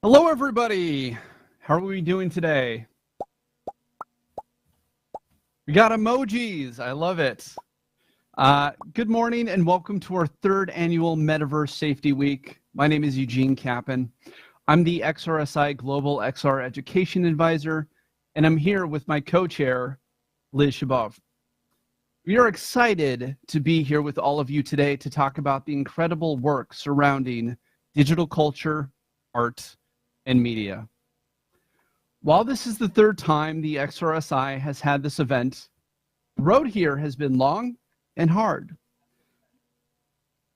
Hello, everybody. How are we doing today? We got emojis. I love it. Good morning and welcome to our third annual Metaverse Safety Week. My name is Eugene Kappen. I'm the XRSI Global XR Education Advisor, and I'm here with my co-chair, Liz Shabov. We are excited to be here with all of you today to talk about the incredible work surrounding digital culture, art, and media. While this is the third time the XRSI has had this event, the road here has been long and hard.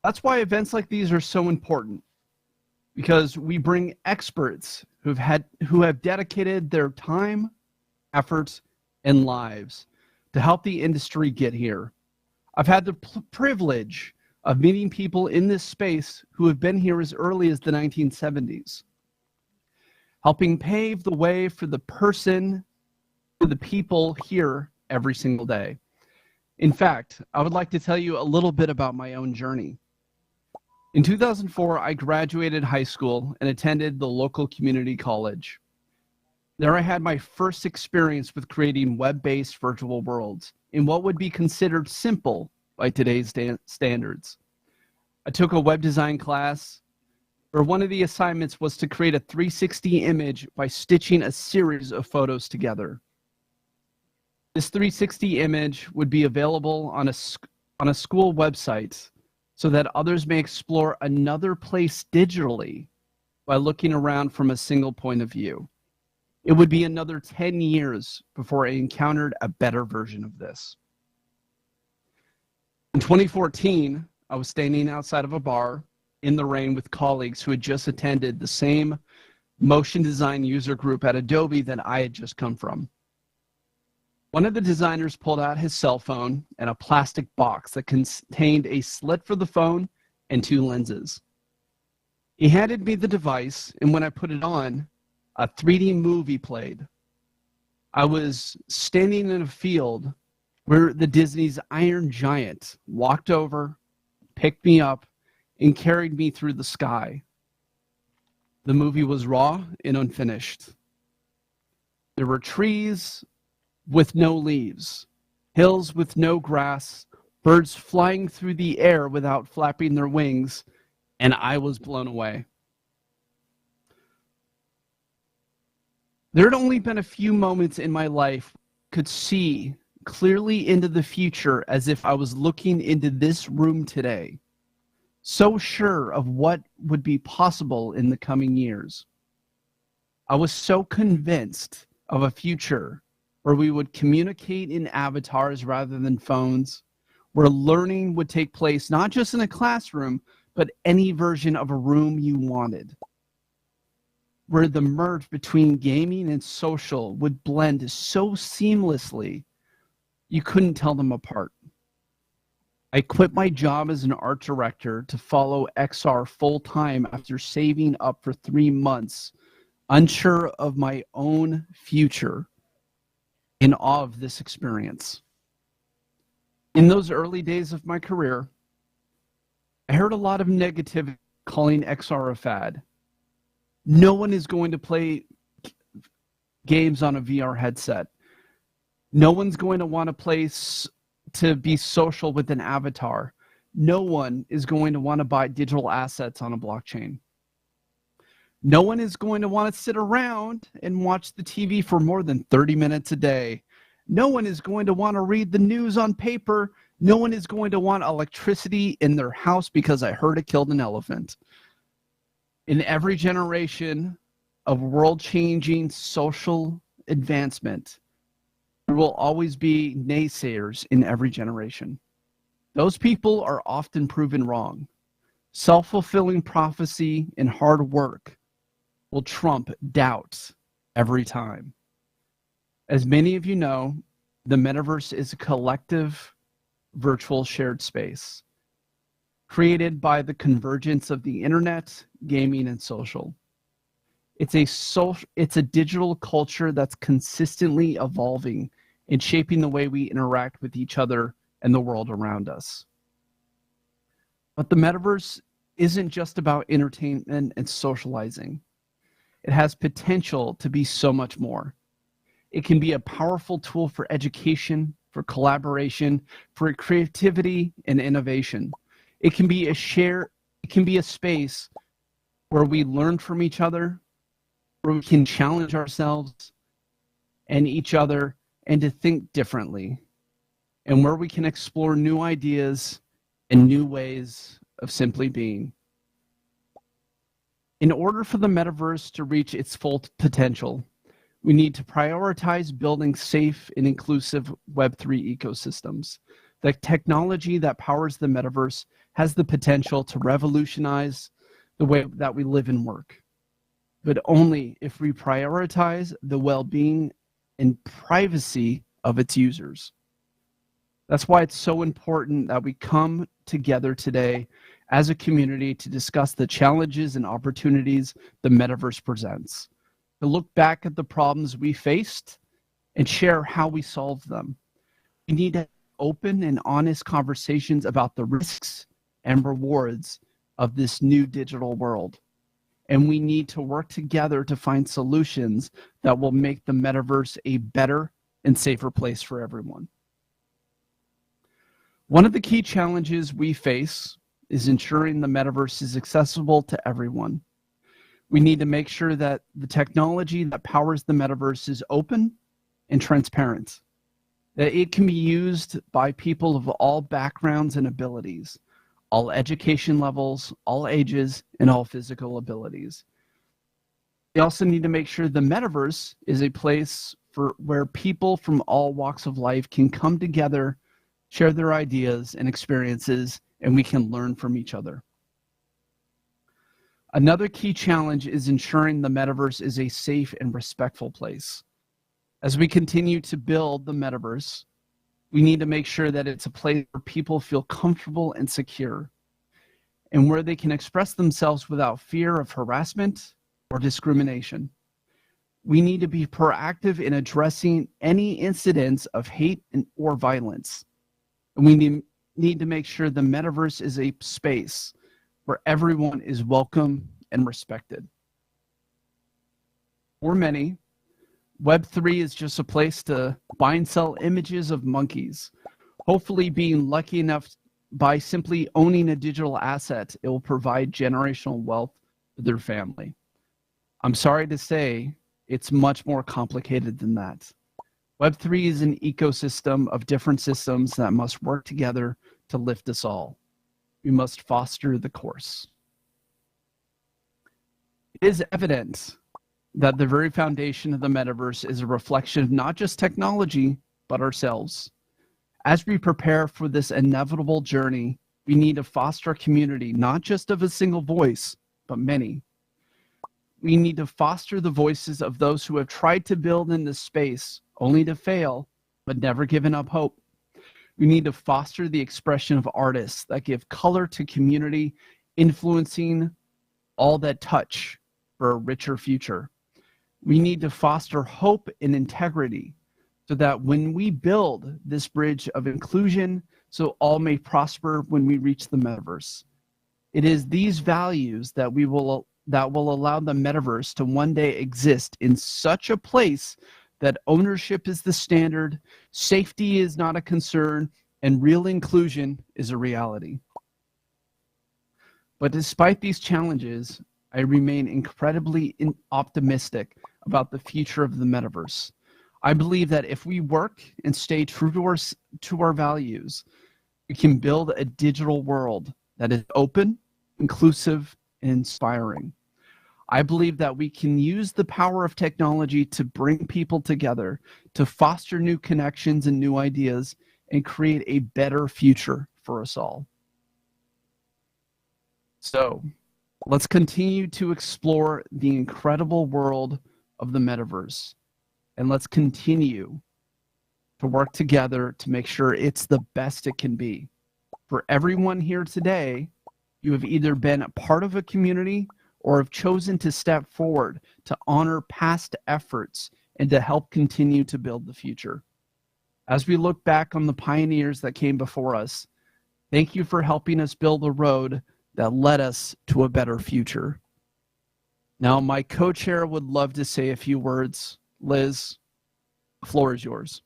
That's why events like these are so important, because we bring experts who have dedicated their time, efforts, and lives to help the industry get here. I've had the privilege of meeting people in this space who have been here as early as the 1970s. Helping pave the way for the people here every single day. In fact, I would like to tell you a little bit about my own journey. In 2004, I graduated high school and attended the local community college. There I had my first experience with creating web-based virtual worlds in what would be considered simple by today's standards. I took a web design class, where one of the assignments was to create a 360 image by stitching a series of photos together. This 360 image would be available on a school website so that others may explore another place digitally by looking around from a single point of view. It would be another 10 years before I encountered a better version of this. In 2014, I was standing outside of a bar in the rain with colleagues who had just attended the same motion design user group at Adobe that I had just come from. One of the designers pulled out his cell phone and a plastic box that contained a slit for the phone and 2 lenses. He handed me the device, and when I put it on, a 3D movie played. I was standing in a field where the Disney's Iron Giant walked over, picked me up, and carried me through the sky. The movie was raw and unfinished. There were trees with no leaves, hills with no grass, birds flying through the air without flapping their wings, and I was blown away. There had only been a few moments in my life could see clearly into the future as if I was looking into this room today. So sure of what would be possible in the coming years. I was so convinced of a future where we would communicate in avatars rather than phones, where learning would take place not just in a classroom, but any version of a room you wanted, where the merge between gaming and social would blend so seamlessly you couldn't tell them apart. I quit my job as an art director to follow XR full-time after saving up for 3 months, unsure of my own future, in awe of this experience. In those early days of my career, I heard a lot of negativity calling XR a fad. No one is going to play games on a VR headset. No one's going to want to play to be social with an avatar. No one is going to want to buy digital assets on a blockchain. No one is going to want to sit around and watch the TV for more than 30 minutes a day. No one is going to want to read the news on paper. No one is going to want electricity in their house because I heard it killed an elephant. In every generation of world-changing social advancement, there will always be naysayers in every generation. Those people are often proven wrong. Self-fulfilling prophecy and hard work will trump doubt every time. As many of you know, the metaverse is a collective virtual shared space created by the convergence of the internet, gaming, and social. It's a digital culture that's consistently evolving and shaping the way we interact with each other and the world around us. But the metaverse isn't just about entertainment and socializing. it has potential to be so much more. It can be a powerful tool for education, for collaboration, for creativity and innovation. It can be a space where we learn from each other, where we can challenge ourselves and each other and to think differently, and where we can explore new ideas and new ways of simply being. In order for the metaverse to reach its full potential, we need to prioritize building safe and inclusive Web3 ecosystems. The technology that powers the metaverse has the potential to revolutionize the way that we live and work, but only if we prioritize the well-being and privacy of its users. That's why it's so important that we come together today as a community to discuss the challenges and opportunities the metaverse presents, to look back at the problems we faced and share how we solved them. We need to have open and honest conversations about the risks and rewards of this new digital world. And we need to work together to find solutions that will make the metaverse a better and safer place for everyone. One of the key challenges we face is ensuring the metaverse is accessible to everyone. We need to make sure that the technology that powers the metaverse is open and transparent, that it can be used by people of all backgrounds and abilities, all education levels, all ages, and all physical abilities. We also need to make sure the metaverse is a place where people from all walks of life can come together, share their ideas and experiences, and we can learn from each other. Another key challenge is ensuring the metaverse is a safe and respectful place. As we continue to build the metaverse, we need to make sure that it's a place where people feel comfortable and secure, and where they can express themselves without fear of harassment or discrimination. We need to be proactive in addressing any incidents of hate or violence. And we need to make sure the metaverse is a space where everyone is welcome and respected. For many, Web3 is just a place to buy and sell images of monkeys. Hopefully, being lucky enough by simply owning a digital asset, it will provide generational wealth for their family. I'm sorry to say, it's much more complicated than that. Web3 is an ecosystem of different systems that must work together to lift us all. We must foster the course. It is evident that the very foundation of the metaverse is a reflection of not just technology, but ourselves. As we prepare for this inevitable journey, we need to foster a community, not just of a single voice, but many. We need to foster the voices of those who have tried to build in this space only to fail, but never given up hope. We need to foster the expression of artists that give color to community, influencing all that touch for a richer future. We need to foster hope and integrity so that when we build this bridge of inclusion, so all may prosper when we reach the metaverse. It is these values that will allow the metaverse to one day exist in such a place that ownership is the standard, safety is not a concern, and real inclusion is a reality. But despite these challenges, I remain incredibly optimistic about the future of the metaverse. I believe that if we work and stay true to our values, we can build a digital world that is open, inclusive, and inspiring. I believe that we can use the power of technology to bring people together, to foster new connections and new ideas, and create a better future for us all. So, let's continue to explore the incredible world of the metaverse, and let's continue to work together to make sure it's the best it can be. For everyone here today, you have either been a part of a community or have chosen to step forward to honor past efforts and to help continue to build the future. As we look back on the pioneers that came before us, thank you for helping us build a road that led us to a better future. Now, my co-chair would love to say a few words. Liz, the floor is yours.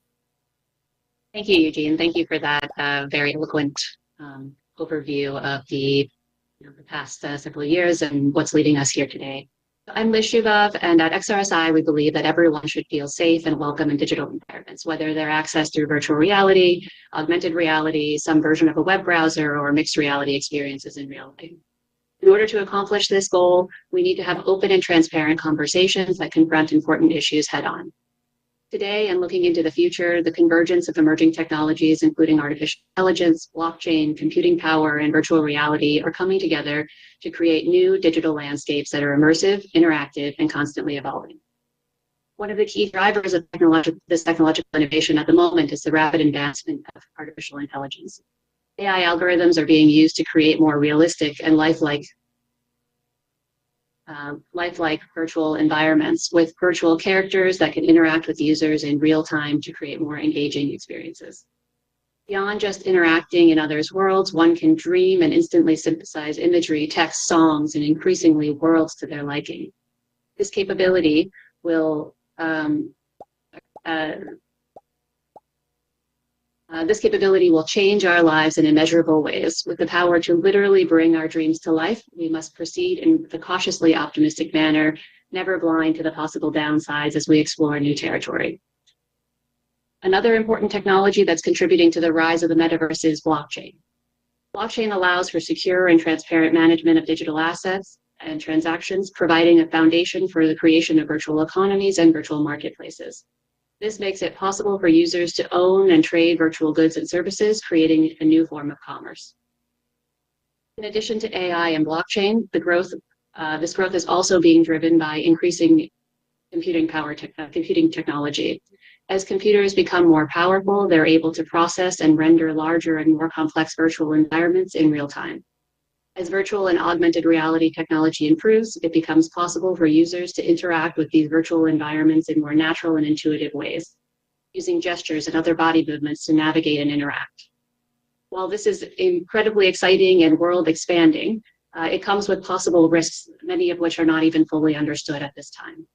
Thank you, Eugene. Thank you for that very eloquent overview of the past several years and what's leading us here today. I'm Liz Shubov, and at XRSI, we believe that everyone should feel safe and welcome in digital environments, whether they're accessed through virtual reality, augmented reality, some version of a web browser, or mixed reality experiences in real life. In order to accomplish this goal, we need to have open and transparent conversations that confront important issues head-on. Today, and looking into the future, the convergence of emerging technologies, including artificial intelligence, blockchain, computing power, and virtual reality, are coming together to create new digital landscapes that are immersive, interactive, and constantly evolving. One of the key drivers of this technological innovation at the moment is the rapid advancement of artificial intelligence. AI algorithms are being used to create more realistic and lifelike virtual environments with virtual characters that can interact with users in real time to create more engaging experiences. Beyond just interacting in others' worlds, one can dream and instantly synthesize imagery, text, songs, and increasingly worlds to their liking. This capability will change our lives in immeasurable ways. With the power to literally bring our dreams to life, we must proceed in a cautiously optimistic manner, never blind to the possible downsides as we explore new territory. Another important technology that's contributing to the rise of the metaverse is blockchain. Blockchain allows for secure and transparent management of digital assets and transactions, providing a foundation for the creation of virtual economies and virtual marketplaces. This makes it possible for users to own and trade virtual goods and services, creating a new form of commerce. In addition to AI and blockchain, this growth is also being driven by increasing computing technology. As computers become more powerful, they're able to process and render larger and more complex virtual environments in real time. As virtual and augmented reality technology improves, it becomes possible for users to interact with these virtual environments in more natural and intuitive ways, using gestures and other body movements to navigate and interact. While this is incredibly exciting and world expanding, it comes with possible risks, many of which are not even fully understood at this time.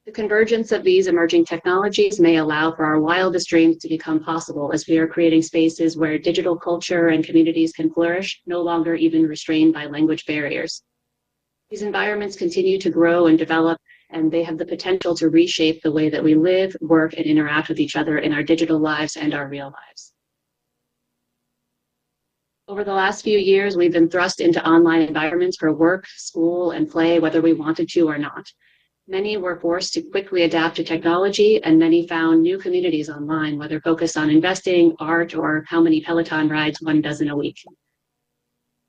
The convergence of these emerging technologies may allow for our wildest dreams to become possible as we are creating spaces where digital culture and communities can flourish, no longer even restrained by language barriers. These environments continue to grow and develop, and they have the potential to reshape the way that we live, work, and interact with each other in our digital lives and our real lives. Over the last few years, we've been thrust into online environments for work, school, and play, whether we wanted to or not. Many were forced to quickly adapt to technology, and many found new communities online, whether focused on investing, art, or how many Peloton rides one does in a week.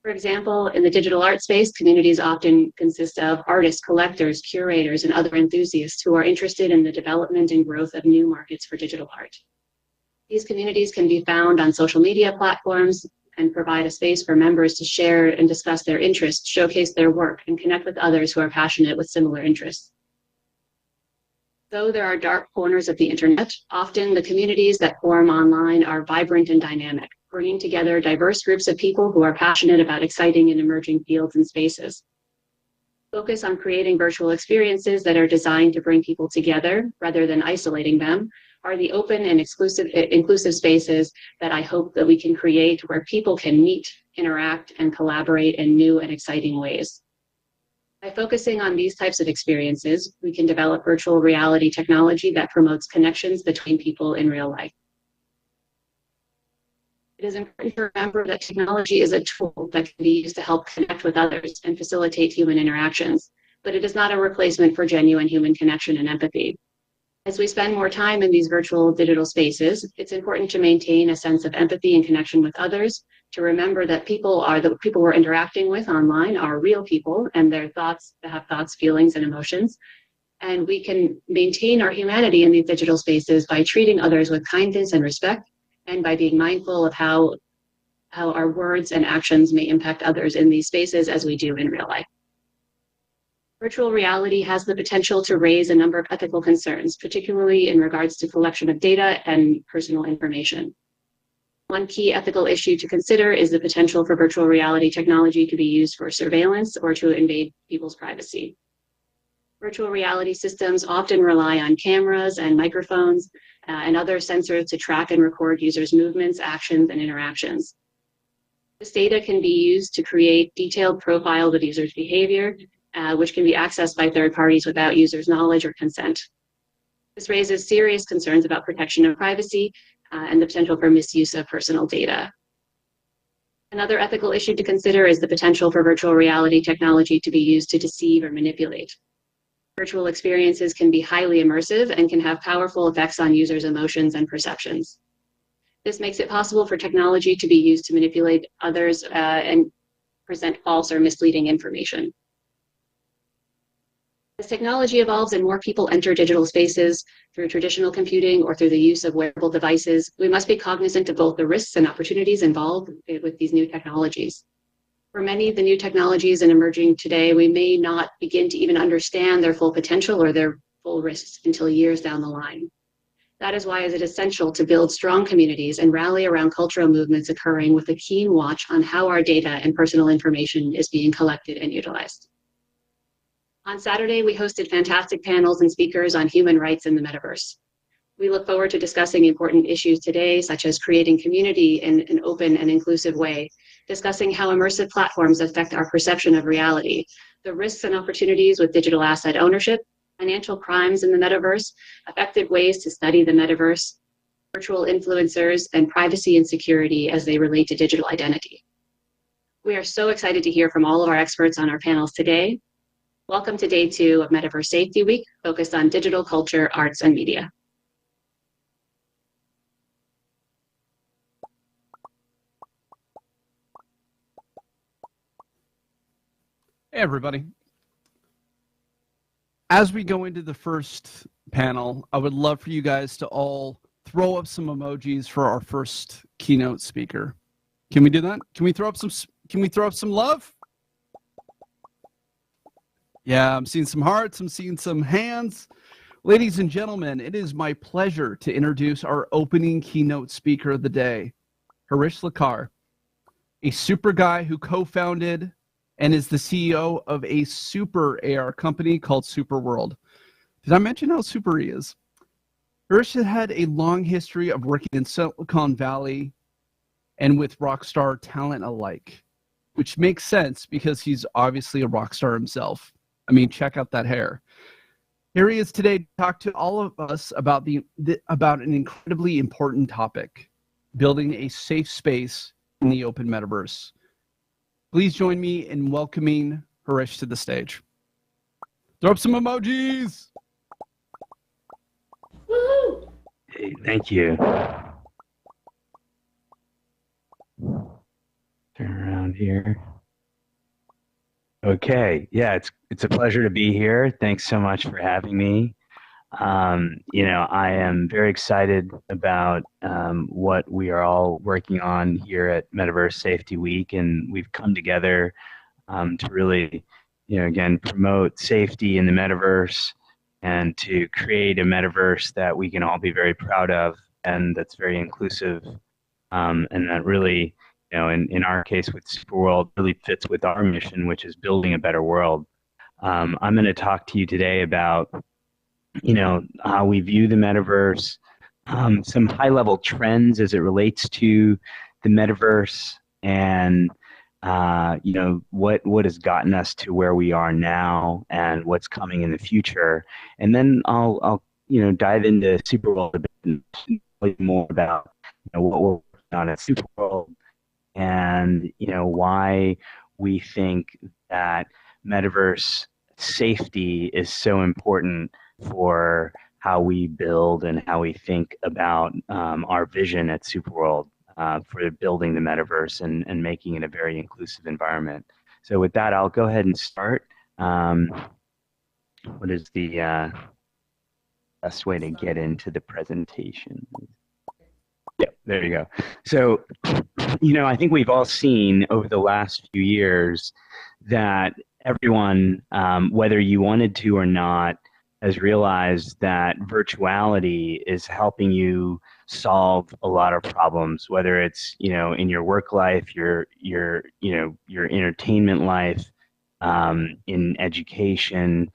For example, in the digital art space, communities often consist of artists, collectors, curators, and other enthusiasts who are interested in the development and growth of new markets for digital art. These communities can be found on social media platforms and provide a space for members to share and discuss their interests, showcase their work, and connect with others who are passionate with similar interests. Though there are dark corners of the internet, often the communities that form online are vibrant and dynamic, bringing together diverse groups of people who are passionate about exciting and emerging fields and spaces. Focus on creating virtual experiences that are designed to bring people together rather than isolating them are the open and inclusive spaces that I hope that we can create where people can meet, interact, and collaborate in new and exciting ways. By focusing on these types of experiences, we can develop virtual reality technology that promotes connections between people in real life. It is important to remember that technology is a tool that can be used to help connect with others and facilitate human interactions, but it is not a replacement for genuine human connection and empathy. As we spend more time in these virtual digital spaces, it's important to maintain a sense of empathy and connection with others, to remember that the people we're interacting with online are real people, and they have thoughts, feelings, and emotions. And we can maintain our humanity in these digital spaces by treating others with kindness and respect, and by being mindful of how our words and actions may impact others in these spaces as we do in real life. Virtual reality has the potential to raise a number of ethical concerns, particularly in regards to collection of data and personal information. One key ethical issue to consider is the potential for virtual reality technology to be used for surveillance or to invade people's privacy. Virtual reality systems often rely on cameras and microphones and other sensors to track and record users' movements, actions, and interactions. This data can be used to create detailed profiles of users' behavior, which can be accessed by third parties without users' knowledge or consent. This raises serious concerns about protection of privacy and the potential for misuse of personal data. Another ethical issue to consider is the potential for virtual reality technology to be used to deceive or manipulate. Virtual experiences can be highly immersive and can have powerful effects on users' emotions and perceptions. This makes it possible for technology to be used to manipulate others and present false or misleading information. As technology evolves and more people enter digital spaces through traditional computing or through the use of wearable devices, we must be cognizant of both the risks and opportunities involved with these new technologies. For many of the new technologies and emerging today, we may not begin to even understand their full potential or their full risks until years down the line. That is why it is essential to build strong communities and rally around cultural movements occurring with a keen watch on how our data and personal information is being collected and utilized. On Saturday, we hosted fantastic panels and speakers on human rights in the metaverse. We look forward to discussing important issues today, such as creating community in an open and inclusive way, discussing how immersive platforms affect our perception of reality, the risks and opportunities with digital asset ownership, financial crimes in the metaverse, effective ways to study the metaverse, virtual influencers, and privacy and security as they relate to digital identity. We are so excited to hear from all of our experts on our panels today. Welcome to Day 2 of Metaverse Safety Week, focused on digital culture, arts, and media. Hey, everybody. As we go into the first panel, I would love for you guys to all throw up some emojis for our first keynote speaker. Can we do that? Can we throw up some love? Yeah, I'm seeing some hearts, I'm seeing some hands. Ladies and gentlemen, it is my pleasure to introduce our opening keynote speaker of the day, Harish Lakar, a super guy who co-founded and is the CEO of a super AR company called SuperWorld. Did I mention how super he is? Harish had a long history of working in Silicon Valley and with rock star talent alike, which makes sense because he's obviously a rock star himself. I mean, check out that hair. Here he is today to talk to all of us about about an incredibly important topic, building a safe space in the open metaverse. Please join me in welcoming Harish to the stage. Throw up some emojis. Woo! Hey, thank you. Turn around here. Okay, yeah, it's a pleasure to be here. Thanks so much for having me. I am very excited about what we are all working on here at Metaverse Safety Week, and we've come together to really, again, promote safety in the metaverse and to create a metaverse that we can all be very proud of and that's very inclusive, and that really, in our case with SuperWorld, really fits with our mission, which is building a better world. I'm going to talk to you today about how we view the metaverse, some high-level trends as it relates to the metaverse, and what has gotten us to where we are now and what's coming in the future. And then I'll dive into SuperWorld a bit and tell you more about what we're working on at SuperWorld and why we think that metaverse safety is so important for how we build and how we think about our vision at SuperWorld for building the metaverse and making it a very inclusive environment. So with that, I'll go ahead and start. What is the best way to get into the presentation? Yeah, there you go. So, I think we've all seen over the last few years that everyone, whether you wanted to or not, has realized that virtuality is helping you solve a lot of problems, whether it's, in your work life, your entertainment life, in education,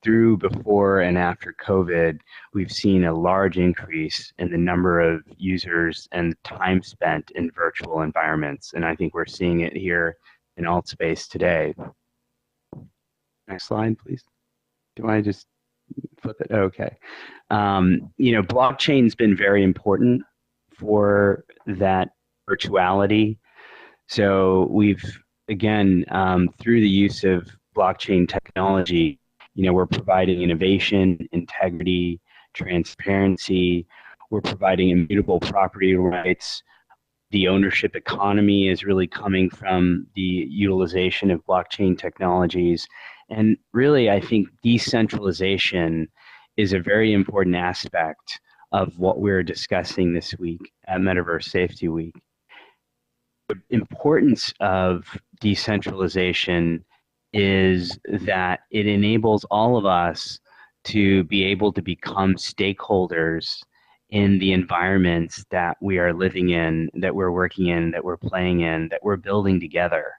through before and after COVID, we've seen a large increase in the number of users and time spent in virtual environments. And I think we're seeing it here in AltSpace today. Next slide, please. Do I just flip it? Okay. Blockchain's been very important for that virtuality. So we've, again, through the use of blockchain technology, we're providing innovation, integrity, transparency. We're providing immutable property rights. The ownership economy is really coming from the utilization of blockchain technologies. And really, I think decentralization is a very important aspect of what we're discussing this week at Metaverse Safety Week. The importance of decentralization is that it enables all of us to be able to become stakeholders in the environments that we are living in, that we're working in, that we're playing in, that we're building together.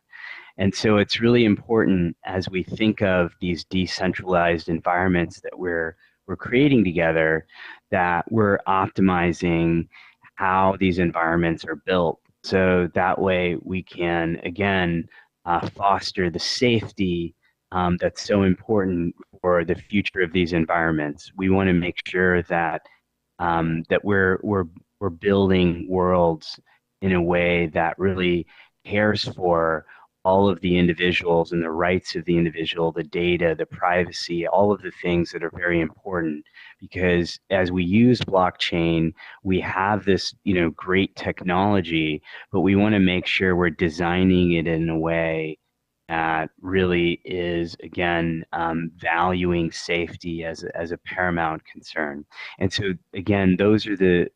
And so it's really important as we think of these decentralized environments that we're creating together, that we're optimizing how these environments are built. So that way we can, again, foster the safety that's so important for the future of these environments. We want to make sure that that we're building worlds in a way that really cares for all of the individuals and the rights of the individual, the data, the privacy, all of the things that are very important. Because as we use blockchain, we have this, great technology, but we want to make sure we're designing it in a way that really is, again, valuing safety as a paramount concern. And so, again, those are the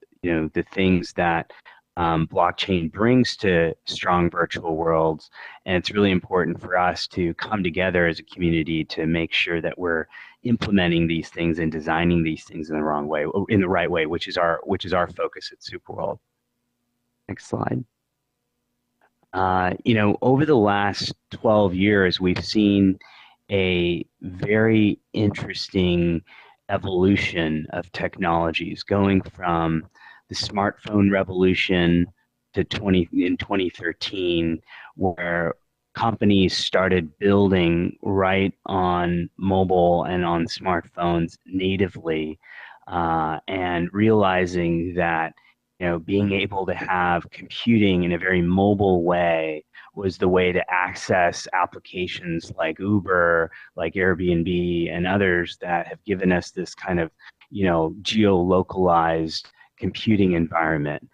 things that blockchain brings to strong virtual worlds. And it's really important for us to come together as a community to make sure that we're implementing these things and designing these things in the right way, which is our focus at SuperWorld. Next slide. Over the last 12 years, we've seen a very interesting evolution of technologies going from the smartphone revolution in 2013, where companies started building right on mobile and on smartphones natively, and realizing that being able to have computing in a very mobile way was the way to access applications like Uber, like Airbnb, and others that have given us this kind of geo-localized computing environment.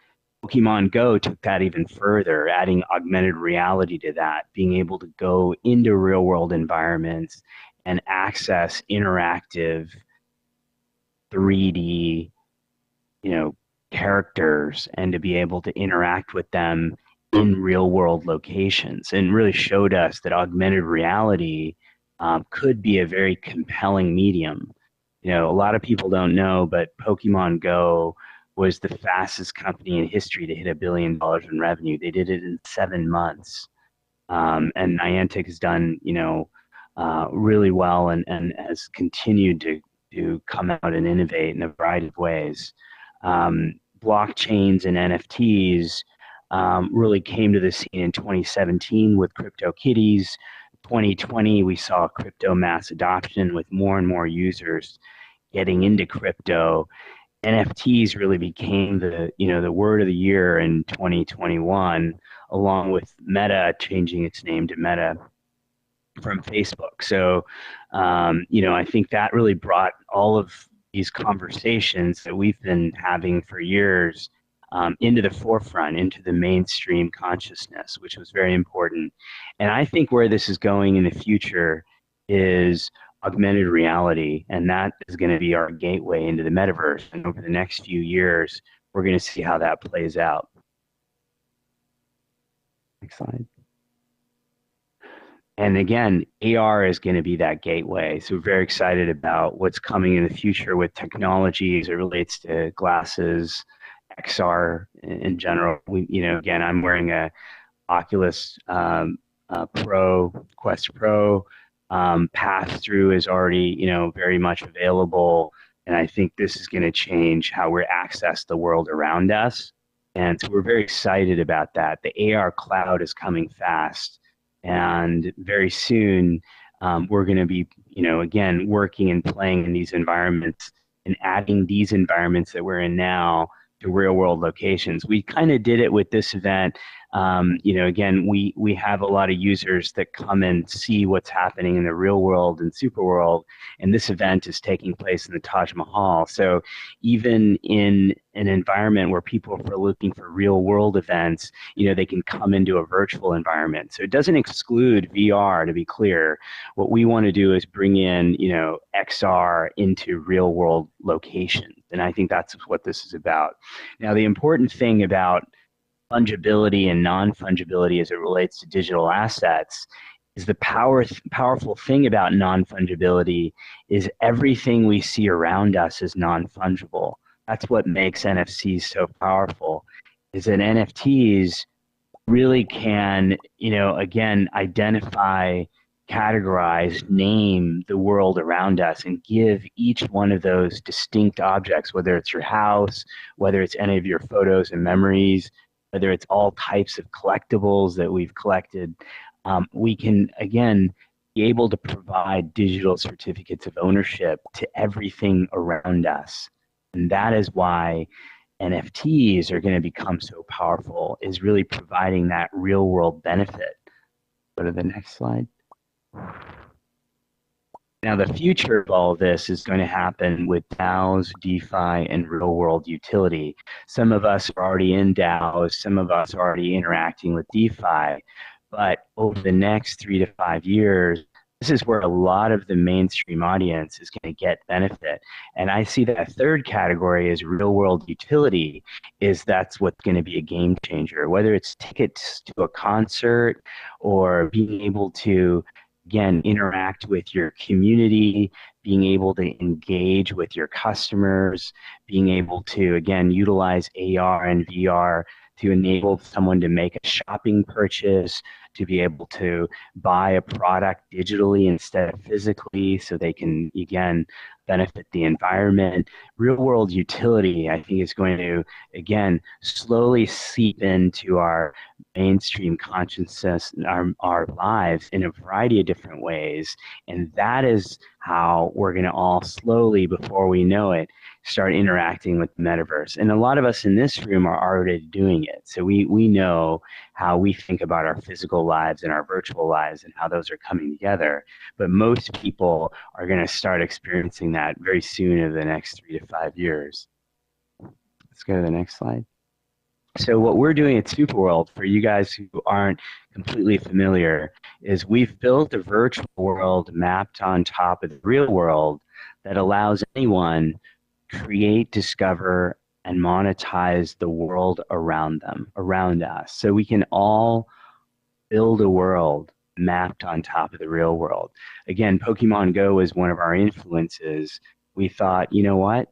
Pokemon Go took that even further, adding augmented reality to that, being able to go into real world environments and access interactive 3D, characters, and to be able to interact with them in real world locations, and really showed us that augmented reality could be a very compelling medium. A lot of people don't know, but Pokemon Go was the fastest company in history to hit $1 billion in revenue. They did it in 7 months. And Niantic has done, really well and has continued to come out and innovate in a variety of ways. Blockchains and NFTs really came to the scene in 2017 with CryptoKitties. 2020, we saw crypto mass adoption with more and more users getting into crypto. NFTs really became the word of the year in 2021, along with Meta changing its name to Meta from Facebook. So, I think that really brought all of these conversations that we've been having for years into the forefront, into the mainstream consciousness, which was very important. And I think where this is going in the future is augmented reality, and that is going to be our gateway into the metaverse. And over the next few years, we're going to see how that plays out. Next slide. And again, AR is going to be that gateway. So we're very excited about what's coming in the future with technology as it relates to glasses, XR in general. Again, I'm wearing a Oculus Pro, Quest Pro. Pass-through is already, very much available. And I think this is going to change how we access the world around us. And so we're very excited about that. The AR cloud is coming fast. And very soon, we're going to be, again, working and playing in these environments and adding these environments that we're in now to real world locations. We kind of did it with this event. Again, we have a lot of users that come and see what's happening in the real world and SuperWorld, and this event is taking place in the Taj Mahal. So even in an environment where people are looking for real world events, they can come into a virtual environment. So it doesn't exclude VR, to be clear. What we want to do is bring in, XR into real world locations. And I think that's what this is about. Now, the important thing about fungibility and non-fungibility as it relates to digital assets is the powerful thing about non-fungibility is everything we see around us is non-fungible. That's what makes NFTs so powerful, is that NFTs really can, again, identify, categorize, name the world around us and give each one of those distinct objects, whether it's your house, whether it's any of your photos and memories, whether it's all types of collectibles that we've collected, we can, again, be able to provide digital certificates of ownership to everything around us. And that is why NFTs are going to become so powerful, is really providing that real world benefit. Go to the next slide. Now, the future of all of this is going to happen with DAOs, DeFi, and real-world utility. Some of us are already in DAOs. Some of us are already interacting with DeFi. But over the next 3 to 5 years, this is where a lot of the mainstream audience is going to get benefit. And I see that third category is real-world utility, that's what's going to be a game changer, whether it's tickets to a concert or being able to, again, interact with your community, being able to engage with your customers, being able to, again, utilize AR and VR to enable someone to make a shopping purchase, to be able to buy a product digitally instead of physically so they can, again, benefit the environment. Real world utility, I think, is going to, again, slowly seep into our mainstream consciousness, our lives in a variety of different ways. And that is how we're going to all slowly, before we know it, start interacting with the metaverse. And a lot of us in this room are already doing it. So we know how we think about our physical lives and our virtual lives and how those are coming together. But most people are going to start experiencing that very soon in the next 3 to 5 years. Let's go to the next slide. So what we're doing at SuperWorld, for you guys who aren't completely familiar, is we've built a virtual world mapped on top of the real world that allows anyone to create, discover, and monetize the world around us. So we can all build a world mapped on top of the real world. Again, Pokemon Go was one of our influences. We thought, you know what?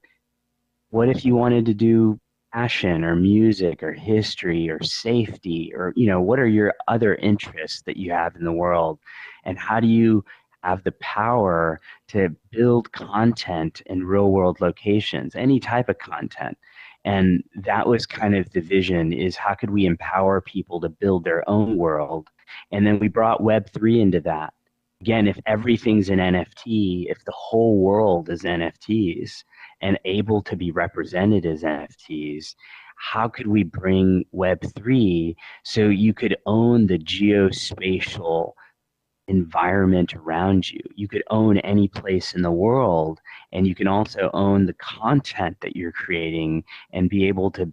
What if you wanted to do passion or music or history or safety, or what are your other interests that you have in the world, and how do you have the power to build content in real world locations, any type of content? And that was kind of the vision, is how could we empower people to build their own world? And then we brought Web3 into that. Again, if everything's an NFT, if the whole world is NFTs and able to be represented as NFTs, how could we bring Web3 so you could own the geospatial environment around you? You could own any place in the world, and you can also own the content that you're creating and be able to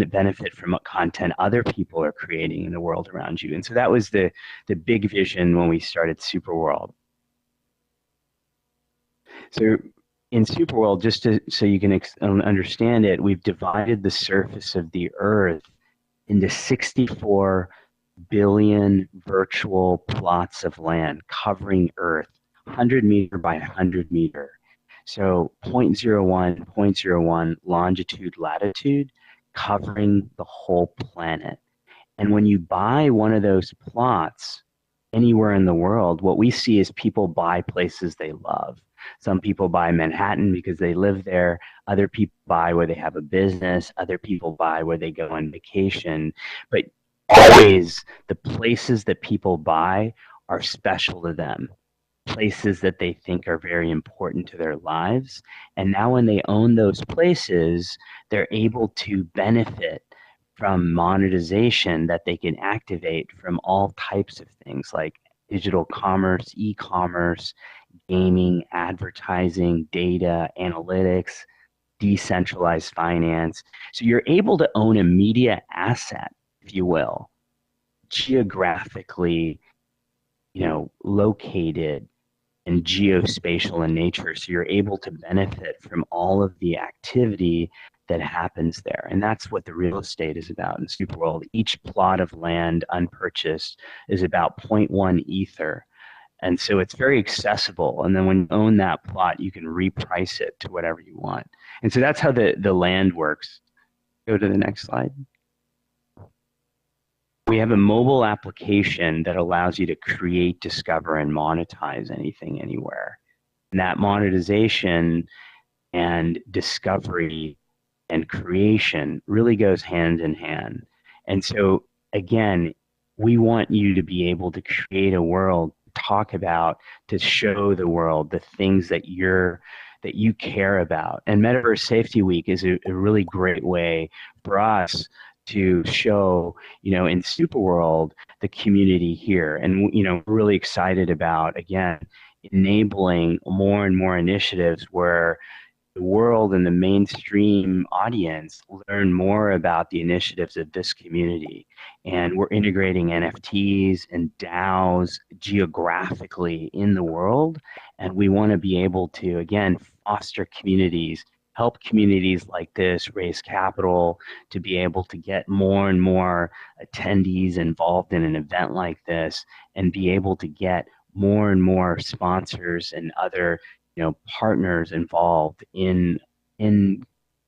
benefit from what content other people are creating in the world around you. And so that was the big vision when we started SuperWorld. So in SuperWorld, just so you can understand it, we've divided the surface of the Earth into 64 billion virtual plots of land covering Earth, 100 meter by 100 meter. So 0.01, 0.01 longitude, latitude, covering the whole planet. And when you buy one of those plots anywhere in the world, what we see is people buy places they love. Some people buy Manhattan because they live there. Other people buy where they have a business. Other people buy where they go on vacation. But always the places that people buy are special to them, places that they think are very important to their lives. And now when they own those places, they're able to benefit from monetization that they can activate from all types of things like digital commerce, e-commerce, gaming, advertising, data, analytics, decentralized finance. So you're able to own a media asset, if you will, geographically, located and geospatial in nature. So you're able to benefit from all of the activity that happens there. And that's what the real estate is about in SuperWorld. Each plot of land unpurchased is about 0.1 ether. And so it's very accessible. And then when you own that plot, you can reprice it to whatever you want. And so that's how the land works. Go to the next slide. We have a mobile application that allows you to create, discover, and monetize anything, anywhere. And that monetization and discovery and creation really goes hand in hand. And so, again, we want you to be able to create a world, talk about, to show the world the things that you care about. And Metaverse Safety Week is a really great way for us to show, in SuperWorld, the community here. And, we're really excited about, again, enabling more and more initiatives where the world and the mainstream audience learn more about the initiatives of this community. And we're integrating NFTs and DAOs geographically in the world. And we want to be able to, again, foster communities, help communities like this raise capital to be able to get more and more attendees involved in an event like this, and be able to get more and more sponsors and other partners involved in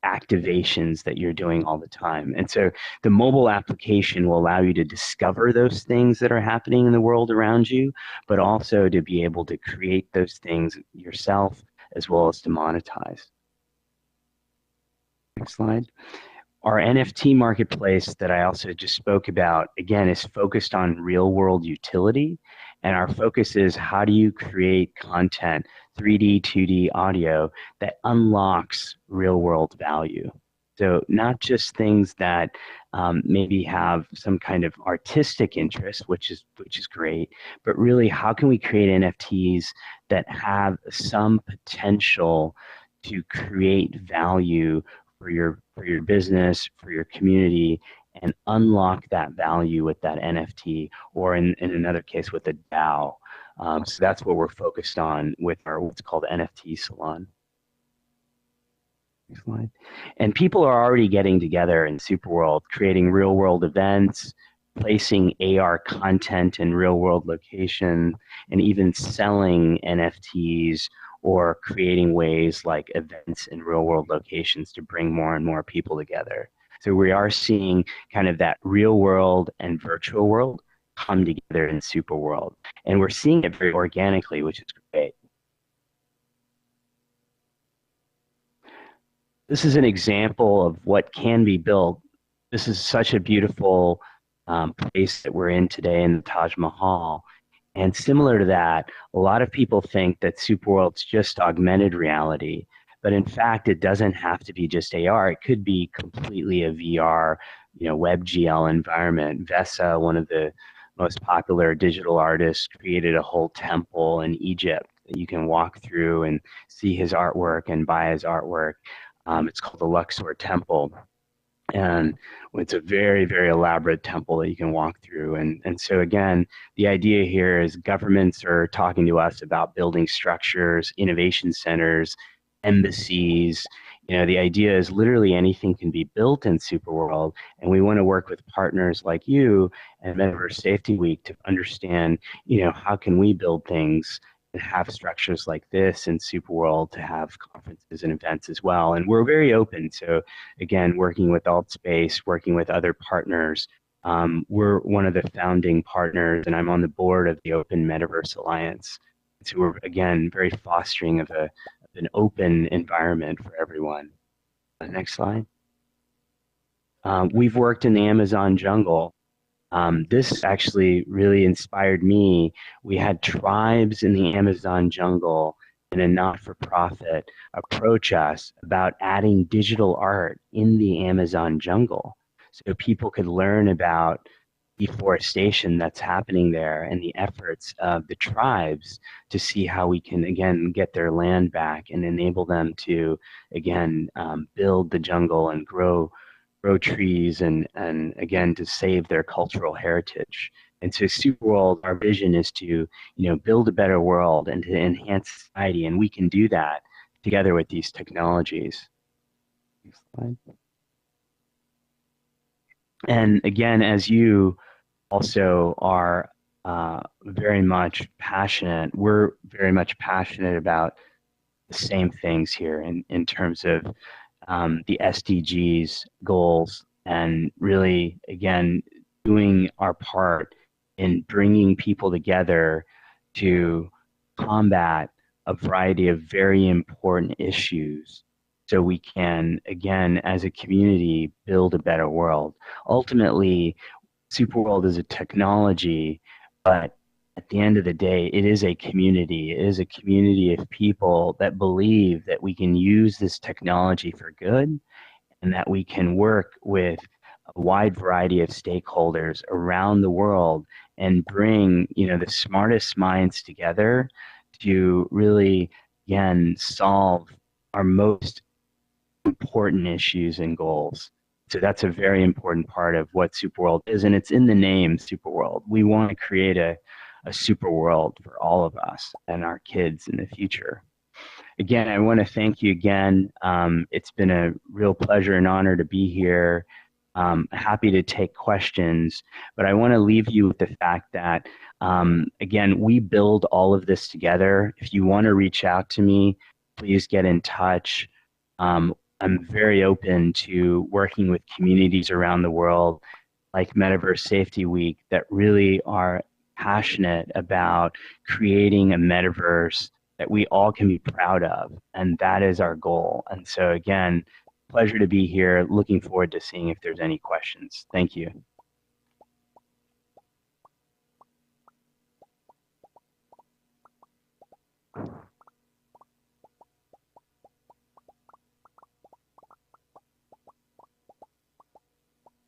activations that you're doing all the time. And so the mobile application will allow you to discover those things that are happening in the world around you, but also to be able to create those things yourself as well as to monetize. Next slide. Our NFT marketplace that I also just spoke about, again, is focused on real world utility. And our focus is, how do you create content, 3D, 2D audio, that unlocks real world value? So not just things that maybe have some kind of artistic interest, which is great, but really, how can we create NFTs that have some potential to create value for your business, for your community, and unlock that value with that NFT, or in another case with a DAO. So that's what we're focused on with our what's called NFT Salon. Next slide. And people are already getting together in SuperWorld, creating real world events, placing AR content in real world location, and even selling NFTs or creating ways like events in real world locations to bring more and more people together. So we are seeing kind of that real world and virtual world come together in SuperWorld. And we're seeing it very organically, which is great. This is an example of what can be built. This is such a beautiful place that we're in today in the Taj Mahal. And similar to that, a lot of people think that SuperWorld's just augmented reality, but in fact, it doesn't have to be just AR. It could be completely a VR, WebGL environment. Vesa, one of the most popular digital artists, created a whole temple in Egypt that you can walk through and see his artwork and buy his artwork. It's called the Luxor Temple. And it's a very, very elaborate temple that you can walk through. And so again, the idea here is governments are talking to us about building structures, innovation centers, embassies, the idea is literally anything can be built in SuperWorld, and we want to work with partners like you and Metaverse Safety Week to understand, how can we build things and have structures like this in SuperWorld to have conferences and events as well. And we're very open. So again, working with AltSpace, working with other partners. We're one of the founding partners, and I'm on the board of the Open Metaverse Alliance. So we're, again, very fostering of an open environment for everyone. Next slide. We've worked in the Amazon jungle. This actually really inspired me. We had tribes in the Amazon jungle and a not-for-profit approach us about adding digital art in the Amazon jungle so people could learn about deforestation that's happening there and the efforts of the tribes to see how we can, again, get their land back and enable them to, again, build the jungle and grow trees and again, to save their cultural heritage. And so SuperWorld, our vision is to, build a better world and to enhance society, and we can do that together with these technologies. Next slide. And again, as you also are very much passionate, we're very much passionate about the same things here in terms of the SDGs goals, and really, again, doing our part in bringing people together to combat a variety of very important issues so we can, again, as a community, build a better world. Ultimately, SuperWorld is a technology, but at the end of the day, it is a community. It is a community of people that believe that we can use this technology for good and that we can work with a wide variety of stakeholders around the world and bring, the smartest minds together to really, again, solve our most important issues and goals. So that's a very important part of what SuperWorld is, and it's in the name, SuperWorld. We want to create a super world for all of us and our kids in the future. Again, I want to thank you again. It's been a real pleasure and honor to be here. Happy to take questions, but I want to leave you with the fact that, again, we build all of this together. If you want to reach out to me, please get in touch. I'm very open to working with communities around the world like Metaverse Safety Week that really are passionate about creating a metaverse that we all can be proud of, and that is our goal. And so again, pleasure to be here. Looking forward to seeing if there's any questions. Thank you.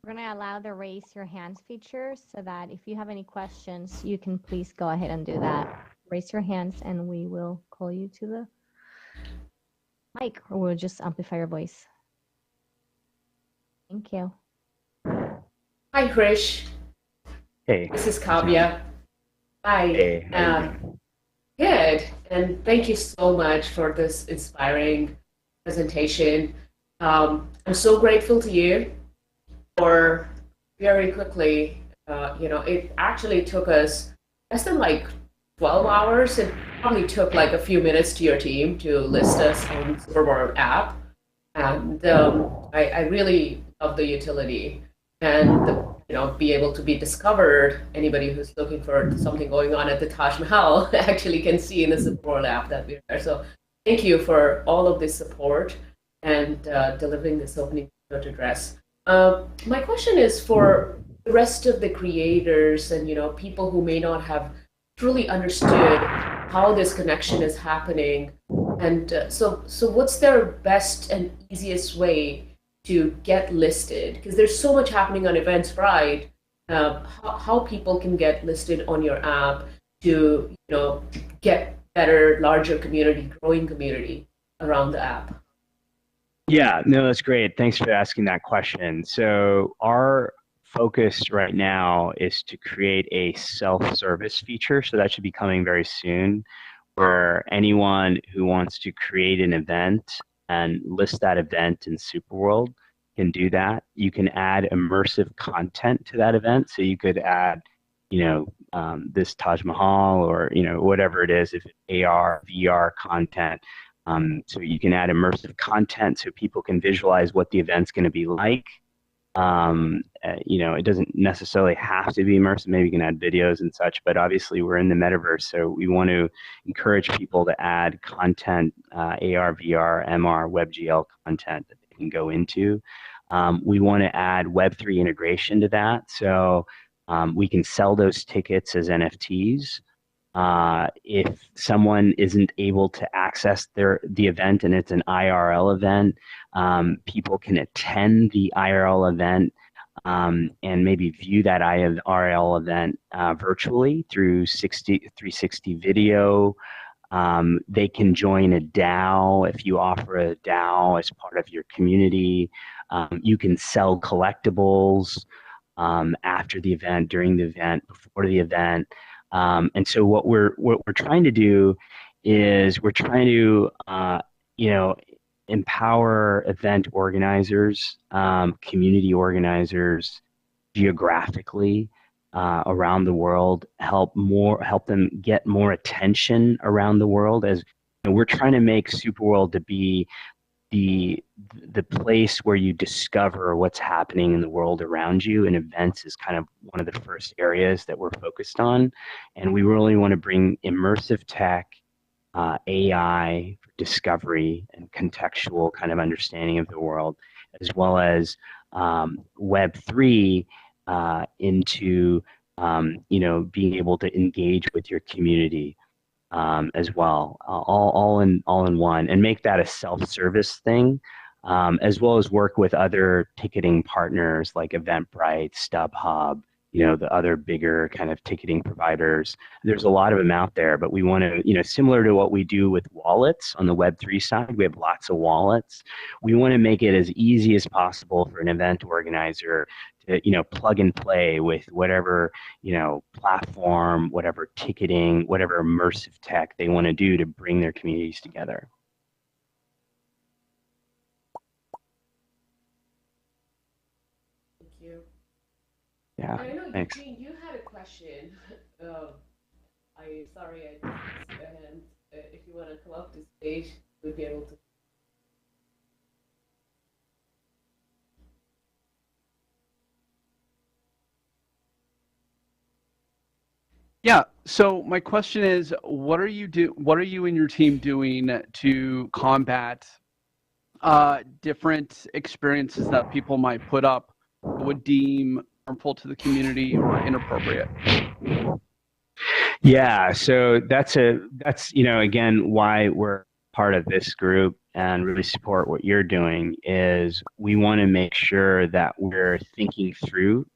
We're going to allow the raise your hands feature so that if you have any questions, you can please go ahead and do that. Raise your hands and we will call you to the mic, or we'll just amplify your voice. Thank you. Hi, Harish. Hey. This is Kavya. Hi. Hey. Good. And thank you so much for this inspiring presentation. I'm so grateful to you for very quickly, it actually took us less than like 12 hours. It probably took like a few minutes to your team to list us on SuperWorld app. And I really love the utility and be able to be discovered. Anybody who's looking for something going on at the Taj Mahal actually can see in the SuperWorld app that we're there. So thank you for all of this support and delivering this opening address. My question is for the rest of the creators and people who may not have truly understood how this connection is happening. And so what's their best and easiest way to get listed? Because there's so much happening on Eventbrite. How people can get listed on your app to get better, larger community, growing community around the app. Yeah, no, that's great. Thanks for asking that question. So our focus right now is to create a self-service feature. So that should be coming very soon, where anyone who wants to create an event and list that event in SuperWorld can do that. You can add immersive content to that event. So you could add, this Taj Mahal or, whatever it is, if it's AR, VR content. So you can add immersive content so people can visualize what the event's going to be like. It doesn't necessarily have to be immersive. Maybe you can add videos and such, but obviously we're in the metaverse, so we want to encourage people to add content, AR, VR, MR, WebGL content that they can go into. We want to add Web3 integration to that, so we can sell those tickets as NFTs. If someone isn't able to access the event and it's an IRL event, people can attend the IRL event and maybe view that IRL event virtually through 360 video. They can join a DAO if you offer a DAO as part of your community. You can sell collectibles after the event, during the event, before the event. And so what we're trying to do is we're trying to empower event organizers, community organizers, geographically around the world, help them get more attention around the world. As we're trying to make SuperWorld to be the place where you discover what's happening in the world around you, and events is kind of one of the first areas that we're focused on. And we really want to bring immersive tech, AI for discovery and contextual kind of understanding of the world, as well as Web3 into being able to engage with your community. As well, all in one, and make that a self-service thing, as well as work with other ticketing partners like Eventbrite, StubHub, the other bigger kind of ticketing providers. There's a lot of them out there, but we want to, similar to what we do with wallets on the Web3 side, we have lots of wallets. We want to make it as easy as possible for an event organizer to, plug and play with whatever, platform, whatever ticketing, whatever immersive tech they want to do to bring their communities together. Thank you. Yeah, I know, thanks. Eugene, you had a question. Sorry, I didn't see a hand. If you want to come up to stage, we'll be able to. Yeah. So my question is, what are you and your team doing to combat different experiences that people might put up that would deem harmful to the community or inappropriate? Yeah, so that's again why we're part of this group and really support what you're doing. Is we want to make sure that we're thinking through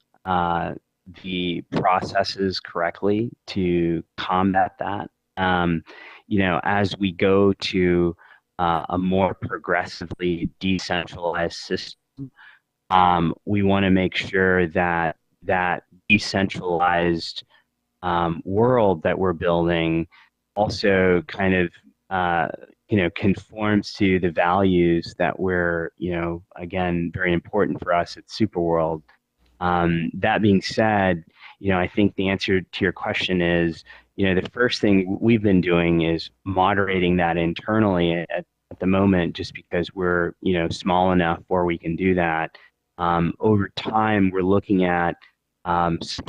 the processes correctly to combat that. As we go to a more progressively decentralized system, we want to make sure that that decentralized world that we're building also kind of conforms to the values that we're again very important for us at SuperWorld. That being said, I think the answer to your question is, the first thing we've been doing is moderating that internally at the moment, just because we're small enough where we can do that. Over time, we're looking at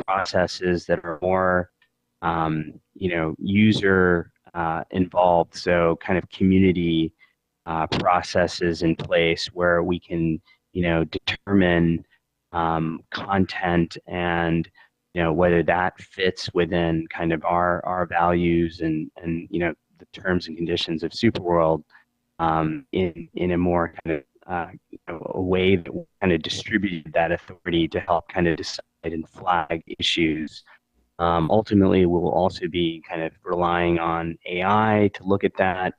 processes that are more user involved, so kind of community processes in place where we can determine content and whether that fits within kind of our values and the terms and conditions of SuperWorld in a more kind of a way that we kind of distributed that authority to help kind of decide and flag issues. Ultimately, we'll also be kind of relying on AI to look at that.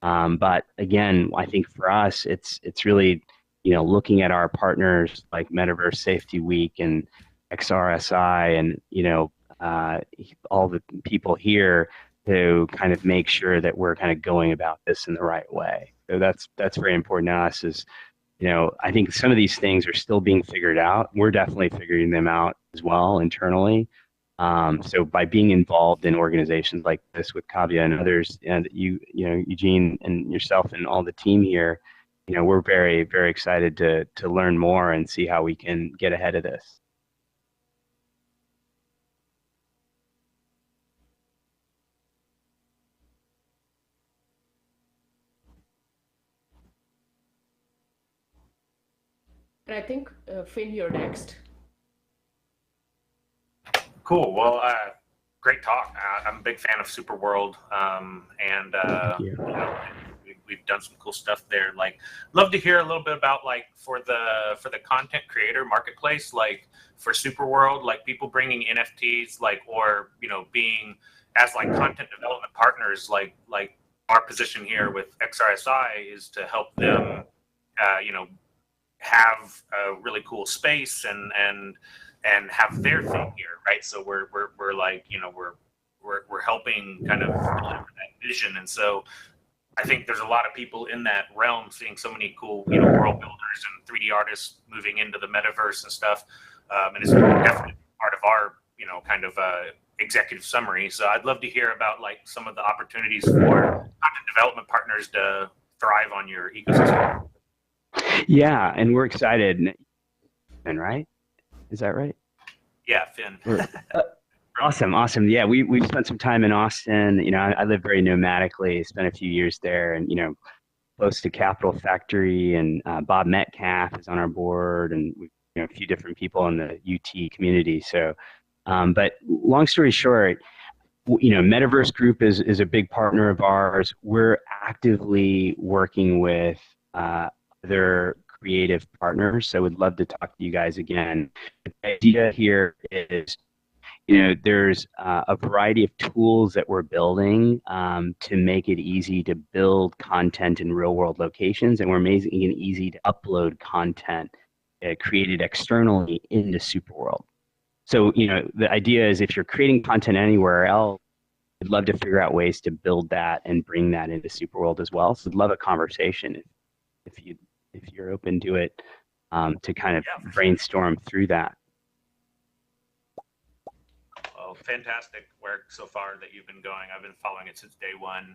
But again, I think for us, it's really looking at our partners like Metaverse Safety Week and XRSI and all the people here to kind of make sure that we're kind of going about this in the right way. So that's very important to us. Is, you know, I think some of these things are still being figured out. We're definitely figuring them out as well internally. So by being involved in organizations like this with Kavya and others, and you know, Eugene and yourself and all the team here, you know, we're very, very excited to learn more and see how we can get ahead of this. And I think, Finn, you're next. Cool. Well, great talk. I'm a big fan of SuperWorld, and you know, we've done some cool stuff there. Like, love to hear a little bit about, like, for the content creator marketplace, like for SuperWorld, like people bringing NFTs, like, or, you know, being as like content development partners, like our position here with XRSI is to help them, you know, have a really cool space and have their thing here, right? So we're like, you know, we're helping kind of deliver that vision. And so I think there's a lot of people in that realm seeing so many cool, you know, world builders and 3D artists moving into the metaverse and stuff. And it's definitely part of our, you know, kind of executive summary. So I'd love to hear about like some of the opportunities for content development partners to thrive on your ecosystem. Yeah, and we're excited. Finn, right? Is that right? Yeah, Finn. Awesome. Yeah, we spent some time in Austin. You know, I live very nomadically. Spent a few years there, and, you know, close to Capital Factory, and Bob Metcalf is on our board, and we, you know, a few different people in the UT community. So, but long story short, you know, Metaverse Group is a big partner of ours. We're actively working with other creative partners, so we'd love to talk to you guys again. The idea here is, you know, there's a variety of tools that we're building to make it easy to build content in real world locations, and we're making it easy to upload content created externally into SuperWorld. So, you know, the idea is if you're creating content anywhere else, we'd love to figure out ways to build that and bring that into SuperWorld as well. So I'd love a conversation if you're open to it, to kind of brainstorm through that. Well, fantastic work so far that you've been going. I've been following it since day one.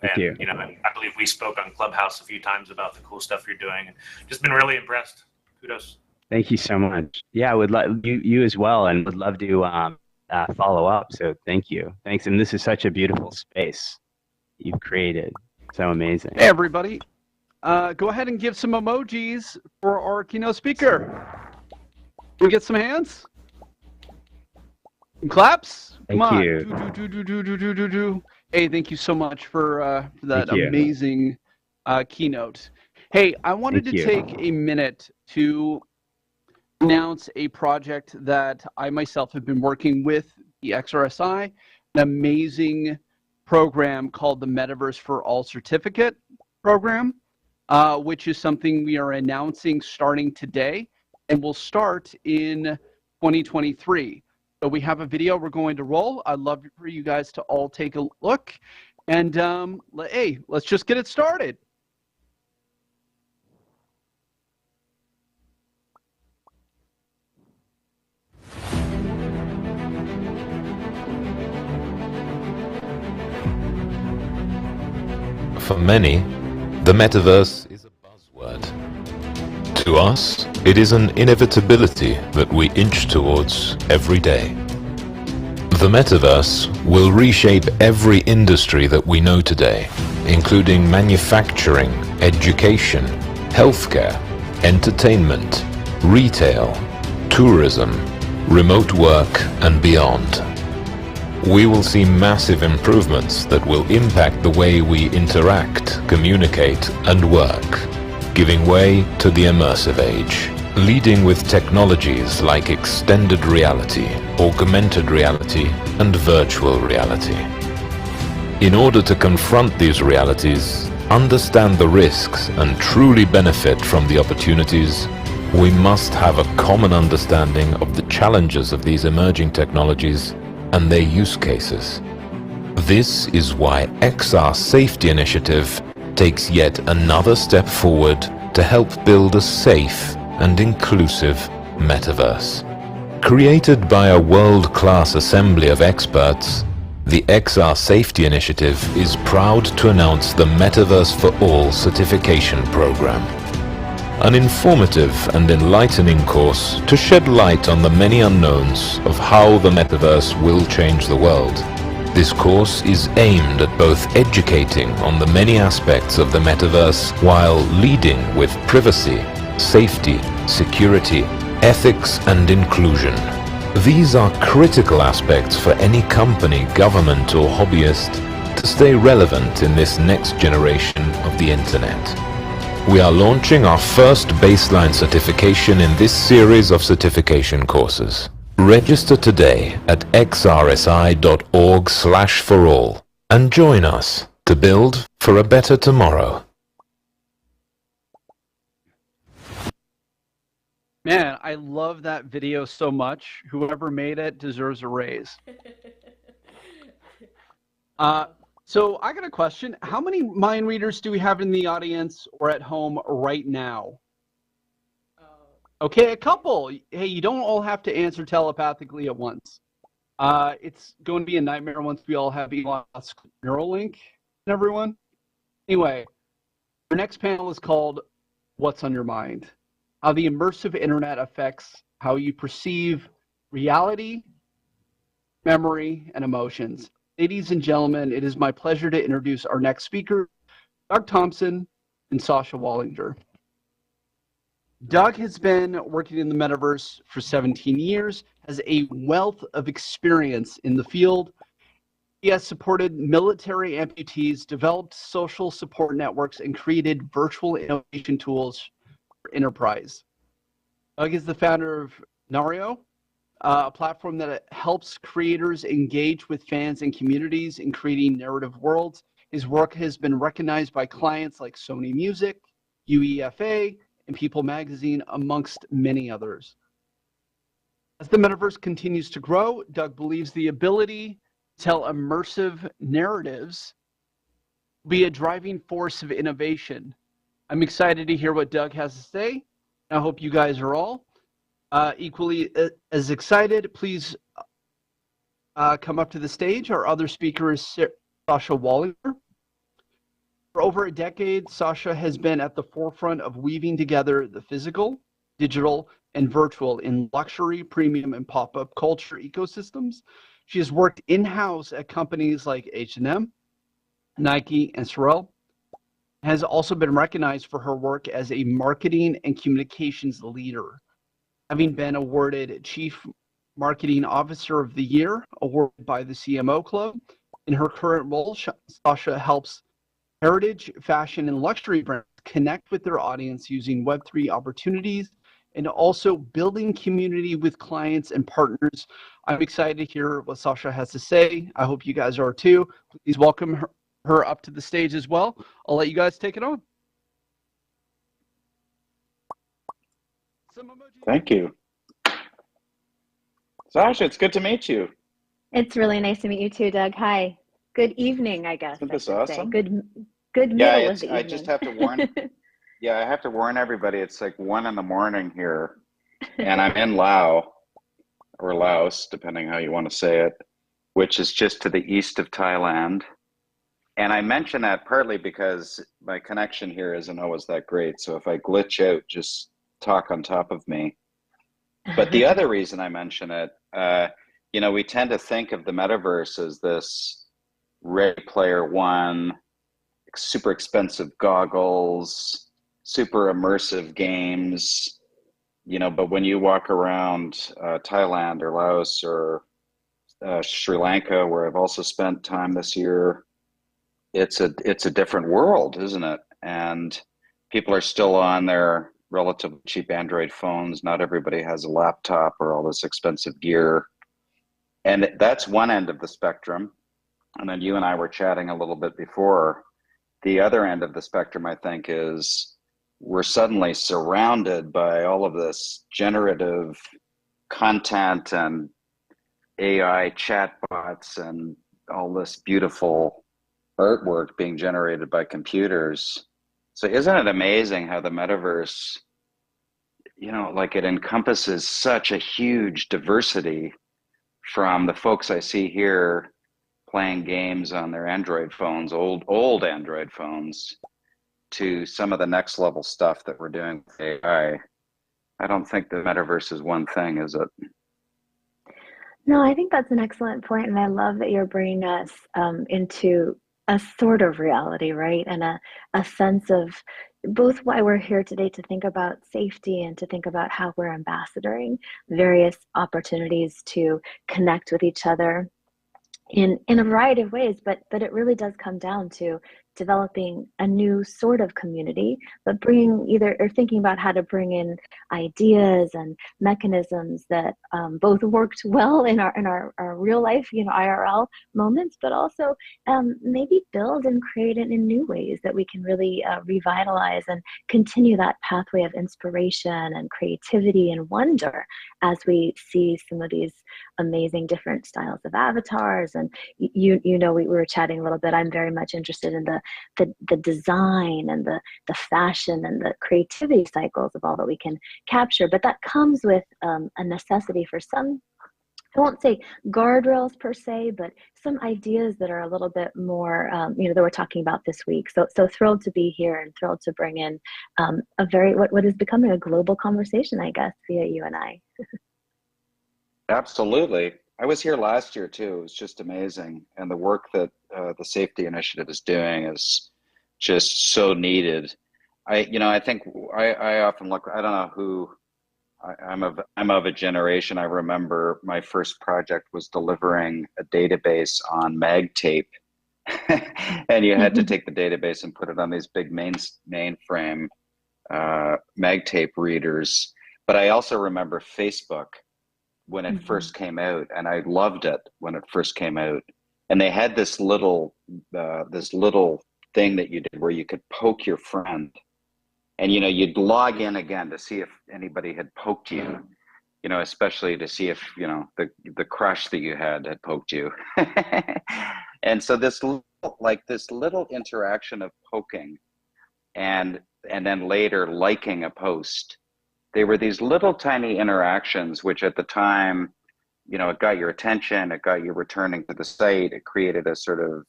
Thank you. You know, I believe we spoke on Clubhouse a few times about the cool stuff you're doing, and just been really impressed. Kudos. Thank you so much. Yeah, I would love you as well, and would love to follow up. So thank you. Thanks. And this is such a beautiful space you've created. So amazing. Hey, everybody. Go ahead and give some emojis for our keynote speaker. Can we get some hands? Some claps? Thank you. Do. Hey, thank you so much for that amazing keynote. Hey, I wanted to take a minute to announce a project that I myself have been working with the XRSI, an amazing program called the Metaverse for All Certificate program, which is something we are announcing starting today and will start in 2023. So we have a video we're going to roll. I'd love for you guys to all take a look. And hey, let's just get it started. For many, the metaverse is a buzzword. To us, it is an inevitability that we inch towards every day. The metaverse will reshape every industry that we know today, including manufacturing, education, healthcare, entertainment, retail, tourism, remote work, and beyond. We will see massive improvements that will impact the way we interact, communicate, and work, giving way to the immersive age, leading with technologies like extended reality, augmented reality, and virtual reality. In order to confront these realities, understand the risks, and truly benefit from the opportunities, we must have a common understanding of the challenges of these emerging technologies and their use cases. This is why XR Safety Initiative takes yet another step forward to help build a safe and inclusive metaverse. Created by a world-class assembly of experts, the XR Safety Initiative is proud to announce the Metaverse for All certification program. An informative and enlightening course to shed light on the many unknowns of how the metaverse will change the world. This course is aimed at both educating on the many aspects of the metaverse while leading with privacy, safety, security, ethics and inclusion. These are critical aspects for any company, government or hobbyist to stay relevant in this next generation of the internet. We are launching our first baseline certification in this series of certification courses. Register today at xrsi.org/forall and join us to build for a better tomorrow. Man, I love that video so much. Whoever made it deserves a raise. So I got a question. How many mind readers do we have in the audience or at home right now? Okay, a couple. Hey, you don't all have to answer telepathically at once. It's going to be a nightmare once we all have Elon Musk Neuralink and everyone. Anyway, our next panel is called What's on Your Mind? How the immersive internet affects how you perceive reality, memory, and emotions. Ladies and gentlemen, it is my pleasure to introduce our next speaker, Doug Thompson and Sasha Wallinger. Doug has been working in the metaverse for 17 years, has a wealth of experience in the field. He has supported military amputees, developed social support networks, and created virtual innovation tools for enterprise. Doug is the founder of Nario, a platform that helps creators engage with fans and communities in creating narrative worlds. His work has been recognized by clients like Sony Music, UEFA, and People Magazine, amongst many others. As the metaverse continues to grow, Doug believes the ability to tell immersive narratives will be a driving force of innovation. I'm excited to hear what Doug has to say. I hope you guys are all equally as excited. Please come up to the stage. Our other speaker is Sasha Wallinger. For over a decade, Sasha has been at the forefront of weaving together the physical, digital, and virtual in luxury, premium, and pop-up culture ecosystems. She has worked in-house at companies like H&M, Nike, and Sorel. Has also been recognized for her work as a marketing and communications leader, having been awarded Chief Marketing Officer of the Year, awarded by the CMO Club. In her current role, Sasha helps heritage, fashion, and luxury brands connect with their audience using Web3 opportunities and also building community with clients and partners. I'm excited to hear what Sasha has to say. I hope you guys are too. Please welcome her up to the stage as well. I'll let you guys take it on. Thank you. Sasha, it's good to meet you. It's really nice to meet you too, Doug. Hi. Good evening, I guess. Isn't this awesome? Good middle of the evening. I just have to warn. Yeah, I have to warn everybody. It's like 1 a.m. here, and I'm in Laos, or Laos, depending how you want to say it, which is just to the east of Thailand. And I mention that partly because my connection here isn't always that great. So if I glitch out, just talk on top of me. But the other reason I mention it, we tend to think of the metaverse as this Ready Player One, super expensive goggles, super immersive games, but when you walk around Thailand or Laos or Sri Lanka, where I've also spent time this year, it's a different world, isn't it? And people are still on their relatively cheap Android phones. Not everybody has a laptop or all this expensive gear. And that's one end of the spectrum. And then you and I were chatting a little bit before. The other end of the spectrum, I think, is we're suddenly surrounded by all of this generative content and AI chatbots and all this beautiful artwork being generated by computers. So isn't it amazing how the metaverse, like it encompasses such a huge diversity, from the folks I see here playing games on their Android phones, old Android phones, to some of the next level stuff that we're doing with AI. I don't think the metaverse is one thing, is it? No, I think that's an excellent point, and I love that you're bringing us into a sort of reality, right? And a sense of both why we're here today to think about safety and to think about how we're ambassadoring various opportunities to connect with each other in a variety of ways, but it really does come down to developing a new sort of community, but thinking about how to bring in ideas and mechanisms that both worked well in our real life, IRL moments, but also maybe build and create it in new ways that we can really revitalize and continue that pathway of inspiration and creativity and wonder as we see some of these amazing different styles of avatars. And we were chatting a little bit. I'm very much interested in the design and the fashion and the creativity cycles of all that we can capture, but that comes with a necessity for some, I won't say guardrails per se, but some ideas that are a little bit more, that we're talking about this week. So thrilled to be here and thrilled to bring in what is becoming a global conversation, I guess, via you and I. Absolutely. I was here last year too. It was just amazing. And the work that the safety initiative is doing is just so needed. I think I often look, I don't know who, I'm of a generation. I remember my first project was delivering a database on mag tape. And you had to take the database and put it on these big mainframe mag tape readers. But I also remember Facebook when it first came out, and I loved it when it first came out. And they had this little thing that you did where you could poke your friend, and you'd log in again to see if anybody had poked you, especially to see if the crush that you had poked you. And so this little interaction of poking, and then later liking a post. They were these little tiny interactions, which at the time, it got your attention, it got you returning to the site, it created a sort of,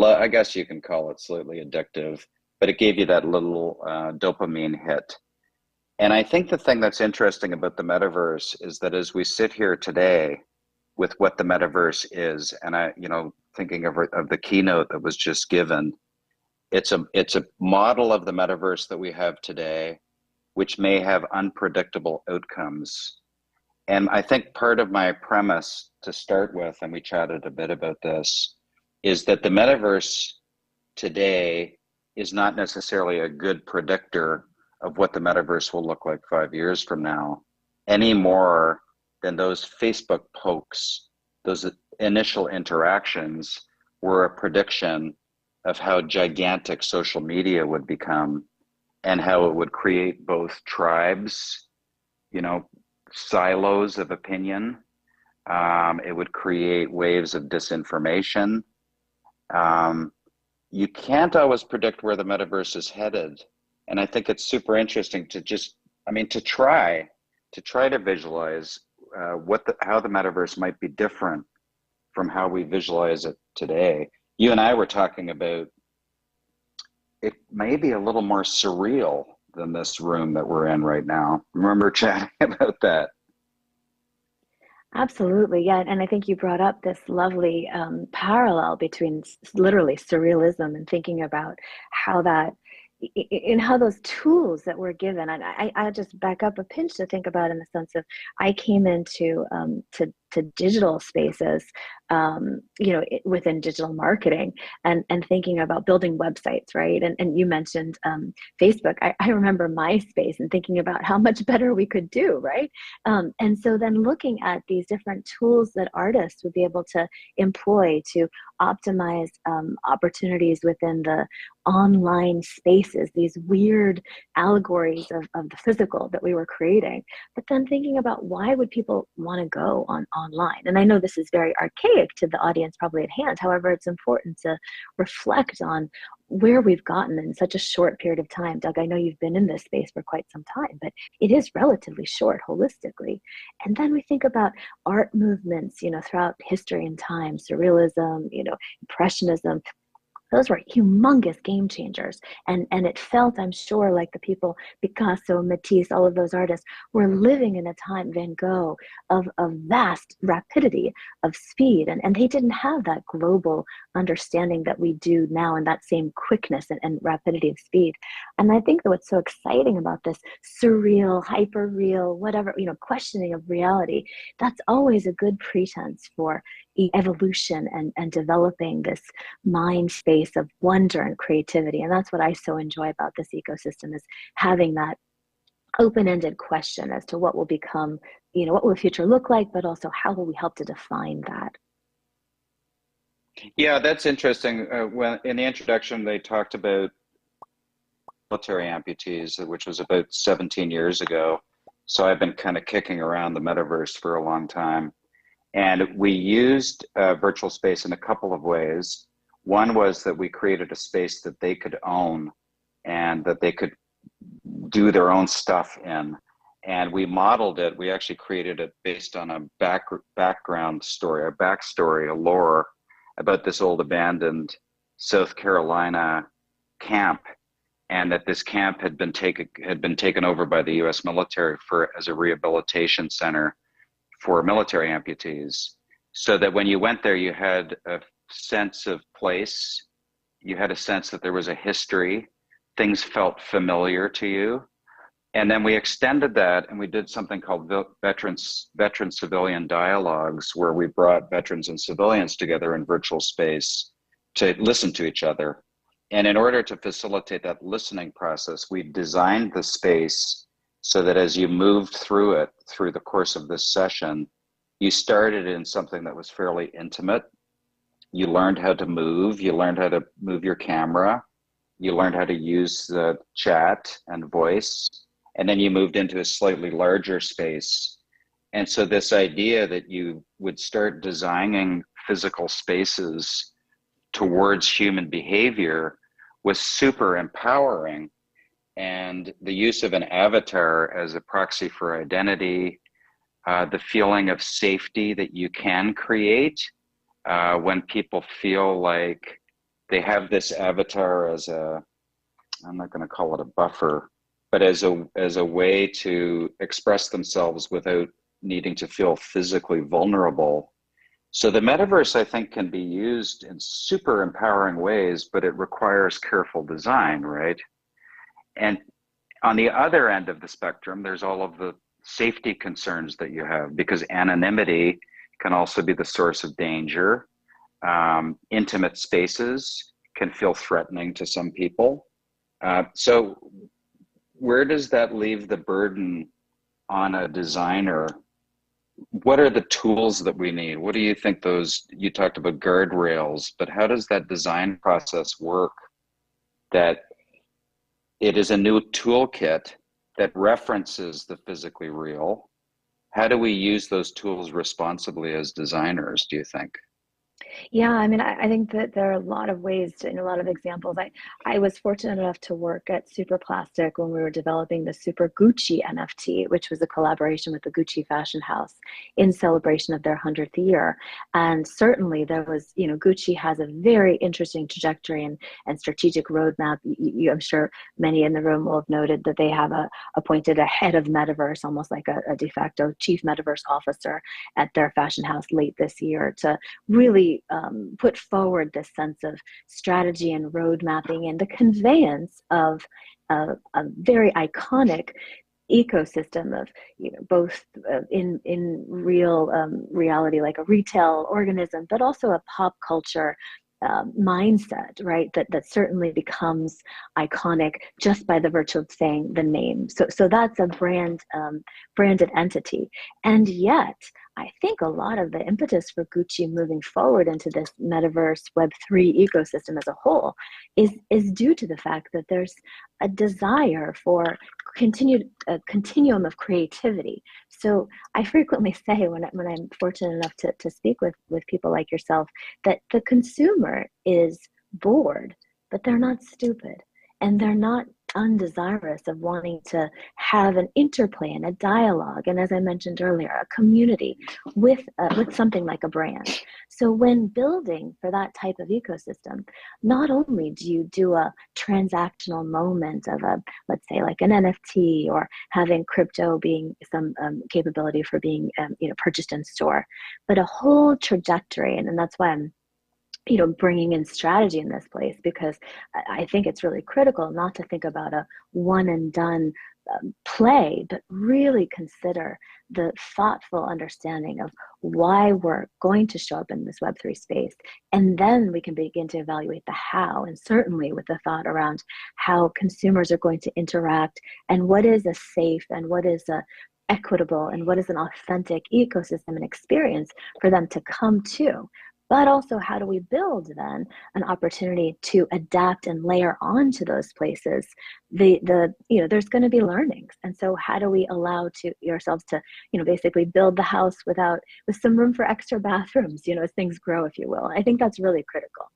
I guess you can call it slightly addictive, but it gave you that little dopamine hit. And I think the thing that's interesting about the metaverse is that as we sit here today with what the metaverse is, and thinking of the keynote that was just given, it's a model of the metaverse that we have today, which may have unpredictable outcomes. And I think part of my premise to start with, and we chatted a bit about this, is that the metaverse today is not necessarily a good predictor of what the metaverse will look like 5 years from now, any more than those Facebook pokes, those initial interactions were a prediction of how gigantic social media would become, and how it would create both tribes, silos of opinion. It would create waves of disinformation. You can't always predict where the metaverse is headed. And I think it's super interesting to try to visualize how the metaverse might be different from how we visualize it today. You and I were talking about it may be a little more surreal than this room that we're in right now. Remember chatting about that? Absolutely, yeah. And I think you brought up this lovely parallel between literally surrealism and thinking about how how those tools that we're given, and I just back up a pinch to think about in the sense of I came into to digital spaces, within digital marketing and thinking about building websites, right? And you mentioned Facebook. I remember MySpace and thinking about how much better we could do, right? And so then looking at these different tools that artists would be able to employ to optimize opportunities within the online spaces, these weird allegories of the physical that we were creating, but then thinking about why would people want to go on online. And I know this is very archaic to the audience probably at hand. However, it's important to reflect on where we've gotten in such a short period of time. Doug, I know you've been in this space for quite some time, but it is relatively short holistically. And then we think about art movements, throughout history and time, surrealism, impressionism. Those were humongous game changers. And it felt, I'm sure, like the people, Picasso, Matisse, all of those artists, were living in a time, Van Gogh, of vast rapidity, of speed. And they didn't have that global understanding that we do now, and that same quickness and rapidity of speed. And I think that what's so exciting about this surreal, hyper real, whatever, questioning of reality, that's always a good pretense for evolution and developing this mind space of wonder and creativity. And that's what I so enjoy about this ecosystem, is having that open-ended question as to what will become, what will the future look like, but also how will we help to define that? Yeah, that's interesting. When in the introduction, they talked about military amputees, which was about 17 years ago. So I've been kind of kicking around the metaverse for a long time. And we used virtual space in a couple of ways. One was that we created a space that they could own and that they could do their own stuff in. And we modeled it. We actually created it based on a background story, a backstory, a lore about this old abandoned South Carolina camp, and that this camp had been taken over by the U.S. military as a rehabilitation center for military amputees, so that when you went there, you had a sense of place, you had a sense that there was a history, things felt familiar to you. And then we extended that and we did something called veteran-civilian dialogues, where we brought veterans and civilians together in virtual space to listen to each other. And in order to facilitate that listening process, we designed the space so that as you moved through it, through the course of this session, you started in something that was fairly intimate. You learned how to move, you learned how to move your camera, you learned how to use the chat and voice, and then you moved into a slightly larger space. And so this idea that you would start designing physical spaces towards human behavior was super empowering. And the use of an avatar as a proxy for identity, the feeling of safety that you can create when people feel like they have this avatar as I'm not going to call it a buffer, but as a way to express themselves without needing to feel physically vulnerable. So the metaverse, I think, can be used in super empowering ways, but it requires careful design, right? And on the other end of the spectrum, there's all of the safety concerns that you have, because anonymity can also be the source of danger. Intimate spaces can feel threatening to some people. So where does that leave the burden on a designer? What are the tools that we need? What do you think you talked about guardrails, but how does that design process work, that it is a new toolkit that references the physically real? How do we use those tools responsibly as designers, do you think? Yeah, I mean, I think that there are a lot of ways and a lot of examples. I was fortunate enough to work at Super Plastic when we were developing the Super Gucci NFT, which was a collaboration with the Gucci fashion house in celebration of their 100th year. And certainly there was, Gucci has a very interesting trajectory and strategic roadmap. I'm sure many in the room will have noted that they have appointed a head of Metaverse, almost like a de facto chief Metaverse officer at their fashion house late this year, to really put forward this sense of strategy and road mapping and the conveyance of a very iconic ecosystem of both in real reality, like a retail organism, but also a pop culture mindset, right? That certainly becomes iconic just by the virtue of saying the name. So that's a branded entity. And yet I think a lot of the impetus for Gucci moving forward into this metaverse Web3 ecosystem as a whole is due to the fact that there's a desire for a continuum of creativity. So I frequently say when I'm fortunate enough to speak with people like yourself, that the consumer is bored, but they're not stupid, and they're not undesirous of wanting to have an interplay and a dialogue, and as I mentioned earlier, a community with something like a brand. So when building for that type of ecosystem, not only do you do a transactional moment of let's say like an NFT, or having crypto being some capability for being purchased in store, but a whole trajectory, and that's why I'm bringing in strategy in this place, because I think it's really critical not to think about a one and done play, but really consider the thoughtful understanding of why we're going to show up in this Web3 space. And then we can begin to evaluate the how, and certainly with the thought around how consumers are going to interact, and what is a safe and what is a equitable and what is an authentic ecosystem and experience for them to come to. But also, how do we build then an opportunity to adapt and layer onto those places? There's going to be learnings, and so how do we allow yourselves to basically build the house with some room for extra bathrooms, as things grow, if you will. I think that's really critical.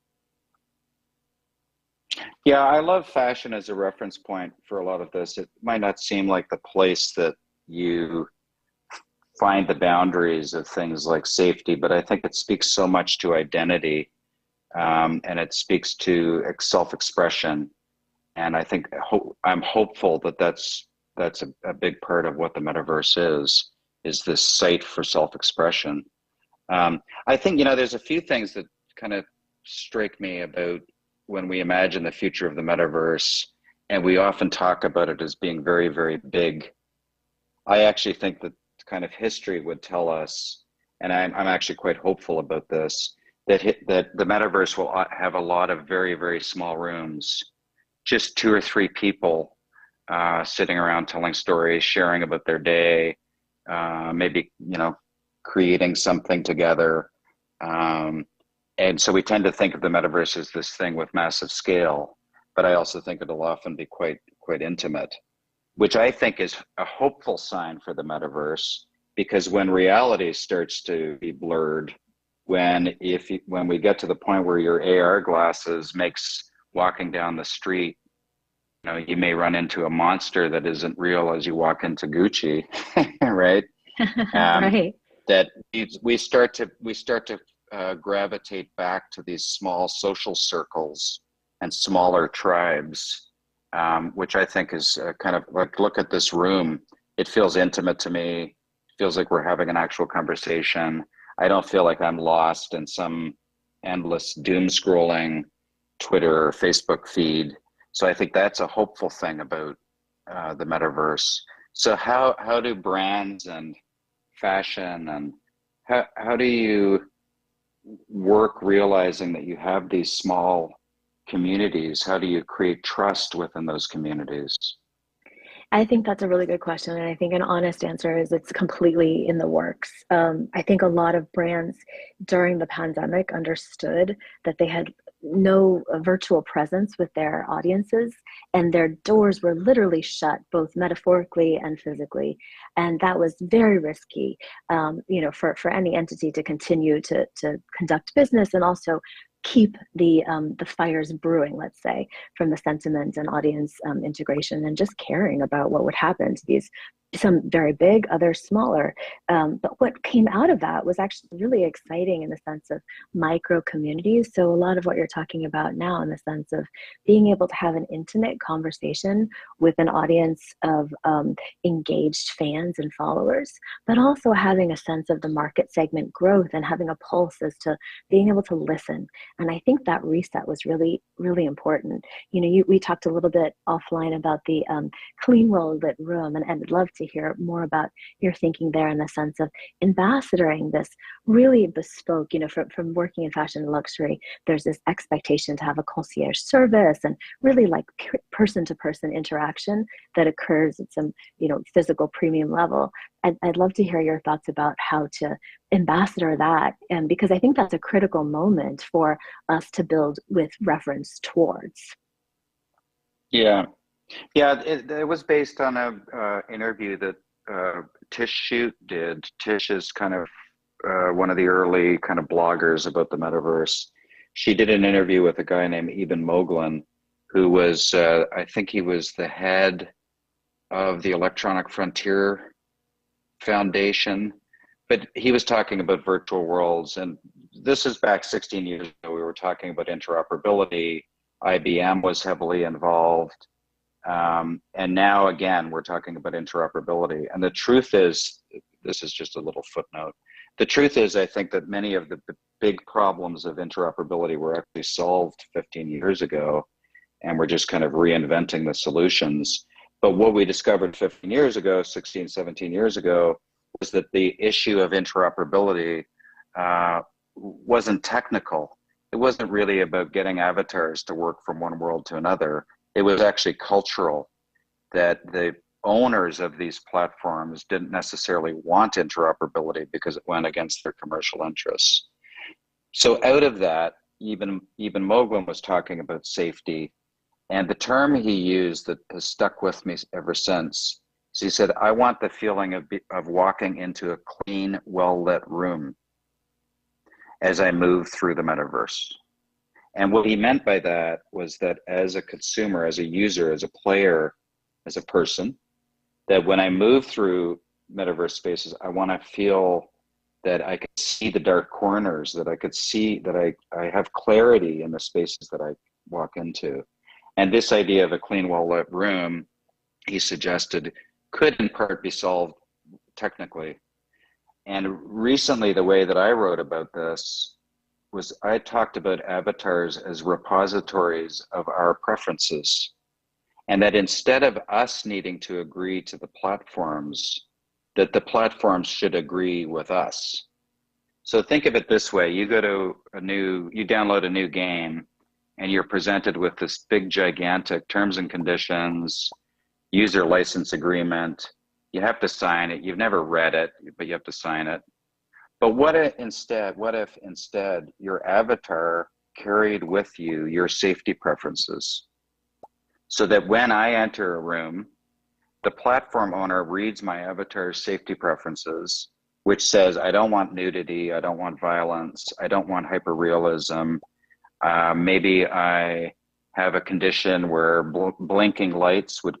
Yeah, I love fashion as a reference point for a lot of this. It might not seem like the place that you find the boundaries of things like safety, but I think it speaks so much to identity, and it speaks to self-expression. And I think I'm hopeful that that's a big part of what the metaverse is this site for self-expression. I think, there's a few things that kind of strike me about when we imagine the future of the metaverse, and we often talk about it as being very, very big. I actually think that kind of history would tell us, and I'm actually quite hopeful about this, that the metaverse will have a lot of very, very small rooms, just 2 or 3 people sitting around telling stories, sharing about their day, maybe creating something together. And so we tend to think of the metaverse as this thing with massive scale, but I also think it'll often be quite intimate, which I think is a hopeful sign for the metaverse, because when reality starts to be blurred, when we get to the point where your AR glasses makes walking down the street, you may run into a monster that isn't real as you walk into Gucci, right? Right. That we start to gravitate back to these small social circles and smaller tribes. Which I think is kind of like, look at this room. It feels intimate to me. It feels like we're having an actual conversation. I don't feel like I'm lost in some endless doom scrolling Twitter or Facebook feed. So I think that's a hopeful thing about the metaverse. So how do brands and fashion, and how do you work realizing that you have these small communities? How do you create trust within those communities? I think that's a really good question. And I think an honest answer is it's completely in the works. I think a lot of brands during the pandemic understood that they had no virtual presence with their audiences, and their doors were literally shut, both metaphorically and physically. And that was very risky, for any entity to continue to conduct business, and also keep the fires brewing, let's say, from the sentiment and audience integration, and just caring about what would happen to these, some very big, others smaller. But what came out of that was actually really exciting in the sense of micro communities. So a lot of what you're talking about now, in the sense of being able to have an intimate conversation with an audience of engaged fans and followers, but also having a sense of the market segment growth and having a pulse as to being able to listen. And I think that reset was really, really important. We talked a little bit offline about the clean, well-lit room, and I'd love to hear more about your thinking there in the sense of ambassadoring this really bespoke, from working in fashion and luxury, there's this expectation to have a concierge service and really like person-to-person interaction that occurs at some, physical premium level. I'd love to hear your thoughts about how to ambassador that, and because I think that's a critical moment for us to build with reference towards. Yeah, it was based on a interview that Tish Shoot did. Tish is kind of one of the early kind of bloggers about the metaverse. She did an interview with a guy named Eben Moglen, who was, I think he was the head of the Electronic Frontier Foundation, but he was talking about virtual worlds. And this is back 16 years ago. We were talking about interoperability. IBM was heavily involved. And now, again, we're talking about interoperability. And the truth is, this is just a little footnote. The truth is, I think that many of the big problems of interoperability were actually solved 15 years ago, and we're just kind of reinventing the solutions. But what we discovered 15 years ago, 16, 17 years ago, was that the issue of interoperability wasn't technical. It wasn't really about getting avatars to work from one world to another. It was actually cultural, that the owners of these platforms didn't necessarily want interoperability because it went against their commercial interests. So out of that, even Moglen was talking about safety, and the term he used that has stuck with me ever since is he said, I want the feeling of walking into a clean, well-lit room as I move through the metaverse. And what he meant by that was that as a consumer, as a user, as a player, as a person, that when I move through metaverse spaces, I want to feel that I could see the dark corners, that I could see that I have clarity in the spaces that I walk into. And this idea of a clean, well-lit room, he suggested, could in part be solved technically. And recently, the way that I wrote about this was I talked about avatars as repositories of our preferences. And that instead of us needing to agree to the platforms, that the platforms should agree with us. So think of it this way, you download a new game, and you're presented with this big, gigantic terms and conditions, user license agreement. You have to sign it. You've never read it, but you have to sign it. But what if instead your avatar carried with you your safety preferences? So that when I enter a room, the platform owner reads my avatar's safety preferences, which says, I don't want nudity, I don't want violence, I don't want hyperrealism. Maybe I have a condition where blinking lights would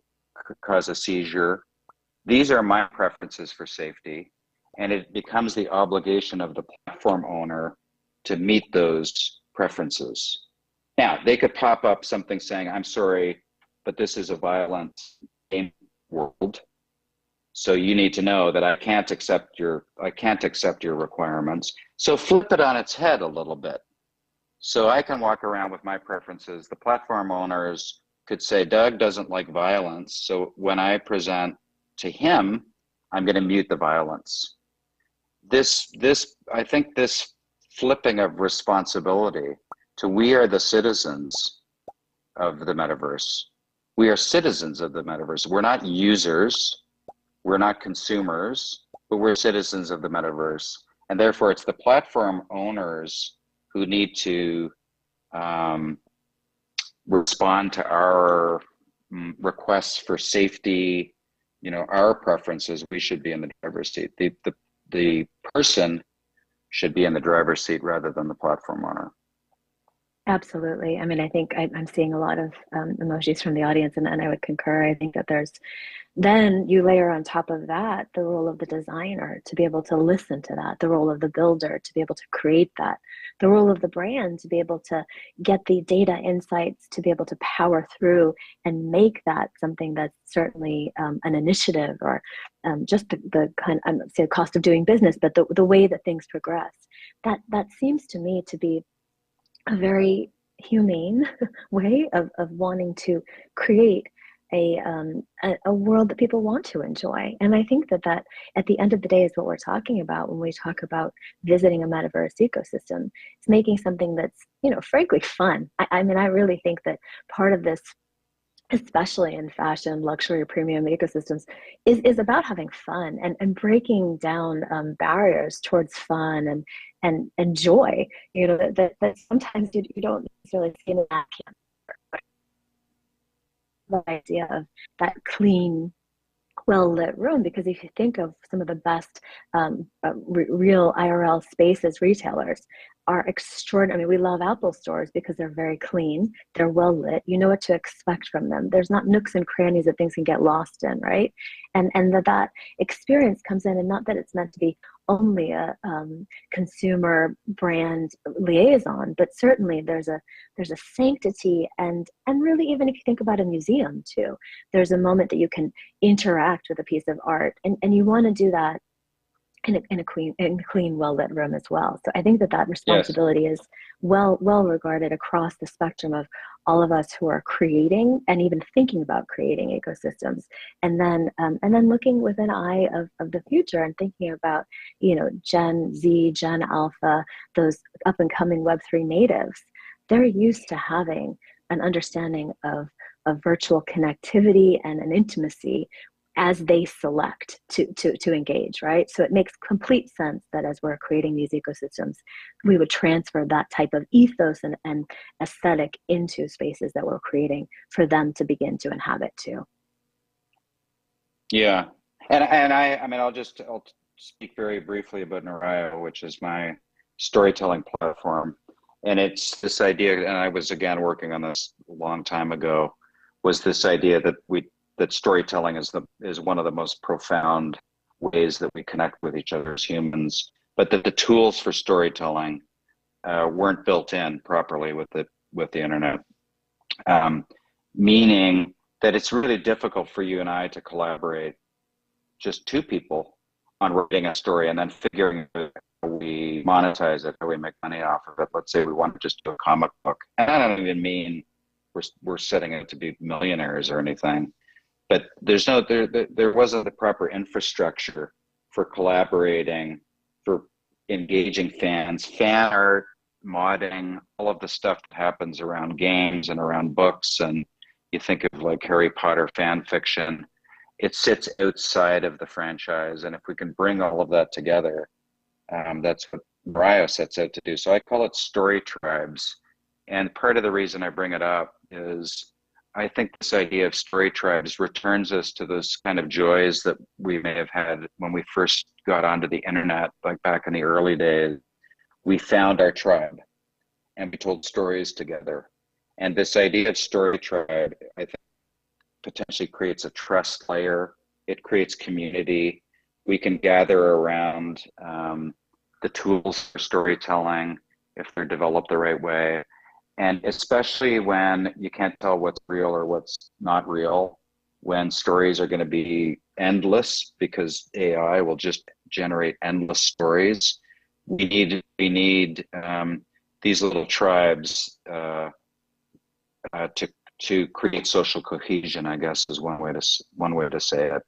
cause a seizure. These are my preferences for safety, and it becomes the obligation of the platform owner to meet those preferences. Now, they could pop up something saying, I'm sorry, but this is a violent game world, so you need to know that I can't accept your requirements. So flip it on its head a little bit. So I can walk around with my preferences. The platform owners could say, Doug doesn't like violence, so when I present to him, I'm going to mute the violence. I think this flipping of responsibility to we are the citizens of the metaverse. We are citizens of the metaverse. We're not users, we're not consumers, but we're citizens of the metaverse. And therefore it's the platform owners who need to respond to our requests for safety, our preferences. We should be in the driver's seat. The person should be in the driver's seat rather than the platform owner. Absolutely. I mean, I think I'm seeing a lot of emojis from the audience, and I would concur. I think that then you layer on top of that the role of the designer to be able to listen to that, the role of the builder to be able to create that, the role of the brand to be able to get the data insights, to be able to power through and make that something that's certainly an initiative, or just the kind, I don't say the cost of doing business, but the way that things progress. That seems to me to be a very humane way of wanting to create a world that people want to enjoy. And I think that at the end of the day is what we're talking about when we talk about visiting a metaverse ecosystem. It's making something that's, frankly fun. I mean, I really think that part of this, especially in fashion, luxury, premium ecosystems, is about having fun and breaking down barriers towards fun and joy. That sometimes you don't necessarily see in that camp. The idea of that clean, well-lit room, because if you think of some of the best real IRL spaces, retailers are extraordinary. I mean, we love Apple stores because they're very clean, they're well-lit, you know what to expect from them. There's not nooks and crannies that things can get lost in, right? And that experience comes in, and not that it's meant to be only a consumer brand liaison, but certainly there's a sanctity, and really, even if you think about a museum too, there's a moment that you can interact with a piece of art, and you want to do that in a clean, well-lit room as well. So I think that responsibility is well regarded across the spectrum of all of us who are creating and even thinking about creating ecosystems, and then looking with an eye of the future and thinking about, Gen Z, Gen Alpha, those up and coming Web3 natives. They're used to having an understanding of virtual connectivity and an intimacy as they select to engage, right? So it makes complete sense that as we're creating these ecosystems, we would transfer that type of ethos and aesthetic into spaces that we're creating for them to begin to inhabit too. Yeah, and I mean, I'll speak very briefly about Naraya, which is my storytelling platform. And it's this idea, and I was again working on this a long time ago, was this idea that storytelling is one of the most profound ways that we connect with each other as humans, but that the tools for storytelling weren't built in properly with the internet, meaning that it's really difficult for you and I to collaborate, just two people, on writing a story and then figuring out how we monetize it, how we make money off of it. Let's say we want to just do a comic book, and I don't even mean we're setting it to be millionaires or anything. But there wasn't the proper infrastructure for collaborating, for engaging fans, fan art, modding, all of the stuff that happens around games and around books. And you think of like Harry Potter fan fiction, it sits outside of the franchise. And if we can bring all of that together, that's what Naraya sets out to do. So I call it story tribes. And part of the reason I bring it up is I think this idea of story tribes returns us to those kind of joys that we may have had when we first got onto the internet, like back in the early days. We found our tribe and we told stories together. And this idea of story tribe, I think, potentially creates a trust layer. It creates community. We can gather around the tools for storytelling if they're developed the right way. And especially when you can't tell what's real or what's not real, when stories are going to be endless because AI will just generate endless stories, we need these little tribes to create social cohesion, I guess, is one way to say it.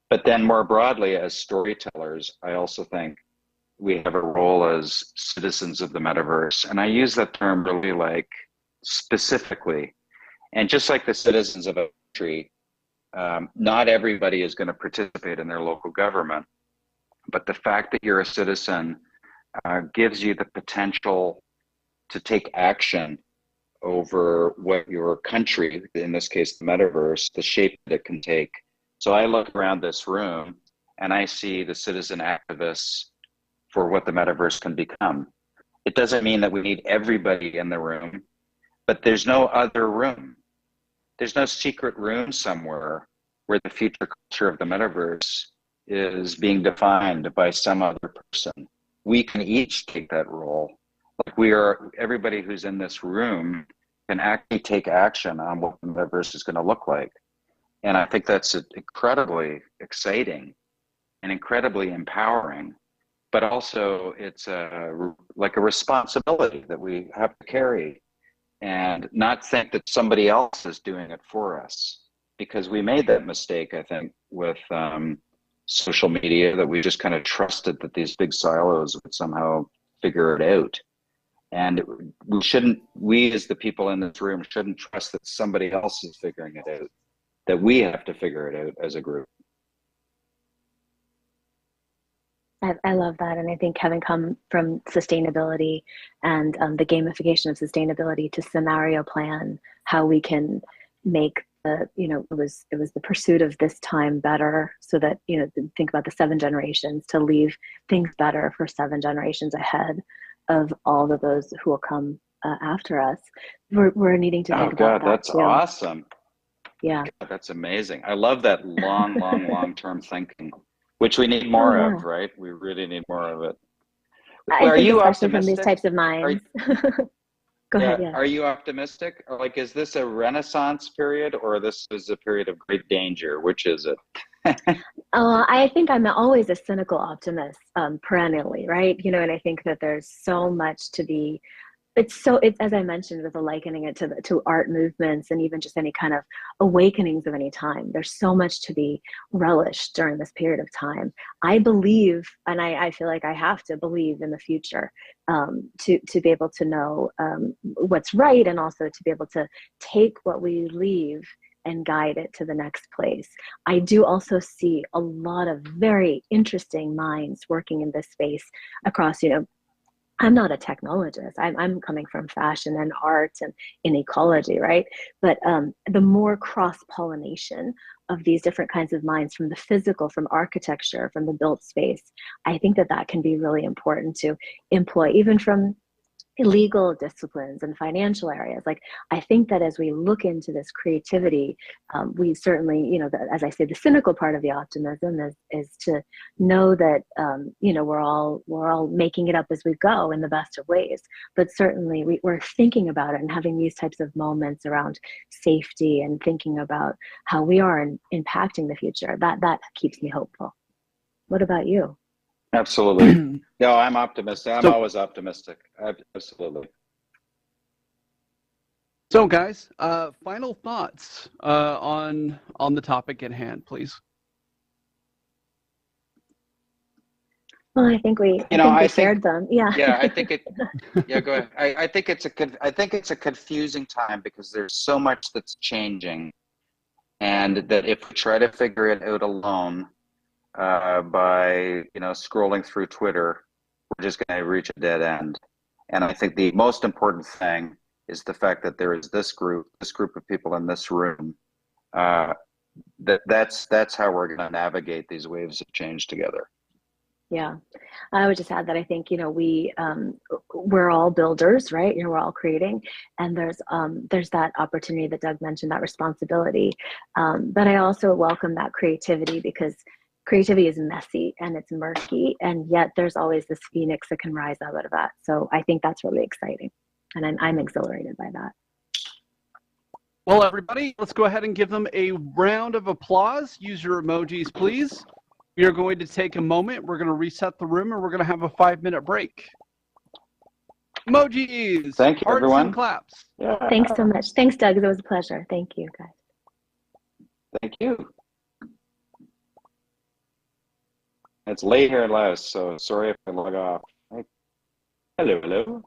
But then more broadly, as storytellers, I also think we have a role as citizens of the metaverse. And I use that term really like specifically. And just like the citizens of a country, not everybody is going to participate in their local government. But the fact that you're a citizen gives you the potential to take action over what your country, in this case, the metaverse, the shape that it can take. So I look around this room and I see the citizen activists for what the metaverse can become. It doesn't mean that we need everybody in the room, but there's no other room. There's no secret room somewhere where the future culture of the metaverse is being defined by some other person. We can each take that role. Like everybody who's in this room can actually take action on what the metaverse is going to look like. And I think that's incredibly exciting and incredibly empowering. But also it's like a responsibility that we have to carry and not think that somebody else is doing it for us, because we made that mistake, I think, with social media, that we just kind of trusted that these big silos would somehow figure it out. And we as the people in this room shouldn't trust that somebody else is figuring it out, that we have to figure it out as a group. I love that. And I think having come from sustainability and the gamification of sustainability to scenario plan how we can make the, it was the pursuit of this time better, so that, think about the 7 generations, to leave things better for 7 generations ahead of all of those who will come after us. We're needing to think about that. That's too. Awesome. Yeah. God, that's amazing. I love that long-term thinking, which we need more of, right? We really need more of it. I think especially from these types of minds. Go ahead, yeah. Are you optimistic? Or like, is this a renaissance period, or this is a period of great danger? Which is it? I think I'm always a cynical optimist, perennially, right? And I think that there's so much to be. It's as I mentioned, with the likening it to art movements and even just any kind of awakenings of any time. There's so much to be relished during this period of time. I believe, and I feel like I have to believe in the future, to be able to know what's right, and also to be able to take what we leave and guide it to the next place. I do also see a lot of very interesting minds working in this space across, I'm not a technologist. I'm coming from fashion and arts and in ecology, right? But the more cross-pollination of these different kinds of minds, from the physical, from architecture, from the built space, I think that can be really important to employ, even from legal disciplines and financial areas. Like, I think that as we look into this creativity, we certainly, as I say, the cynical part of the optimism is to know that, we're all making it up as we go in the best of ways. But certainly we're thinking about it and having these types of moments around safety and thinking about how we are impacting the future. That keeps me hopeful. What about you? Absolutely. No, I'm optimistic. I'm always optimistic. Absolutely. So, guys, final thoughts on the topic at hand, please. Well, I think we shared them. Yeah. Yeah, I think it. Yeah, go ahead. I think it's a confusing time, because there's so much that's changing, and that if we try to figure it out alone, by scrolling through Twitter, we're just going to reach a dead end. And I think the most important thing is the fact that there is this group of people in this room. That's how we're going to navigate these waves of change together. Yeah, I would just add that I think we're all builders, right? We're all creating, and there's that opportunity that Doug mentioned, that responsibility. But I also welcome that creativity, because creativity is messy and it's murky, and yet there's always this phoenix that can rise out of that. So I think that's really exciting, and I'm exhilarated by that. Well, everybody, let's go ahead and give them a round of applause. Use your emojis, please. We are going to take a moment. We're going to reset the room, and we're going to have a 5-minute break. Emojis. Thank you, hearts everyone. And claps. Yeah. Thanks so much. Thanks, Doug. It was a pleasure. Thank you, guys. Thank you. It's late here in Laos, so sorry if I log off. Hello.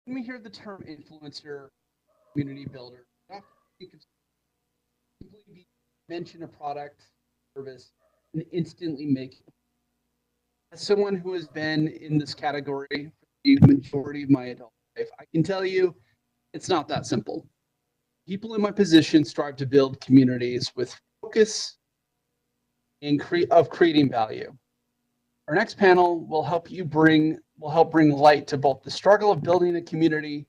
when we hear the term influencer, community builder, we often think of simply mention a product, service, and instantly make it. As someone who has been in this category for the majority of my adult life, I can tell you it's not that simple. People in my position strive to build communities with focus and creating value. Our next panel will help bring light to both the struggle of building a community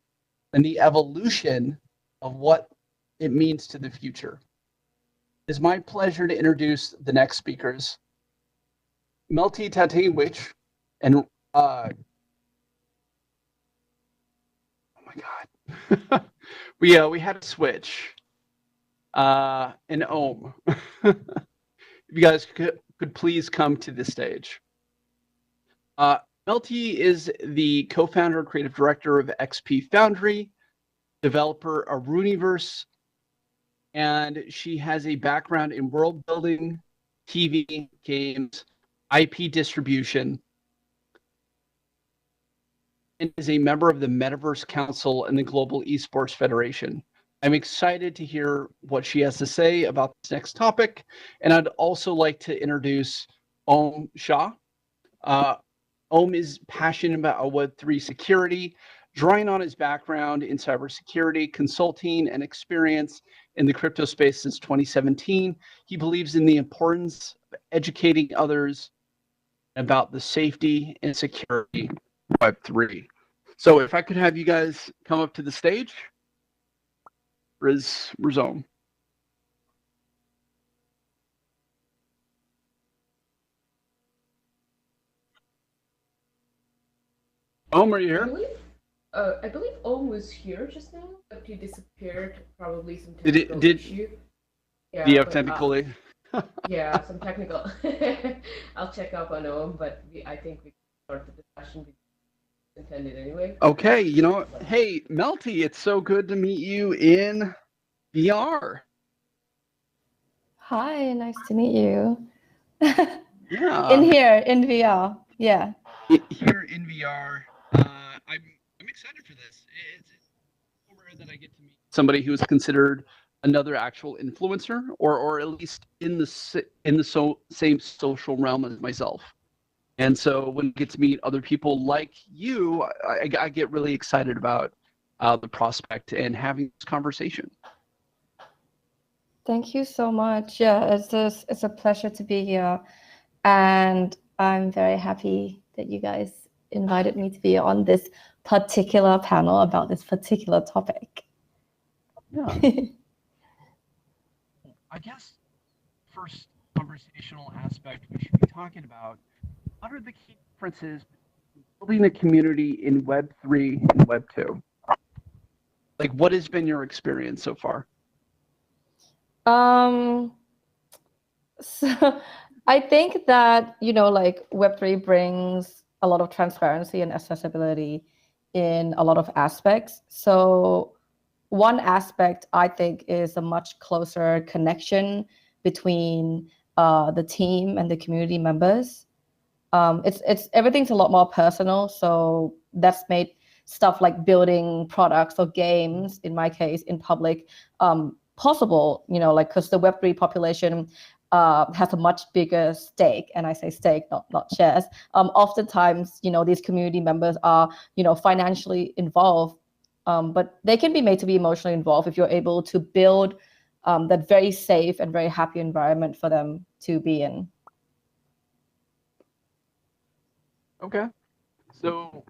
and the evolution of what it means to the future. It is my pleasure to introduce the next speakers, Melty Tatewich and oh my God, we had a switch. And Om, if you guys could please come to the stage. Melty is the co-founder, creative director of XP Foundry, developer of Rooniverse, and she has a background in world building, TV, games, IP distribution, and is a member of the Metaverse Council and the Global Esports Federation. I'm excited to hear what she has to say about this next topic, and I'd also like to introduce Om Shah. Om is passionate about Web3 security, drawing on his background in cybersecurity, consulting, and experience in the crypto space since 2017. He believes in the importance of educating others about the safety and security of Web3. So if I could have you guys come up to the stage. Rizom. Om, are you here? I believe Om was here just now, but he disappeared. Probably some technical issue. Yeah, do you have technical? Yeah, some technical. I'll check up on Om, but I think we can start the discussion intended anyway. Okay, you know, hey, Melty, it's so good to meet you in VR. Hi, nice to meet you. Yeah. In VR, yeah. Here in VR, I'm excited for this. It's rare that I get to meet somebody who is considered another actual influencer, or at least in the same social realm as myself. And so when I get to meet other people like you, I get really excited about the prospect and having this conversation. Thank you so much. Yeah, it's a pleasure to be here. And I'm very happy that you guys invited me to be on this particular panel about this particular topic. Yeah. I guess first conversational aspect we should be talking about, what are the key differences between building a community in Web3 and Web2? Like, what has been your experience so far? So I think that, like Web3 brings a lot of transparency and accessibility in a lot of aspects. So one aspect I think is a much closer connection between the team and the community members. It's everything's a lot more personal. So that's made stuff like building products or games, in my case, in public, possible, like, because the Web3 population has a much bigger stake, and I say stake, not shares. Oftentimes, these community members are, financially involved, but they can be made to be emotionally involved if you're able to build that very safe and very happy environment for them to be in. Okay, so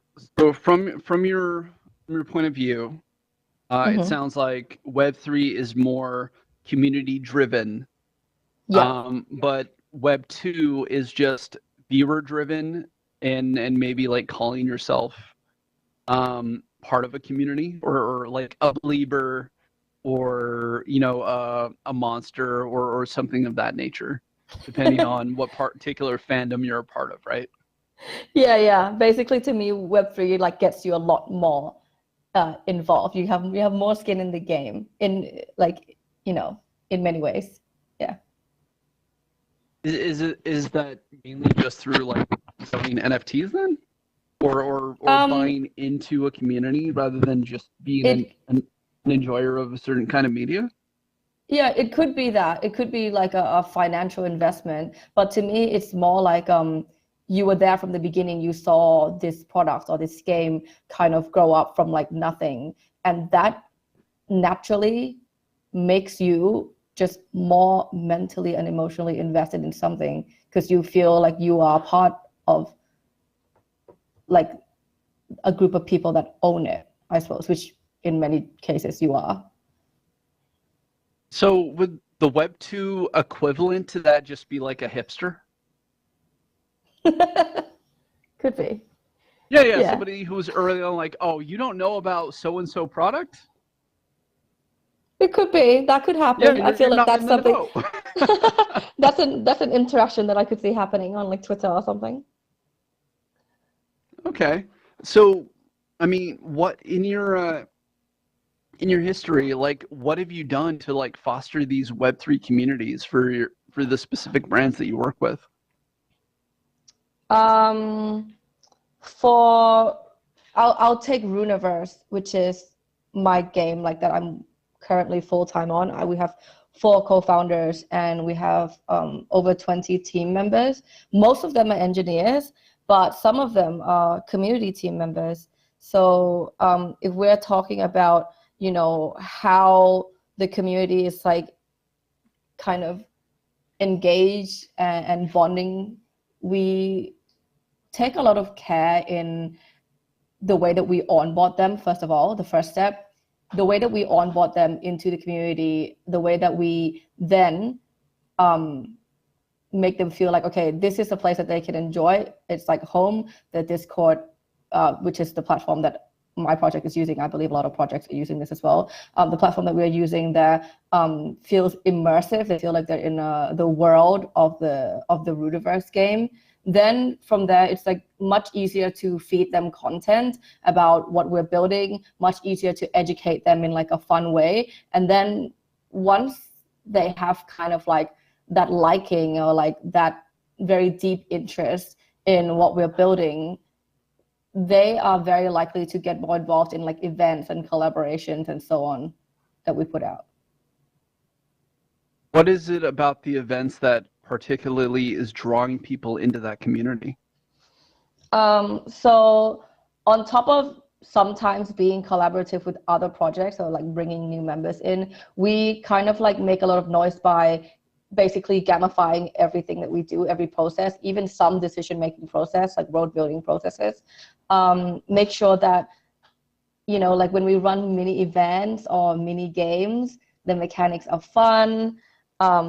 from your point of view, it sounds like Web3 is more community driven. Yeah. But Web2 is just viewer driven and maybe like calling yourself part of a community or like a believer or a monster or something of that nature, depending on what particular fandom you're a part of, right? Yeah. Basically, to me, Web3 like gets you a lot more involved. You have more skin in the game in in many ways. Yeah. Is that mainly just through like selling NFTs then, or buying into a community rather than just being an enjoyer of a certain kind of media? Yeah, it could be that. It could be like a financial investment. But to me, it's more like you were there from the beginning. You saw this product or this game kind of grow up from like nothing. And that naturally makes you just more mentally and emotionally invested in something because you feel like you are part of like a group of people that own it, I suppose, which in many cases you are. So would the Web 2 equivalent to that just be like a hipster? Could be. Yeah, somebody who's early on like, oh, you don't know about so-and-so product? It could be. That could happen. Yeah, I feel like that's something. that's an interaction that I could see happening on like Twitter or something. Okay. So, I mean, what in your history, like, what have you done to like foster these Web3 communities for the specific brands that you work with? I'll take Runiverse, which is my game like that I'm currently full-time on. We have 4 co-founders and we have over 20 team members. Most of them are engineers, but some of them are community team members. So if we're talking about, you know, how the community is like kind of engaged and bonding, we take a lot of care in the way that we onboard them, first of all, the first step, the way that we onboard them into the community, the way that we then make them feel like, okay, this is a place that they can enjoy. It's like home. The Discord, which is the platform that my project is using, I believe a lot of projects are using this as well. The platform that we're using there feels immersive. They feel like they're in the world of the Runiverse game. Then from there, it's like much easier to feed them content about what we're building, much easier to educate them in like a fun way. And then once they have kind of like that liking or like that very deep interest in what we're building, they are very likely to get more involved in like events and collaborations and so on that we put out. What is it about the events that particularly is drawing people into that community? So on top of sometimes being collaborative with other projects or like bringing new members in, we kind of like make a lot of noise by basically gamifying everything that we do, every process, even some decision-making process, like road building processes. Make sure that, you know, like when we run mini events or mini games, the mechanics are fun.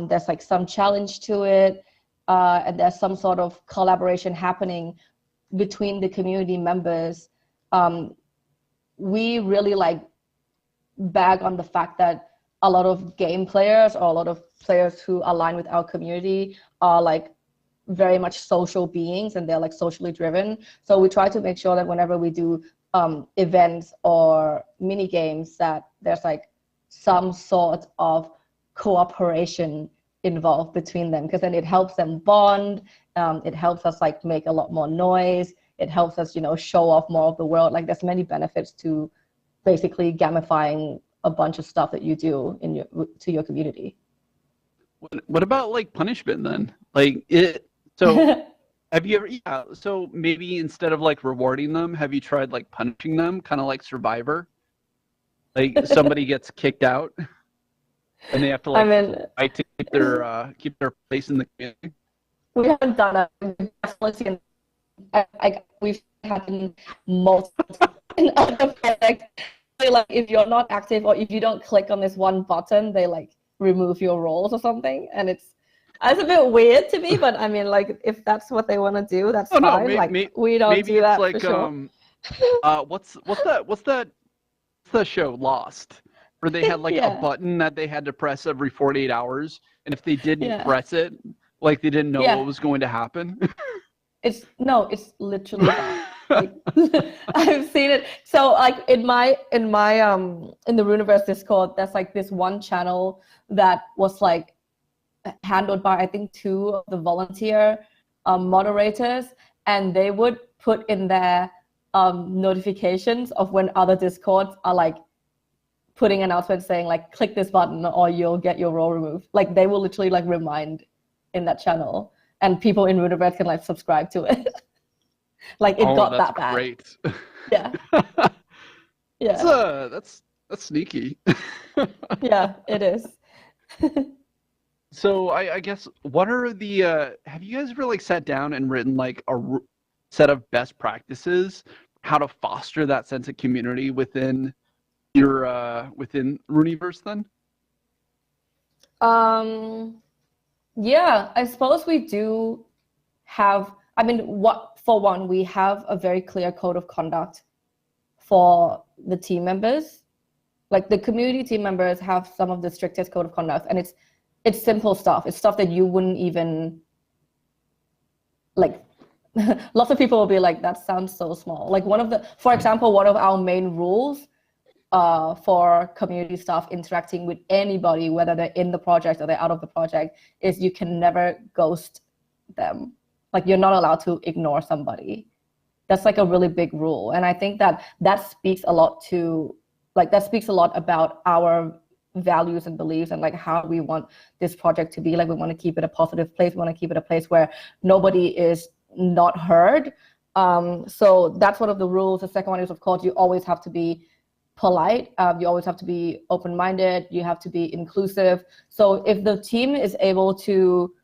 There's like some challenge to it, and there's some sort of collaboration happening between the community members. We really like bag on the fact that a lot of game players or a lot of players who align with our community are like very much social beings and they're like socially driven. So we try to make sure that whenever we do events or mini games, that there's like some sort of cooperation involved between them, because then it helps them bond. It helps us like make a lot more noise. It helps us, you know, show off more of the world. Like there's many benefits to basically gamifying a bunch of stuff that you do in to your community. What about like punishment then? Like it. So have you ever? So maybe instead of like rewarding them, have you tried like punishing them, kind of like Survivor? Like somebody gets kicked out, and they have to like fight to keep their place in the community. We haven't done it. We've definitely seen. We've had multiple in other projects. Like if you're not active or if you don't click on this one button, they like remove your roles or something, and it's a bit weird to me. But I mean, like if that's what they want to do, that's fine. No, we don't do that like, for sure. What's the show Lost, where they had like a button that they had to press every 48 hours, and if they didn't press it, like they didn't know what was going to happen. It's literally that. Like, I've seen it. So like in the Runiverse Discord, there's like this one channel that was like handled by I think 2 of the volunteer moderators, and they would put in there notifications of when other Discords are like putting announcements saying like click this button or you'll get your role removed. Like they will literally like remind in that channel, and people in Metaverse can like subscribe to it. Like it got that bad. Great. Yeah. Yeah. That's sneaky. Yeah, it is. So I guess what are the have you guys ever like sat down and written like a set of best practices how to foster that sense of community within your within Rooniverse then? Yeah, I suppose we do have, I mean, for one, we have a very clear code of conduct for the team members. Like the community team members have some of the strictest code of conduct, and it's simple stuff. It's stuff that you wouldn't even like. Lots of people will be like, that sounds so small. Like for example, one of our main rules for community staff interacting with anybody, whether they're in the project or they're out of the project, is you can never ghost them. Like you're not allowed to ignore somebody. That's like a really big rule. And I think that speaks a lot about our values and beliefs and like how we want this project to be. Like we want to keep it a positive place. We want to keep it a place where nobody is not heard. So that's one of the rules. The second one is, of course, you always have to be polite. You always have to be open-minded. You have to be inclusive. So if the team is able to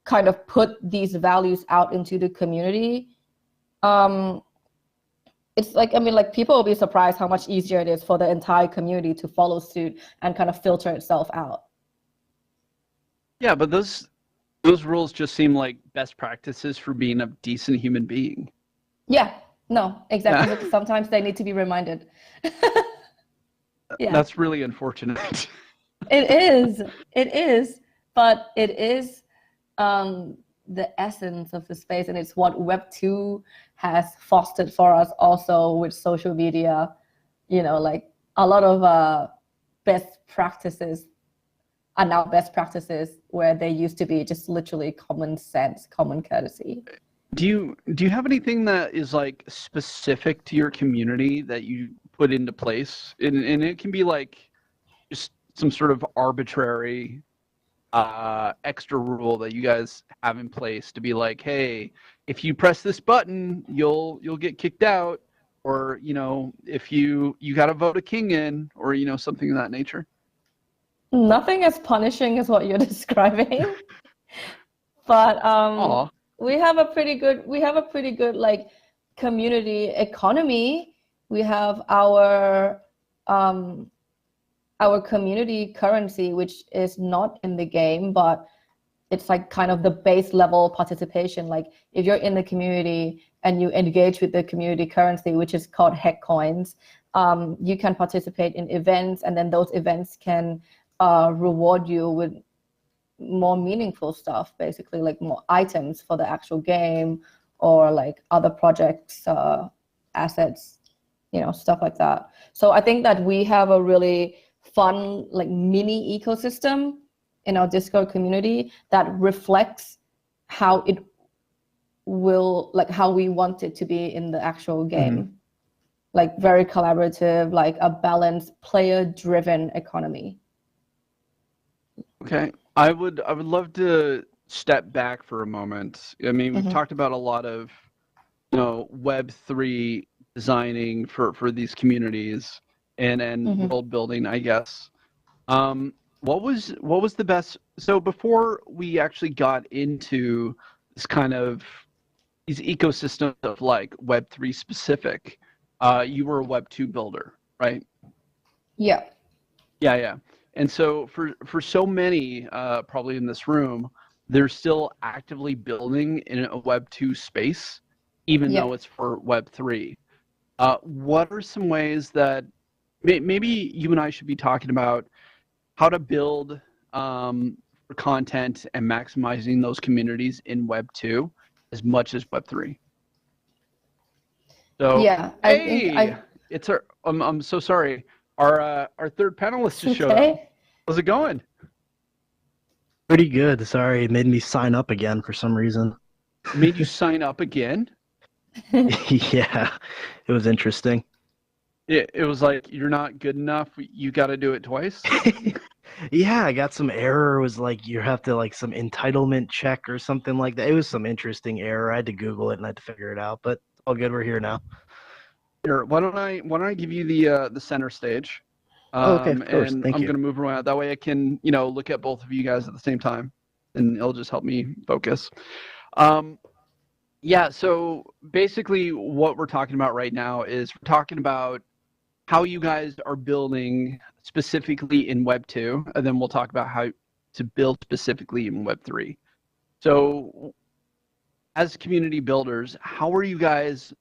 kind of put these values out into the community, it's like, I mean, like people will be surprised how much easier it is for the entire community to follow suit and kind of filter itself out. Yeah, but those rules just seem like best practices for being a decent human being. Yeah, no, exactly. Yeah. Sometimes they need to be reminded. Yeah. That's really unfortunate. It is, but it is the essence of the space, and it's what Web 2 has fostered for us also with social media. You know, like a lot of best practices are now best practices where they used to be just literally common sense, common courtesy. Do you have anything that is like specific to your community that you put into place? And it can be like just some sort of arbitrary extra rule that you guys have in place to be like, hey, if you press this button, you'll get kicked out, or you know, if you got to vote a king in, or you know, something of that nature. Nothing as punishing as what you're describing, but we have a pretty good like community economy. We have our community currency, which is not in the game, but it's like kind of the base level participation. Like if you're in the community and you engage with the community currency, which is called Heck Coins, you can participate in events, and then those events can reward you with more meaningful stuff, basically like more items for the actual game, or like other projects, assets, you know, stuff like that. So I think that we have a really fun like mini ecosystem in our Discord community that reflects how it will, like how we want it to be in the actual game. Mm-hmm. Like very collaborative, like a balanced player-driven economy. Okay, I would love to step back for a moment. I mean, we've talked about a lot of, you know, Web3 designing for these communities and world building, I guess. What was the best? So before we actually got into this kind of these ecosystems of like Web3 specific, you were a Web2 builder, right? Yeah. Yeah. And so for so many probably in this room, they're still actively building in a Web2 space, even though it's for Web3. What are some ways that maybe you and I should be talking about how to build for content and maximizing those communities in Web2 as much as Web3? So yeah, it's our. I'm so sorry. Our third panelist just showed up. How's it going? Pretty good. Sorry, it made me sign up again for some reason. Made you sign up again? Yeah, it was interesting. It was like, you're not good enough. You got to do it twice. Yeah, I got some error. It was like you have to like some entitlement check or something like that. It was some interesting error. I had to Google it and I had to figure it out, but all good. We're here now. Here, why don't I give you the center stage, Oh, okay, of course. and Thank I'm you. gonna move around. That way I can look at both of you guys at the same time, and it'll just help me focus. Yeah. So basically, what we're talking about right now is we're talking about how you guys are building specifically in Web 2, and then we'll talk about how to build specifically in Web 3. So as community builders, how are you guys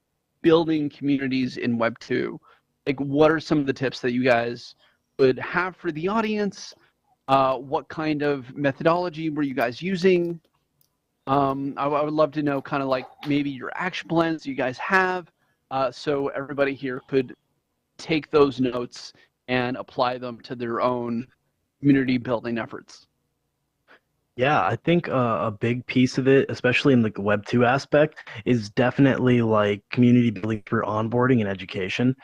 building communities in Web 2? Like, what are some of the tips that you guys would have for the audience? What kind of methodology were you guys using? I would love to know kind of like maybe your action plans you guys have, so everybody here could take those notes and apply them to their own community building efforts. Yeah, I think a big piece of it, especially in the Web 2 aspect, is definitely like community building through onboarding and education.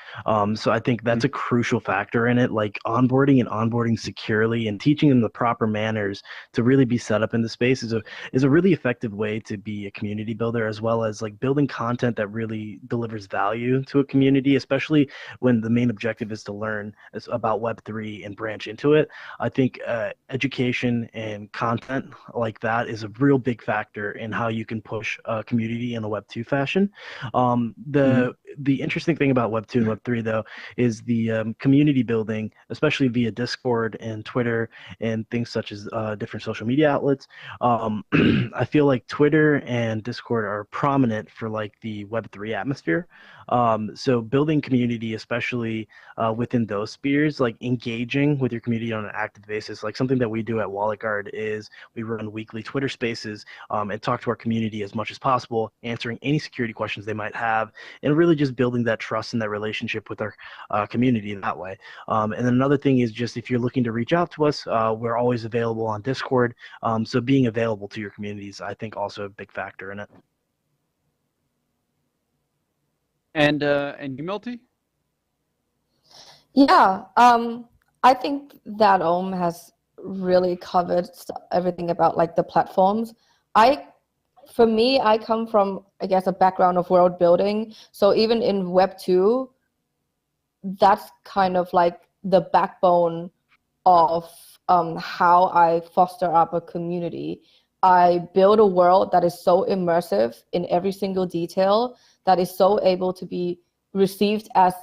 So I think that's a crucial factor in it, like onboarding securely and teaching them the proper manners to really be set up in the space is a really effective way to be a community builder, as well as like building content that really delivers value to a community, especially when the main objective is to learn about Web 3 and branch into it. I think education and content like that is a real big factor in how you can push a community in a Web 2 fashion. The interesting thing about Web 2 and Web 3, though, is the community building, especially via Discord and Twitter and things such as different social media outlets. I feel like Twitter and Discord are prominent for like the Web 3 atmosphere. So building community, especially within those spheres, like engaging with your community on an active basis, like something that we do at WalletGuard is we run weekly Twitter spaces and talk to our community as much as possible, answering any security questions they might have, and really just building that trust and that relationship with our community that way. And then another thing is just if you're looking to reach out to us, we're always available on Discord. So being available to your communities, I think, also a big factor in it. And you, Milty? Yeah, I think that has really covered everything about like the platforms. For me, I come from, I guess, a background of world building. So even in Web 2, that's kind of like the backbone of how I foster up a community. I build a world that is so immersive in every single detail, that is so able to be received as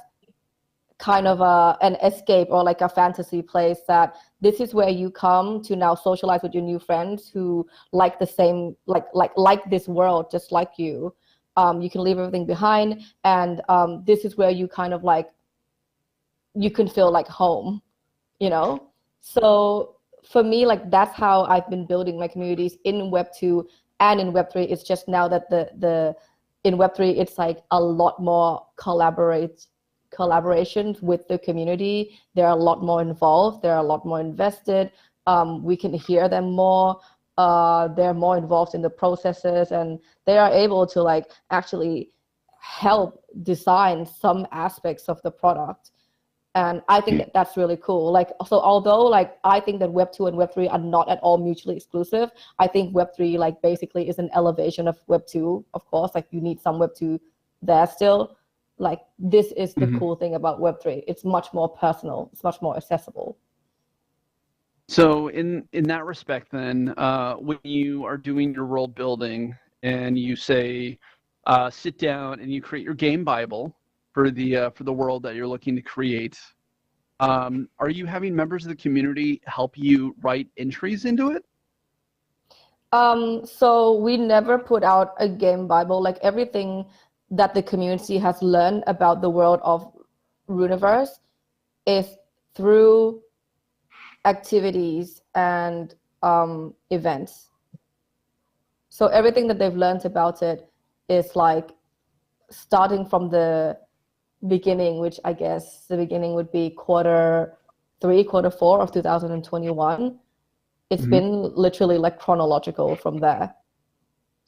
kind of an escape or like a fantasy place, that this is where you come to now socialize with your new friends who like the same, like this world just like you. You can leave everything behind, and this is where you kind of like, you can feel like home, you know? So for me, like that's how I've been building my communities in Web 2 and in Web 3. It's just now that in Web 3, it's like a lot more collaborations with the community. They're a lot more involved. They're a lot more invested. We can hear them more. They're more involved in the processes, and they are able to like actually help design some aspects of the product. And I think that that's really cool. Like, so although like I think that Web 2 and Web 3 are not at all mutually exclusive, I think Web 3 like basically is an elevation of Web 2. Of course, like you need some Web 2 there still. Like this is the cool thing about Web 3. It's much more personal. It's much more accessible. So in that respect, then, when you are doing your world building and you say, sit down and you create your game Bible for the world that you're looking to create, are you having members of the community help you write entries into it? So we never put out a game Bible. Like everything that the community has learned about the world of Runiverse is through activities and events. So everything that they've learned about it is like starting from the beginning, which I guess the beginning would be quarter 4 of 2021. It's been literally like chronological from there.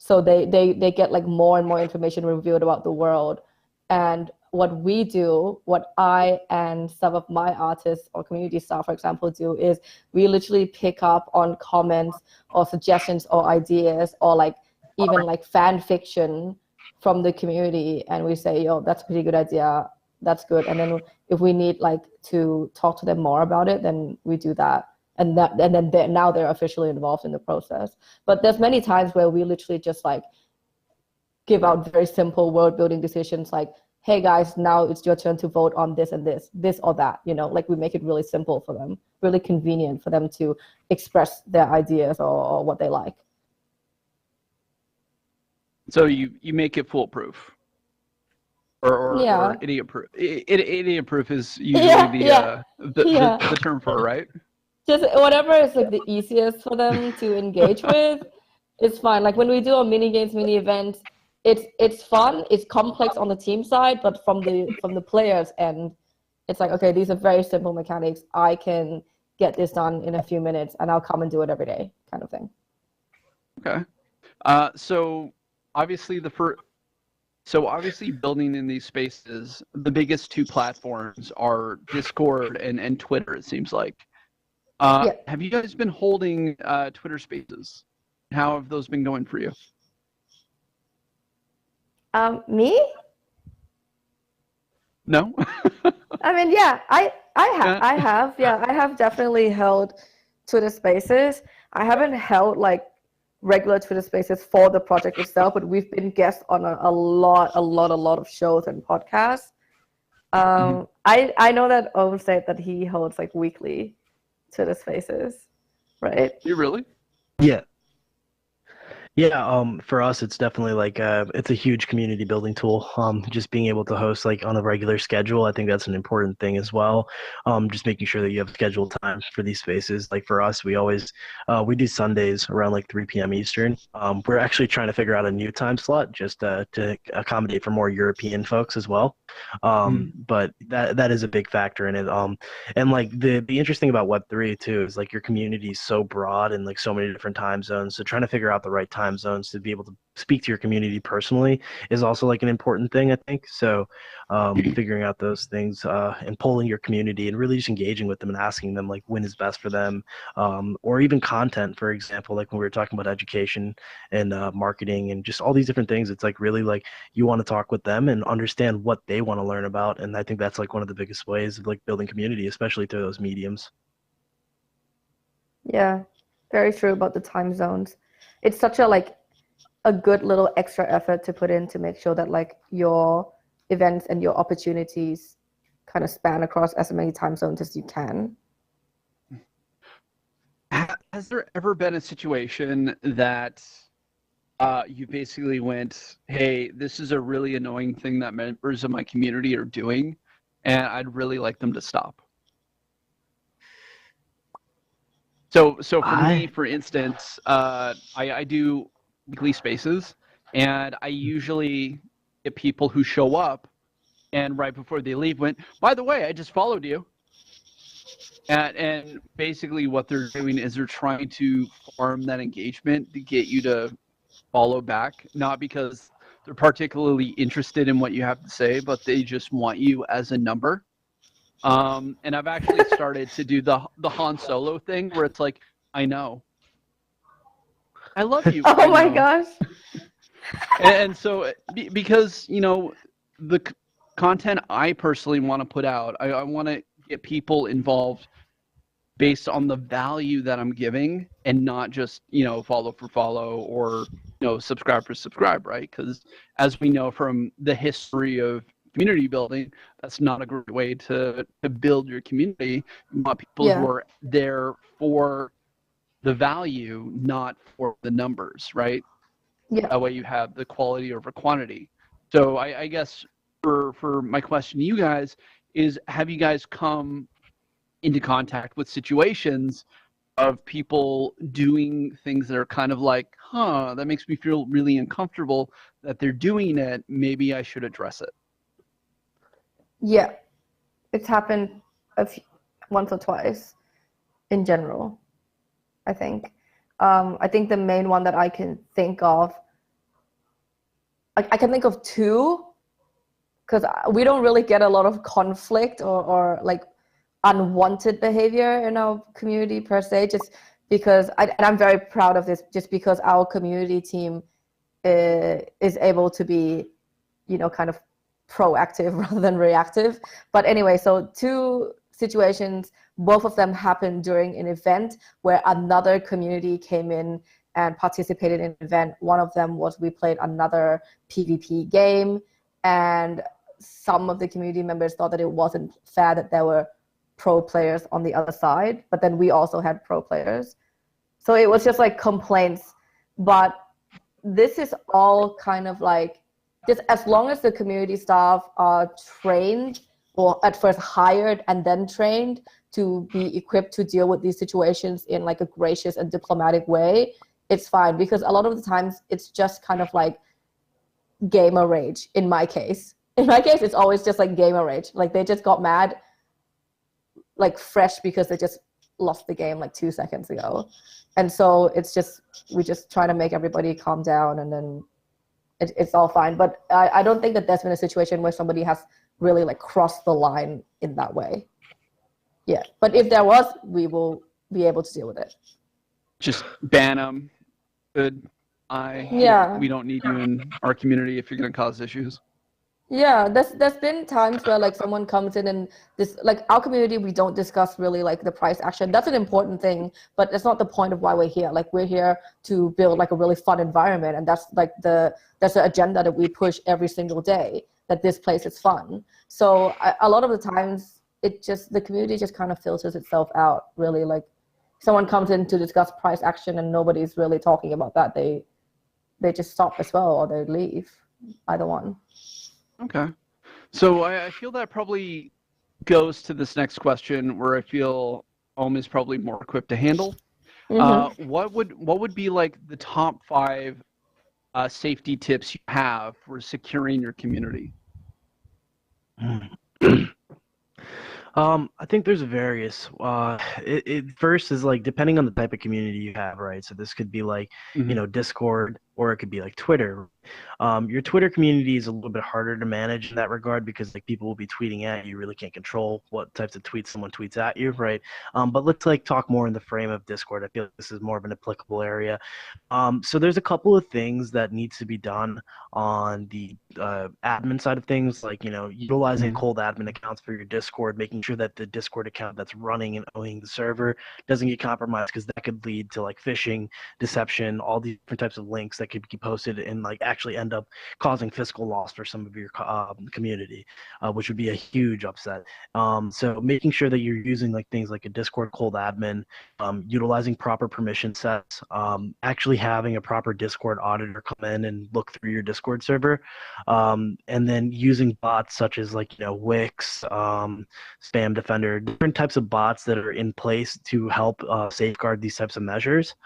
So they get like more and more information revealed about the world. And what we do, what I and some of my artists or community staff, for example, do is we literally pick up on comments or suggestions or ideas or like even like fan fiction from the community, and we say, yo, that's a pretty good idea, that's good. And then if we need like to talk to them more about it, then we do that. And then now they're officially involved in the process. But there's many times where we literally just like give out very simple world building decisions like, hey guys, now it's your turn to vote on this and this or that, you know, like we make it really simple for them, really convenient for them to express their ideas or what they like. So you make it foolproof, or idiot proof. Idiot proof is usually the term for it, right? Just whatever is like the easiest for them to engage with, it's fine. Like when we do our mini games, mini events, it's fun. It's complex on the team side, but from the players end, it's like, okay, these are very simple mechanics. I can get this done in a few minutes, and I'll come and do it every day, kind of thing. Okay. So obviously building in these spaces, the biggest two platforms are Discord and Twitter, it seems like. Have you guys been holding Twitter spaces? How have those been going for you? Me? No. I mean, yeah, I have definitely held Twitter spaces. I haven't held like regular Twitter spaces for the project itself, but we've been guests on a lot of shows and podcasts. I know that Owen said that he holds like weekly Twitter spaces, right? You really? Yeah. Yeah, for us, it's definitely like it's a huge community building tool. Just being able to host like on a regular schedule, I think that's an important thing as well. Just making sure that you have scheduled times for these spaces. Like for us, we always we do Sundays around like 3 p.m. Eastern. We're actually trying to figure out a new time slot just to accommodate for more European folks as well. But that is a big factor in it. And like the interesting about Web3 too is like your community is so broad and like so many different time zones. So trying to figure out the right time zones to be able to speak to your community personally is also like an important thing, I think. So figuring out those things and polling your community and really just engaging with them and asking them like when is best for them, or even content, for example, like when we were talking about education and marketing and just all these different things. It's like really like you want to talk with them and understand what they want to learn about. And I think that's like one of the biggest ways of like building community, especially through those mediums. Yeah, very true about the time zones. It's such a good little extra effort to put in to make sure that like your events and your opportunities kind of span across as many time zones as you can. Has there ever been a situation that you basically went, hey, this is a really annoying thing that members of my community are doing, and I'd really like them to stop? So for me, for instance, I do weekly spaces, and I usually get people who show up and right before they leave went, by the way, I just followed you. And basically what they're doing is they're trying to farm that engagement to get you to follow back, not because they're particularly interested in what you have to say, but they just want you as a number. And I've actually started to do the Han Solo thing where it's like, I know. I love you. Oh my gosh. And so, because, you know, the content I personally want to put out, I want to get people involved based on the value that I'm giving and not just, you know, follow for follow or, you know, subscribe for subscribe, right? Because as we know from the history of community building, that's not a great way to build your community. You want people who are there for the value, not for the numbers, right? Yeah. That way you have the quality over quantity. So I guess for my question to you guys is, have you guys come into contact with situations of people doing things that are kind of like, that makes me feel really uncomfortable that they're doing it, maybe I should address it? Yeah, it's happened once or twice in general, I think. I think the main one that I can think of like I can think of two, because we don't really get a lot of conflict or like unwanted behavior in our community per se, just because and I'm very proud of this, just because our community team is able to be, you know, kind of proactive rather than reactive. But anyway, so two situations, both of them happened during an event where another community came in and participated in an event. One of them was we played another PvP game, and some of the community members thought that it wasn't fair that there were pro players on the other side, but then we also had pro players. So it was just like complaints. But this is all kind of like, just as long as the community staff are trained, or at first hired and then trained to be equipped to deal with these situations in like a gracious and diplomatic way, it's fine. Because a lot of the times it's just kind of like gamer rage in my case. In my case, it's always just like gamer rage. Like they just got mad, like fresh, because they just lost the game like 2 seconds ago. And so it's just, we just try to make everybody calm down, and then it's all fine. But I don't think that there's been a situation where somebody has really like crossed the line in that way. Yeah, but if there was, we will be able to deal with it. Just ban them. Good. Yeah. We don't need you in our community if you're going to cause issues. Yeah, there's been times where like someone comes in and this, like our community, we don't discuss really like the price action. That's an important thing, but that's not the point of why we're here. Like we're here to build like a really fun environment, and that's like that's the agenda that we push every single day, that this place is fun. So a lot of the times the community just kind of filters itself out, really. Like someone comes in to discuss price action and nobody's really talking about that, they just stop as well, or they leave, either one. Okay. So I feel that probably goes to this next question, where I feel Om is probably more equipped to handle. Mm-hmm. What would be like the top 5 safety tips you have for securing your community? I think there's various. First is like depending on the type of community you have, right? So this could be like, you know, Discord, or it could be like Twitter. Your Twitter community is a little bit harder to manage in that regard, because like people will be tweeting at you. You really can't control what types of tweets someone tweets at you, right? But let's like talk more in the frame of Discord. I feel like this is more of an applicable area. So there's a couple of things that needs to be done on the admin side of things, like, you know, utilizing cold admin accounts for your Discord, making sure that the Discord account that's running and owning the server doesn't get compromised, because that could lead to like phishing, deception, all these different types of links that could be posted and like actually end up causing fiscal loss for some of your community, which would be a huge upset. So making sure that you're using like things like a Discord cold admin, utilizing proper permission sets, actually having a proper Discord auditor come in and look through your Discord server, and then using bots such as like, you know, Wix, Spam Defender, different types of bots that are in place to help safeguard these types of measures,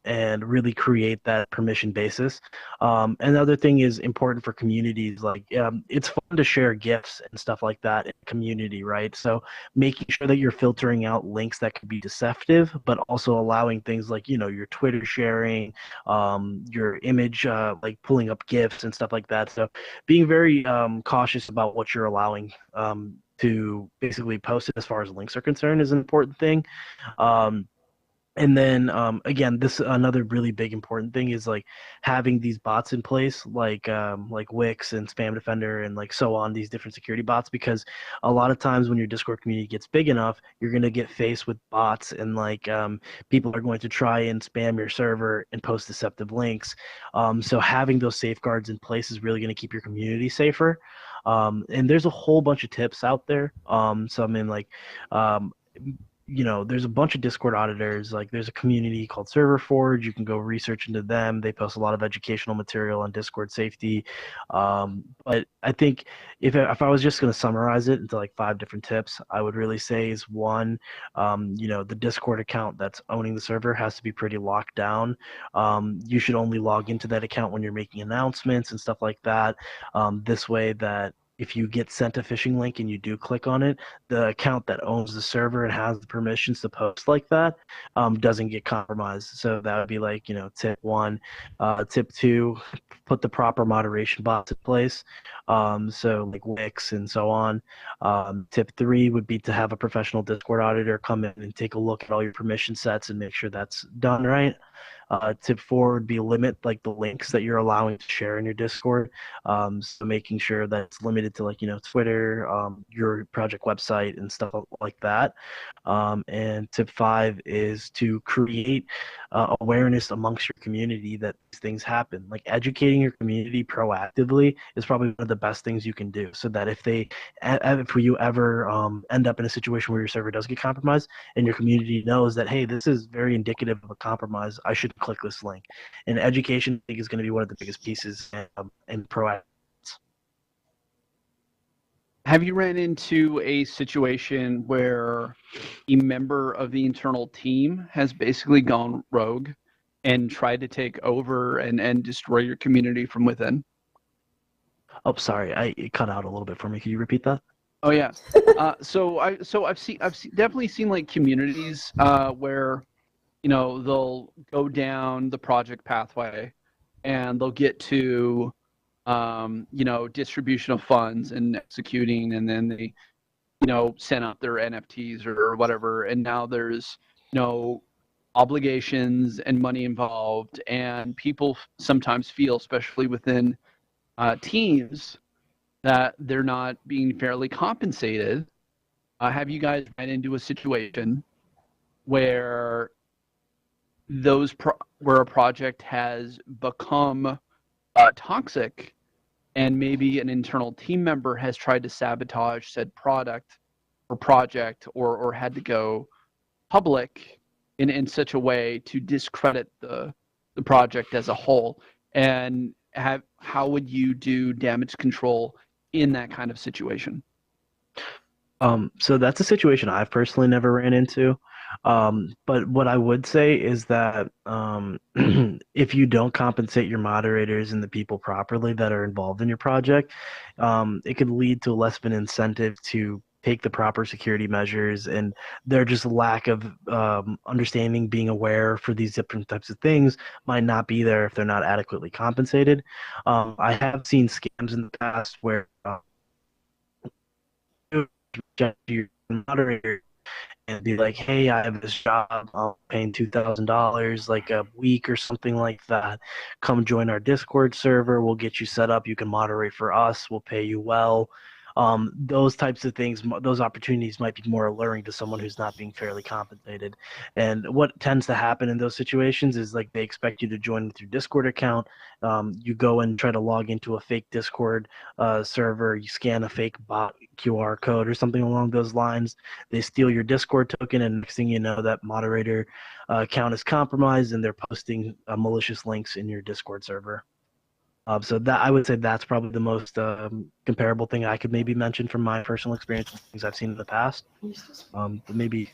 and really create that permission basis. Another thing is important for communities, like it's fun to share GIFs and stuff like that in community, right? So making sure that you're filtering out links that could be deceptive, but also allowing things like, you know, your Twitter sharing, your image, like pulling up GIFs and stuff like that. So being very cautious about what you're allowing to basically post it as far as links are concerned is an important thing. And then again, this another really big important thing is like having these bots in place, like Wix and Spam Defender and like so on, these different security bots, because a lot of times when your Discord community gets big enough, you're gonna get faced with bots, and like people are going to try and spam your server and post deceptive links. So having those safeguards in place is really gonna keep your community safer. And there's a whole bunch of tips out there. So I mean, like you know, there's a bunch of Discord auditors. Like there's a community called Server Forge. You can go research into them. They post a lot of educational material on Discord safety. But I think if I was just going to summarize it into like 5 different tips, I would really say is one, you know, the Discord account that's owning the server has to be pretty locked down. You should only log into that account when you're making announcements and stuff like that. This way that if you get sent a phishing link and you do click on it, the account that owns the server and has the permissions to post like that doesn't get compromised. So that would be like, tip one. Tip two, put the proper moderation bots in place. So like Wix and so on. Tip three would be to have a professional Discord auditor come in and take a look at all your permission sets and make sure that's done right. Tip four would be limit like the links that you're allowing to share in your Discord. So making sure that it's limited to like, Twitter, your project website and stuff like that. And tip five is to create awareness amongst your community that these things happen. Like educating your community proactively is probably one of the best things you can do, so that if you ever end up in a situation where your server does get compromised and your community knows that, hey, this is very indicative of a compromise, I should click this link. And education, I think, is going to be one of the biggest pieces in proactive. Have you ran into a situation where a member of the internal team has basically gone rogue and tried to take over and destroy your community from within? Oh, sorry, it cut out a little bit for me. Can you repeat that? Oh yeah. So I've definitely seen like communities where they'll go down the project pathway and they'll get to distribution of funds and executing, and then they send out their NFTs or whatever, and now there's obligations and money involved, and people sometimes feel, especially within teams, that they're not being fairly compensated. Have you guys run into a situation where where a project has become toxic, and maybe an internal team member has tried to sabotage said product or project, or had to go public in such a way to discredit the project as a whole? And how would you do damage control in that kind of situation? So that's a situation I've personally never ran into. But what I would say is that if you don't compensate your moderators and the people properly that are involved in your project, it could lead to less of an incentive to take the proper security measures, and their just lack of understanding, being aware for these different types of things might not be there if they're not adequately compensated. I have seen scams in the past where your moderator and be like, hey, I have this job, I'm paying $2,000 like a week or something like that. Come join our Discord server, we'll get you set up, you can moderate for us, we'll pay you well. Those types of things, those opportunities might be more alluring to someone who's not being fairly compensated. And what tends to happen in those situations is like they expect you to join with your Discord account. You go and try to log into a fake Discord server, you scan a fake bot QR code or something along those lines. They steal your Discord token, and next thing you know, that moderator account is compromised, and they're posting malicious links in your Discord server. So that, I would say, that's probably the most comparable thing I could maybe mention from my personal experience and things I've seen in the past. But maybe.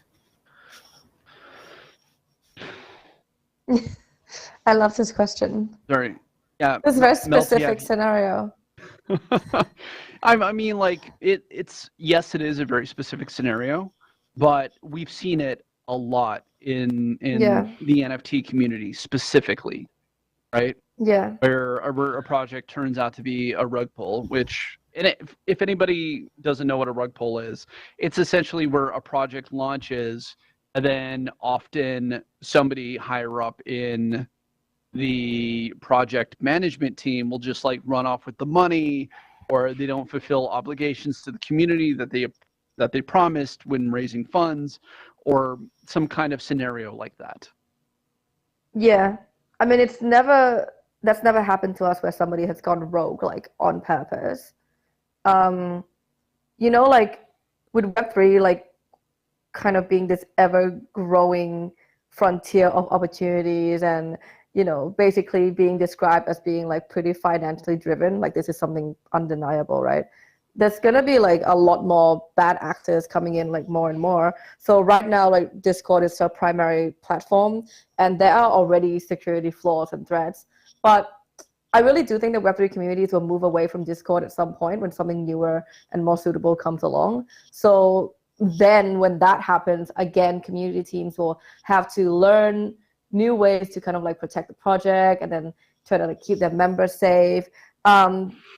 I love this question. Sorry. Yeah. It's a very specific scenario. I mean, like it's yes, it is a very specific scenario, but we've seen it a lot in the NFT community specifically, right? Yeah. Where a project turns out to be a rug pull, which, if anybody doesn't know what a rug pull is, it's essentially where a project launches and then often somebody higher up in the project management team will just like run off with the money, or they don't fulfill obligations to the community that they promised when raising funds, or some kind of scenario like that. Yeah. I mean, that's never happened to us where somebody has gone rogue, like on purpose. Like with Web3, like kind of being this ever growing frontier of opportunities, and, basically being described as being like pretty financially driven. Like this is something undeniable, right? There's going to be like a lot more bad actors coming in, like more and more. So right now, like Discord is our primary platform, and there are already security flaws and threats. But I really do think that Web3 communities will move away from Discord at some point when something newer and more suitable comes along. So then when that happens, again, community teams will have to learn new ways to kind of like protect the project and then try to like keep their members safe.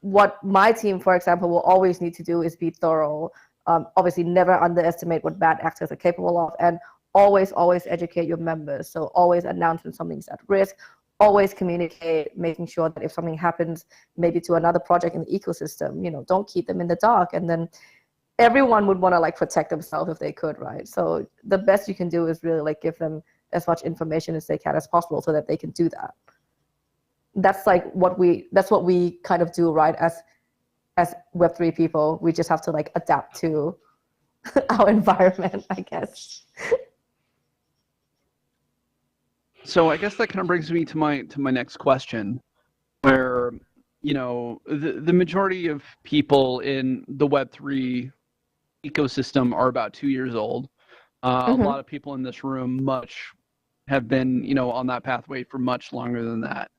What my team, for example, will always need to do is be thorough. Obviously, never underestimate what bad actors are capable of, and always educate your members. So always announce when something's at risk, always communicate, making sure that if something happens maybe to another project in the ecosystem, you know, don't keep them in the dark. And then everyone would want to like protect themselves if they could, right? So the best you can do is really like give them as much information as they can as possible so that they can do that. That's like what we kind of do, right? As Web3 people, we just have to like adapt to our environment, I guess. So I guess that kind of brings me to my next question, where, you know, the majority of people in the Web3 ecosystem are about 2 years old. A lot of people in this room have been, you know, on that pathway for much longer than that.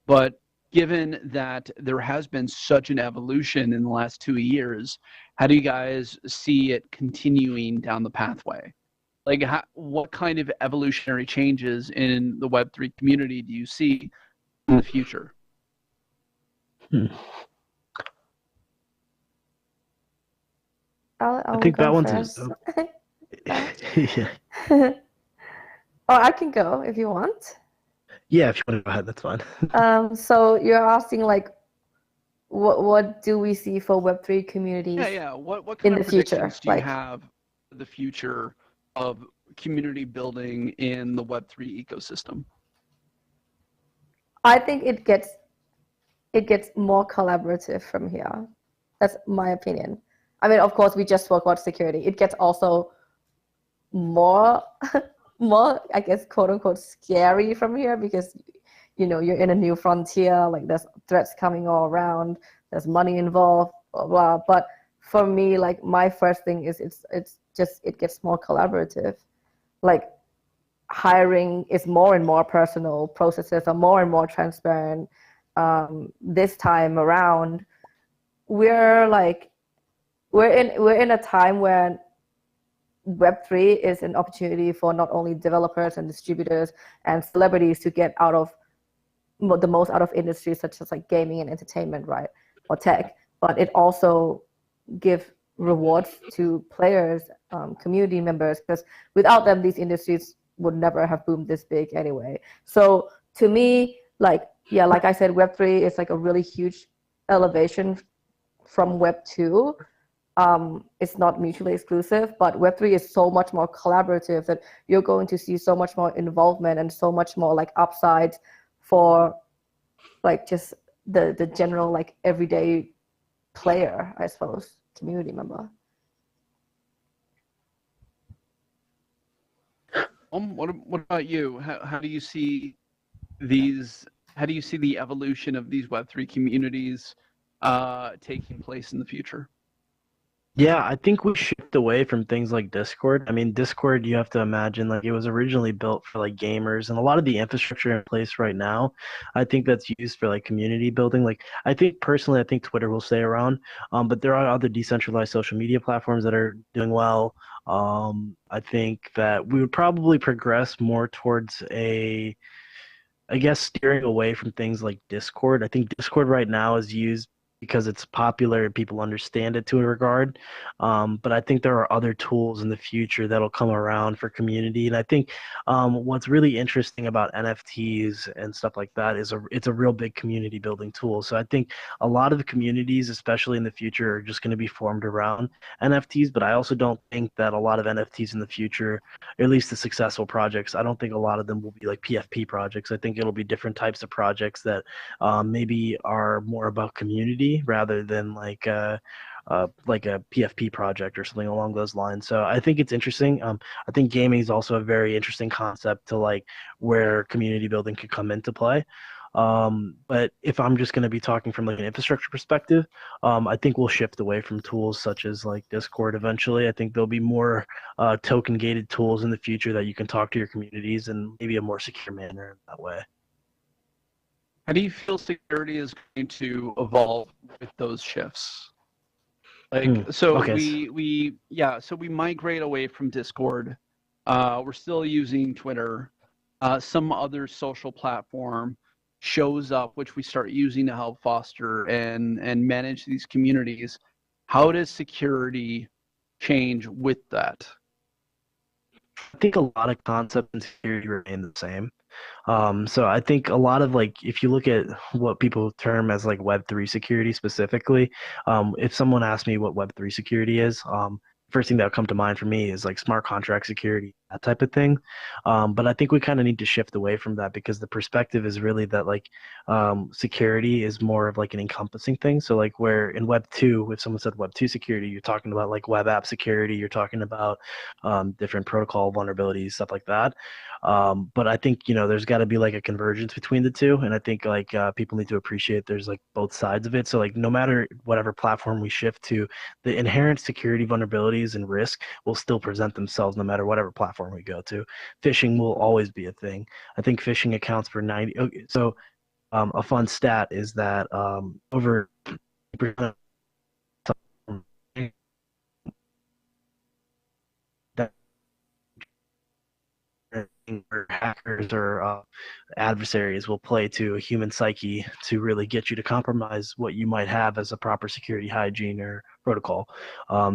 But given that there has been such an evolution in the last 2 years, how do you guys see it continuing down the pathway? Like, what kind of evolutionary changes in the Web3 community do you see in the future? I'll I think go that one's first. yeah. Oh, I can go if you want. Yeah, if you want to go ahead, that's fine. So you're asking like, what do we see for Web3 communities? Yeah. What kind in of the future? predictions do you have for the future of community building in the Web3 ecosystem? I think it gets more collaborative from here. That's my opinion. I mean, of course, we just spoke about security. It gets also more, I guess, quote unquote, scary from here because, you know, you're in a new frontier. Like there's threats coming all around. There's money involved, blah blah. But for me, like my first thing is it gets more collaborative. Like hiring is more and more personal. Processes are more and more transparent. This time around, we're in a time where Web3 is an opportunity for not only developers and distributors and celebrities to get out of the most out of industries such as like gaming and entertainment, right, or tech, but it also gives rewards to players, community members, because without them, these industries would never have boomed this big anyway. So to me, like I said, Web3 is like a really huge elevation from Web 2. It's not mutually exclusive, but Web3 is so much more collaborative that you're going to see so much more involvement and so much more like upsides for like just the general like everyday player, I suppose, community member. What about you? How do you see these? How do you see the evolution of these Web3 communities taking place in the future? Yeah, I think we shift away from things like Discord. I mean, Discord, you have to imagine, like, it was originally built for, like, gamers, and a lot of the infrastructure in place right now, I think that's used for, like, community building. Like, I think Twitter will stay around, but there are other decentralized social media platforms that are doing well. I think that we would probably progress more towards I guess, steering away from things like Discord. I think Discord right now is used because it's popular and people understand it to a regard. But I think there are other tools in the future that'll come around for community. And I think what's really interesting about NFTs and stuff like that is it's a real big community building tool. So I think a lot of the communities, especially in the future, are just going to be formed around NFTs. But I also don't think that a lot of NFTs in the future, or at least the successful projects, I don't think a lot of them will be like PFP projects. I think it'll be different types of projects that maybe are more about community rather than like a PFP project or something along those lines. So I think it's interesting. I think gaming is also a very interesting concept to like where community building could come into play. But if I'm just going to be talking from like an infrastructure perspective, I think we'll shift away from tools such as like Discord eventually. I think there'll be more token gated tools in the future that you can talk to your communities in maybe a more secure manner that way. How do you feel security is going to evolve with those shifts? Like, so okay. so we migrate away from Discord. We're still using Twitter. Some other social platform shows up, which we start using to help foster and manage these communities. How does security change with that? I think a lot of concepts in security remain the same. So I think a lot of like, if you look at what people term as like Web3 security specifically, if someone asks me what Web3 security is, first thing that would come to mind for me is like smart contract security, that type of thing. But I think we kind of need to shift away from that because the perspective is really that like security is more of like an encompassing thing. So like where in Web 2, if someone said Web 2 security, you're talking about like web app security, you're talking about different protocol vulnerabilities, stuff like that. But I think, there's got to be like a convergence between the two. And I think like people need to appreciate there's like both sides of it. So like no matter whatever platform we shift to, the inherent security vulnerabilities and risk will still present themselves no matter whatever platform we go to. Phishing will always be a thing. I think phishing accounts for 90. Okay, so a fun stat is that over where hackers or adversaries will play to a human psyche to really get you to compromise what you might have as a proper security hygiene or protocol.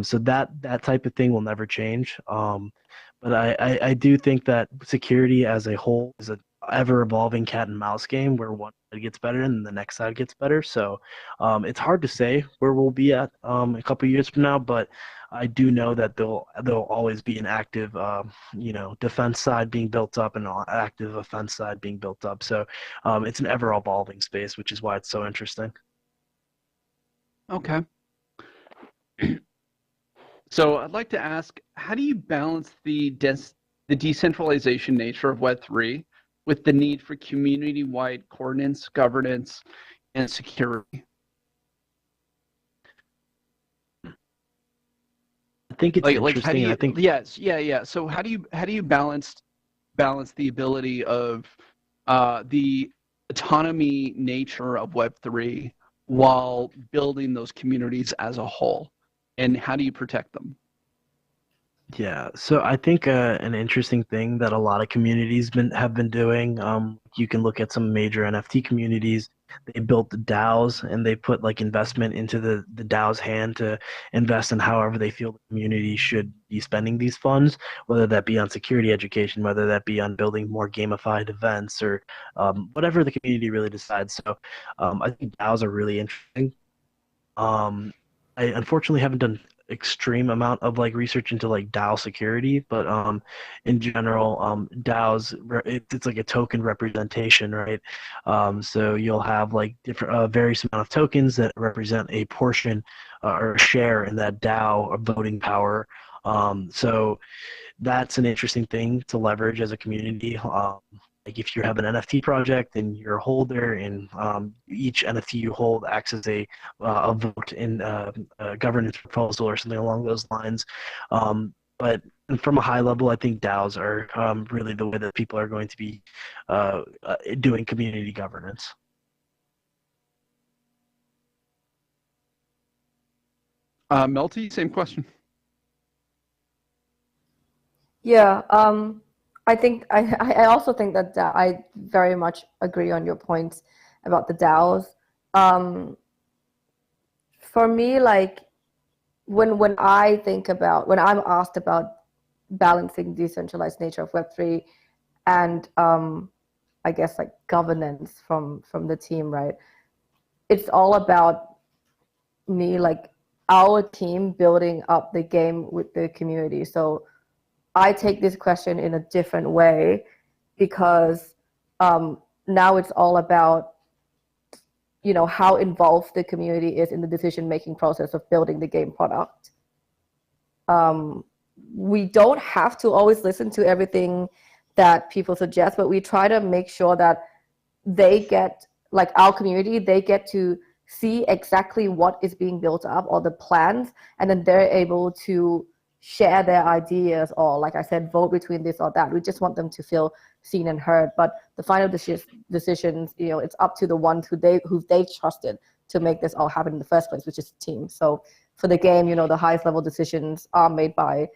So that type of thing will never change. But I do think that security as a whole is an ever-evolving cat and mouse game where one side gets better and the next side gets better. So it's hard to say where we'll be at a couple of years from now, but I do know that there'll always be an active, defense side being built up and an active offense side being built up. So it's an ever-evolving space, which is why it's so interesting. Okay. So I'd like to ask, how do you balance the decentralization nature of Web3 with the need for community-wide coordinates, governance, and security? I think it's interesting. How do you, I think yeah. So how do you balance the ability of the autonomy nature of Web3 while building those communities as a whole, and how do you protect them? Yeah, so I think an interesting thing that a lot of communities have been doing. You can look at some major NFT communities. They built the DAOs and they put like investment into the DAO's hand to invest in however they feel the community should be spending these funds, whether that be on security education, whether that be on building more gamified events, or whatever the community really decides. So I think DAOs are really interesting. I unfortunately haven't done extreme amount of like research into like DAO security, but in general, DAOs it's like a token representation, right? So you'll have like different various amount of tokens that represent a portion or a share in that DAO of voting power. So that's an interesting thing to leverage as a community. Like if you have an NFT project and you're a holder, and each NFT you hold acts as a vote in a governance proposal or something along those lines. But from a high level, I think DAOs are really the way that people are going to be doing community governance. Melty, same question. Yeah, I think I also think that I very much agree on your points about the DAOs. For me, like when I'm asked about balancing decentralized nature of Web3 and I guess like governance from the team, right? It's all about me, like our team building up the game with the community. So I take this question in a different way because now it's all about, how involved the community is in the decision-making process of building the game product. We don't have to always listen to everything that people suggest, but we try to make sure that they get, like our community, they get to see exactly what is being built up or the plans, and then they're able to share their ideas, or like I said, vote between this or that. We just want them to feel seen and heard. But the final decisions, it's up to the ones who they trusted to make this all happen in the first place, which is the team. So for the game, the highest level decisions are made by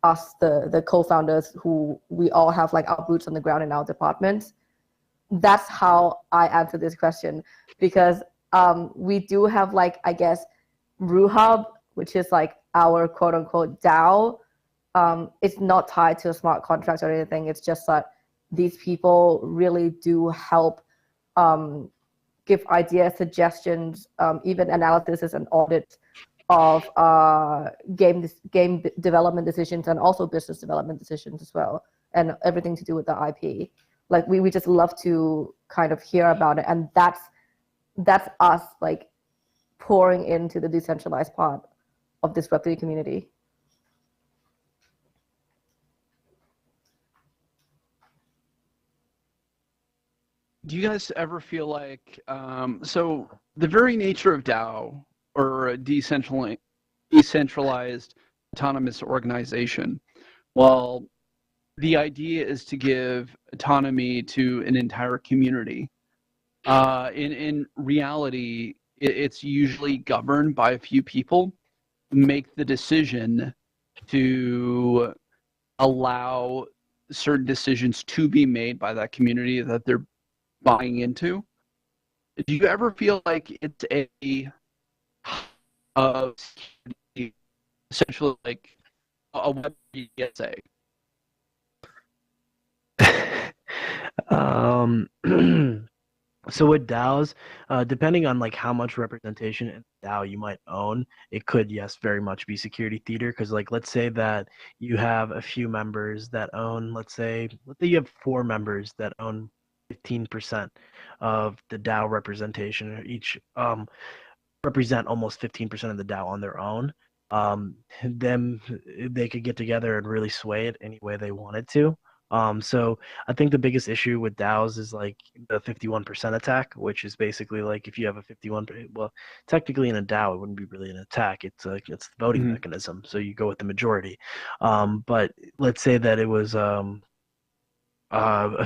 us, the co-founders, who we all have like our boots on the ground in our departments. That's how I answer this question, because we do have, like, I guess, RuHub, which is like our quote unquote DAO. It's not tied to a smart contract or anything. It's just that these people really do help give ideas, suggestions, even analysis and audits of game development decisions, and also business development decisions as well, and everything to do with the IP. Like we just love to kind of hear about it, and that's us like pouring into the decentralized part of this Web3 community. Do you guys ever feel like, so the very nature of DAO, or a decentralized autonomous organization, well, the idea is to give autonomy to an entire community. In reality, it's usually governed by a few people who make the decision to allow certain decisions to be made by that community that they're buying into. Do you ever feel like it's essentially like a web PSA? So with DAOs, depending on like how much representation in DAO you might own, it could, yes, very much be security theater. Because like, let's say that you have a few members that own, let's say you have 4 members that own 15% of the DAO representation, or each represent almost 15% of the DAO on their own. Then they could get together and really sway it any way they wanted to. So I think the biggest issue with DAOs is like the 51% attack, which is basically like if you have a 51, well, technically in a DAO, it wouldn't be really an attack. It's the voting mechanism. So you go with the majority. But let's say that it was a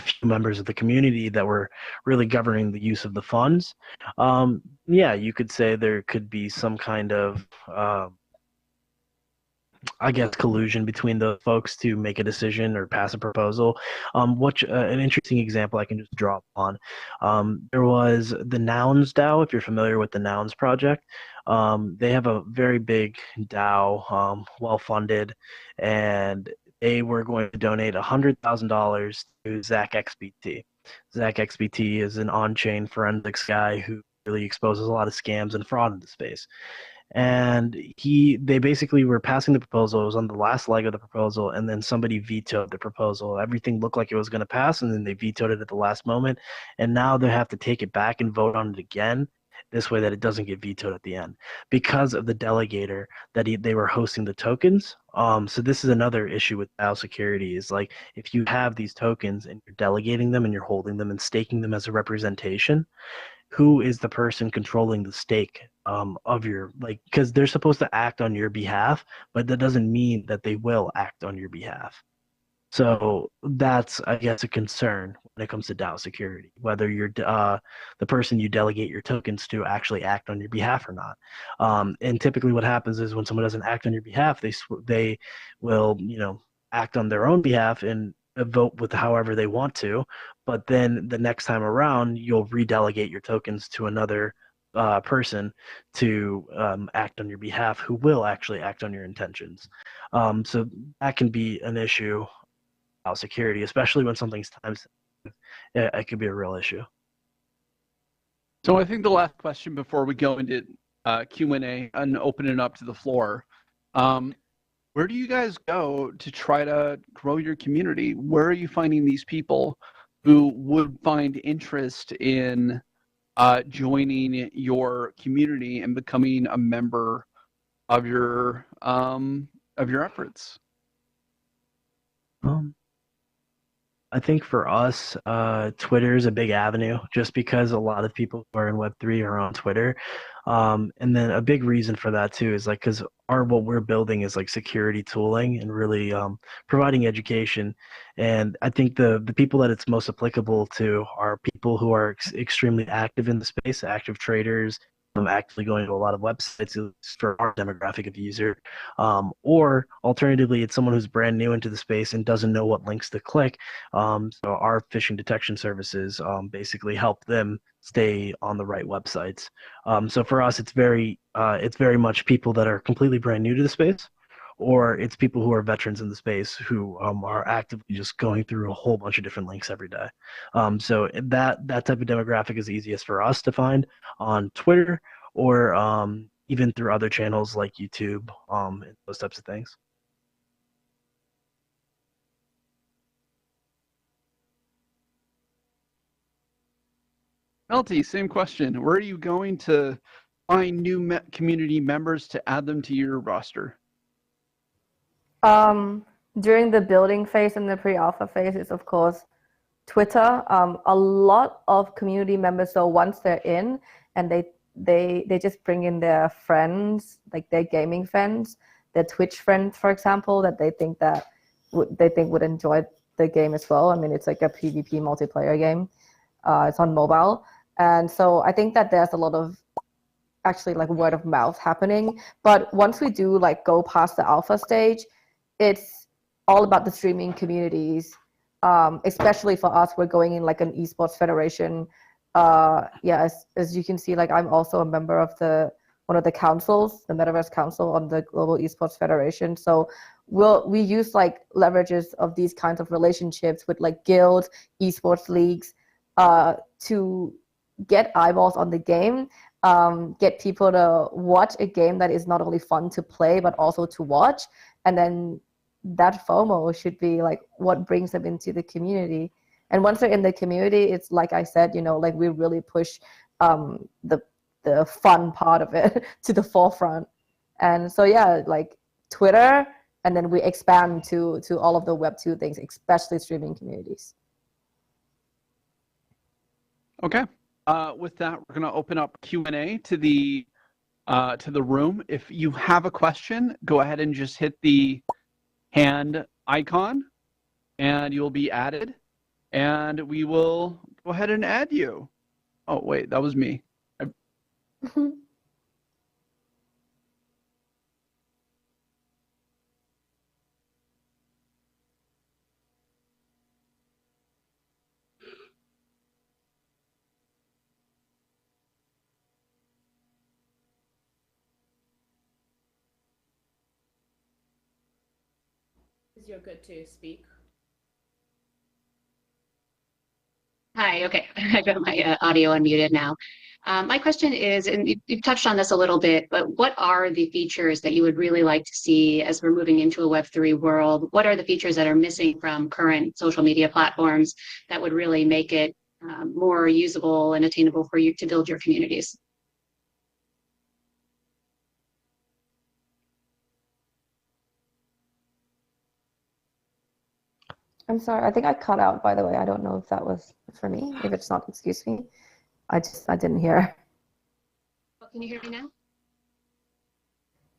few members of the community that were really governing the use of the funds. Yeah, you could say there could be some kind of I guess collusion between the folks to make a decision or pass a proposal. Which an interesting example I can just draw upon. There was the Nouns DAO. If you're familiar with the Nouns project, they have a very big DAO, well funded, and they were going to donate $100,000 to Zach XBT. Zach XBT is an on-chain forensics guy who really exposes a lot of scams and fraud in the space. And they basically were passing the proposal. It was on the last leg of the proposal, and then somebody vetoed the proposal. Everything looked like it was going to pass, and then they vetoed it at the last moment. And now they have to take it back and vote on it again, this way that it doesn't get vetoed at the end, because of the delegator that they were hosting the tokens. So this is another issue with DAO security, is like if you have these tokens and you're delegating them and you're holding them and staking them as a representation, who is the person controlling the stake of your, like, because they're supposed to act on your behalf, but that doesn't mean that they will act on your behalf. So that's, I guess, a concern when it comes to DAO security, whether you're the person you delegate your tokens to actually act on your behalf or not. And typically what happens is when someone doesn't act on your behalf, they will, act on their own behalf and vote with however they want to, but then the next time around you'll redelegate your tokens to another person to act on your behalf, who will actually act on your intentions. So that can be an issue about security, especially when something's time sensitive. It could be a real issue. So I think the last question before we go into Q&A and open it up to the floor, where do you guys go to try to grow your community? Where are you finding these people who would find interest in joining your community and becoming a member of your efforts? I I think for us, Twitter is a big avenue just because a lot of people who are in Web3 are on Twitter. And then a big reason for that too is like because what we're building is like security tooling and really providing education. And I think the people that it's most applicable to are people who are extremely active in the space, active traders, actively going to a lot of websites for our demographic of user. Or alternatively, it's someone who's brand new into the space and doesn't know what links to click. So our phishing detection services basically help them stay on the right websites. So for us, it's very much people that are completely brand new to the space, or it's people who are veterans in the space who are actively just going through a whole bunch of different links every day. So that type of demographic is easiest for us to find on Twitter or even through other channels like YouTube and those types of things. Melty, same question. Where are you going to find new community members to add them to your roster? During the building phase and the pre-alpha phase is, of course, Twitter. A lot of community members, so once they're in and they just bring in their friends, like their gaming friends, their Twitch friends, for example, that they think would enjoy the game as well. I mean, it's like a PvP multiplayer game. It's on mobile. And so I think that there's a lot of actually like word of mouth happening. But once we do like go past the alpha stage, it's all about the streaming communities. Especially for us, we're going in like an esports federation. As you can see, like I'm also a member of one of the councils, the Metaverse Council on the Global Esports Federation. So we use like leverages of these kinds of relationships with like guilds, esports leagues, to get eyeballs on the game, get people to watch a game that is not only fun to play, but also to watch. And then that FOMO should be like what brings them into the community. And once they're in the community, it's like I said, like we really push the fun part of it to the forefront. And so yeah, like Twitter, and then we expand to all of the Web2 things, especially streaming communities. Okay. With that, we're going to open up Q&A to the room. If you have a question, go ahead and just hit the hand icon, and you'll be added. And we will go ahead and add you. Oh, wait, that was me. You're good to speak. Hi, okay, I got my audio unmuted now. My question is, and you've touched on this a little bit, but what are the features that you would really like to see as we're moving into a Web3 world? What are the features that are missing from current social media platforms that would really make it more usable and attainable for you to build your communities? I'm sorry, I think I cut out, by the way. I don't know if that was for me. If it's not, excuse me. I didn't hear. Oh, can you hear me now?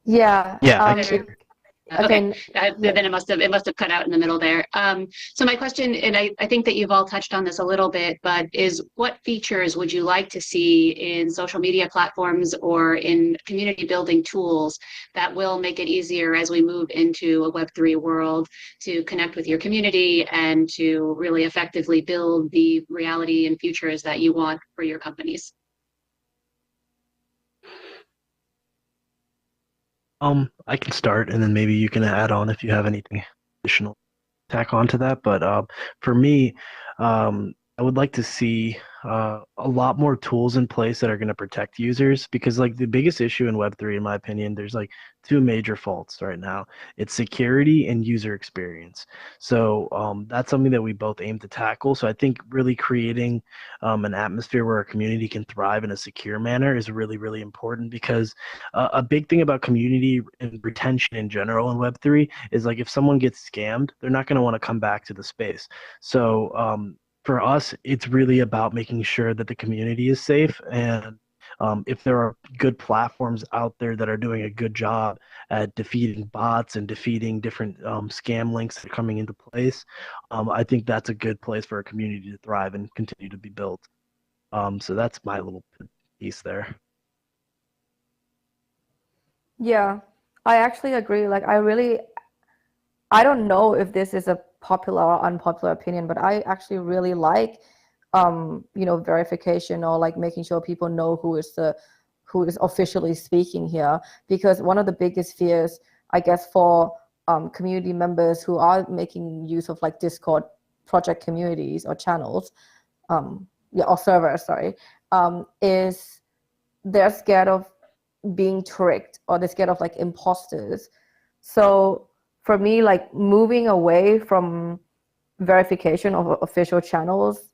Yeah. Yeah. Okay. Then it must have cut out in the middle there. So my question, and I think that you've all touched on this a little bit, but is what features would you like to see in social media platforms or in community building tools that will make it easier as we move into a Web3 world to connect with your community and to really effectively build the reality and futures that you want for your companies? I can start, and then maybe you can add on if you have anything additional tack onto that. But for me, I would like to see a lot more tools in place that are going to protect users, because like the biggest issue in Web3, in my opinion, there's like two major faults right now. It's security and user experience. So that's something that we both aim to tackle. So I think really creating an atmosphere where a community can thrive in a secure manner is really, really important, because a big thing about community and retention in general in Web3 is like if someone gets scammed, they're not going to want to come back to the space. So for us, it's really about making sure that the community is safe. And if there are good platforms out there that are doing a good job at defeating bots and defeating different scam links that are coming into place, I think that's a good place for a community to thrive and continue to be built. So that's my little piece there. Yeah, I actually agree. Like, I don't know if this is a popular or unpopular opinion, but I actually really like, verification, or like making sure people know who is officially speaking here. Because one of the biggest fears, I guess, for community members who are making use of like Discord project communities or channels, or servers, sorry, is they're scared of being tricked, or they're scared of like imposters. So for me, like moving away from verification of official channels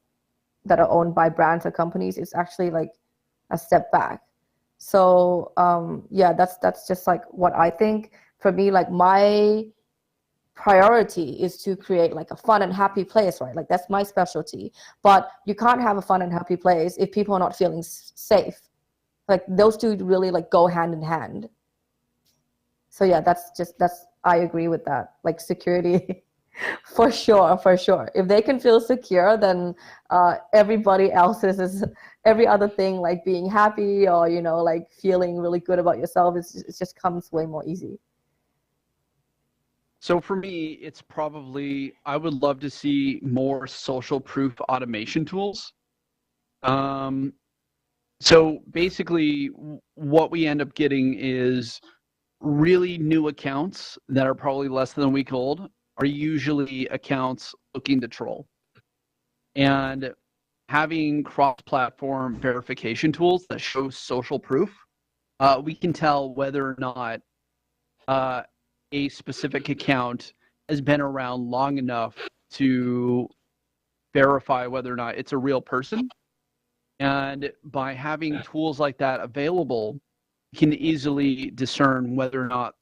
that are owned by brands or companies is actually like a step back. So that's just like what I think. For me, like my priority is to create like a fun and happy place, right? Like that's my specialty. But you can't have a fun and happy place if people are not feeling safe. Like those two really like go hand in hand. So yeah, that's I agree with that. Like security, for sure. If they can feel secure, then everybody else's is every other thing, like being happy or like feeling really good about yourself. It just comes way more easy. So for me, it's probably, I would love to see more social proof automation tools. So basically, what we end up getting is really new accounts that are probably less than a week old are usually accounts looking to troll. And having cross-platform verification tools that show social proof, we can tell whether or not a specific account has been around long enough to verify whether or not it's a real person. And by having tools like that available, you can easily discern whether or not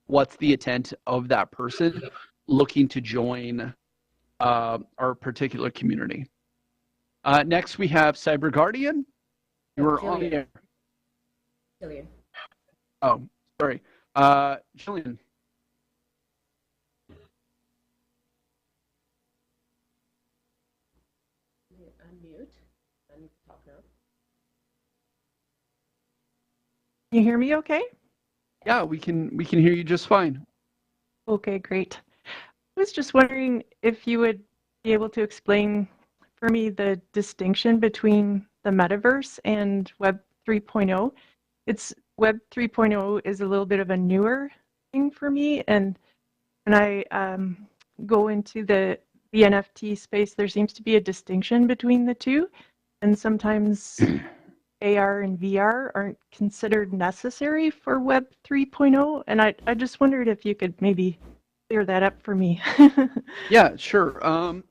what's the intent of that person looking to join our particular community. Next, we have Cyber Guardian. You were on the air. Jillian. Oh, sorry. Jillian. Unmute. I need to talk now. Can you hear me okay? Yeah, we can hear you just fine. Okay, great. I was just wondering if you would be able to explain for me the distinction between the metaverse and Web 3.0. Web 3.0 is a little bit of a newer thing for me, and when I go into the NFT space, there seems to be a distinction between the two, and sometimes AR and VR aren't considered necessary for Web 3.0, and I just wondered if you could maybe clear that up for me. Yeah, sure.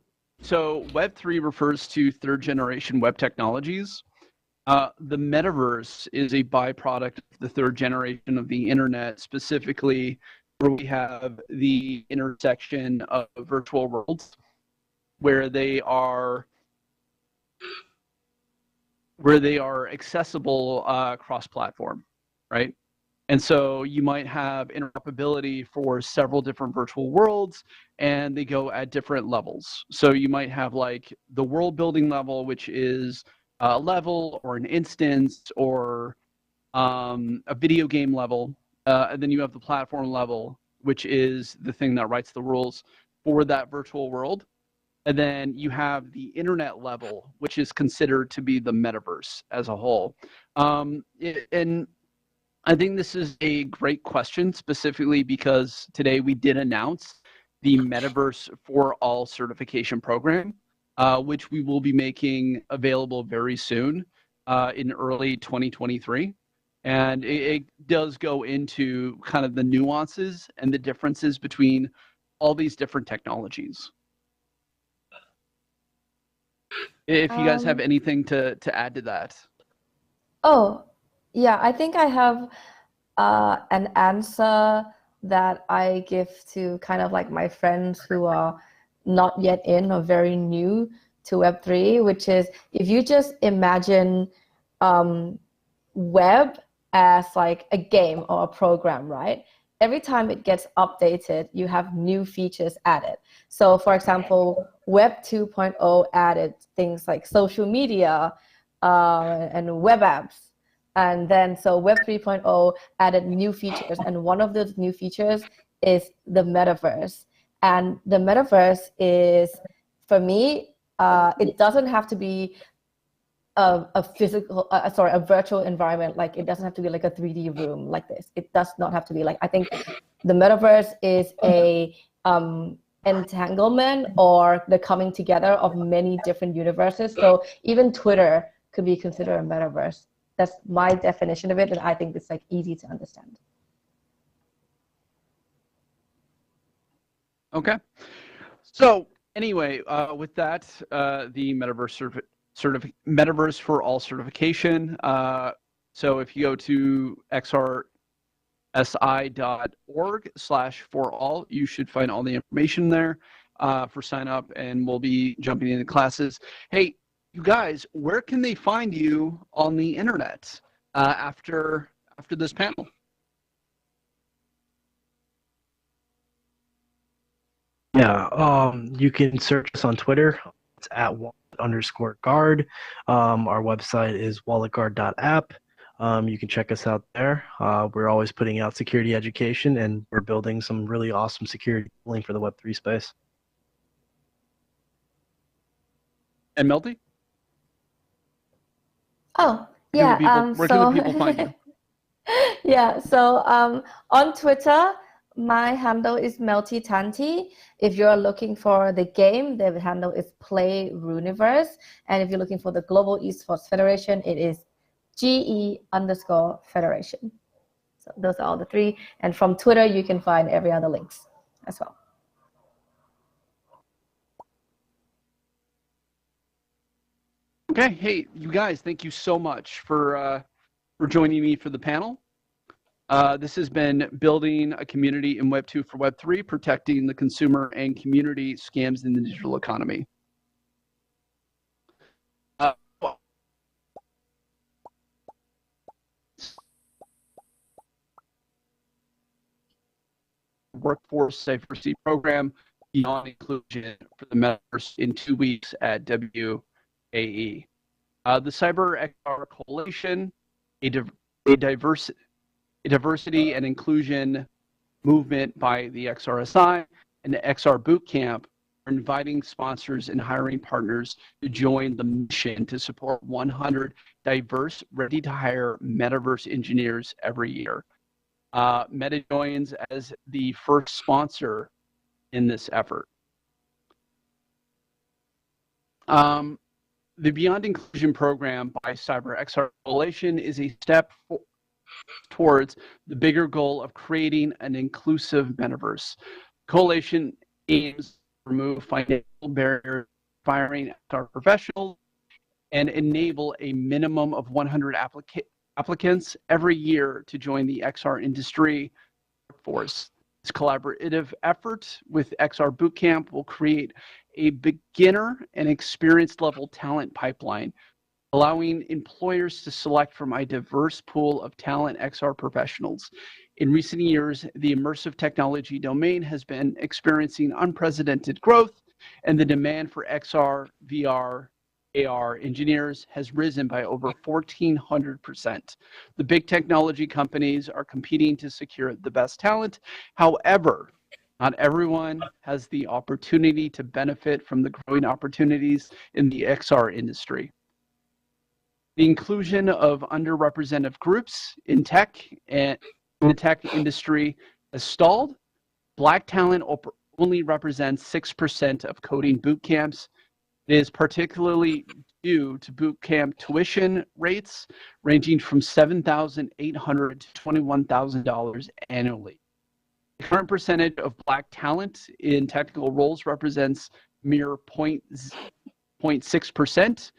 So Web 3 refers to third generation web technologies. The metaverse is a byproduct of the third generation of the internet, specifically where we have the intersection of virtual worlds where they are accessible cross-platform, right? And so you might have interoperability for several different virtual worlds, and they go at different levels. So you might have like the world building level, which is a level or an instance or a video game level. And then you have the platform level, which is the thing that writes the rules for that virtual world. And then you have the internet level, which is considered to be the metaverse as a whole. And I think this is a great question, specifically because today we did announce the Metaverse for All certification program. which we will be making available very soon in early 2023. And it does go into kind of the nuances and the differences between all these different technologies. If you guys have anything to add to that. Oh, yeah, I think I have an answer that I give to kind of like my friends who are not yet in or very new to Web3, which is if you just imagine web as like a game or a program, right? Every time it gets updated, you have new features added. So for example, Web 2.0 added things like social media and web apps. And then so Web 3.0 added new features. And one of those new features is the Metaverse. And the Metaverse is, for me, it doesn't have to be a physical, a virtual environment. Like it doesn't have to be like a 3D room like this. It does not have to be like, I think the Metaverse is a entanglement or the coming together of many different universes. So even Twitter could be considered a Metaverse. That's my definition of it, and I think it's like easy to understand. Okay. So anyway, with that, the Metaverse for All certification. So if you go to xrsi.org/forall, you should find all the information there for sign up, and we'll be jumping into classes. Hey, you guys, where can they find you on the internet after this panel? Yeah, you can search us on Twitter. It's at wallet_guard. Our website is walletguard.app. You can check us out there. We're always putting out security education, and we're building some really awesome security tooling for the Web3 space. And Melty? Oh, yeah. Where can the people find you? Yeah, so on Twitter, my handle is Melty Tanti. If you're looking for the game, the handle is Play Runiverse. And if you're looking for the Global Esports Federation, it is GE_Federation. So those are all the three. And from Twitter, you can find every other links as well. Okay, hey, you guys, thank you so much for joining me for the panel. This has been Building a Community in Web 2 for Web 3, Protecting the Consumer and Community Scams in the Digital Economy. Workforce Diversity Program, Beyond Inclusion for the Metaverse in 2 weeks at WAE. The Cyber XR Coalition, a diversity and inclusion movement by the XRSI, and the XR Bootcamp are inviting sponsors and hiring partners to join the mission to support 100 diverse, ready-to-hire Metaverse engineers every year. Meta joins as the first sponsor in this effort. The Beyond Inclusion program by Cyber XR Coalition is a step towards the bigger goal of creating an inclusive metaverse. Coalition aims to remove financial barriers, firing XR professionals, and enable a minimum of 100 applicants every year to join the XR industry workforce. This collaborative effort with XR Bootcamp will create a beginner and experienced level talent pipeline, allowing employers to select from a diverse pool of talent XR professionals. In recent years, the immersive technology domain has been experiencing unprecedented growth, and the demand for XR, VR, AR engineers has risen by over 1,400%. The big technology companies are competing to secure the best talent. However, not everyone has the opportunity to benefit from the growing opportunities in the XR industry. The inclusion of underrepresented groups in tech and in the tech industry has stalled. Black talent only represents 6% of coding boot camps. It is particularly due to bootcamp tuition rates ranging from $7,800 to $21,000 annually. The current percentage of Black talent in technical roles represents mere 0.6%,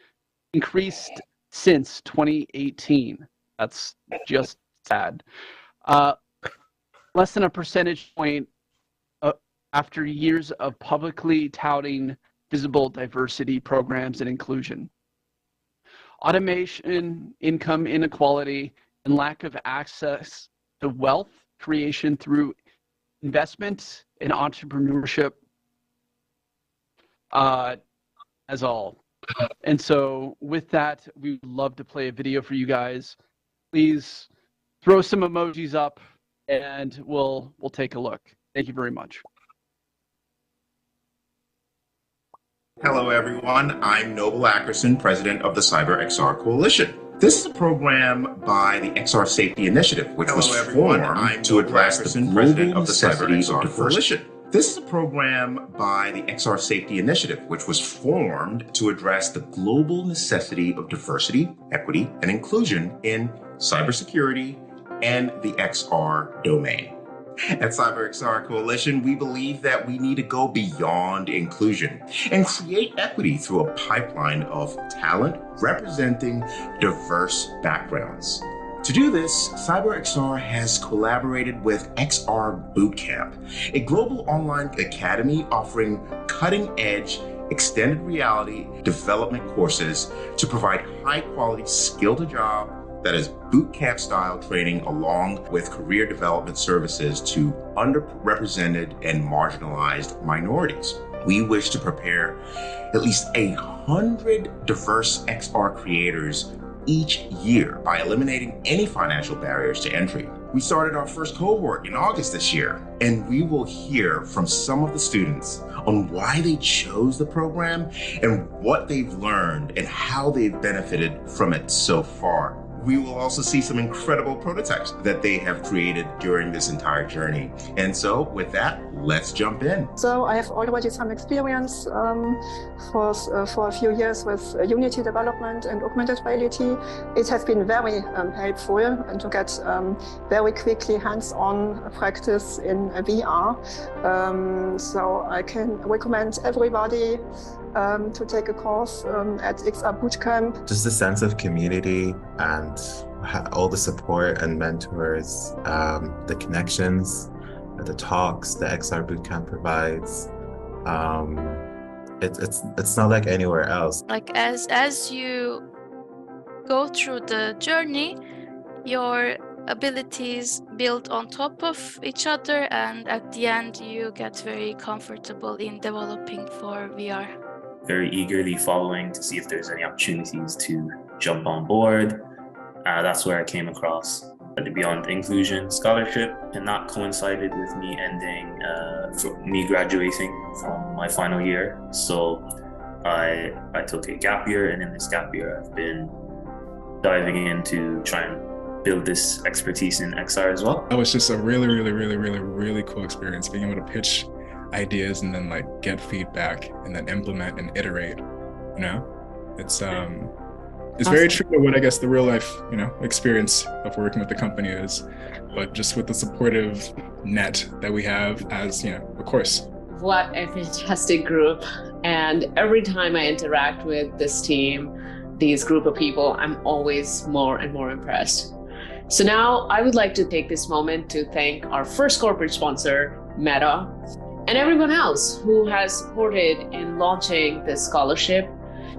increased since 2018. That's just sad. Less than a percentage point after years of publicly touting visible diversity programs and inclusion. Automation, income inequality, and lack of access to wealth creation through investment and entrepreneurship as all. And so with that, we would love to play a video for you guys. Please throw some emojis up and we'll take a look. Thank you very much. Hello, everyone. I'm Noble Ackerson, president of the CyberXR Coalition. This is a program by the XR Safety Initiative, which was formed to address the global necessity of diversity. This is a program by the XR Safety Initiative, which was formed to address the global necessity of diversity, equity, and inclusion in cybersecurity and the XR domain. At CyberXR Coalition, we believe that we need to go beyond inclusion and create equity through a pipeline of talent representing diverse backgrounds. To do this, CyberXR has collaborated with XR Bootcamp, a global online academy offering cutting-edge extended reality development courses to provide high-quality skill-to-job, that is bootcamp style training, along with career development services to underrepresented and marginalized minorities. We wish to prepare at least 100 diverse XR creators each year by eliminating any financial barriers to entry. We started our first cohort in August this year, and we will hear from some of the students on why they chose the program and what they've learned and how they've benefited from it so far. We will also see some incredible prototypes that they have created during this entire journey. And so with that, let's jump in. So I have already some experience for a few years with Unity development and augmented reality. It has been very helpful and to get very quickly hands-on practice in VR. So I can recommend everybody to take a course at XR Bootcamp. Just a sense of community and all the support and mentors, the connections, the talks that XR Bootcamp provides. It's not like anywhere else. Like as you go through the journey, your abilities build on top of each other, and at the end you get very comfortable in developing for VR. Very eagerly following to see if there's any opportunities to jump on board. That's where I came across the Beyond Inclusion Scholarship, and that coincided with me me graduating from my final year. So I took a gap year, and in this gap year I've been diving in to try and build this expertise in XR as well. That was just a really cool experience, being able to pitch ideas and then like get feedback and then implement and iterate. You know, it's very true to what I guess the real life, you know, experience of working with the company is, but just with the supportive net that we have as, you know, of course. What a fantastic group. And every time I interact with this team, these group of people, I'm always more and more impressed. So now I would like to take this moment to thank our first corporate sponsor, Meta, and everyone else who has supported in launching this scholarship.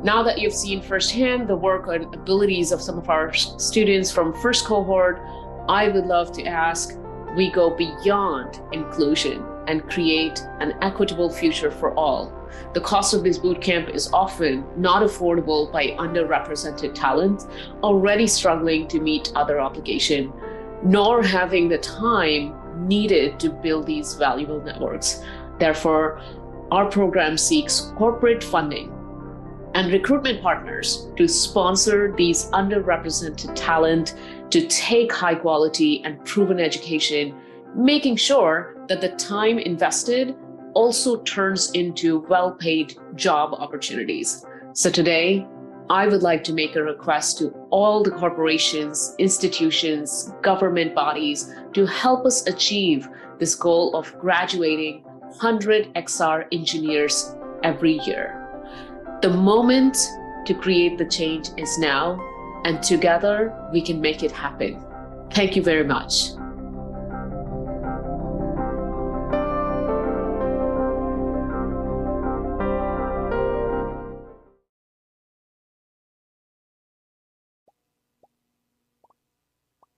Now that you've seen firsthand the work and abilities of some of our students from first cohort, I would love to ask, we go beyond inclusion and create an equitable future for all. The cost of this bootcamp is often not affordable by underrepresented talent, already struggling to meet other obligation, nor having the time needed to build these valuable networks. Therefore, our program seeks corporate funding and recruitment partners to sponsor these underrepresented talent to take high quality and proven education, making sure that the time invested also turns into well-paid job opportunities. So today, I would like to make a request to all the corporations, institutions, government bodies to help us achieve this goal of graduating 100 XR engineers every year. The moment to create the change is now, and together we can make it happen. Thank you very much.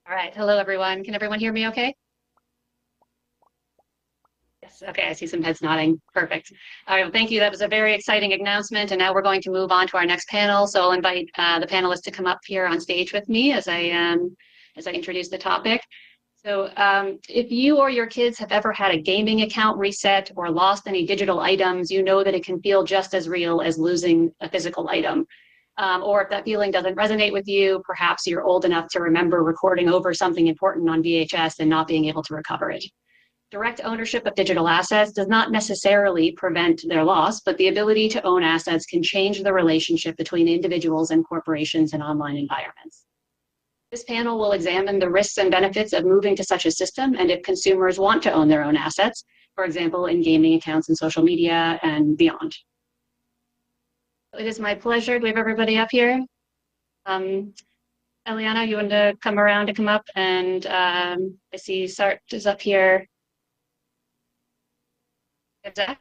All right. Hello, everyone. Can everyone hear me okay? Yes. Okay. I see some heads nodding. Perfect. All right. Well, thank you. That was a very exciting announcement. And now we're going to move on to our next panel. So I'll invite the panelists to come up here on stage with me as I introduce the topic. So if you or your kids have ever had a gaming account reset or lost any digital items, you know that it can feel just as real as losing a physical item. Or if that feeling doesn't resonate with you, perhaps you're old enough to remember recording over something important on VHS and not being able to recover it. Direct ownership of digital assets does not necessarily prevent their loss, but the ability to own assets can change the relationship between individuals and corporations in online environments. This panel will examine the risks and benefits of moving to such a system and if consumers want to own their own assets, for example, in gaming accounts and social media and beyond. It is my pleasure. Do we have everybody up here? Eliana, you want to come around to come up? And I see Sart is up here. Zach?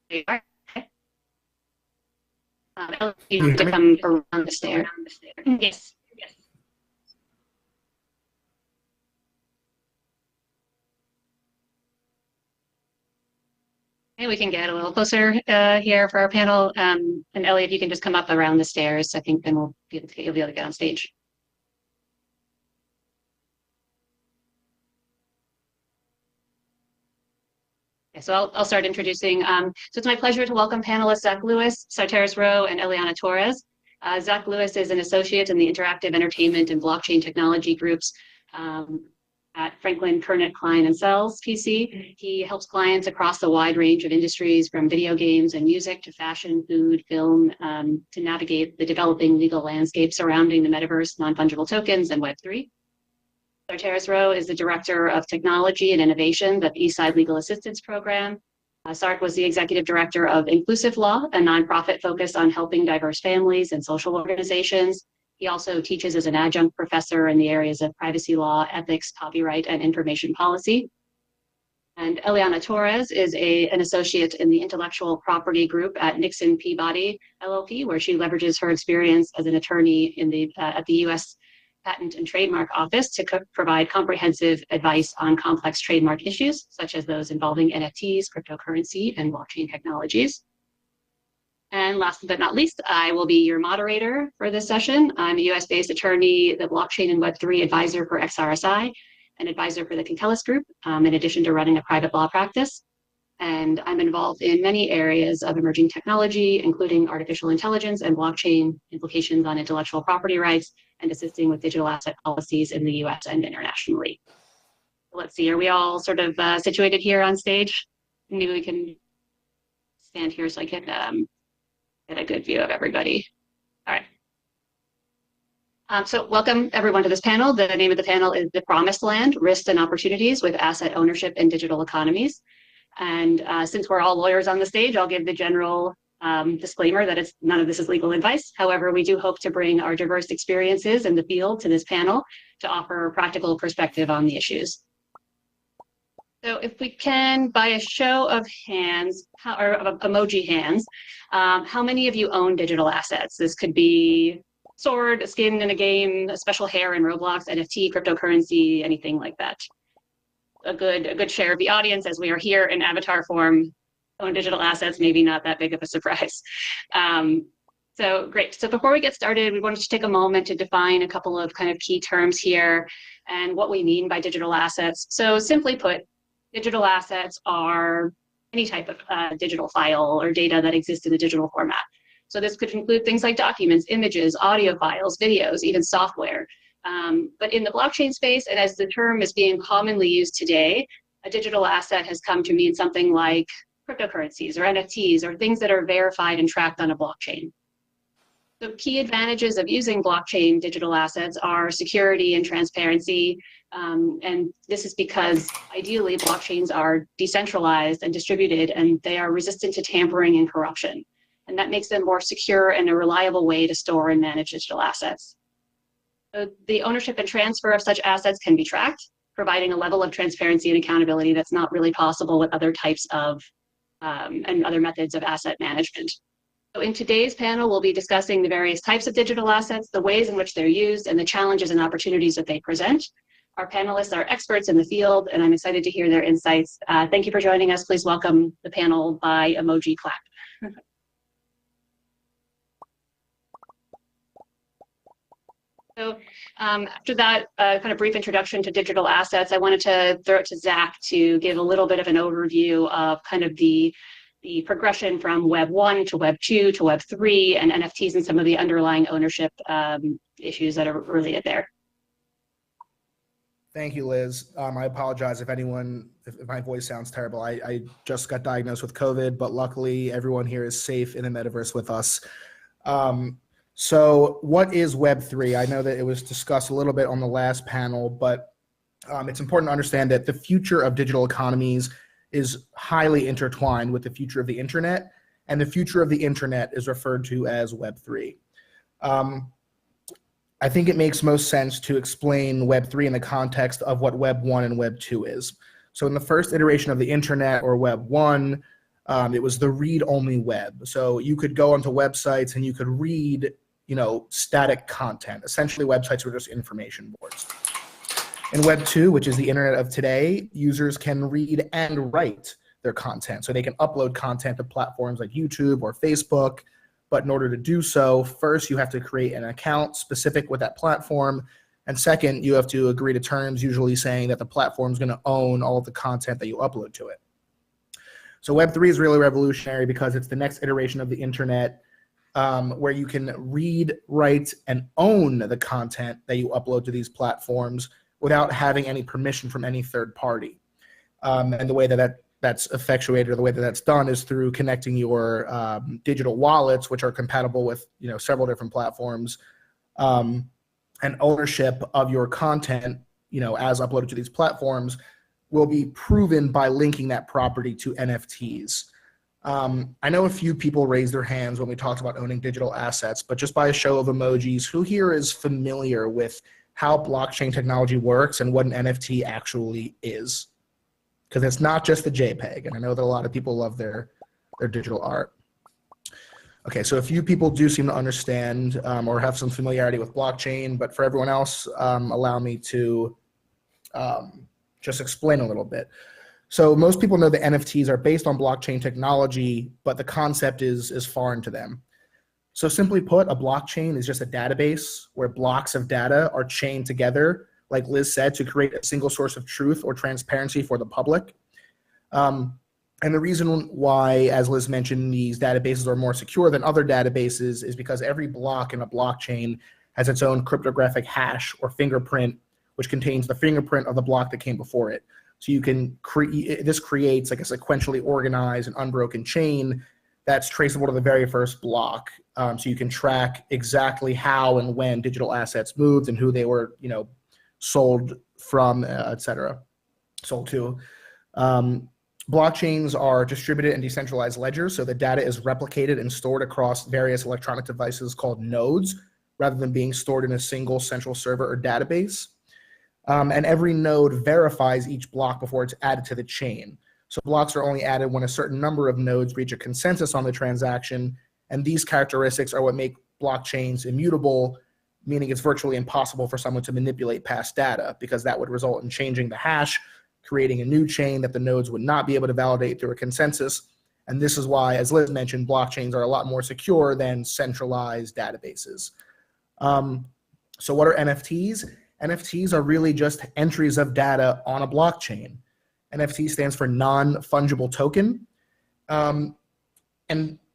There you are. Okay. You need to come around the stairs. Yes. Yes. Maybe we can get a little closer here for our panel. And Ellie, if you can just come up around the stairs, I think then you'll be able to get on stage. Okay, so I'll start introducing. So it's my pleasure to welcome panelists Zach Lewis, Sarteris Rowe, and Eliana Torres. Zach Lewis is an associate in the Interactive Entertainment and Blockchain Technology groups at Franklin, Kernet, Klein & Sells PC. He helps clients across a wide range of industries, from video games and music to fashion, food, film, to navigate the developing legal landscape surrounding the metaverse, non-fungible tokens, and Web3. Sarteris Rowe is the Director of Technology and Innovation at the Eastside Legal Assistance Program. Sart was the Executive Director of Inclusive Law, a nonprofit focused on helping diverse families and social organizations. He also teaches as an adjunct professor in the areas of privacy law, ethics, copyright, and information policy. And Eliana Torres is an associate in the intellectual property group at Nixon Peabody LLP, where she leverages her experience as an attorney at the U.S. Patent and Trademark Office to provide comprehensive advice on complex trademark issues, such as those involving NFTs, cryptocurrency, and blockchain technologies. And last but not least, I will be your moderator for this session. I'm a US-based attorney, the Blockchain and Web3 advisor for XRSI, an advisor for the Conkellis Group, in addition to running a private law practice. And I'm involved in many areas of emerging technology, including artificial intelligence and blockchain implications on intellectual property rights, and assisting with digital asset policies in the US and internationally. Let's see, are we all sort of situated here on stage? Maybe we can stand here so I can get a good view of everybody. All right. So welcome everyone to this panel. The name of the panel is The Promised Land, Risks and Opportunities with Asset Ownership in Digital Economies. And since we're all lawyers on the stage, I'll give the general disclaimer that none of this is legal advice. However, we do hope to bring our diverse experiences in the field to this panel to offer a practical perspective on the issues. So if we can, by a show of hands, or of emoji hands, how many of you own digital assets? This could be sword, a skin in a game, a special hair in Roblox, NFT, cryptocurrency, anything like that. A good share of the audience, as we are here in avatar form, own digital assets, maybe not that big of a surprise. So great. So before we get started, we wanted to take a moment to define a couple of kind of key terms here and what we mean by digital assets. So simply put, digital assets are any type of digital file or data that exists in a digital format. So this could include things like documents, images, audio files, videos, even software. But in the blockchain space, and as the term is being commonly used today, a digital asset has come to mean something like cryptocurrencies or NFTs or things that are verified and tracked on a blockchain. The key advantages of using blockchain digital assets are security and transparency. And this is because ideally blockchains are decentralized and distributed, and they are resistant to tampering and corruption. And that makes them more secure and a reliable way to store and manage digital assets. So the ownership and transfer of such assets can be tracked, providing a level of transparency and accountability that's not really possible with other types of and other methods of asset management. So in today's panel, we'll be discussing the various types of digital assets, the ways in which they're used, and the challenges and opportunities that they present. Our panelists are experts in the field, and I'm excited to hear their insights. Thank you for joining us. Please welcome the panel by emoji clap. So after that kind of brief introduction to digital assets, I wanted to throw it to Zach to give a little bit of an overview of kind of the progression from Web 1 to Web 2 to Web 3 and NFTs and some of the underlying ownership issues that are related there. Thank you, Liz. I apologize if my voice sounds terrible. I just got diagnosed with COVID, but luckily everyone here is safe in the metaverse with us. So what is Web3? I know that it was discussed a little bit on the last panel, but it's important to understand that the future of digital economies is highly intertwined with the future of the internet, and the future of the internet is referred to as Web3. I think it makes most sense to explain Web3 in the context of what Web 1 and Web 2 is. So in the first iteration of the internet, or Web 1, it was the read-only web. So you could go onto websites and you could read, static content. Essentially, websites were just information boards. In Web 2, which is the internet of today, users can read and write their content. So they can upload content to platforms like YouTube or Facebook. But in order to do so, first you have to create an account specific with that platform. And second, you have to agree to terms, usually saying that the platform is going to own all of the content that you upload to it. So Web3 is really revolutionary because it's the next iteration of the internet where you can read, write, and own the content that you upload to these platforms without having any permission from any third party. And the way that's effectuated, or the way that that's done, is through connecting your digital wallets, which are compatible with several different platforms, and ownership of your content, as uploaded to these platforms, will be proven by linking that property to NFTs. I know a few people raised their hands when we talked about owning digital assets, but just by a show of emojis, who here is familiar with how blockchain technology works and what an NFT actually is? Because it's not just the JPEG, and I know that a lot of people love their digital art. Okay, so a few people do seem to understand or have some familiarity with blockchain, but for everyone else, allow me to just explain a little bit. So most people know that NFTs are based on blockchain technology, but the concept is foreign to them. So simply put, a blockchain is just a database where blocks of data are chained together, like Liz said, to create a single source of truth or transparency for the public. And the reason why, as Liz mentioned, these databases are more secure than other databases is because every block in a blockchain has its own cryptographic hash or fingerprint, which contains the fingerprint of the block that came before it. So you can this creates like a sequentially organized and unbroken chain that's traceable to the very first block. So you can track exactly how and when digital assets moved and who they were, sold from, et cetera, sold to. Blockchains are distributed and decentralized ledgers, so the data is replicated and stored across various electronic devices called nodes, rather than being stored in a single central server or database. And every node verifies each block before it's added to the chain. So blocks are only added when a certain number of nodes reach a consensus on the transaction, and these characteristics are what make blockchains immutable, meaning it's virtually impossible for someone to manipulate past data, because that would result in changing the hash, creating a new chain that the nodes would not be able to validate through a consensus. And this is why, as Liz mentioned, blockchains are a lot more secure than centralized databases. So what are NFTs? NFTs are really just entries of data on a blockchain. NFT stands for non-fungible token. And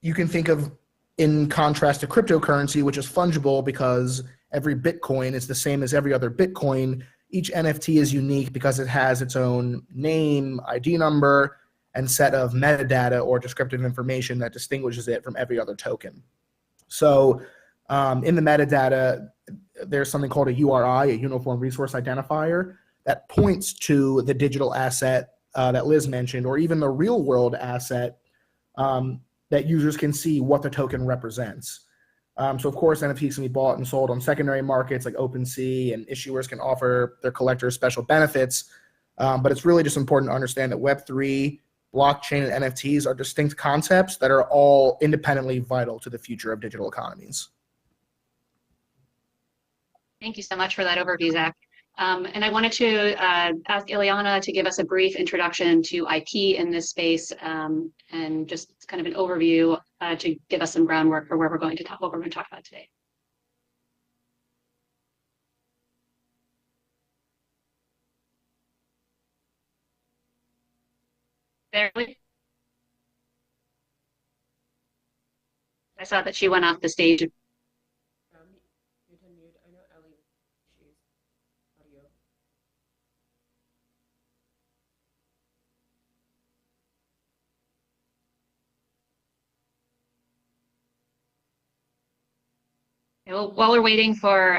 you can think of, in contrast to cryptocurrency, which is fungible because every Bitcoin is the same as every other Bitcoin, Each NFT is unique because it has its own name, ID number, and set of metadata or descriptive information that distinguishes it from every other token. So in the metadata, there's something called a URI, a Uniform Resource Identifier, that points to the digital asset that Liz mentioned, or even the real world asset that users can see what the token represents. So of course, NFTs can be bought and sold on secondary markets like OpenSea, and issuers can offer their collectors special benefits. But it's really just important to understand that Web3, blockchain, and NFTs are distinct concepts that are all independently vital to the future of digital economies. Thank you so much for that overview, Zach. And I wanted to ask Ileana to give us a brief introduction to IP in this space, and just kind of an overview to give us some groundwork for where we're going to talk, what we're going to talk about today. Barely. I saw that she went off the stage. Well, while we're waiting for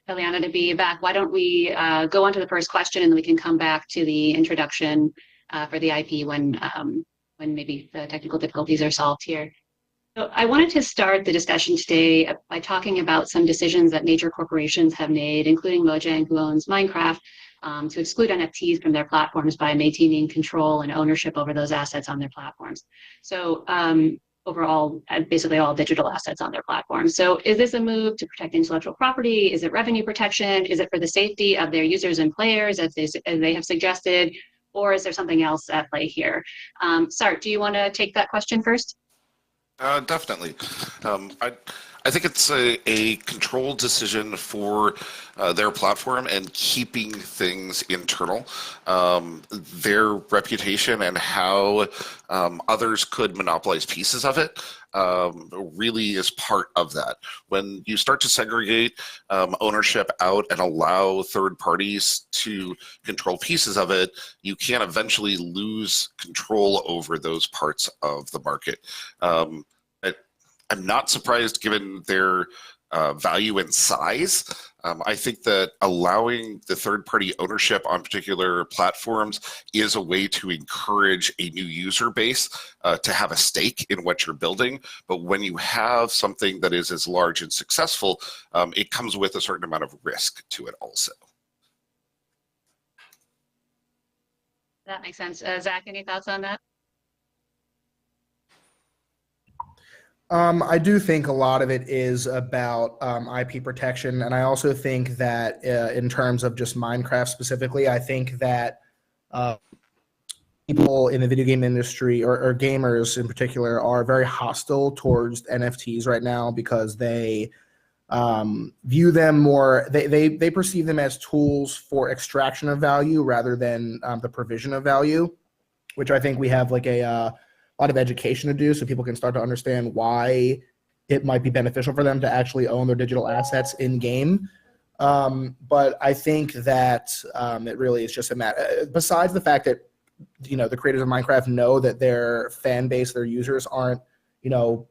Ileana to be back, why don't we go on to the first question, and then we can come back to the introduction for the IP when maybe the technical difficulties are solved here. So I wanted to start the discussion today by talking about some decisions that major corporations have made, including Mojang, who owns Minecraft, to exclude NFTs from their platforms by maintaining control and ownership over those assets on their platforms. So overall, basically all digital assets on their platform. So is this a move to protect intellectual property? Is it revenue protection? Is it for the safety of their users and players, as they have suggested? Or is there something else at play here? Sart, do you want to take that question first? Definitely. I think it's a controlled decision for their platform and keeping things internal. Their reputation and how others could monopolize pieces of it really is part of that. When you start to segregate ownership out and allow third parties to control pieces of it, you can eventually lose control over those parts of the market. I'm not surprised given their value and size. I think that allowing the third-party ownership on particular platforms is a way to encourage a new user base to have a stake in what you're building. But when you have something that is as large and successful, it comes with a certain amount of risk to it also. That makes sense. Zach, any thoughts on that? I do think a lot of it is about IP protection, and I also think that in terms of just Minecraft specifically, I think that people in the video game industry, or gamers in particular, are very hostile towards NFTs right now because they view them more, they perceive them as tools for extraction of value rather than the provision of value, which I think we have like a lot of education to do so people can start to understand why it might be beneficial for them to actually own their digital assets in game. But I think that it really is just a matter, besides the fact that, you know, the creators of Minecraft know that their fan base, their users aren't, you know,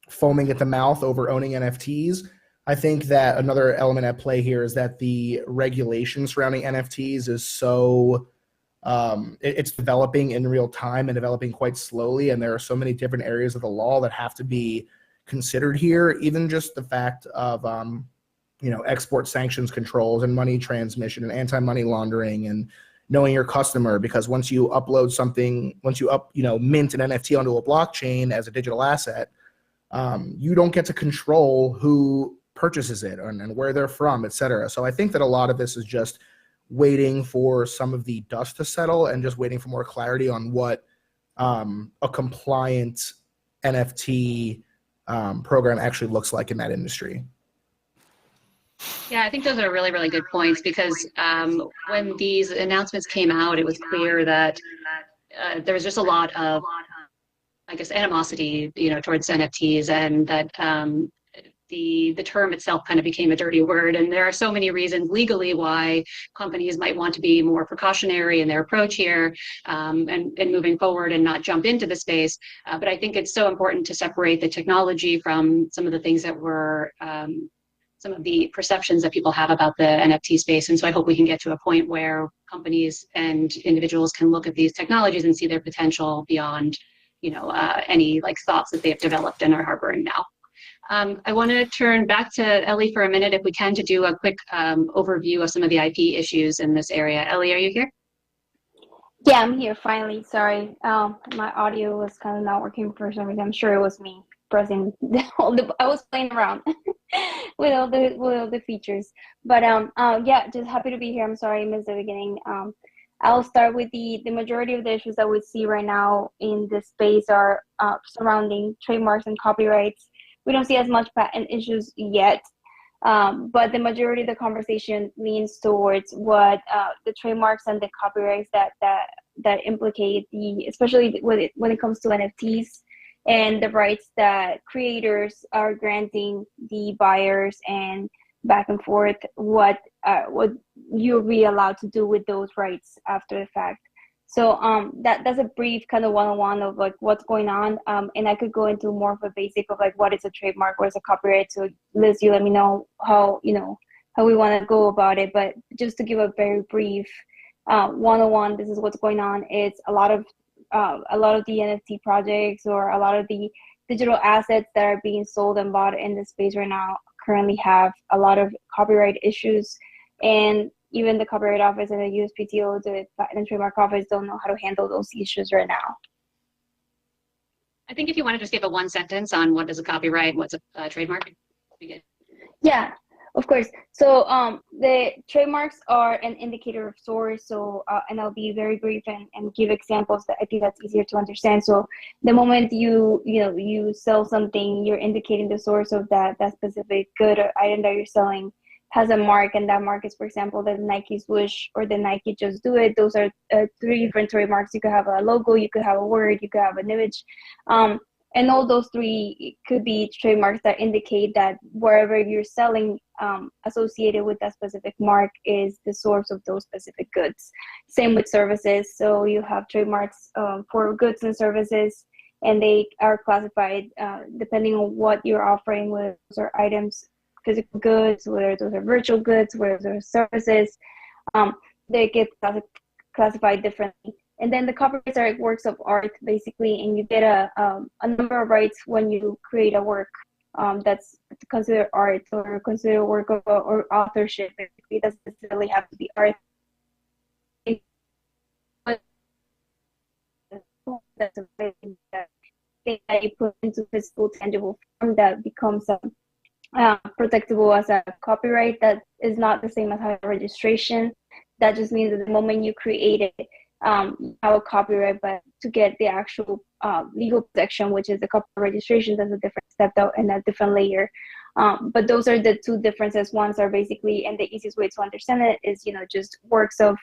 foaming at the mouth over owning NFTs. I think that another element at play here is that the regulation surrounding NFTs is so it's developing in real time and developing quite slowly, and there are so many different areas of the law that have to be considered here. Even just the fact of you know, export sanctions controls and money transmission and anti-money laundering and knowing your customer, because once you upload something, once you mint an NFT onto a blockchain as a digital asset, you don't get to control who purchases it and where they're from, et cetera. So I think that a lot of this is just waiting for some of the dust to settle and just waiting for more clarity on what a compliant NFT program actually looks like in that industry. Yeah, I think those are really, really good points, because when these announcements came out, it was clear that there was just a lot of, I guess, animosity, you know, towards NFTs, and that the term itself kind of became a dirty word, and there are so many reasons legally why companies might want to be more precautionary in their approach here, and moving forward and not jump into the space. But I think it's so important to separate the technology from some of the things that were some of the perceptions that people have about the NFT space. And so I hope we can get to a point where companies and individuals can look at these technologies and see their potential beyond, any like thoughts that they've developed and are harboring now. I want to turn back to Ellie for a minute, if we can, to do a quick overview of some of the IP issues in this area. Ellie, are you here? Yeah, I'm here finally. Sorry, my audio was kind of not working for some reason. I'm sure it was me pressing I was playing around with all the features. But yeah, just happy to be here. I'm sorry I missed the beginning. I'll start with the majority of the issues that we see right now in this space are surrounding trademarks and copyrights. We don't see as much patent issues yet, but the majority of the conversation leans towards what the trademarks and the copyrights that implicate especially when it comes to NFTs and the rights that creators are granting the buyers, and back and forth what you'll be allowed to do with those rights after the fact. So that's a brief kind of one-on-one of like what's going on, and I could go into more of a basic of like what is a trademark, what is a copyright. So Liz, you let me know how we want to go about it. But just to give a very brief 101, this is what's going on. It's a lot of the NFT projects or a lot of the digital assets that are being sold and bought in this space right now currently have a lot of copyright issues, and even the Copyright Office and the USPTO, the Patent and Trademark Office, don't know how to handle those issues right now. I think if you want to just give a one sentence on what is a copyright, what's a trademark, be good. Yeah, of course. So the trademarks are an indicator of source. So and I'll be very brief and give examples that I think that's easier to understand. So the moment you sell something, you're indicating the source of that specific good or item that you're selling has a mark, and that mark is, for example, the Nike swoosh or the Nike Just Do It. Those are three different trademarks. You could have a logo, you could have a word, you could have an image. And all those three could be trademarks that indicate that wherever you're selling associated with that specific mark is the source of those specific goods. Same with services. So you have trademarks for goods and services, and they are classified depending on what you're offering, whether those are items, physical goods, whether those are virtual goods, whether those are services. They get classified differently. And then the copyrights are works of art, basically, and you get a number of rights when you create a work that's considered art or considered a work of or authorship. It doesn't necessarily have to be art. That's a thing that you put into physical, tangible form that becomes protectable as a copyright. That is not the same as having a registration. That just means that the moment you create it, you have a copyright, but to get the actual legal protection, which is the copyright registration, that's a different step out and a different layer. But those are the two differences. Ones are basically, and the easiest way to understand it is, just works of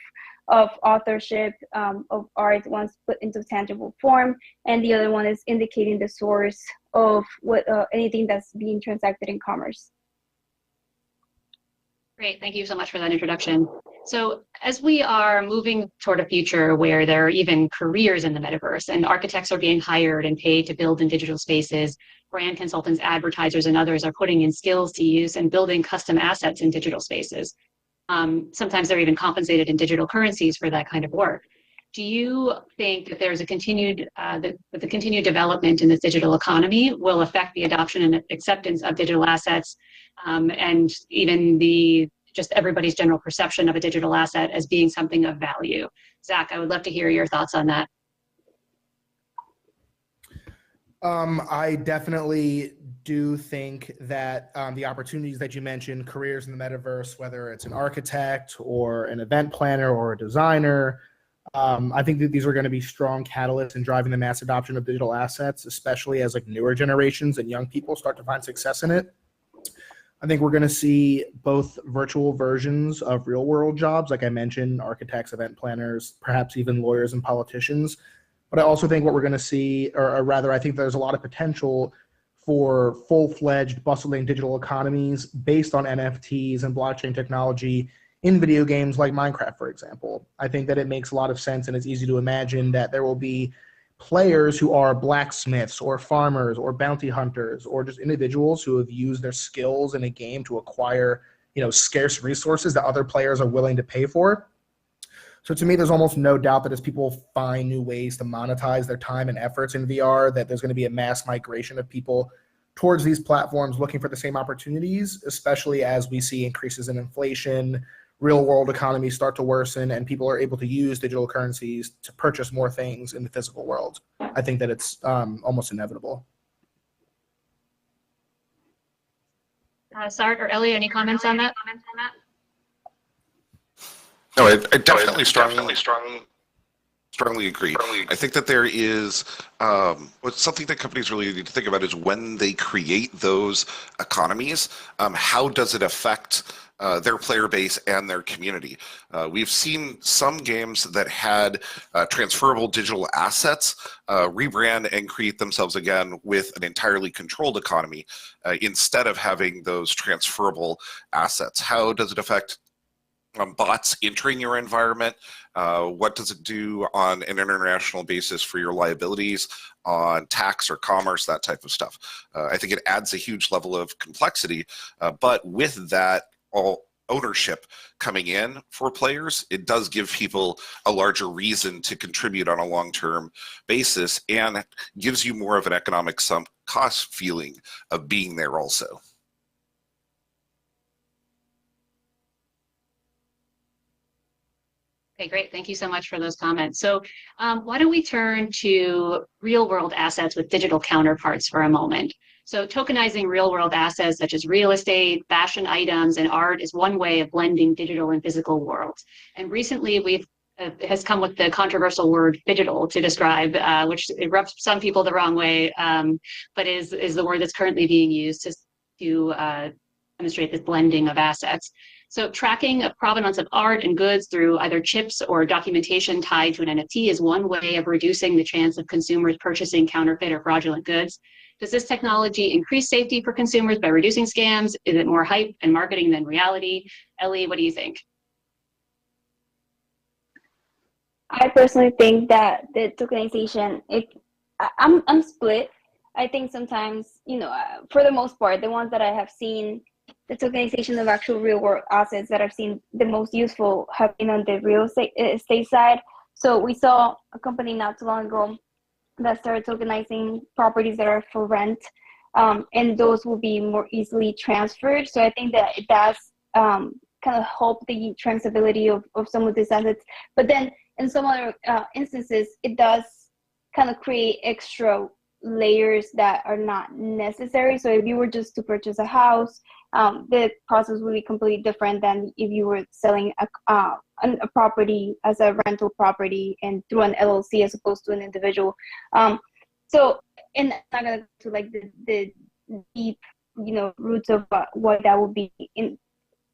authorship, of art once put into tangible form, and the other one is indicating the source of what anything that's being transacted in commerce. Great, thank you so much for that introduction. So as we are moving toward a future where there are even careers in the metaverse and architects are being hired and paid to build in digital spaces, brand consultants, advertisers, and others are putting in skills to use and building custom assets in digital spaces. Sometimes they're even compensated in digital currencies for that kind of work. Do you think that there's a continued, that the continued development in this digital economy will affect the adoption and acceptance of digital assets, and even just everybody's general perception of a digital asset as being something of value? Zach, I would love to hear your thoughts on that. I definitely do think that the opportunities that you mentioned, careers in the metaverse, whether it's an architect or an event planner or a designer, I think that these are going to be strong catalysts in driving the mass adoption of digital assets, especially as newer generations and young people start to find success in it. I think we're going to see both virtual versions of real world jobs, like I mentioned, architects, event planners, perhaps even lawyers and politicians. But I also think what we're going to see, or rather, I think there's a lot of potential for full-fledged, bustling digital economies based on NFTs and blockchain technology in video games like Minecraft, for example. I think that it makes a lot of sense, and it's easy to imagine that there will be players who are blacksmiths or farmers or bounty hunters or just individuals who have used their skills in a game to acquire, scarce resources that other players are willing to pay for. So to me, there's almost no doubt that as people find new ways to monetize their time and efforts in VR, that there's going to be a mass migration of people towards these platforms looking for the same opportunities, especially as we see increases in inflation, real world economies start to worsen, and people are able to use digital currencies to purchase more things in the physical world. I think that it's almost inevitable. Sart or Ellie, any comments on that? No, I definitely strongly agree. I think that there is something that companies really need to think about is when they create those economies, how does it affect their player base and their community? We've seen some games that had transferable digital assets rebrand and create themselves again with an entirely controlled economy instead of having those transferable assets. How does it affect bots entering your environment? What does it do on an international basis for your liabilities on tax or commerce, that type of stuff? I think it adds a huge level of complexity, but with that all ownership coming in for players, it does give people a larger reason to contribute on a long-term basis and gives you more of an economic sunk cost feeling of being there also. Okay, great. Thank you so much for those comments. So why don't we turn to real world assets with digital counterparts for a moment? So tokenizing real world assets such as real estate, fashion items, and art is one way of blending digital and physical worlds. And recently we've has come with the controversial word digital to describe, which it rubs some people the wrong way, but is the word that's currently being used to demonstrate this blending of assets. So tracking a provenance of art and goods through either chips or documentation tied to an NFT is one way of reducing the chance of consumers purchasing counterfeit or fraudulent goods. Does this technology increase safety for consumers by reducing scams? Is it more hype and marketing than reality? Ellie, what do you think? I personally think that the tokenization, I'm split. I think sometimes, for the most part, the ones that I have seen, the tokenization of actual real world assets that I've seen the most useful have been on the real estate side. So we saw a company not too long ago that started tokenizing properties that are for rent, and those will be more easily transferred. So I think that it does kind of help the transferability of some of these assets. But then in some other instances, it does kind of create extra layers that are not necessary. So if you were just to purchase a house, the process would be completely different than if you were selling a property as a rental property and through an LLC as opposed to an individual. So, and I'm not gonna go to like the deep, roots of what that would be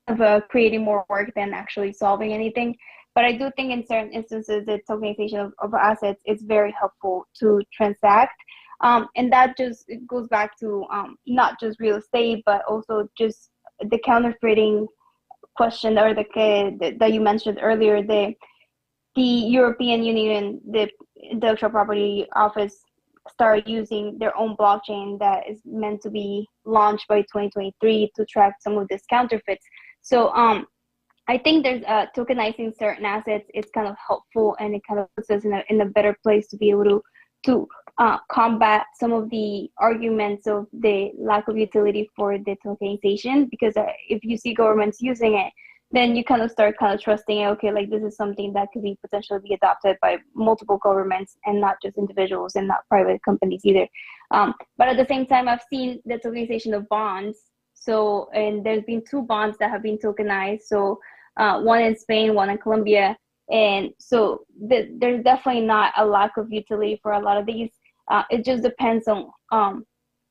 of creating more work than actually solving anything. But I do think in certain instances, the tokenization of assets is very helpful to transact. And that just goes back to not just real estate, but also just the counterfeiting question or that you mentioned earlier. The European Union, the Intellectual Property Office, started using their own blockchain that is meant to be launched by 2023 to track some of these counterfeits. So I think there's tokenizing certain assets. It's kind of helpful, and it kind of puts us in a better place to be able to combat some of the arguments of the lack of utility for the tokenization, because if you see governments using it, then you kind of start trusting it. Okay, like this is something that could be potentially be adopted by multiple governments and not just individuals and not private companies either. But at the same time, I've seen the tokenization of bonds. So, and there's been 2 bonds that have been tokenized. So one in Spain, one in Colombia. And so there's definitely not a lack of utility for a lot of these. It just depends on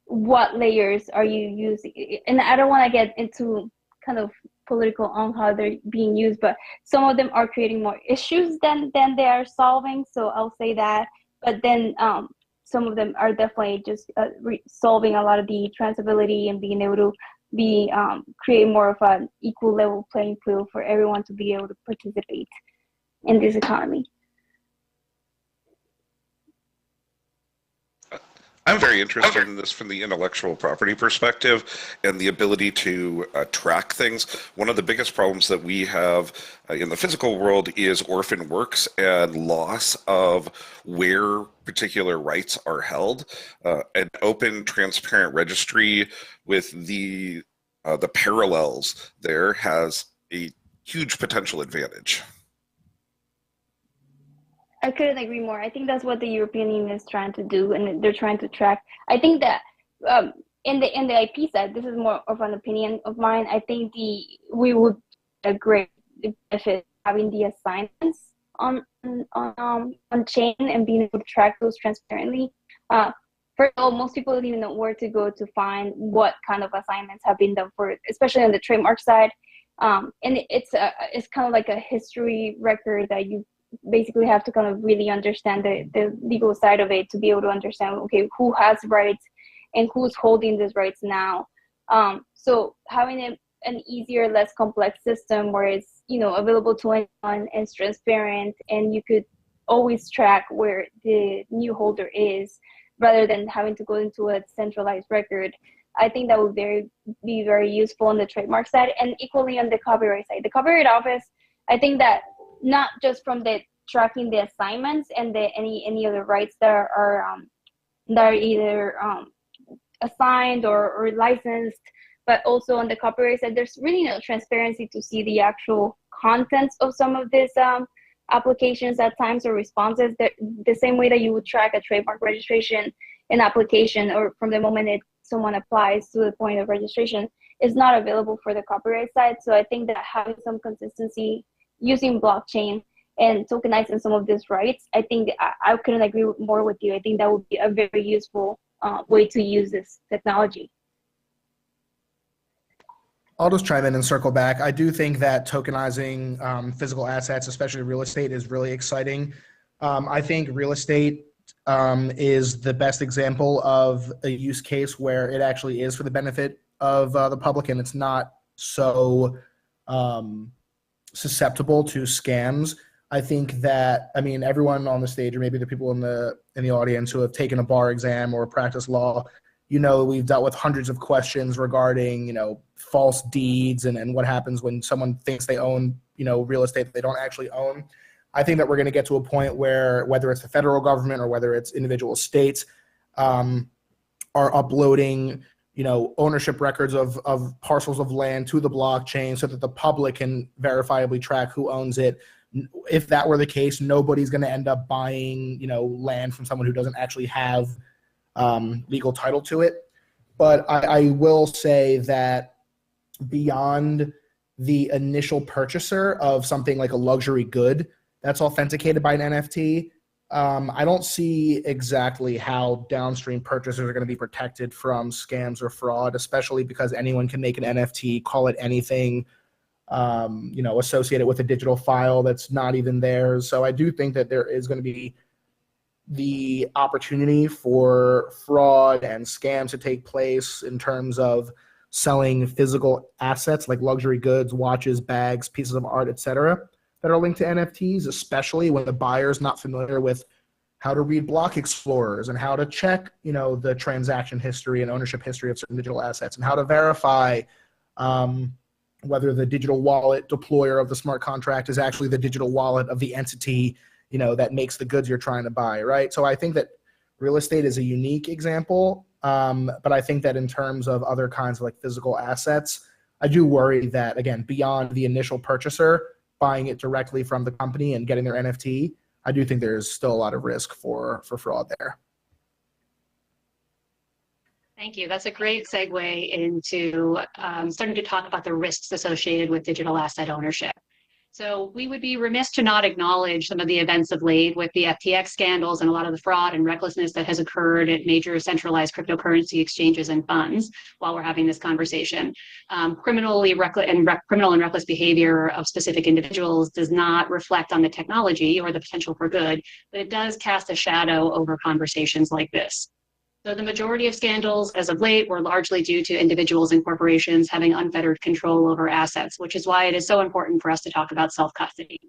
what layers are you using. And I don't want to get into kind of political on how they're being used, but some of them are creating more issues than they are solving. So I'll say that. But then some of them are definitely just solving a lot of the traceability and being able to be create more of an equal level playing field for everyone to be able to participate in this economy. I'm very interested in this from the intellectual property perspective and the ability to track things. One of the biggest problems that we have in the physical world is orphan works and loss of where particular rights are held. An open, transparent registry with the parallels there has a huge potential advantage. I couldn't agree more. I think that's what the European Union is trying to do, and they're trying to track. I think that in the IP side, this is more of an opinion of mine. I think we would a great benefit having the assignments on chain and being able to track those transparently. First of all, most people don't even know where to go to find what kind of assignments have been done for it, especially on the trademark side. And it's kind of like a history record that you basically have to kind of really understand the legal side of it to be able to understand, okay, who has rights and who's holding these rights now. So having an easier, less complex system where it's, available to anyone, it's transparent, and you could always track where the new holder is rather than having to go into a centralized record. I think that would be very useful on the trademark side, and equally on the copyright side. The Copyright Office, I think that not just from the tracking the assignments and any other rights that are either assigned or licensed, but also on the copyright side, there's really no transparency to see the actual contents of some of these applications at times or responses. The same way that you would track a trademark registration and application, or from the moment someone applies to the point of registration, is not available for the copyright side. So I think that having some consistency using blockchain and tokenizing some of these rights, I think I couldn't agree more with you. I think that would be a very useful way to use this technology. I'll just chime in and circle back. I do think that tokenizing physical assets, especially real estate, is really exciting. I think real estate is the best example of a use case where it actually is for the benefit of the public, and it's not so susceptible to scams. I think that, everyone on the stage, or maybe the people in the audience who have taken a bar exam or practiced law, we've dealt with hundreds of questions regarding, false deeds and what happens when someone thinks they own, real estate that they don't actually own. I think that we're going to get to a point where, whether it's the federal government or whether it's individual states, are uploading, ownership records of parcels of land to the blockchain so that the public can verifiably track who owns it. If that were the case, nobody's going to end up buying, land from someone who doesn't actually have legal title to it. But I will say that beyond the initial purchaser of something like a luxury good that's authenticated by an NFT, I don't see exactly how downstream purchasers are going to be protected from scams or fraud, especially because anyone can make an NFT, call it anything, associate it with a digital file that's not even theirs. So I do think that there is going to be the opportunity for fraud and scams to take place in terms of selling physical assets like luxury goods, watches, bags, pieces of art, etc., that are linked to NFTs, especially when the buyer's not familiar with how to read block explorers and how to check, the transaction history and ownership history of certain digital assets, and how to verify whether the digital wallet deployer of the smart contract is actually the digital wallet of the entity, that makes the goods you're trying to buy, right? So I think that real estate is a unique example, but I think that in terms of other kinds of like physical assets, I do worry that, again, beyond the initial purchaser buying it directly from the company and getting their NFT, I do think there's still a lot of risk for fraud there. Thank you. That's a great segue into starting to talk about the risks associated with digital asset ownership. So we would be remiss to not acknowledge some of the events of late with the FTX scandals and a lot of the fraud and recklessness that has occurred at major centralized cryptocurrency exchanges and funds while we're having this conversation. Criminal and reckless behavior of specific individuals does not reflect on the technology or the potential for good, but it does cast a shadow over conversations like this. So the majority of scandals as of late were largely due to individuals and corporations having unfettered control over assets, which is why it is so important for us to talk about self-custody.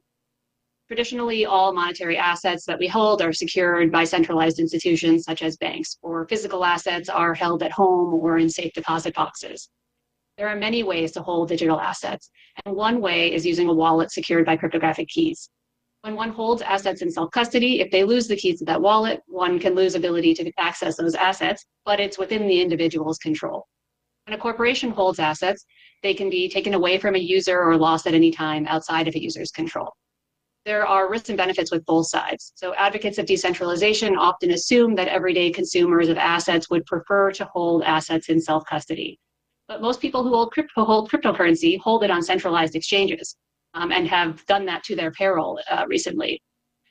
Traditionally, all monetary assets that we hold are secured by centralized institutions such as banks, or physical assets are held at home or in safe deposit boxes. There are many ways to hold digital assets, and one way is using a wallet secured by cryptographic keys. When one holds assets in self-custody, if they lose the keys to that wallet, one can lose ability to access those assets, but it's within the individual's control. When a corporation holds assets, they can be taken away from a user or lost at any time outside of a user's control. There are risks and benefits with both sides. So advocates of decentralization often assume that everyday consumers of assets would prefer to hold assets in self-custody. But most people who hold cryptocurrency hold it on centralized exchanges. And have done that to their peril recently.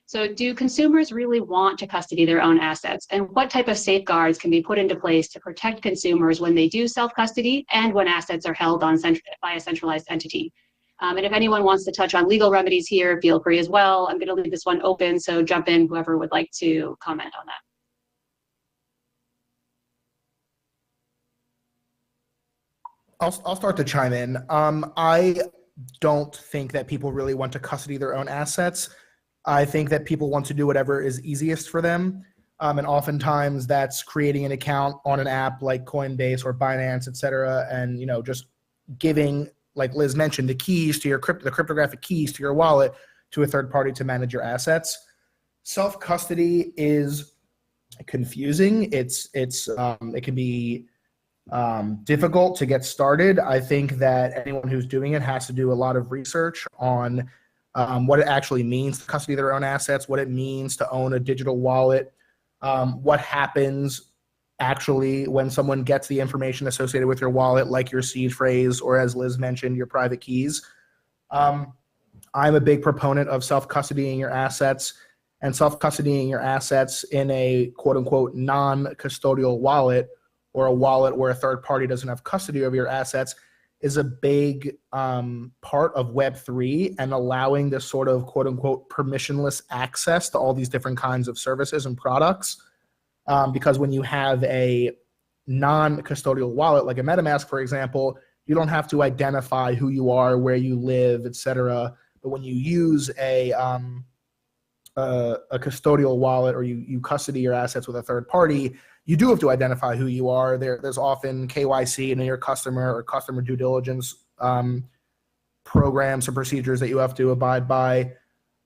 So do consumers really want to custody their own assets? And what type of safeguards can be put into place to protect consumers when they do self-custody and when assets are held by a centralized entity? And if anyone wants to touch on legal remedies here, feel free as well. I'm going to leave this one open, so jump in, whoever would like to comment on that. I'll start to chime in. I don't think that people really want to custody their own assets. I think that people want to do whatever is easiest for them. And oftentimes that's creating an account on an app like Coinbase or Binance, et cetera, and just giving, like Liz mentioned, the keys to the cryptographic keys to your wallet to a third party to manage your assets. Self-custody is confusing. It can be difficult to get started. I think that anyone who's doing it has to do a lot of research on what it actually means to custody their own assets, what it means to own a digital wallet, what happens actually when someone gets the information associated with your wallet, like your seed phrase, or as Liz mentioned, your private keys. I'm a big proponent of self-custodying your assets, and self-custodying your assets in a quote-unquote non-custodial wallet, or a wallet where a third party doesn't have custody of your assets, is a big part of Web3 and allowing this sort of quote unquote permissionless access to all these different kinds of services and products. Because when you have a non-custodial wallet, like a MetaMask, for example, you don't have to identify who you are, where you live, etc. But when you use a custodial wallet, or you custody your assets with a third party, you do have to identify who you are. There's often KYC, know your customer, or customer due diligence programs or procedures that you have to abide by.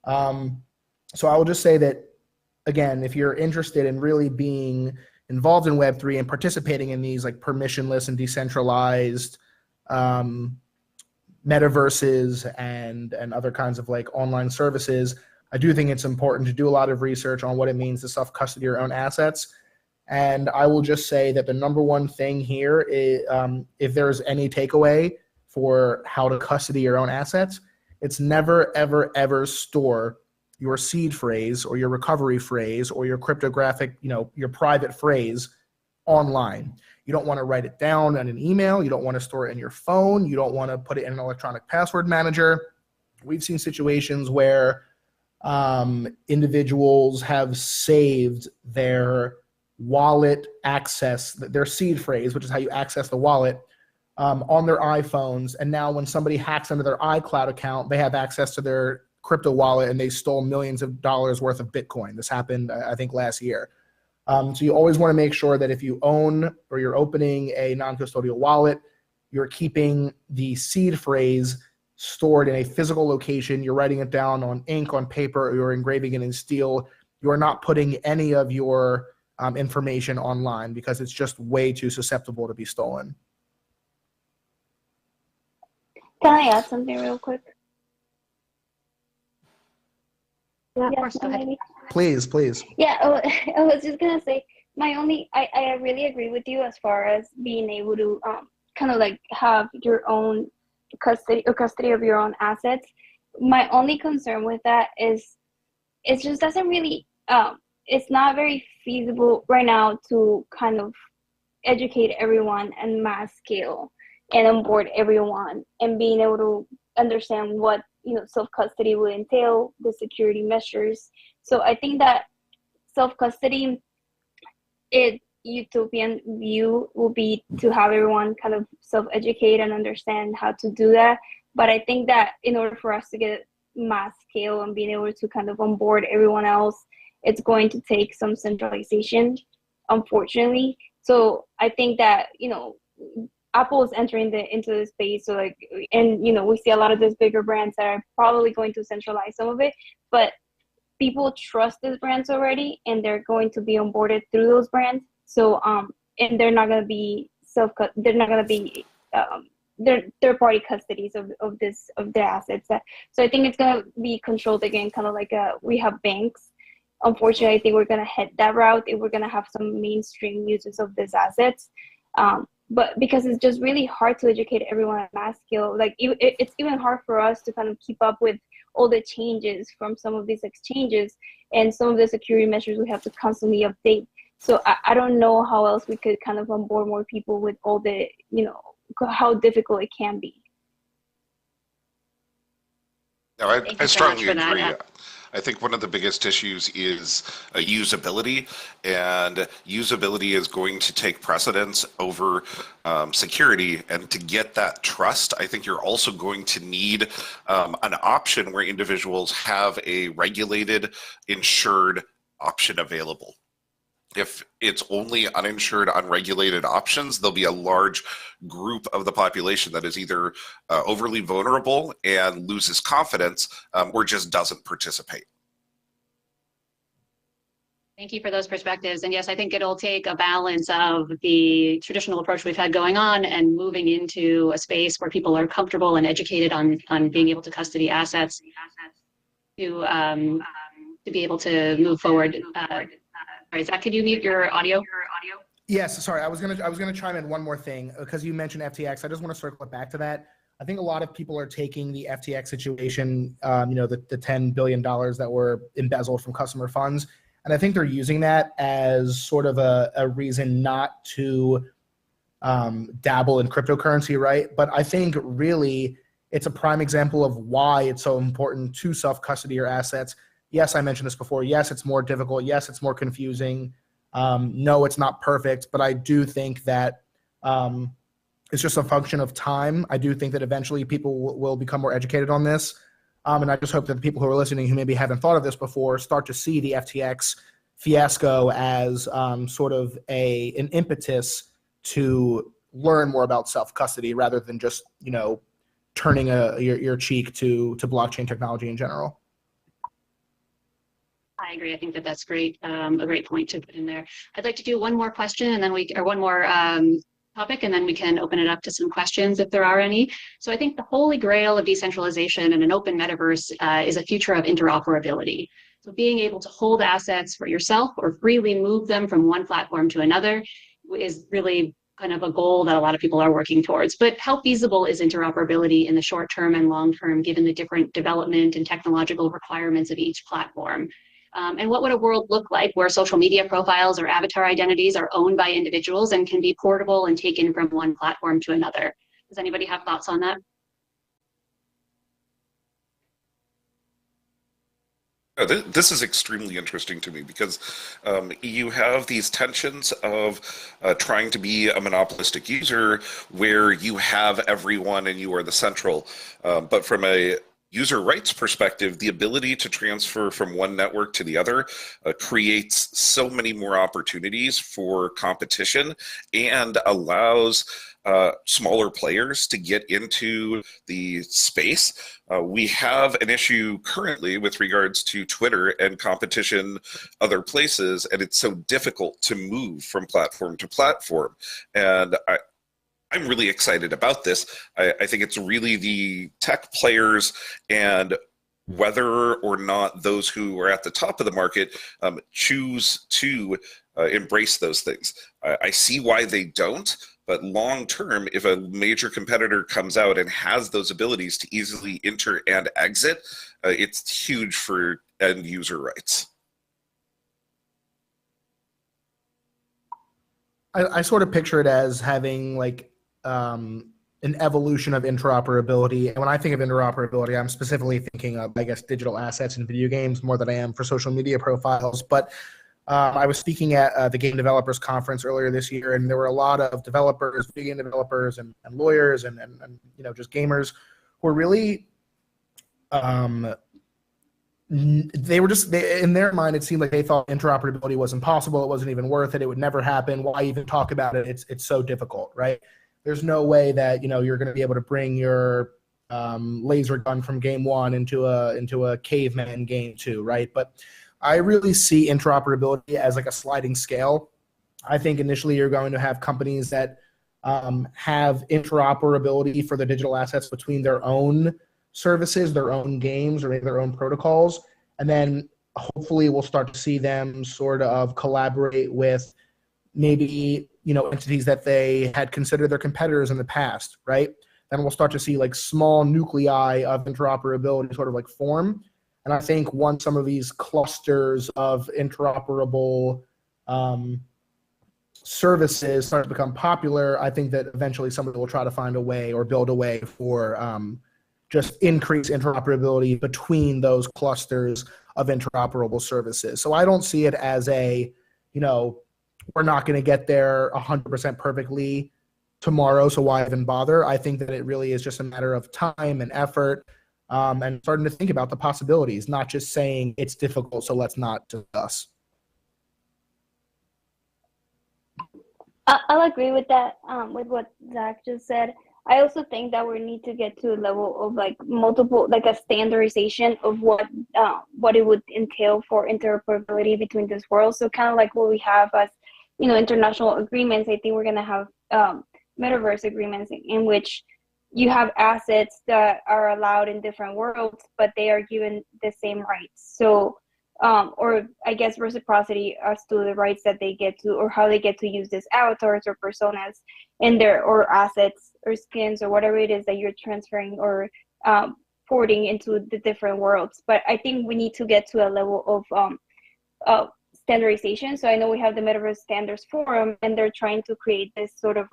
So I will just say that, again, if you're interested in really being involved in Web3 and participating in these like permissionless and decentralized metaverses and other kinds of like online services, I do think it's important to do a lot of research on what it means to self-custody your own assets. And I will just say that the number one thing here is, if there's any takeaway for how to custody your own assets, it's never, ever, ever store your seed phrase or your recovery phrase or your cryptographic, your private phrase online. You don't want to write it down in an email. You don't want to store it in your phone. You don't want to put it in an electronic password manager. We've seen situations where individuals have saved their wallet access, their seed phrase, which is how you access the wallet, on their iPhones. And now when somebody hacks into their iCloud account, they have access to their crypto wallet and they stole millions of dollars worth of Bitcoin. This happened, I think, last year. So you always want to make sure that if you own or you're opening a non-custodial wallet, you're keeping the seed phrase stored in a physical location. You're writing it down on ink, on paper, or you're engraving it in steel. You're not putting any of your information online because it's just way too susceptible to be stolen. Can I add something real quick? Yeah, of course, go ahead. Please. Yeah, I was just gonna say, I really agree with you as far as being able to kind of like have your own custody of your own assets. my only concern with that is it just doesn't really, it's not very feasible right now to kind of educate everyone and mass scale and onboard everyone and being able to understand what, you know, self-custody will entail, the security measures. So I think that self-custody, utopian view will be to have everyone kind of self-educate and understand how to do that. But I think that in order for us to get mass scale and being able to kind of onboard everyone else, it's going to take some centralization, unfortunately. So I think that, you know, Apple is entering into the space. So like, and you know, we see a lot of these bigger brands that are probably going to centralize some of it, but people trust these brands already, and they're going to be onboarded through those brands. So and they're not going to be they're third-party custodies of their assets. So I think it's going to be controlled again, kind of like we have banks. Unfortunately, I think we're going to head that route if we're going to have some mainstream users of these assets. But because it's just really hard to educate everyone at mass scale, like it's even hard for us to kind of keep up with all the changes from some of these exchanges and some of the security measures we have to constantly update. So I don't know how else we could kind of onboard more people with all the, you know, how difficult it can be. No, I strongly agree. I think one of the biggest issues is usability, and usability is going to take precedence over security. And to get that trust, I think you're also going to need an option where individuals have a regulated, insured option available. If it's only uninsured, unregulated options, there'll be a large group of the population that is either overly vulnerable and loses confidence or just doesn't participate. Thank you for those perspectives. And yes, I think it'll take a balance of the traditional approach we've had going on and moving into a space where people are comfortable and educated on being able to custody assets to be able to move forward. Sorry, Zach, could you mute your audio? Yes, sorry. I was gonna chime in one more thing because you mentioned FTX. I just want to circle it back to that. I think a lot of people are taking the FTX situation, you know, the $10 billion that were embezzled from customer funds, and I think they're using that as sort of a reason not to dabble in cryptocurrency, right? But I think really it's a prime example of why it's so important to self-custody your assets. Yes, I mentioned this before. Yes, it's more difficult. Yes, it's more confusing. No, it's not perfect, but I do think that it's just a function of time. I do think that eventually people will become more educated on this. And I just hope that the people who are listening who maybe haven't thought of this before start to see the FTX fiasco as sort of an impetus to learn more about self-custody rather than just, you know, turning your cheek to blockchain technology in general. I agree. I think that that's great. A great point to put in there. I'd like to do one more question and then one more topic, and then we can open it up to some questions if there are any. So I think the holy grail of decentralization and an open metaverse is a future of interoperability. So being able to hold assets for yourself or freely move them from one platform to another is really kind of a goal that a lot of people are working towards. But how feasible is interoperability in the short term and long term, given the different development and technological requirements of each platform? And what would a world look like where social media profiles or avatar identities are owned by individuals and can be portable and taken from one platform to another? Does anybody have thoughts on that? This is extremely interesting to me because you have these tensions of trying to be a monopolistic user where you have everyone and you are the central. But from a user rights perspective, the ability to transfer from one network to the other creates so many more opportunities for competition and allows smaller players to get into the space. We have an issue currently with regards to Twitter and competition other places, and it's so difficult to move from platform to platform. And I'm really excited about this. I think it's really the tech players and whether or not those who are at the top of the market choose to embrace those things. I see why they don't, But long term, if a major competitor comes out and has those abilities to easily enter and exit, it's huge for end user rights. I sort of picture it as having like an evolution of interoperability. And when I think of interoperability, I'm specifically thinking of, I guess, digital assets in video games more than I am for social media profiles. But I was speaking at the Game Developers Conference earlier this year, and there were a lot of developers, video game developers, and lawyers, and you know, just gamers who were really they were just, in their mind, it seemed like they thought interoperability was impossible. It wasn't even worth it. It would never happen. Why even talk about it? It's so difficult, right? There's no way that, you know, you're going to be able to bring your laser gun from game one into a caveman game two, right? But I really see interoperability as like a sliding scale. I think initially you're going to have companies that have interoperability for the digital assets between their own services, their own games, or maybe their own protocols, and then hopefully we'll start to see them sort of collaborate with maybe, you know, entities that they had considered their competitors in the past, right? Then we'll start to see like small nuclei of interoperability sort of like form. And I think once some of these clusters of interoperable services start to become popular, I think that eventually somebody will try to find a way or build a way for just increase interoperability between those clusters of interoperable services. So I don't see it as a, you know, we're not going to get there 100% perfectly tomorrow, so why even bother? I think that it really is just a matter of time and effort, and starting to think about the possibilities, not just saying it's difficult, so let's not discuss. I'll agree with that, with what Zach just said. I also think that we need to get to a level of like multiple, like a standardization of what it would entail for interoperability between this world. So kind of like what we have as, you know, international agreements. I think we're going to have metaverse agreements in which you have assets that are allowed in different worlds, but they are given the same rights. So, or I guess reciprocity as to the rights that they get to, or how they get to use these avatars or personas in their, or assets or skins or whatever it is that you're transferring or porting into the different worlds. But I think we need to get to a level of standardization. So I know we have the Metaverse Standards Forum, and they're trying to create this sort of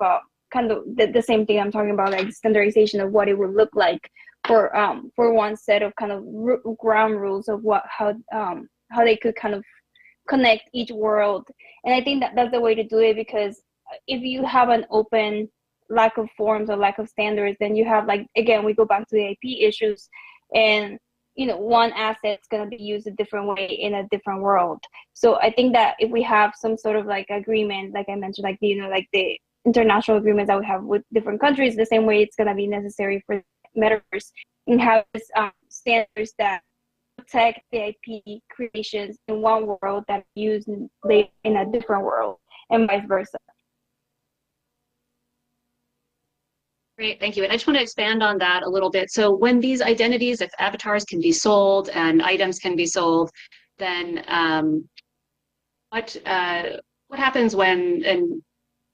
kind of the same thing I'm talking about, like standardization of what it would look like for one set of kind of ground rules of how they could kind of connect each world. And I think that that's the way to do it, because if you have an open lack of forms or lack of standards, then you have, like, again, we go back to the IP issues, and you know, one asset's going to be used a different way in a different world. So I think that if we have some sort of like agreement, like I mentioned, like, you know, like the international agreements that we have with different countries, the same way it's going to be necessary for Metaverse, and have this, standards that protect the IP creations in one world that are used later in a different world, and vice versa. Great, thank you. And I just want to expand on that a little bit. So when these identities, if avatars can be sold and items can be sold, then what happens when an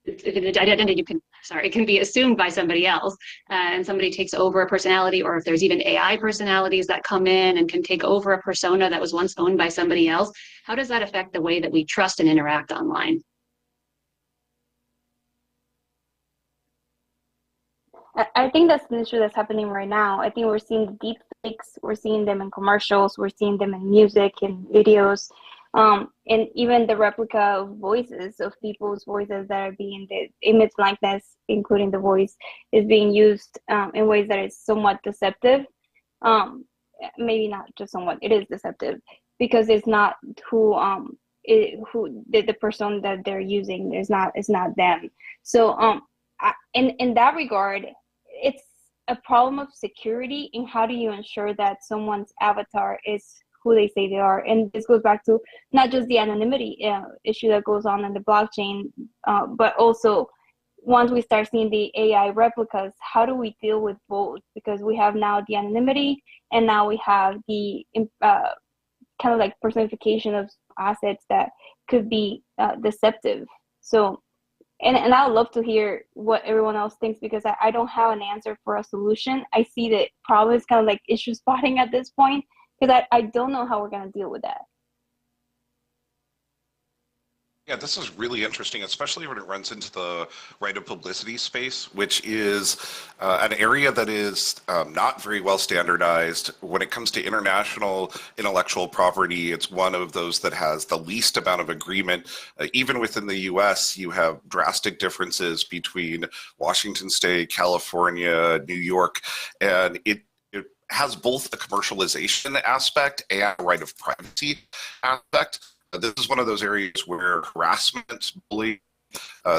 identity can be assumed by somebody else, and somebody takes over a personality, or if there's even AI personalities that come in and can take over a persona that was once owned by somebody else, how does that affect the way that we trust and interact online? I think that's an issue that's happening right now. I think we're seeing the deep fakes, we're seeing them in commercials, we're seeing them in music and videos, and even the replica of voices, of people's voices that are being, the image likeness, including the voice, is being used in ways that is somewhat deceptive. Maybe not just somewhat, it is deceptive, because it's not who the person that they're using, it's not them. So in that regard, it's a problem of security in how do you ensure that someone's avatar is who they say they are. And this goes back to not just the anonymity issue that goes on in the blockchain, but also once we start seeing the AI replicas, how do we deal with both? Because we have now the anonymity, and now we have the kind of like personification of assets that could be deceptive. So And I would love to hear what everyone else thinks, because I don't have an answer for a solution. I see that probably it's kind of like issue spotting at this point, because I don't know how we're going to deal with that. Yeah, this is really interesting, especially when it runs into the right of publicity space, which is an area that is not very well standardized. When it comes to international intellectual property, it's one of those that has the least amount of agreement. Even within the US, you have drastic differences between Washington State, California, New York, and it has both a commercialization aspect and a right of privacy aspect. This is one of those areas where harassment, bullying,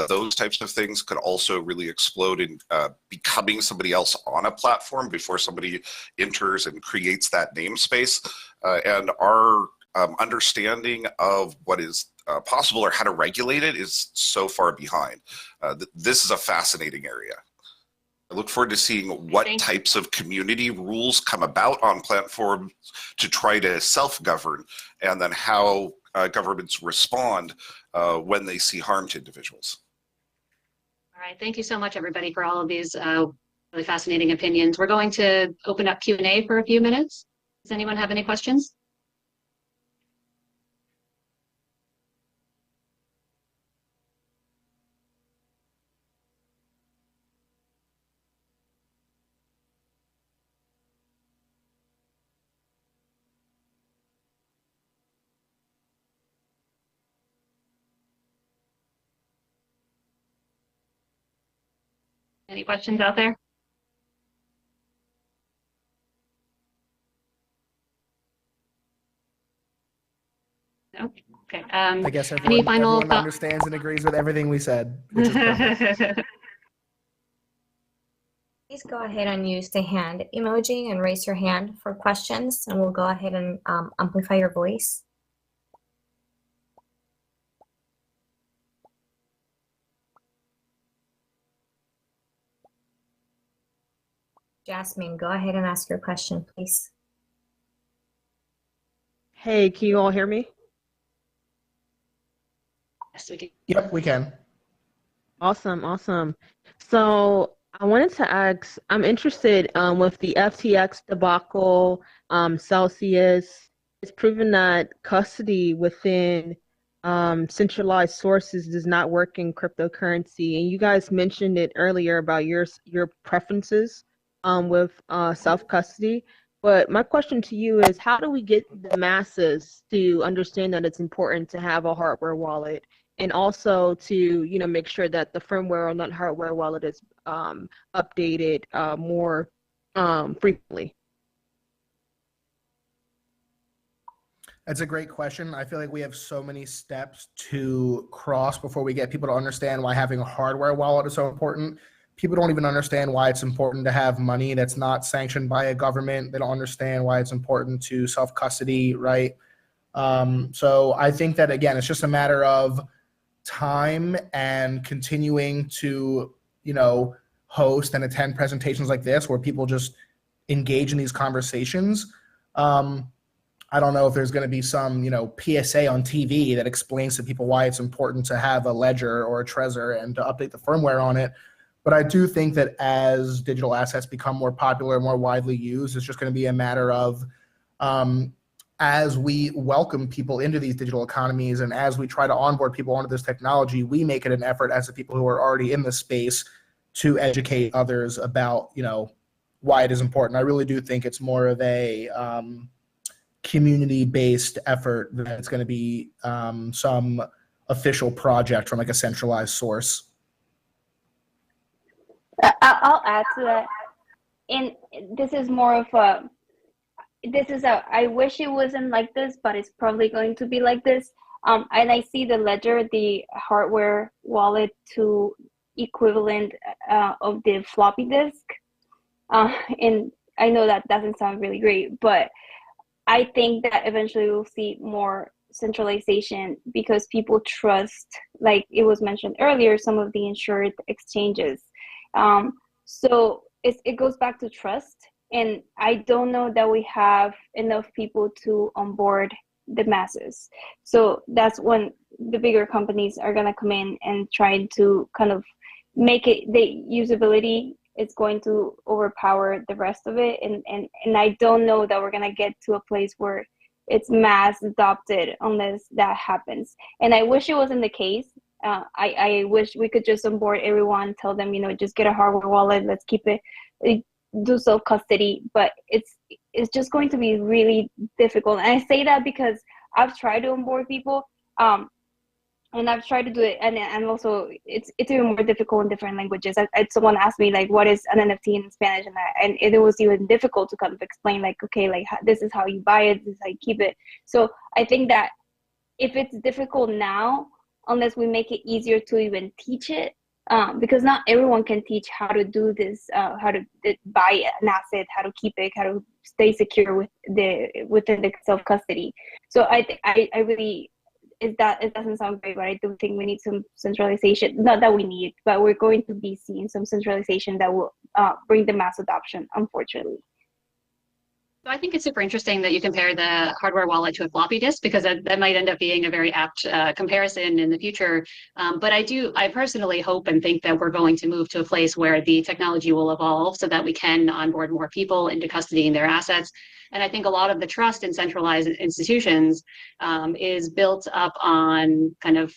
those types of things could also really explode in becoming somebody else on a platform before somebody enters and creates that namespace. And our understanding of what is possible or how to regulate it is so far behind. This is a fascinating area. I look forward to seeing what types of community rules come about on platforms to try to self-govern, and then how governments respond when they see harm to individuals. All right, thank you so much, everybody, for all of these really fascinating opinions. We're going to open up Q&A for a few minutes. Does anyone have any questions? Any questions out there? No? Okay. I guess any final everyone understands and agrees with everything we said, which is perfect. Please go ahead and use the hand emoji and raise your hand for questions, and we'll go ahead and amplify your voice. Jasmine, go ahead and ask your question, please. Hey, can you all hear me? Yes, we can. Yep, we can. Awesome, awesome. So I wanted to ask, I'm interested with the FTX debacle, Celsius. It's proven that custody within centralized sources does not work in cryptocurrency. And you guys mentioned it earlier about your preferences with self-custody. But my question to you is, how do we get the masses to understand that it's important to have a hardware wallet, and also to make sure that the firmware on that hardware wallet is updated more frequently? That's a great question. I feel like we have so many steps to cross before we get people to understand why having a hardware wallet is so important. People don't even understand why it's important to have money that's not sanctioned by a government. They don't understand why it's important to self-custody, right? So I think that, again, it's just a matter of time and continuing to, host and attend presentations like this where people just engage in these conversations. I don't know if there's going to be some, PSA on TV that explains to people why it's important to have a ledger or a Trezor and to update the firmware on it. But I do think that as digital assets become more popular, more widely used, it's just going to be a matter of as we welcome people into these digital economies and as we try to onboard people onto this technology, we make it an effort as the people who are already in the space to educate others about, why it is important. I really do think it's more of a community-based effort than it's going to be some official project from like a centralized source. I'll add to that. And this is more of I wish it wasn't like this, but it's probably going to be like this. And I see the ledger, the hardware wallet, to equivalent of the floppy disk. And I know that doesn't sound really great, but I think that eventually we'll see more centralization because people trust, like it was mentioned earlier, some of the insured exchanges. So it goes back to trust. And I don't know that we have enough people to onboard the masses. So that's when the bigger companies are going to come in and try to kind of make it, the usability is going to overpower the rest of it. And I don't know that we're going to get to a place where it's mass adopted unless that happens. And I wish it wasn't the case. I wish we could just onboard everyone, tell them, just get a hardware wallet, let's keep it, do self-custody. But it's just going to be really difficult. And I say that because I've tried to onboard people, and I've tried to do it, and also it's even more difficult in different languages. Someone asked me like, what is an NFT in Spanish, and it was even difficult to kind of explain like, okay, like this is how you buy it, this is how you keep it. So I think that if it's difficult now, unless we make it easier to even teach it, because not everyone can teach how to do this, how to buy an asset, how to keep it, how to stay secure within the self-custody. So I really, it doesn't sound great, but I do think we need some centralization. Not that we need, but we're going to be seeing some centralization that will bring the mass adoption, unfortunately. So I think it's super interesting that you compare the hardware wallet to a floppy disk, because that might end up being a very apt comparison in the future. But I personally hope and think that we're going to move to a place where the technology will evolve so that we can onboard more people into custodying their assets. And I think a lot of the trust in centralized institutions is built up on kind of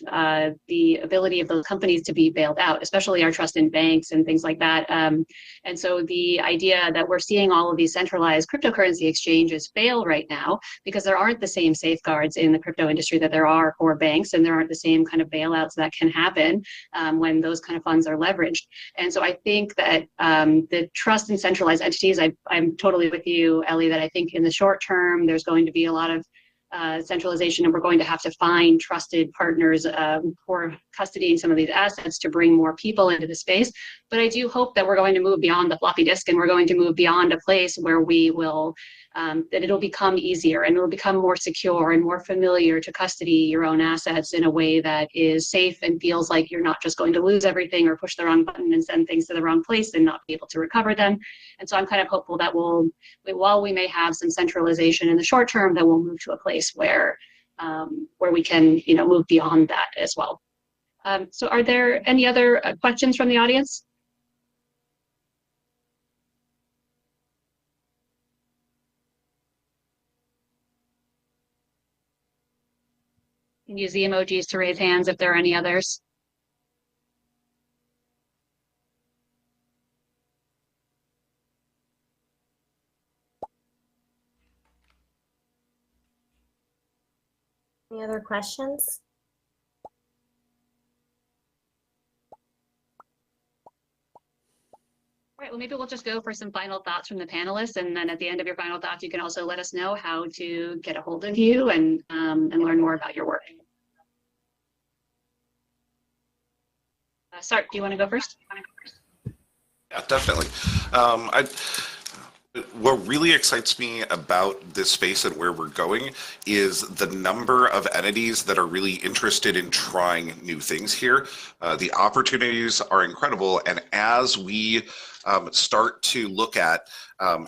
the ability of those companies to be bailed out, especially our trust in banks and things like that. And so the idea that we're seeing all of these centralized cryptocurrency exchanges fail right now because there aren't the same safeguards in the crypto industry that there are for banks, and there aren't the same kind of bailouts that can happen when those kind of funds are leveraged. And so I think that the trust in centralized entities, I'm totally with you, Ellie, that I think in the short term, there's going to be a lot of centralization, and we're going to have to find trusted partners for custodying some of these assets to bring more people into the space. But I do hope that we're going to move beyond the floppy disk, and we're going to move beyond a place where we will, that it'll become easier and it'll become more secure and more familiar to custody your own assets in a way that is safe and feels like you're not just going to lose everything or push the wrong button and send things to the wrong place and not be able to recover them. And so I'm kind of hopeful that while we may have some centralization in the short term, that we'll move to a place where we can, move beyond that as well. So are there any other questions from the audience? You can use the emojis to raise hands if there are any others. Any other questions? All right, well, maybe we'll just go for some final thoughts from the panelists, and then at the end of your final thoughts, you can also let us know how to get a hold of you and learn more about your work. Sart, do you want to go first? Yeah, definitely. What really excites me about this space and where we're going is the number of entities that are really interested in trying new things here. The opportunities are incredible, and as we start to look at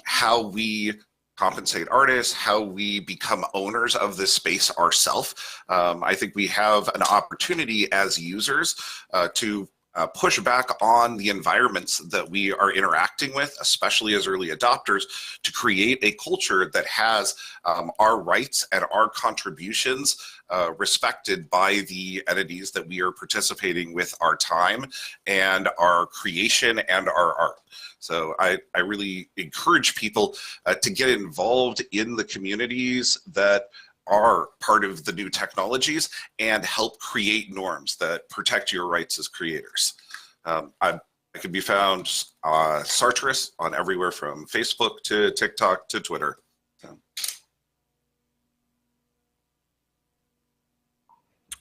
how we compensate artists, how we become owners of this space ourselves, I think we have an opportunity as users to push back on the environments that we are interacting with, especially as early adopters, to create a culture that has our rights and our contributions respected by the entities that we are participating with our time and our creation and our art. So I really encourage people to get involved in the communities that are part of the new technologies and help create norms that protect your rights as creators. I can be found Sartris on everywhere from Facebook to TikTok to Twitter.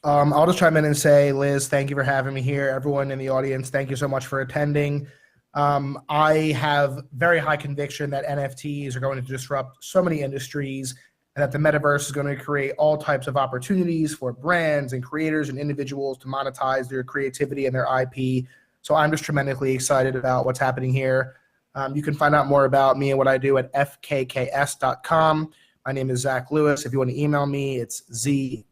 I'll just chime in and say, Liz, thank you for having me here. Everyone in the audience, thank you so much for attending. I have very high conviction that NFTs are going to disrupt so many industries, and that the metaverse is going to create all types of opportunities for brands and creators and individuals to monetize their creativity and their IP. So I'm just tremendously excited about what's happening here. You can find out more about me and what I do at fkks.com. My name is Zach Lewis. If you want to email me, it's ZLUIF.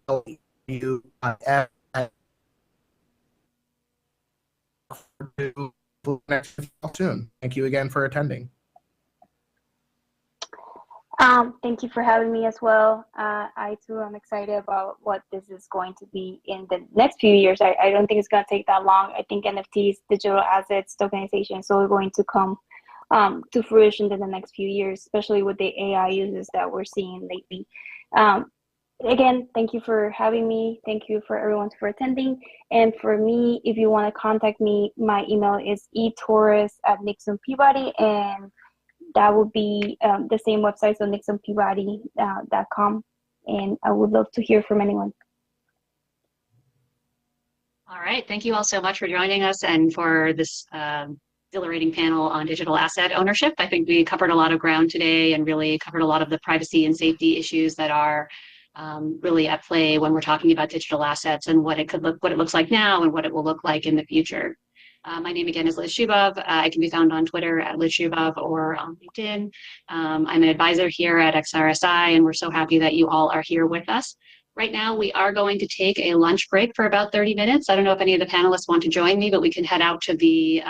Soon. Thank you again for attending. Thank you for having me as well. I too am excited about what this is going to be in the next few years. I don't think it's going to take that long. I think NFTs, digital assets, tokenization is all going to come to fruition in the next few years, especially with the AI uses that we're seeing lately. Again, thank you for having me. Thank you for everyone for attending. And for me, if you want to contact me, my email is etorres@nixonpeabody, and that would be the same website, so nixonpeabody.com. And I would love to hear from anyone. All right. Thank you all so much for joining us and for this exhilarating panel on digital asset ownership. I think we covered a lot of ground today and really covered a lot of the privacy and safety issues that are really at play when we're talking about digital assets and what it looks like now and what it will look like in the future. My name again is Liz Shubov. I can be found on Twitter at Liz Shubov or on LinkedIn. I'm an advisor here at XRSI, and we're so happy that you all are here with us. Right now, we are going to take a lunch break for about 30 minutes. I don't know if any of the panelists want to join me, but we can head out to the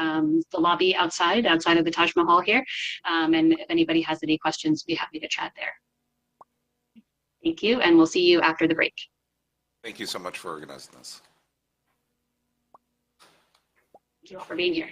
lobby outside of the Taj Mahal here. And if anybody has any questions, be happy to chat there. Thank you, and we'll see you after the break. Thank you so much for organizing this. Thank you all for being here.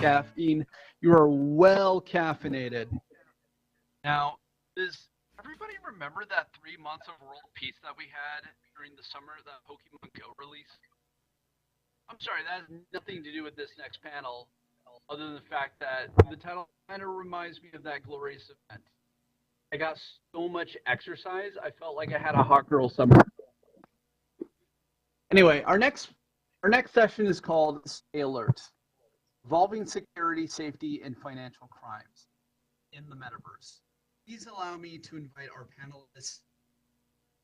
caffeine. You are well caffeinated. Now, does everybody remember that 3 months of world peace that we had during the summer, that Pokemon Go release? I'm sorry, that has nothing to do with this next panel, other than the fact that the title kind of reminds me of that glorious event. I got so much exercise, I felt like I had a hot girl summer. Anyway, our next session is called Stay Alert, Evolving Security, Safety, and Financial Crimes in the Metaverse. Please allow me to invite our panelists,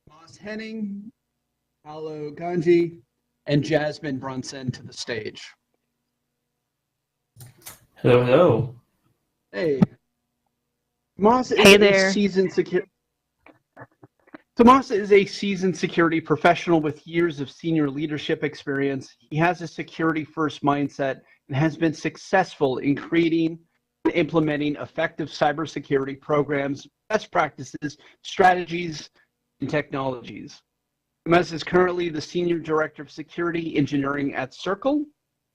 Moss Henning, Paolo Ganji, and Jasmine Brunson to the stage. Hello, hello. Hey. Tomas is Hey there. Tomas is a seasoned security professional with years of senior leadership experience. He has a security-first mindset and has been successful in creating and implementing effective cybersecurity programs, best practices, strategies, and technologies. Tomas is currently the Senior Director of Security Engineering at Circle.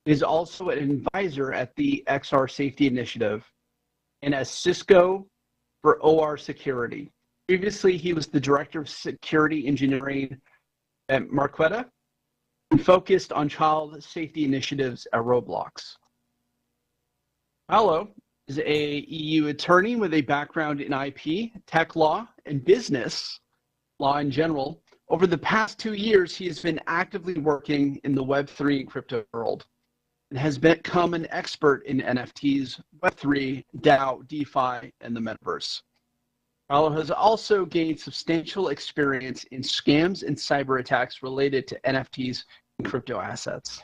He is also an advisor at the XR Safety Initiative and at Cisco for OR Security. Previously, he was the Director of Security Engineering at Marquetta and focused on child safety initiatives at Roblox. Paolo is a EU attorney with a background in IP, tech law, and business law in general. Over the past 2 years, he has been actively working in the Web3 and crypto world and has become an expert in NFTs, Web3, DAO, DeFi, and the Metaverse. Paolo has also gained substantial experience in scams and cyber attacks related to NFTs and crypto assets.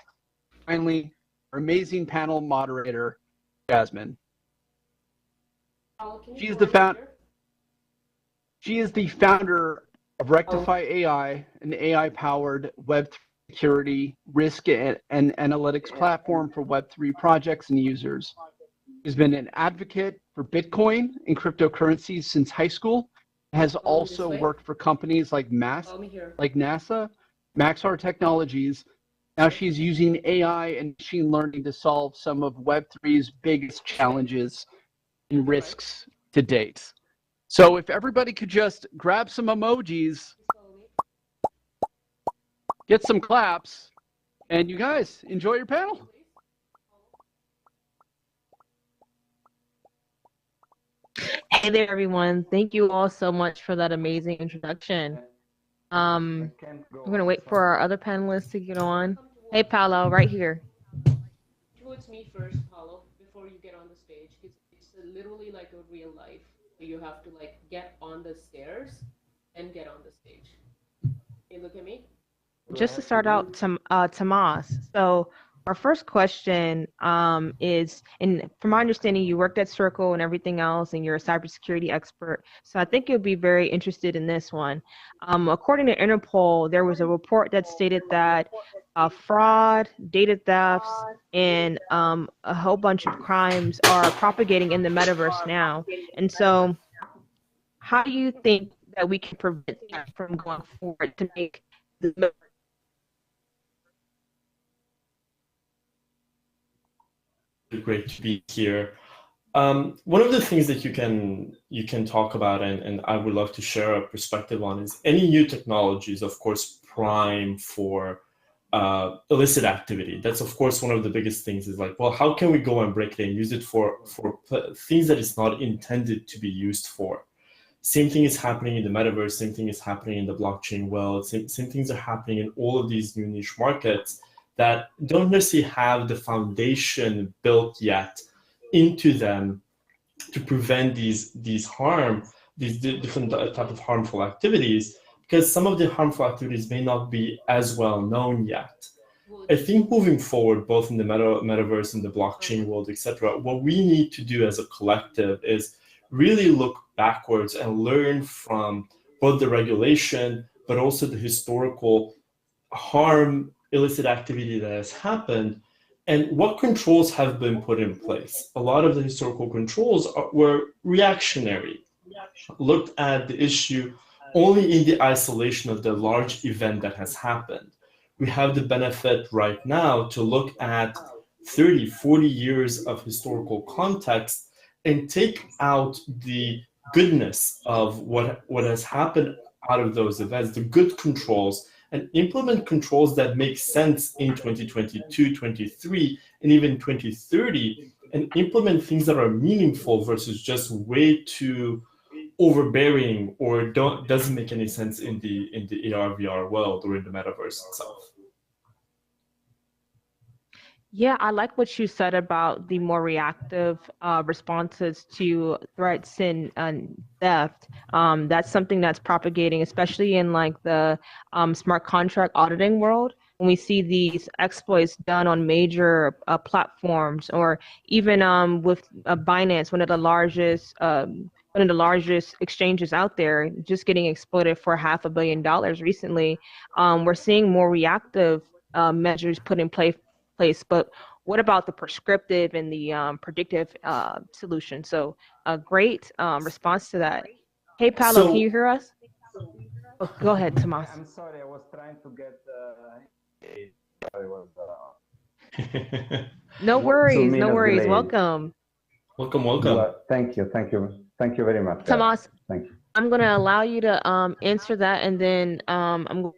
Finally, our amazing panel moderator, Jasmine. She is the founder of Rectify AI, an AI-powered Web3 security, risk, and analytics platform for Web3 projects and users. She's been an advocate for Bitcoin and cryptocurrencies since high school. Has also worked for companies like NASA, Maxar Technologies. Now she's using AI and machine learning to solve some of Web3's biggest challenges and risks to date. So if everybody could just grab some emojis, get some claps, and you guys enjoy your panel. Hey there, everyone. Thank you all so much for that amazing introduction. We're going to wait for our other panelists to get on. Hey, Paolo, right here. Towards me first, Paolo, before you get on the stage. It's literally like a real life. You have to like get on the stairs and get on the stage. Hey, look at me. Just to start out, Tomas. So our first question is, and from my understanding, you worked at Circle and everything else, and you're a cybersecurity expert. So I think you'll be very interested in this one. According to Interpol, there was a report that stated that fraud, data thefts, and a whole bunch of crimes are propagating in the metaverse now. And so how do you think that we can prevent that from going forward to make the metaverse? Great to be here. One of the things that you can talk about, and I would love to share a perspective on, is any new technology is of course prime for illicit activity. That's of course one of the biggest things, is like, well, how can we go and break it and use it for things that it's not intended to be used for? Same thing is happening in the metaverse, same thing is happening in the blockchain world, same things are happening in all of these new niche markets that don't necessarily have the foundation built yet into them to prevent these different type of harmful activities, because some of the harmful activities may not be as well known yet. I think moving forward, both in the metaverse and the blockchain world, etc., what we need to do as a collective is really look backwards and learn from both the regulation, but also the historical illicit activity that has happened, and what controls have been put in place. A lot of the historical controls were reactionary, looked at the issue only in the isolation of the large event that has happened. We have the benefit right now to look at 30, 40 years of historical context and take out the goodness of what has happened out of those events, the good controls, and implement controls that make sense in 2022, 23, and even 2030, and implement things that are meaningful versus just way too overbearing or doesn't make any sense in the AR VR world or in the metaverse itself. Yeah, I like what you said about the more reactive responses to threats and theft. That's something that's propagating, especially in like the smart contract auditing world. When we see these exploits done on major platforms, or even with Binance, one of the largest exchanges out there, just getting exploited for $500 million recently. We're seeing more reactive measures put in place. But what about the prescriptive and the predictive solution? So a great response to that. Hey, Paolo, can you hear us? Oh, go ahead, Tomas. I'm sorry, I was trying to get. No worries, no 2 minutes worries. delayed. Welcome. Welcome. Well, thank you very much. guys. Tomas, Thank you. I'm going to allow you to answer that, and then I'm.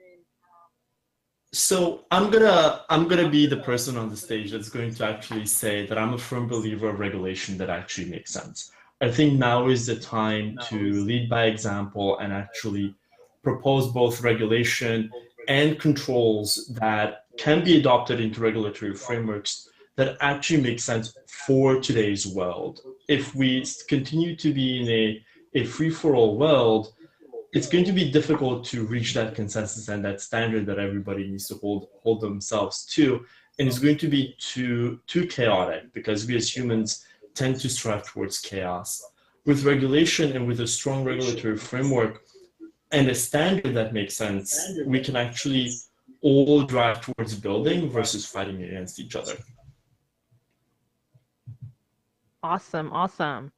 So I'm gonna be the person on the stage that's going to actually say that I'm a firm believer of regulation that actually makes sense. I think now is the time to lead by example and actually propose both regulation and controls that can be adopted into regulatory frameworks that actually make sense for today's world. If we continue to be in a free-for-all world, it's going to be difficult to reach that consensus and that standard that everybody needs to hold themselves to, and it's going to be too chaotic because we as humans tend to strive towards chaos. With regulation and with a strong regulatory framework and a standard that makes sense, we can actually all drive towards building versus fighting against each other. Awesome, awesome.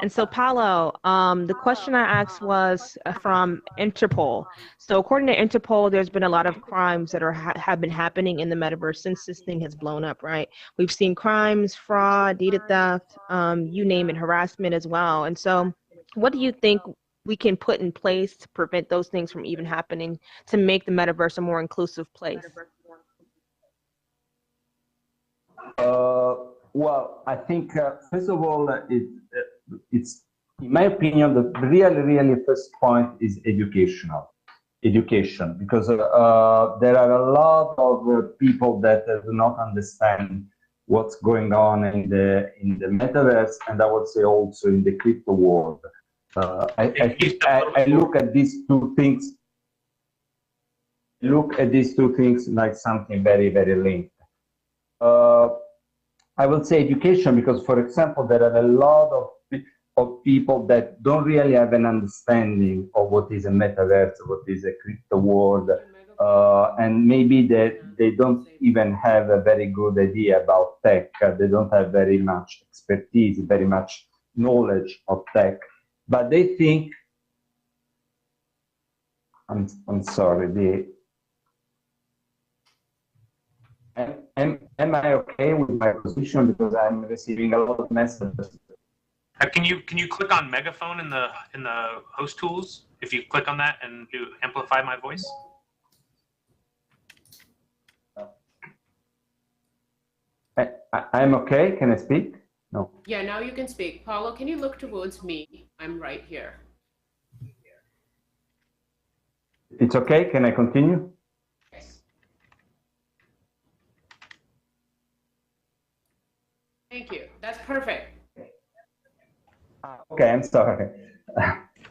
And so, Paolo, the question I asked was from Interpol. So according to Interpol, there's been a lot of crimes that have been happening in the metaverse since this thing has blown up, right? We've seen crimes, fraud, data theft, you name it, harassment as well. And so what do you think we can put in place to prevent those things from even happening, to make the metaverse a more inclusive place? Well, I think first of all, it's in my opinion the really first point is education, because there are a lot of people that do not understand what's going on in the metaverse, and I would say also in the crypto world. I look at these two things. Like something very linked. I will say education because, for example, there are a lot of people that don't really have an understanding of what is a metaverse, what is a crypto world, and maybe they don't even have a very good idea about tech. They don't have very much expertise, very much knowledge of tech, but they think. I'm sorry. Am I okay with my position because I'm receiving a lot of messages? Can you click on megaphone in the host tools? If you click on that and do amplify my voice. I'm okay. Can I speak? No. Yeah, now you can speak. Paulo, can you look towards me? I'm right here. It's okay. Can I continue? Thank you. That's perfect. Okay, I'm sorry.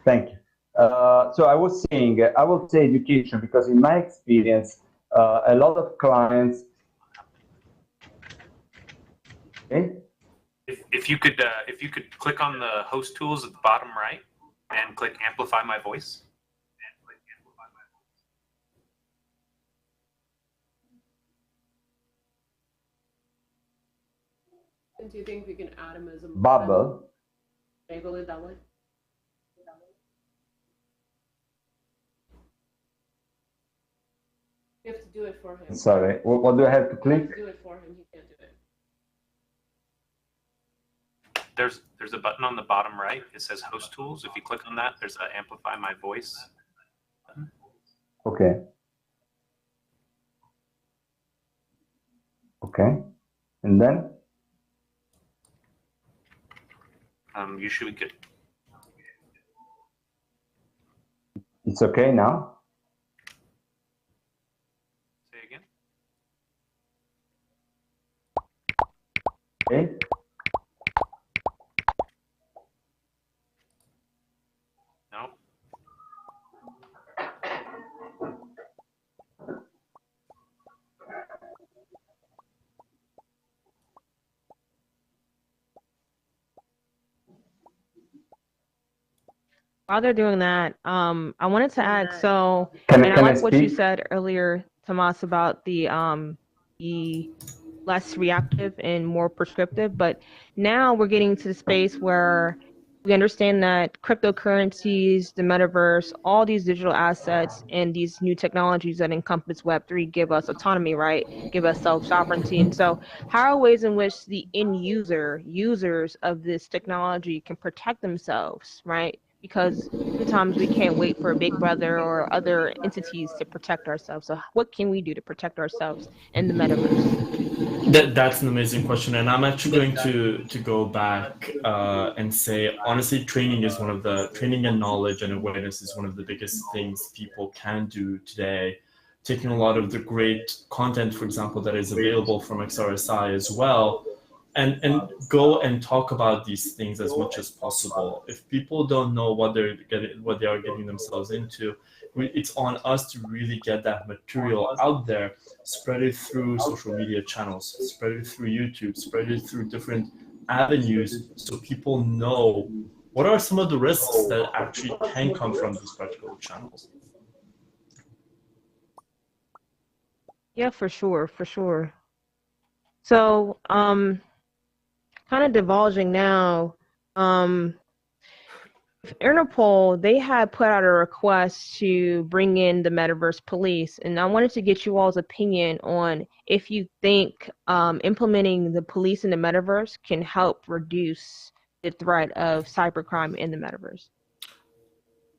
Thank you. So I was saying, I will say education because in my experience, a lot of clients. Okay. If you could click on the host tools at the bottom right and click amplify my voice. Do you think we can add him as a bubble? Enable it that way. You have to do it for him. Sorry, what do I have to click? You have to do it for him. He can't do it. there's a button on the bottom right. It says Host Tools. If you click on that, there's a Amplify My Voice button. Okay. Okay. And then? You should be good. It's okay now? Say again. Okay. No. While they're doing that, I wanted to add, so, Can and I I like what you speak? said earlier, Tomas, about the less reactive and more prescriptive, but now we're getting to the space where we understand that cryptocurrencies, the metaverse, all these digital assets and these new technologies that encompass Web3 give us autonomy, right? Give us self-sovereignty. And so how are ways in which the users of this technology can protect themselves, right? Because sometimes we can't wait for a big brother or other entities to protect ourselves. So what can we do to protect ourselves in the metaverse? That's an amazing question, and I'm actually going to go back and say, honestly, training and knowledge and awareness is one of the biggest things people can do today. Taking a lot of the great content, for example, that is available from XRSI as well, and go and talk about these things as much as possible. If people don't know what they are getting themselves into, it's on us to really get that material out there, spread it through social media channels, spread it through YouTube, spread it through different avenues, so people know what are some of the risks that actually can come from these particular channels. Yeah, for sure, for sure. So, kind of divulging now, Interpol, they had put out a request to bring in the Metaverse police, and I wanted to get you all's opinion on if you think implementing the police in the Metaverse can help reduce the threat of cybercrime in the Metaverse.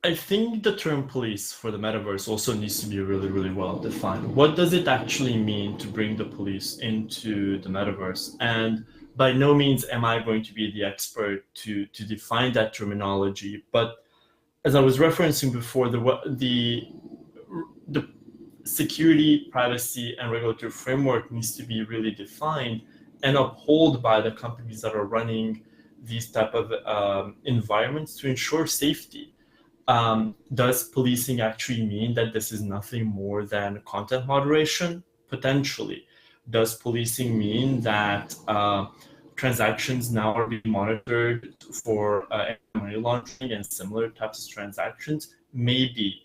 I think the term police for the metaverse also needs to be really, really well defined. What does it actually mean to bring the police into the metaverse? And by no means am I going to be the expert to define that terminology. But as I was referencing before, the security, privacy, and regulatory framework needs to be really defined and upheld by the companies that are running these type of environments to ensure safety. Does policing actually mean that this is nothing more than content moderation? Potentially. Does policing mean that transactions now are being monitored for money laundering and similar types of transactions? Maybe.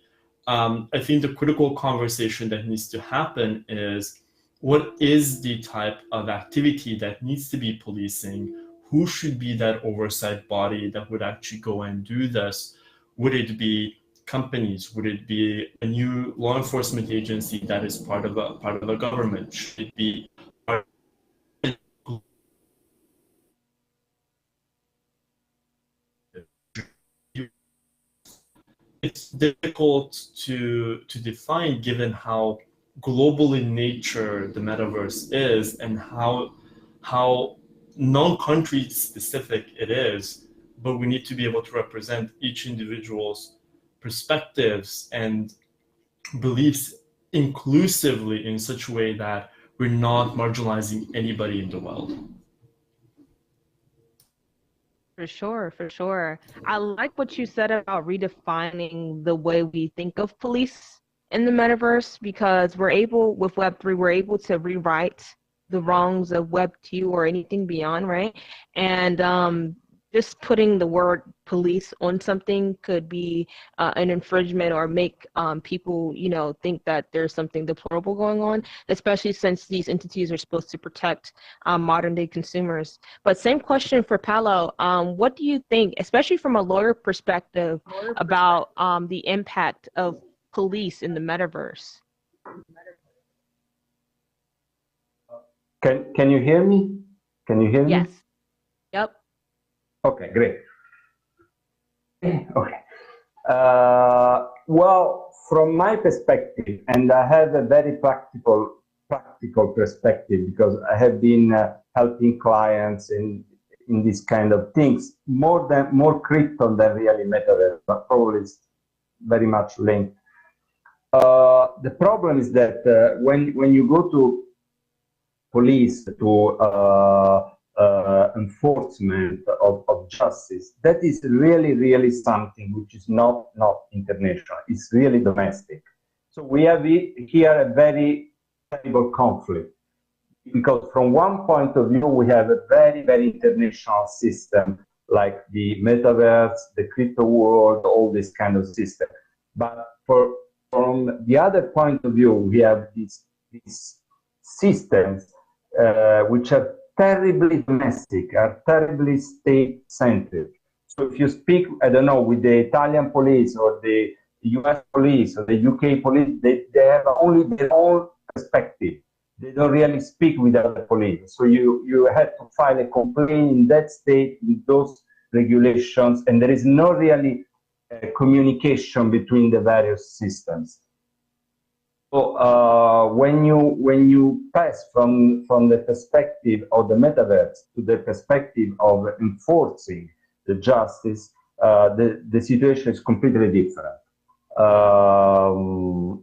I think the critical conversation that needs to happen is, what is the type of activity that needs to be policing? Who should be that oversight body that would actually go and do this? Would it be companies? Would it be a new law enforcement agency that is part of a government? Should it be it's difficult to define, given how global in nature the metaverse is and how non-country specific it is. But we need to be able to represent each individual's perspectives and beliefs inclusively in such a way that we're not marginalizing anybody in the world. For sure, for sure. I like what you said about redefining the way we think of police in the metaverse, because we're able, with Web3, we're able to rewrite the wrongs of Web2 or anything beyond, right? And just putting the word police on something could be an infringement or make people, you know, think that there's something deplorable going on, especially since these entities are supposed to protect modern day consumers. But same question for Paolo. What do you think, especially from a lawyer perspective, about the impact of police in the metaverse? Can you hear me? Can you hear me? Yes. Yep. Okay, great. Okay. Well, from my perspective, and I have a very practical perspective because I have been helping clients in these kind of things more crypto than really metaverse, but probably it's very much linked. The problem is that when you go to police to enforcement of justice, that is really something which is not international. It's really domestic. So we have here a very terrible conflict, because from one point of view we have a very international system like the metaverse, the crypto world, all this kind of system. But from the other point of view, we have these systems which are terribly domestic, are terribly state-centered. So if you speak, I don't know, with the Italian police or the US police or the UK police, they have only their own perspective. They don't really speak with other police. So you have to file a complaint in that state with those regulations, and there is no really communication between the various systems. So when you pass from the perspective of the metaverse to the perspective of enforcing the justice, the situation is completely different.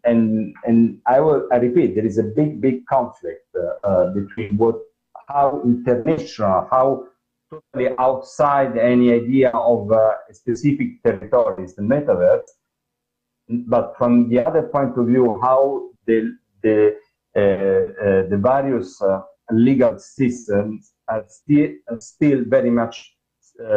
And I repeat, there is a big conflict between how international, how totally outside any idea of a specific territory is the metaverse. But from the other point of view, how the various legal systems are still very much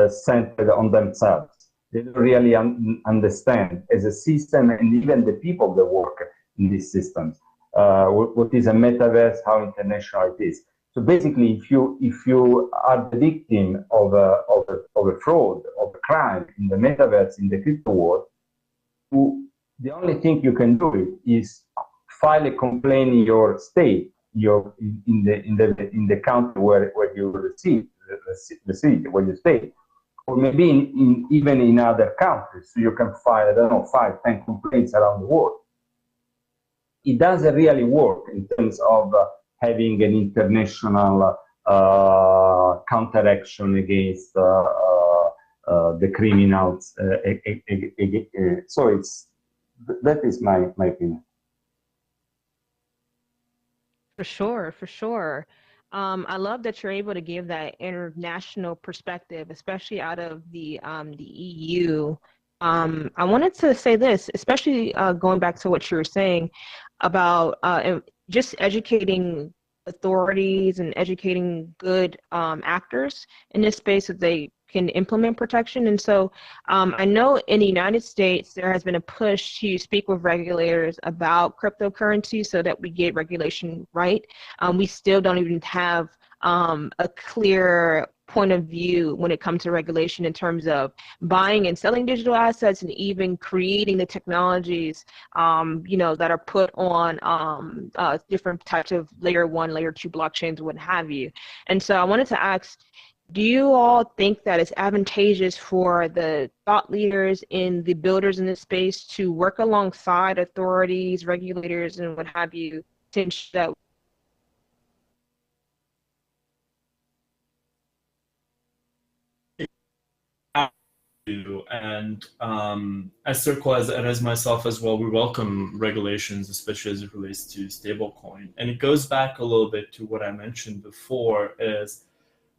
centered on themselves. They don't really understand as a system, and even the people that work in these systems, what is a metaverse, how international it is. So basically, if you are the victim of a fraud, of a crime in the metaverse, in the crypto world, the only thing you can do is file a complaint in your state, in the country where you receive where you stay, or maybe even in other countries. So you can file, I don't know, 5, 10 complaints around the world. It doesn't really work in terms of having an international counteraction against the criminals. So that is my opinion. For sure. I love that you're able to give that international perspective, especially out of the EU. I wanted to say this, especially going back to what you were saying about just educating authorities and educating good actors in this space that they can implement protection. And so I know in the United States, there has been a push to speak with regulators about cryptocurrency so that we get regulation right. We still don't even have a clear point of view when it comes to regulation in terms of buying and selling digital assets and even creating the technologies, that are put on different types of layer 1, layer 2 blockchains, what have you. And so I wanted to ask, do you all think that it's advantageous for the thought leaders and the builders in this space to work alongside authorities, regulators, and what have you to ensure that and as Circle as myself as well, we welcome regulations, especially as it relates to stablecoin. And it goes back a little bit to what I mentioned before, is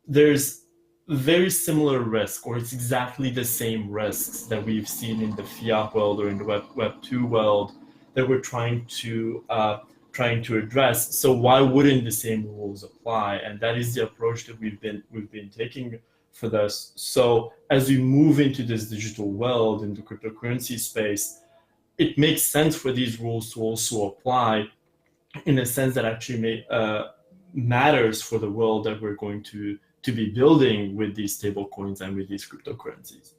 there's very similar risk, or it's exactly the same risks that we've seen in the fiat world or in the Web 2 world that we're trying to address. So why wouldn't the same rules apply? And that is the approach that we've been taking for this. So as we move into this digital world, in the cryptocurrency space, it makes sense for these rules to also apply in a sense that actually matters for the world that we're going to be building with these stable coins and with these cryptocurrencies.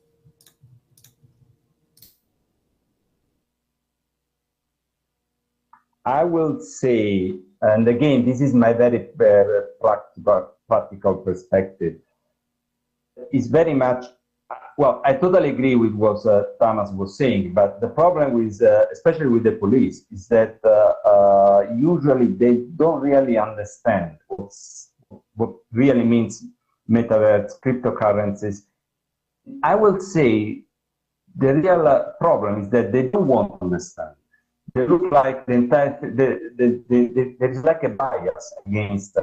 I will say, and again, this is my very practical perspective. is very much, well, I totally agree with what Thomas was saying, but the problem with, especially with the police, is that usually they don't really understand what really means metaverse, cryptocurrencies. I will say the real problem is that they don't want to understand. They look like the entire, there is like a bias against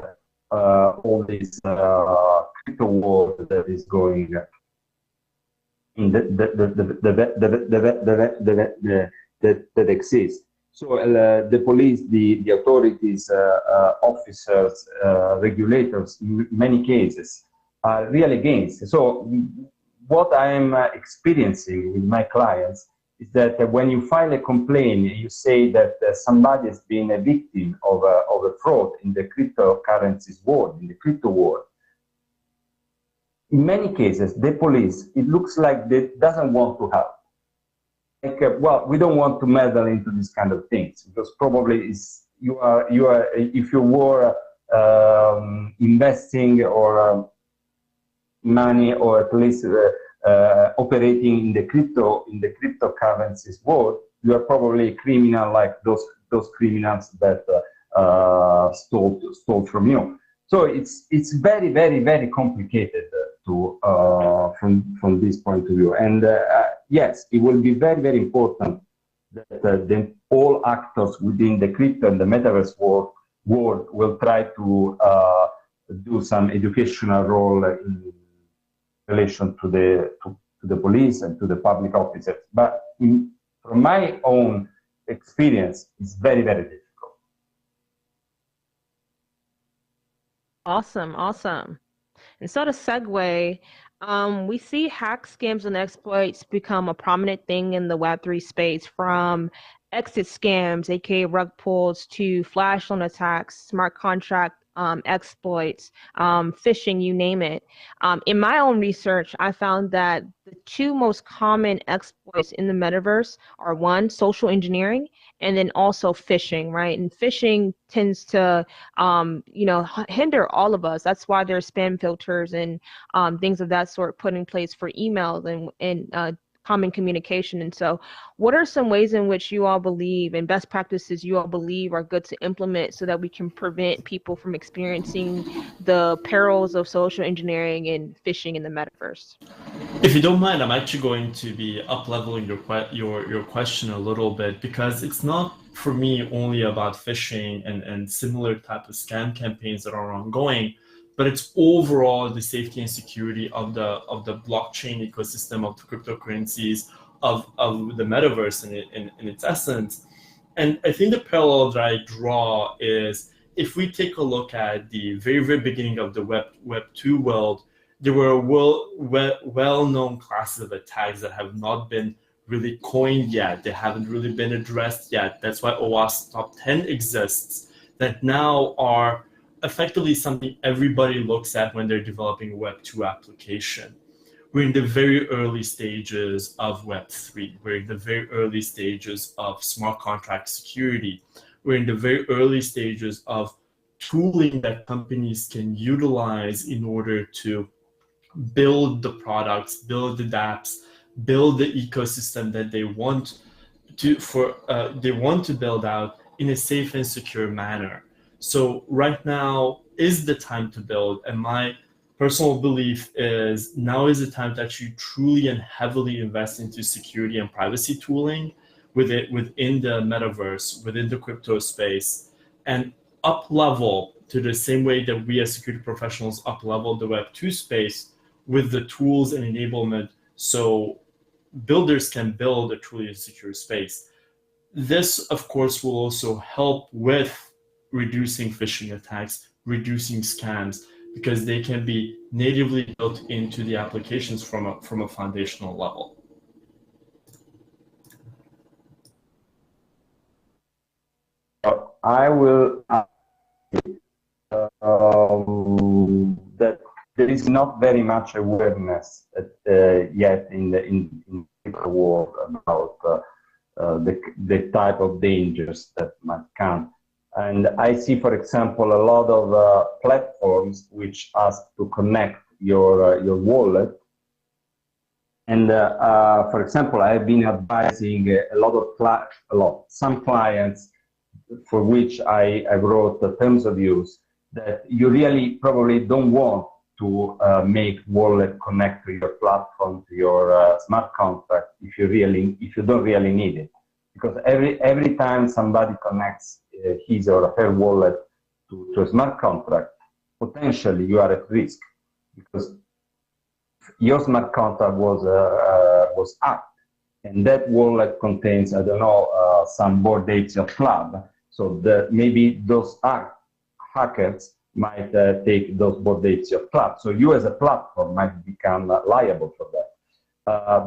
all this crypto world that is going in that exists. So the police, the authorities, officers, regulators, in many cases, are really against. So what I'm experiencing with my clients is that when you file a complaint, you say that somebody has been a victim of a fraud in the cryptocurrencies world, in the crypto world. In many cases, the police, it looks like they doesn't want to help. Like, well, we don't want to meddle into these kind of things because probably you are if you were investing or money or at least operating in the cryptocurrencies world, you are probably a criminal like those criminals that stole from you. So it's very, very, very complicated to from this point of view. And yes, it will be very, very important that all actors within the crypto and the metaverse world will try to do some educational role in relation to the police and to the public officers. But from my own experience, it's very, very difficult. Awesome, awesome. And so to segue, we see hacks, scams, and exploits become a prominent thing in the Web3 space, from exit scams, aka rug pulls, to flash loan attacks, smart contract exploits, phishing, you name it. In my own research, I found that the two most common exploits in the metaverse are, one, social engineering, and then also phishing, right? And phishing tends to, hinder all of us. That's why there's spam filters and things of that sort put in place for emails and common communication. And so what are some ways in which you all believe and best practices you all believe are good to implement so that we can prevent people from experiencing the perils of social engineering and phishing in the metaverse? If you don't mind, I'm actually going to be up-leveling your question a little bit, because it's not for me only about phishing and similar type of scam campaigns that are ongoing, but it's overall the safety and security of the blockchain ecosystem, of the cryptocurrencies, of the metaverse in its essence. And I think the parallel that I draw is, if we take a look at the very, very beginning of the Web 2 world, there were well-known classes of attacks that have not been really coined yet. They haven't really been addressed yet. That's why OWASP Top 10 exists, that now are effectively something everybody looks at when they're developing a Web 2 application. We're in the very early stages of Web 3. We're in the very early stages of smart contract security. We're in the very early stages of tooling that companies can utilize in order to build the products, build the dApps, build the ecosystem that they want to build out in a safe and secure manner. So right now is the time to build, and my personal belief is now is the time to actually truly and heavily invest into security and privacy tooling within the metaverse, within the crypto space, and up-level to the same way that we as security professionals up-level the Web 2 space with the tools and enablement so builders can build a truly secure space. This, of course, will also help with reducing phishing attacks, reducing scams, because they can be natively built into the applications from a foundational level. I will that there is not very much awareness yet in the world about the type of dangers that might come. And I see, for example, a lot of platforms which ask to connect your wallet. And for example, I have been advising some clients for which I wrote the terms of use that you really probably don't want to make wallet connect to your platform, to your smart contract if you don't really need it, because every time somebody connects his or her wallet to a smart contract, potentially you are at risk because your smart contract was hacked, and that wallet contains, I don't know, some board apes of club. So maybe those hackers might take those board apes of club. So you as a platform might become liable for that.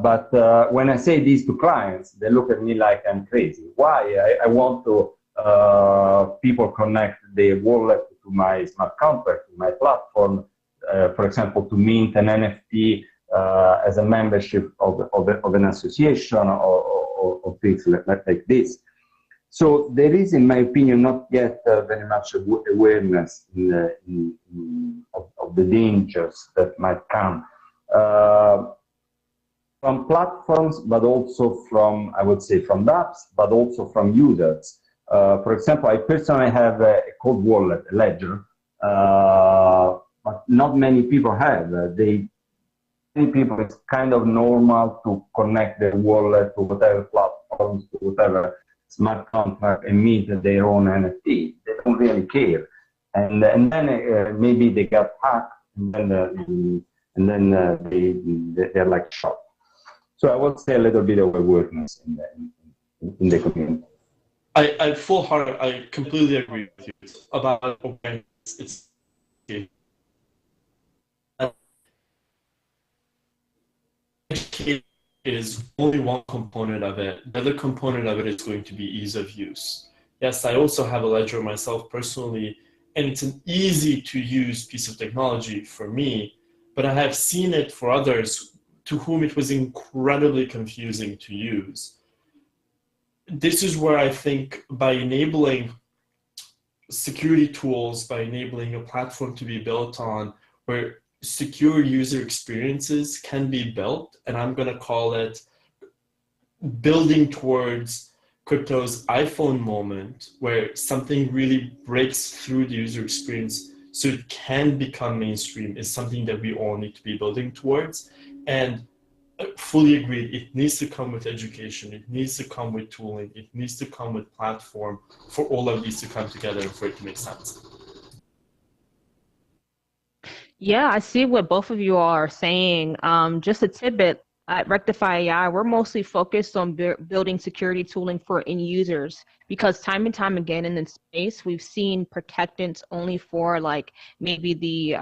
But when I say this to clients, they look at me like I'm crazy. Why? I want to people connect their wallet to my smart contract, to my platform, for example, to mint an NFT as a membership of an association or things like this. So there is, in my opinion, not yet very much awareness of the dangers that might come from platforms, but also from, I would say, from apps, but also from users. For example, I personally have a cold wallet, a ledger, but not many people have. Many people, it's kind of normal to connect their wallet to whatever platforms, to whatever smart contract and mint their own NFT. They don't really care. And then maybe they get hacked, and then they're like shocked. So I would say a little bit of awareness in the community. I completely agree with you about awareness. It's is only one component of it. The other component of it is going to be ease of use. Yes, I also have a ledger myself personally, and it's an easy to use piece of technology for me, but I have seen it for others to whom it was incredibly confusing to use. This is where I think by enabling security tools, by enabling a platform to be built on where secure user experiences can be built, and I'm going to call it building towards crypto's iPhone moment, where something really breaks through the user experience so it can become mainstream, is something that we all need to be building towards. And I fully agree, it needs to come with education, it needs to come with tooling, it needs to come with platform for all of these to come together and for it to make sense. Yeah, I see what both of you are saying. Just a tidbit, at Rectify AI, we're mostly focused on building security tooling for end users, because time and time again in this space, we've seen protectants only for like maybe the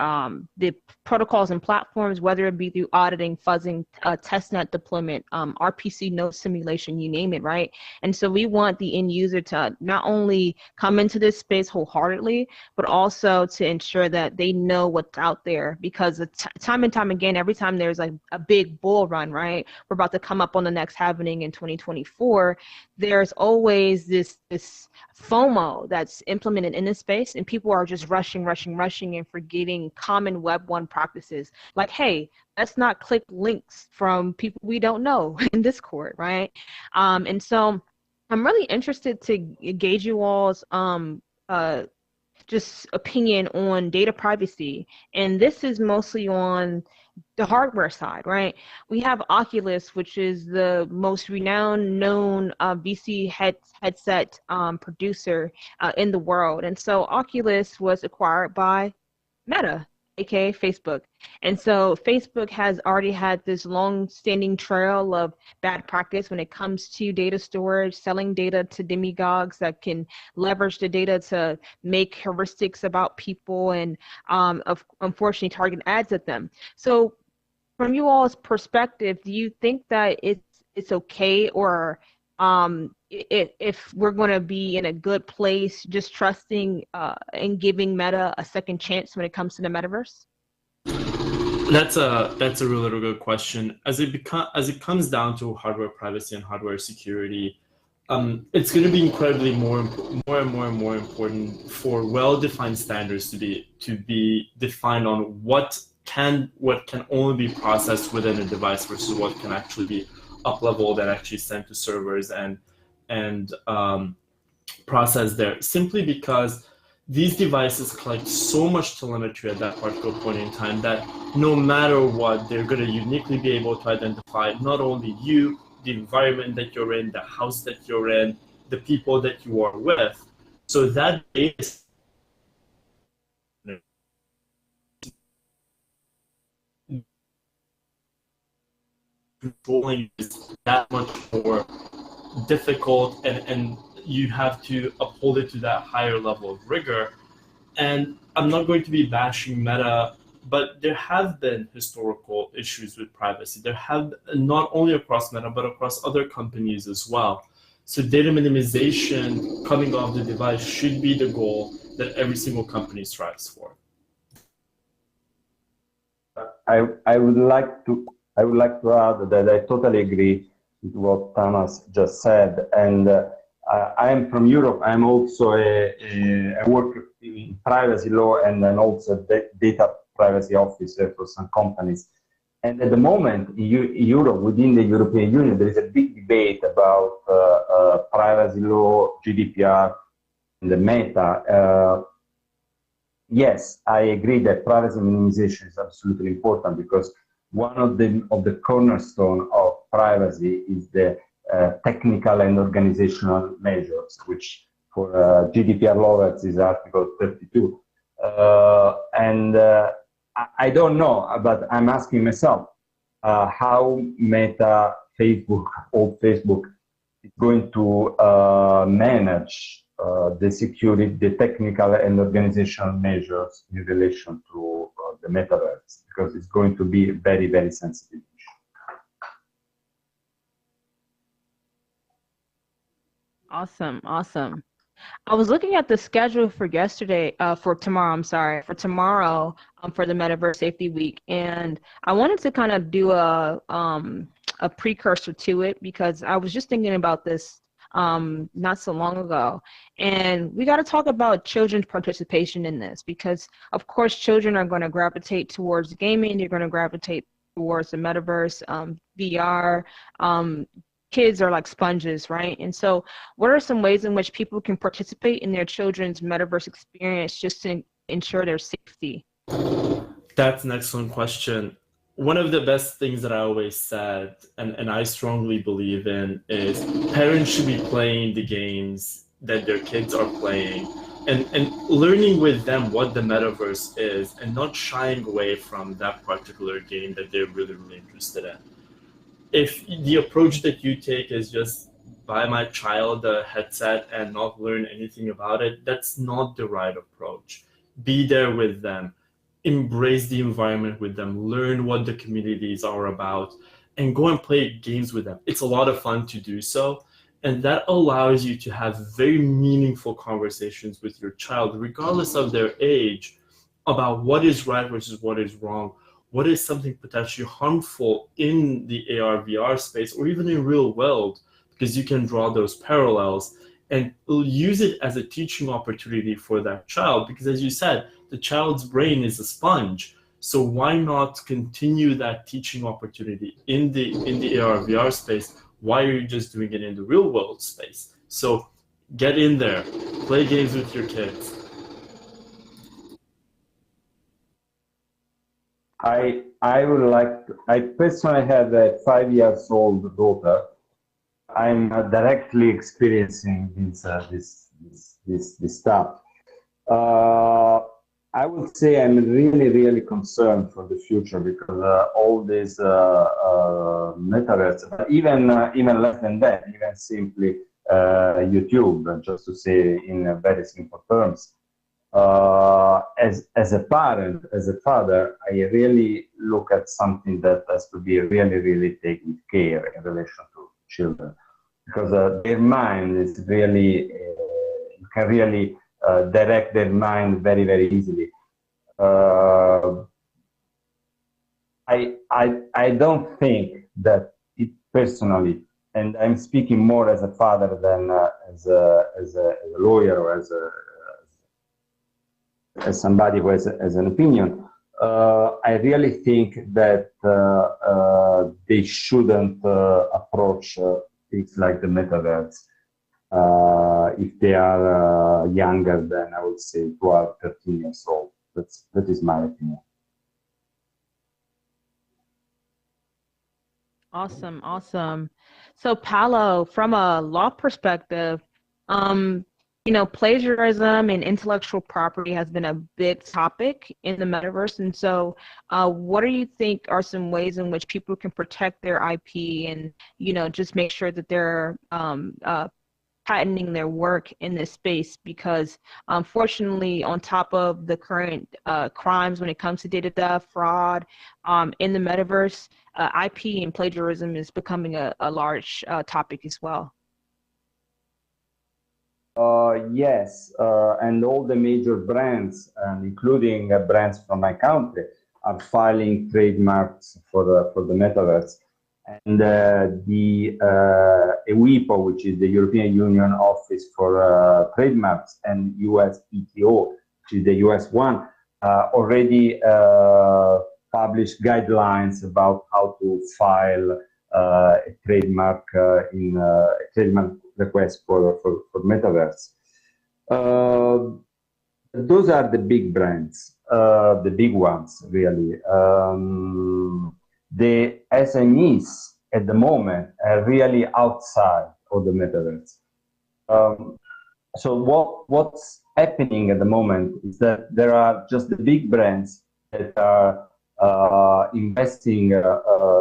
protocols and platforms, whether it be through auditing, fuzzing, testnet deployment, RPC node simulation, you name it, right? And so we want the end user to not only come into this space wholeheartedly, but also to ensure that they know what's out there, because time and time again, every time there's like a big bull run, right? We're about to come up on the next happening in 2024. There's always this FOMO that's implemented in this space, and people are just rushing and forgetting common Web 1 practices. Like, hey, let's not click links from people we don't know in Discord, right? And so I'm really interested to gauge you all's just opinion on data privacy. And this is mostly on the hardware side, right? We have Oculus, which is the most renowned known VC headset producer in the world. And so Oculus was acquired by Meta, aka Facebook. And so Facebook has already had this long-standing trail of bad practice when it comes to data storage, selling data to demagogues that can leverage the data to make heuristics about people and unfortunately target ads at them. So from you all's perspective, do you think that it's okay, or if we're going to be in a good place, just trusting and giving Meta a second chance when it comes to the metaverse? That's a really good question. As it comes down to hardware privacy and hardware security, it's going to be incredibly more and more important for well-defined standards to be defined on what what can only be processed within a device versus what can actually be up-leveled and actually sent to servers and processed there, simply because these devices collect so much telemetry at that particular point in time that no matter what, they're going to uniquely be able to identify not only you, the environment that you're in, the house that you're in, the people that you are with. So that data controlling is that much more difficult, and you have to uphold it to that higher level of rigor. And I'm not going to be bashing Meta, but there have been historical issues with privacy. There have, not only across Meta, but across other companies as well. So data minimization coming off the device should be the goal that every single company strives for. I would like to add that I totally agree with what Thomas just said, and I am from Europe. I'm also I work in privacy law, and then also data privacy officer for some companies. And at the moment, in Europe, within the European Union, there is a big debate about privacy law, GDPR, and the Meta. Yes, I agree that privacy minimization is absolutely important, because one of the cornerstone of privacy is the technical and organizational measures, which for GDPR lovers is Article 32. I don't know, but I'm asking myself how Meta, Facebook, old Facebook, is going to manage the security, the technical and organizational measures in relation to the Metaverse, because it's going to be a very, very sensitive issue. Awesome, awesome. I was looking at the schedule for tomorrow, for the Metaverse Safety Week, and I wanted to kind of do a precursor to it, because I was just thinking about this not so long ago, and we got to talk about children's participation in this, because of course children are going to gravitate towards gaming, they're going to gravitate towards the Metaverse, VR. Kids are like sponges, right? And so what are some ways in which people can participate in their children's Metaverse experience just to ensure their safety? That's an excellent question. One of the best things that I always said, and I strongly believe in, is parents should be playing the games that their kids are playing, and learning with them what the Metaverse is, and not shying away from that particular game that they're really, really interested in. If the approach that you take is just buy my child a headset and not learn anything about it, that's not the right approach. Be there with them, embrace the environment with them, learn what the communities are about, and go and play games with them. It's a lot of fun to do so, and that allows you to have very meaningful conversations with your child, regardless of their age, about what is right versus what is wrong, what is something potentially harmful in the AR, VR space, or even in real world, because you can draw those parallels and use it as a teaching opportunity for that child. Because as you said, the child's brain is a sponge. So why not continue that teaching opportunity in the AR, VR space? Why are you just doing it in the real world space? So get in there, play games with your kids. I personally have a 5-year-old daughter. I'm directly experiencing this stuff. I would say I'm really, really concerned for the future, because all these metaverse, but even less than that, even simply YouTube, just to say in very simple terms. As a parent, as a father, I really look at something that has to be really, really taken care in relation to children, because their mind is really, you can really direct their mind very, very easily. I don't think that it personally, and I'm speaking more as a father than as a lawyer or as somebody who has an opinion. I really think that they shouldn't approach things like the metaverse if they are younger than, I would say, 12, 13 years old. That is my opinion. Awesome, awesome. So Paolo, from a law perspective, plagiarism and intellectual property has been a big topic in the metaverse. And so what do you think are some ways in which people can protect their IP and, just make sure that they're patenting their work in this space? Because unfortunately, on top of the current crimes when it comes to data theft, fraud in the metaverse, IP and plagiarism is becoming a large topic as well. Yes, and all the major brands, including brands from my country, are filing trademarks for the metaverse. And the EWIPO, which is the European Union Office for Trademarks, and US PTO, which is the US one, already published guidelines about how to file a trademark in a trademark request for metaverse. Those are the big brands, the big ones, really. The SMEs at the moment are really outside of the metaverse. So what's happening at the moment is that there are just the big brands that are investing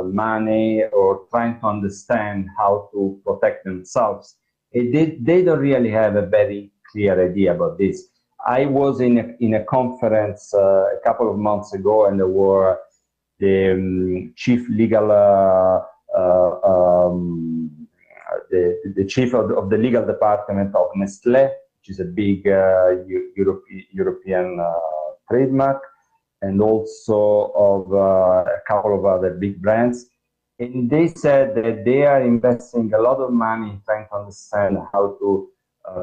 money or trying to understand how to protect themselves. They don't really have a very clear idea about this. I was in a conference a couple of months ago, and there were the chief legal, the chief of the legal department of Nestlé, which is a big European trademark, and also of a couple of other big brands. And they said that they are investing a lot of money trying to understand how to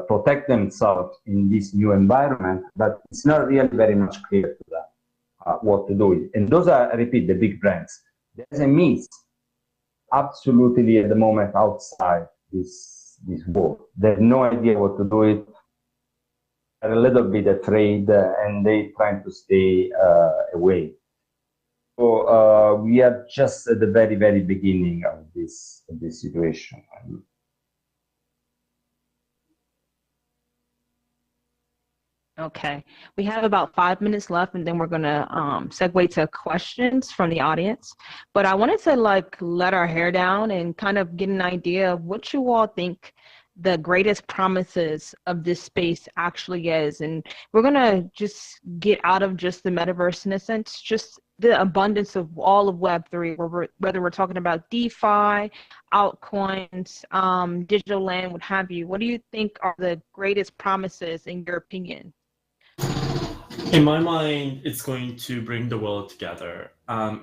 protect themselves in this new environment, but it's not really very much clear to them what to do. And those are, I repeat, the big brands. The SMEs, absolutely at the moment outside this world. They have no idea what to do it. They're a little bit afraid, and they're trying to stay away. So we are just at the very, very beginning of this situation. Okay, we have about 5 minutes left, and then we're gonna segue to questions from the audience. But I wanted to let our hair down and kind of get an idea of what you all think the greatest promises of this space actually is. And we're gonna just get out of just the metaverse in a sense, just the abundance of all of Web3, whether we're talking about DeFi, altcoins, digital land, what have you. What do you think are the greatest promises in your opinion? In my mind, it's going to bring the world together.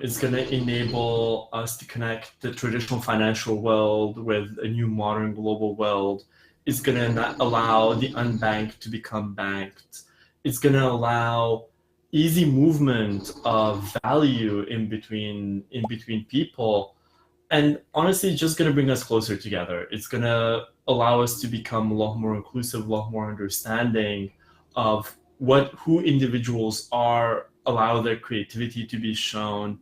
It's going to enable us to connect the traditional financial world with a new modern global world. It's going to allow the unbanked to become banked. It's going to allow easy movement of value in between people. And honestly, it's just going to bring us closer together. It's going to allow us to become a lot more inclusive, a lot more understanding of who individuals are, allow their creativity to be shown,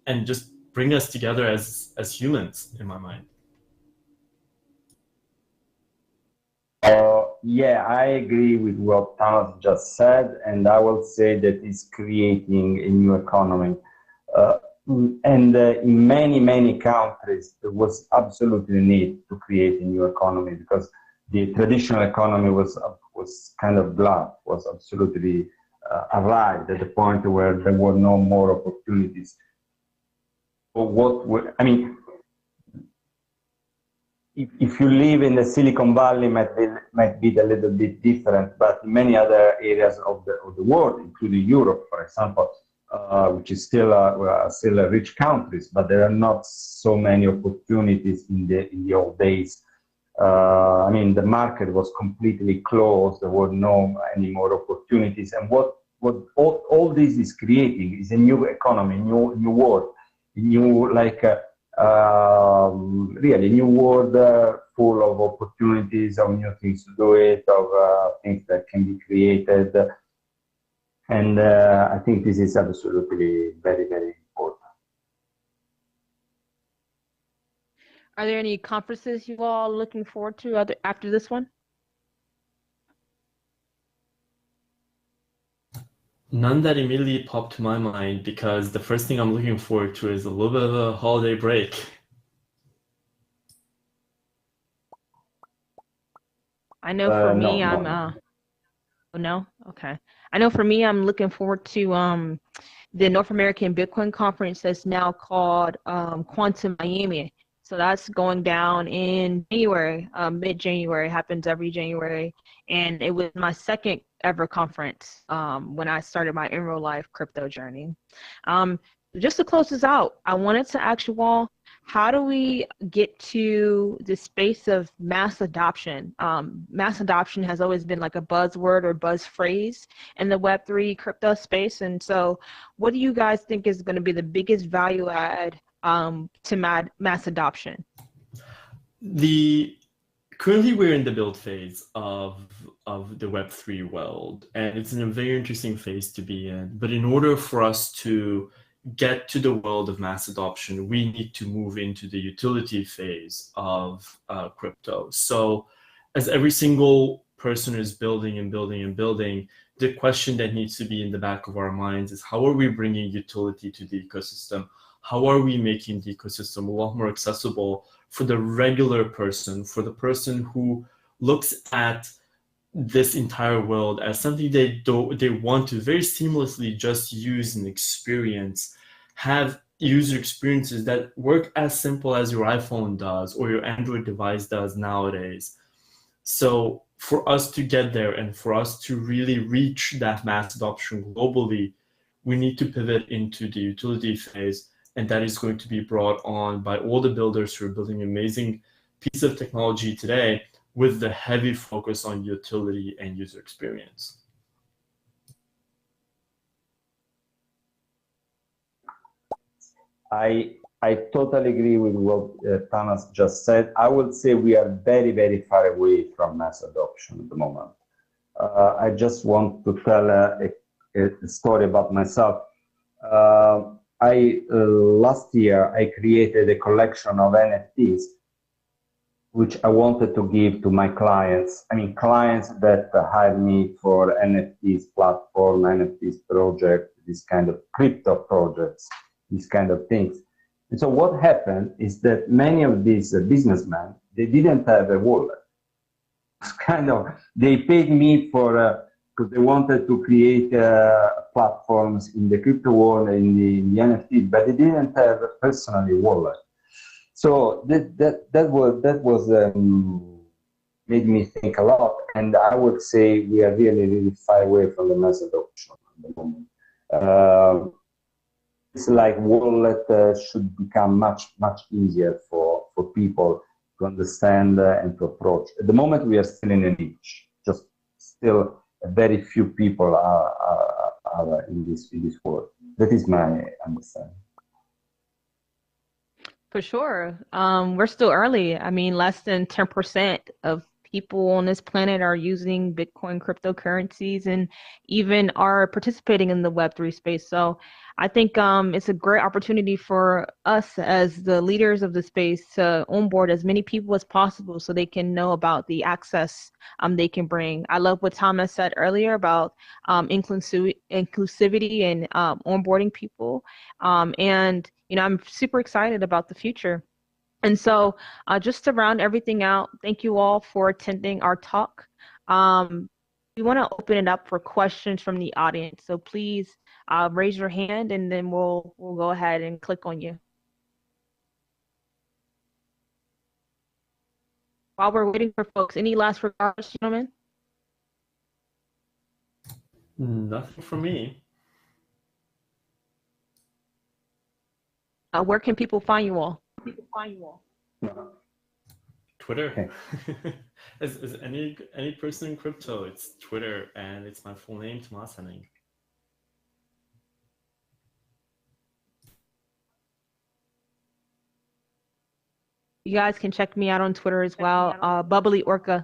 and just bring us together as humans, in my mind. Yeah, I agree with what Thomas just said, and I will say that it's creating a new economy. And in many, many countries, there was absolutely need to create a new economy because the traditional economy was kind of blunt, was absolutely arrived at the point where there were no more opportunities. So if you live in the Silicon Valley, might be a little bit different, but in many other areas of the world, including Europe, for example, which is still a rich countries, but there are not so many opportunities in the old days. The market was completely closed. There were no any more opportunities. And what what all this is creating is a new economy, new world, new really new world full of opportunities, of new things to do it, of things that can be created, and I think this is absolutely very, very important. Are there any conferences you all looking forward to after this one? None that immediately popped to my mind, because the first thing I'm looking forward to is a little bit of a holiday break. I know for me, no. Oh, no? Okay. I know for me, I'm looking forward to the North American Bitcoin conference that's now called Quantum Miami. So that's going down in January, mid-January, happens every January. And it was my second ever conference when I started my in real life crypto journey. Just to close this out, I wanted to ask you all, how do we get to the space of mass adoption? Mass adoption has always been like a buzzword or buzz phrase in the Web3 crypto space. And so what do you guys think is going to be the biggest value add to mass adoption? Currently, we're in the build phase of the Web3 world, and it's in a very interesting phase to be in. But in order for us to get to the world of mass adoption, we need to move into the utility phase of crypto. So as every single person is building and building and building, the question that needs to be in the back of our minds is, how are we bringing utility to the ecosystem? How are we making the ecosystem a lot more accessible for the regular person, for the person who looks at this entire world as something they want to very seamlessly just use and experience, have user experiences that work as simple as your iPhone does or your Android device does nowadays. So for us to get there and for us to really reach that mass adoption globally, we need to pivot into the utility phase, and that is going to be brought on by all the builders who are building amazing pieces of technology today, with the heavy focus on utility and user experience. I totally agree with what Thomas just said. I would say we are very, very far away from mass adoption at the moment. I just want to tell a story about myself. Last year, I created a collection of NFTs which I wanted to give to my clients. I mean, clients that hire me for NFTs platform, NFTs project, this kind of crypto projects, these kind of things. And so what happened is that many of these businessmen, they didn't have a wallet. It's kind of, they paid me for, because they wanted to create platforms in the crypto world, in the NFT, but they didn't have a personally wallet. So that was made me think a lot, and I would say we are really, really far away from the mass adoption at the moment. It's like wallet should become much easier for people to understand and to approach. At the moment, we are still in a niche. Just still very few people are in this world. That is my understanding. For sure. We're still early. I mean, less than 10% of people on this planet are using Bitcoin cryptocurrencies and even are participating in the Web3 space. So I think it's a great opportunity for us as the leaders of the space to onboard as many people as possible so they can know about the access they can bring. I love what Thomas said earlier about inclusivity and onboarding people. And, you know, I'm super excited about the future. And so just to round everything out, thank you all for attending our talk. We want to open it up for questions from the audience. So please raise your hand and then we'll go ahead and click on you. While we're waiting for folks, any last regards, gentlemen? Nothing from me. Where can people find you all? Twitter. as any person in crypto, it's Twitter, and it's my full name, Tomas Henning. You guys can check me out on Twitter as well. Bubbly Orca.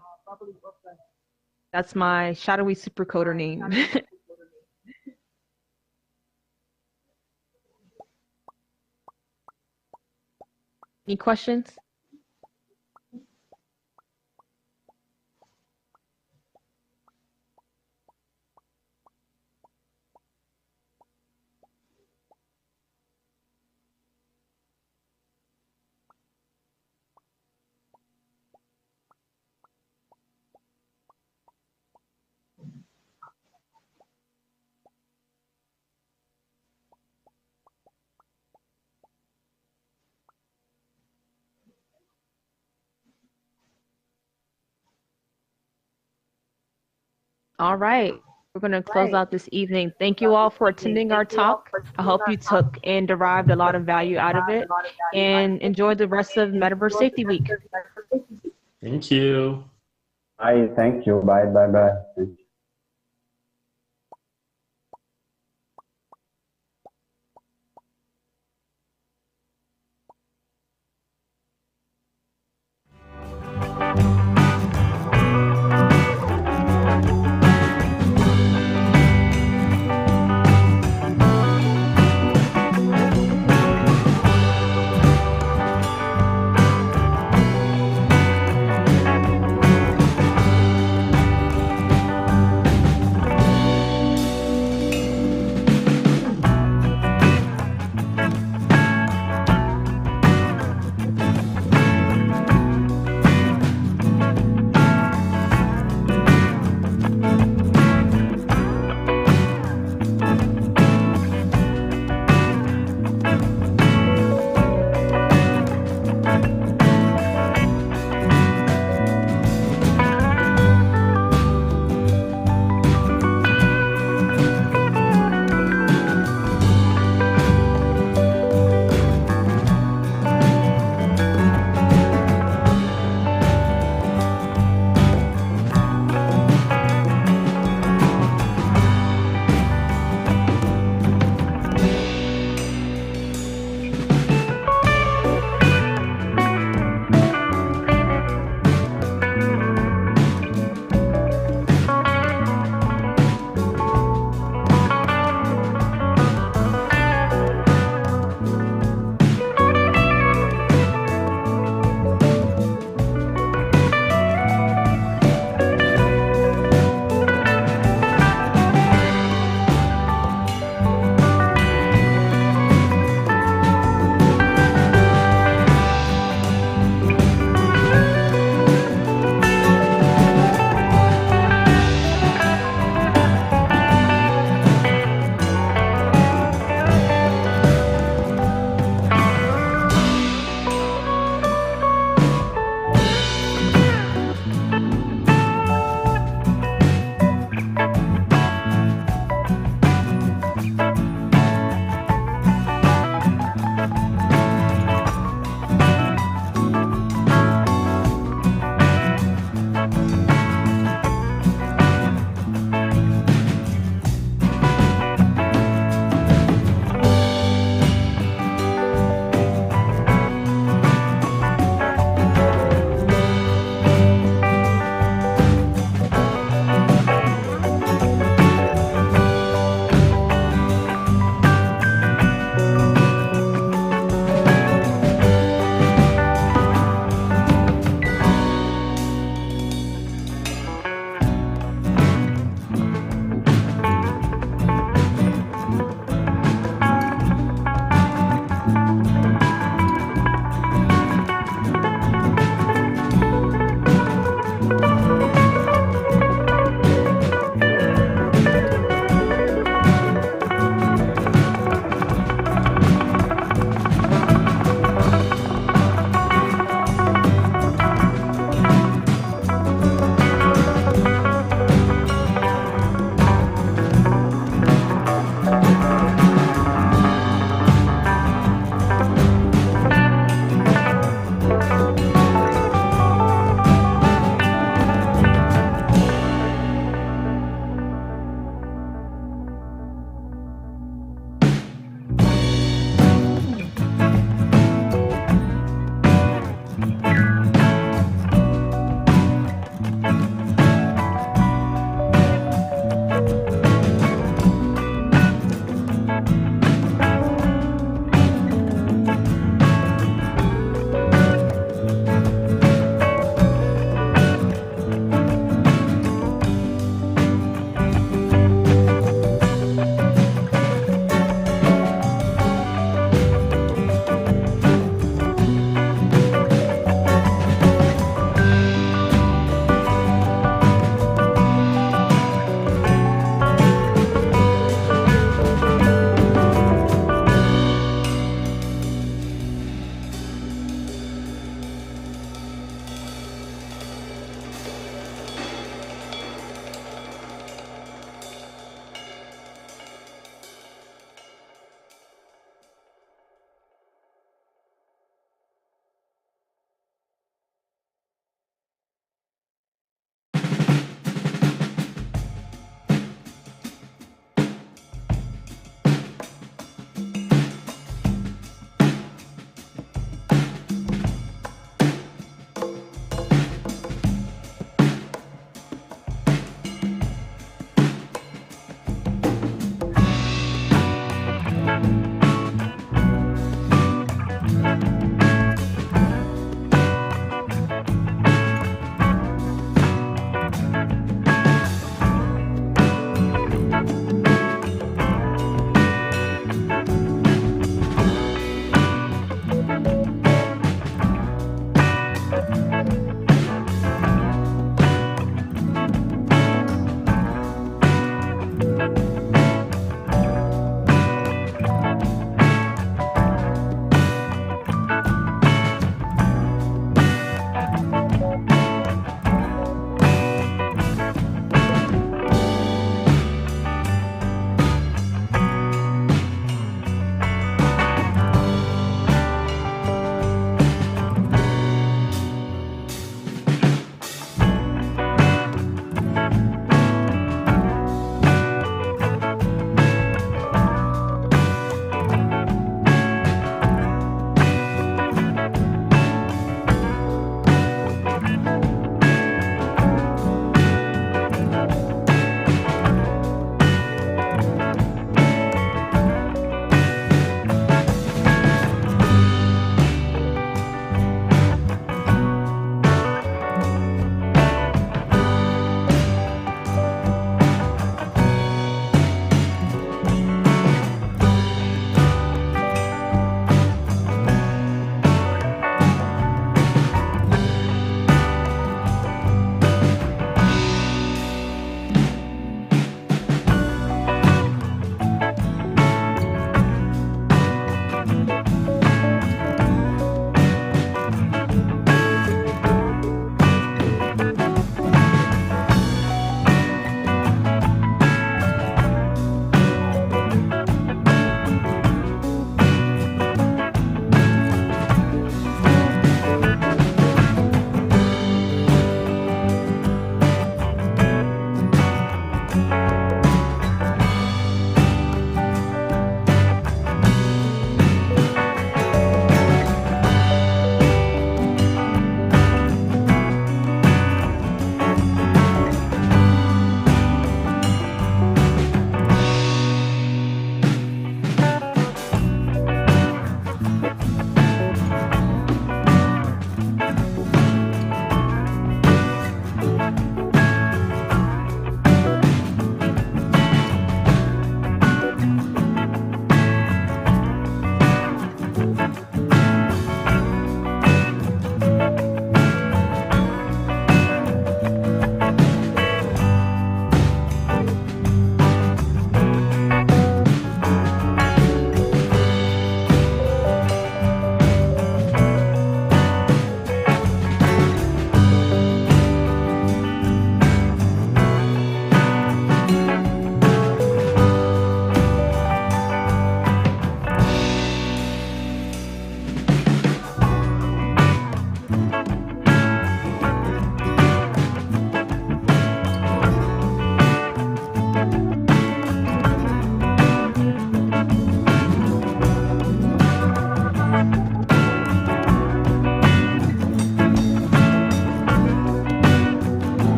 That's my shadowy supercoder name. Any questions? All right. We're going to close out this evening. Thank you all for attending our talk. I hope you took and derived a lot of value out of it, and enjoy the rest of Metaverse Safety Week. Thank you. Bye. Thank you. Bye. Bye. Bye. Thank you.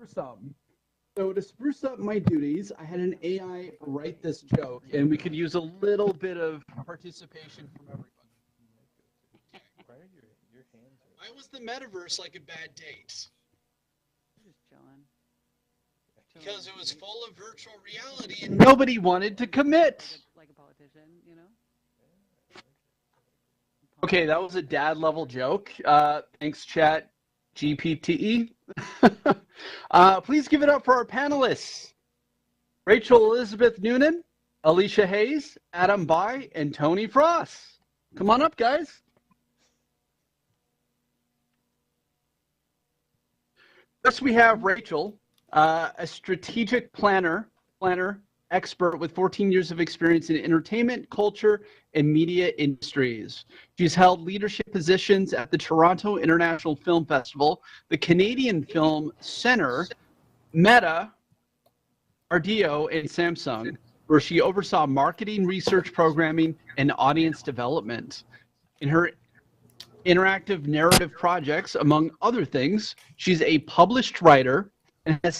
some. So to spruce up my duties, I had an AI write this joke, and we could use a little bit of participation from everybody. Why was the metaverse like a bad date? Just chilling. Because it was full of virtual reality and nobody wanted to commit. Like a politician, you know? Okay, that was a dad level joke. Thanks, chat GPT. Please give it up for our panelists. Rachel Elizabeth Noonan, Alicia Hayes, Adam Bai, and Tony Frost. Come on up, guys. First, we have Rachel, a strategic planner expert with 14 years of experience in entertainment, culture, and media industries. She's held leadership positions at the Toronto International Film Festival, the Canadian Film Centre, Meta, Ardeo, and Samsung, where she oversaw marketing, research programming, and audience development. In her interactive narrative projects, among other things, she's a published writer and has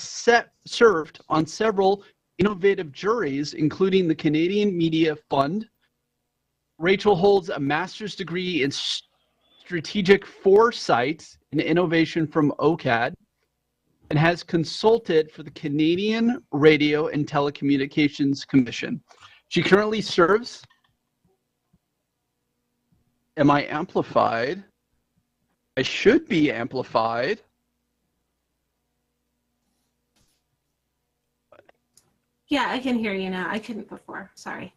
served on several innovative juries, including the Canadian Media Fund. Rachel holds a master's degree in strategic foresight and innovation from OCAD and has consulted for the Canadian Radio and Telecommunications Commission. She currently serves. Am I amplified? I should be amplified. Yeah, I can hear you now. I couldn't before. Sorry.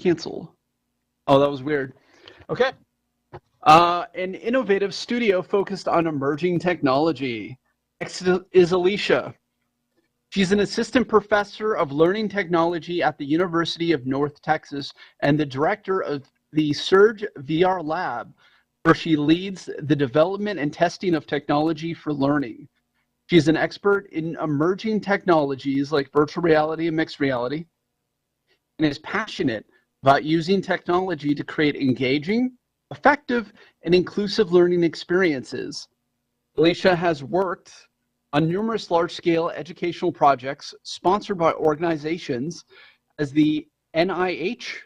Cancel. Oh, that was weird. Okay. An innovative studio focused on emerging technology. Next is Alicia. She's an assistant professor of learning technology at the University of North Texas and the director of the Surge VR Lab, where she leads the development and testing of technology for learning. She's an expert in emerging technologies like virtual reality and mixed reality, and is passionate about using technology to create engaging, effective, and inclusive learning experiences. Alicia has worked on numerous large-scale educational projects sponsored by organizations as the NIH,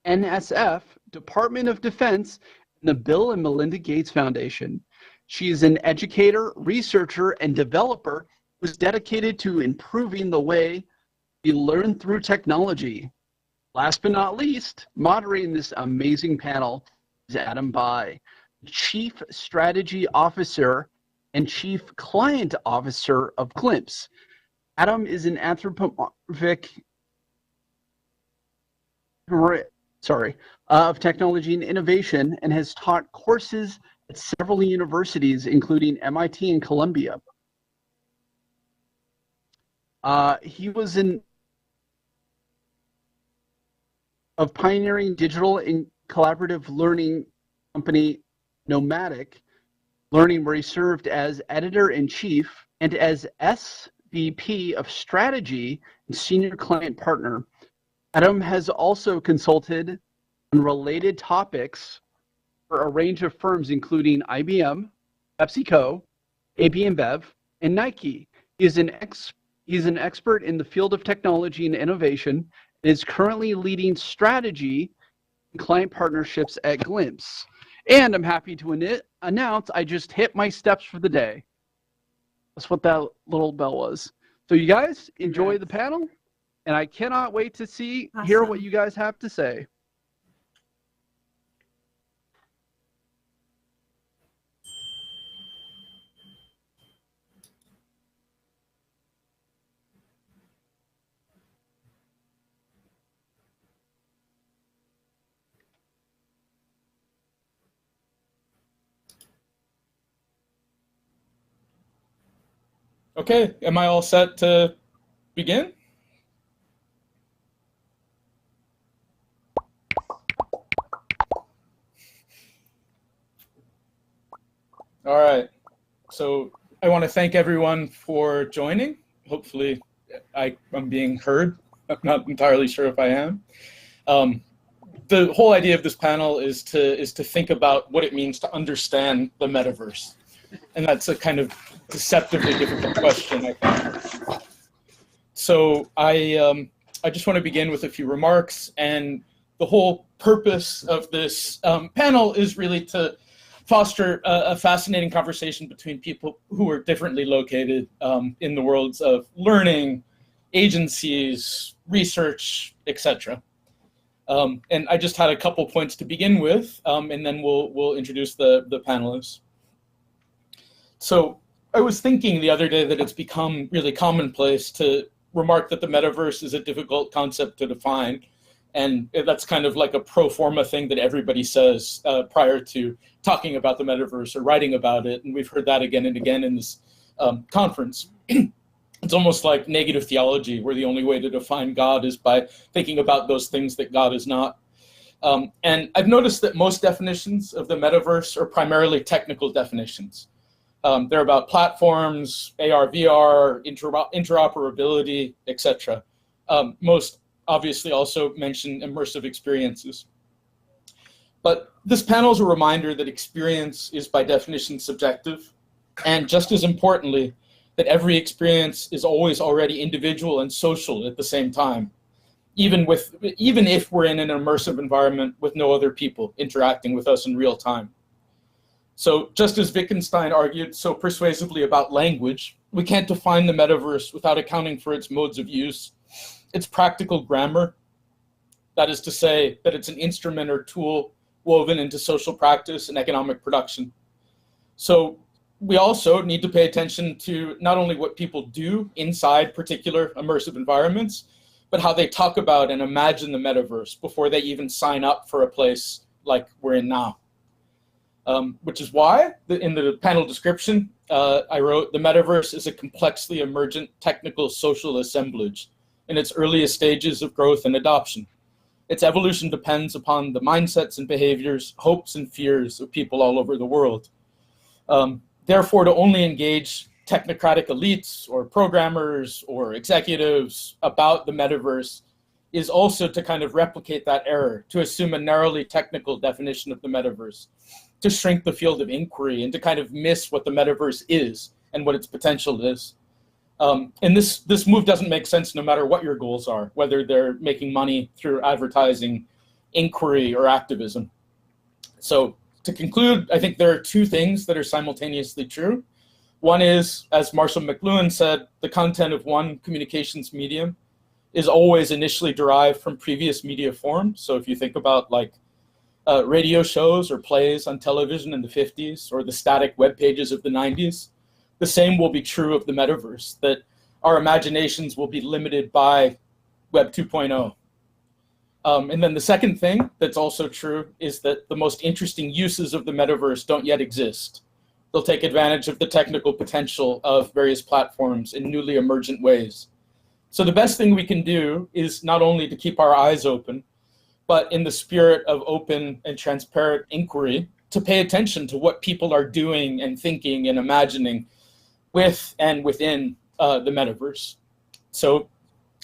NSF, Department of Defense, and the Bill and Melinda Gates Foundation. She is an educator, researcher, and developer who's dedicated to improving the way we learn through technology. Last but not least, moderating this amazing panel is Adam Bai, Chief Strategy Officer and Chief Client Officer of Glimpse. Adam is an anthropomorphic of technology and innovation and has taught courses at several universities, including MIT and Columbia. He was of pioneering digital and collaborative learning company Nomadic Learning, where he served as editor-in-chief and as SVP of strategy and senior client partner. Adam has also consulted on related topics for a range of firms, including IBM, PepsiCo, AB InBev, and Nike. He's an expert in the field of technology and innovation and is currently leading strategy and client partnerships at Glimpse. And I'm happy to announce I just hit my steps for the day. That's what that little bell was. So you guys enjoy the panel, and I cannot wait to hear what you guys have to say. Okay, am I all set to begin? All right, so I want to thank everyone for joining. Hopefully I'm being heard. I'm not entirely sure if I am. the whole idea of this panel is to think about what it means to understand the metaverse, and that's a kind of deceptively difficult question, I think. So I just want to begin with a few remarks, and the whole purpose of this panel is really to foster a fascinating conversation between people who are differently located in the worlds of learning, agencies, research, etc. And I just had a couple points to begin with, and then we'll introduce the panelists. So I was thinking the other day that it's become really commonplace to remark that the metaverse is a difficult concept to define. And that's kind of like a pro forma thing that everybody says prior to talking about the metaverse or writing about it. And we've heard that again and again in this conference. It's almost like negative theology, where the only way to define God is by thinking about those things that God is not. And I've noticed that most definitions of the metaverse are primarily technical definitions. They're about platforms, AR, VR, interoperability, etc. Most obviously also mention immersive experiences. But this panel is a reminder that experience is by definition subjective, and just as importantly, that every experience is always already individual and social at the same time, even if we're in an immersive environment with no other people interacting with us in real time. So just as Wittgenstein argued so persuasively about language, we can't define the metaverse without accounting for its modes of use, its practical grammar, that is to say that it's an instrument or tool woven into social practice and economic production. So we also need to pay attention to not only what people do inside particular immersive environments, but how they talk about and imagine the metaverse before they even sign up for a place like we're in now. Which is why in the panel description, I wrote, the metaverse is a complexly emergent technical social assemblage in its earliest stages of growth and adoption. Its evolution depends upon the mindsets and behaviors, hopes and fears of people all over the world. Therefore, to only engage technocratic elites or programmers or executives about the metaverse is also to kind of replicate that error, to assume a narrowly technical definition of the metaverse, to shrink the field of inquiry and to kind of miss what the metaverse is and what its potential is. And this move doesn't make sense no matter what your goals are, whether they're making money through advertising, inquiry, or activism. So to conclude, I think there are two things that are simultaneously true. One is, as Marshall McLuhan said, the content of one communications medium is always initially derived from previous media forms. So if you think about like radio shows or plays on television in the 50s or the static web pages of the 90s, the same will be true of the metaverse, that our imaginations will be limited by Web 2.0. And then the second thing that's also true is that the most interesting uses of the metaverse don't yet exist. They'll take advantage of the technical potential of various platforms in newly emergent ways. So the best thing we can do is not only to keep our eyes open, but in the spirit of open and transparent inquiry, to pay attention to what people are doing and thinking and imagining with and within the metaverse. So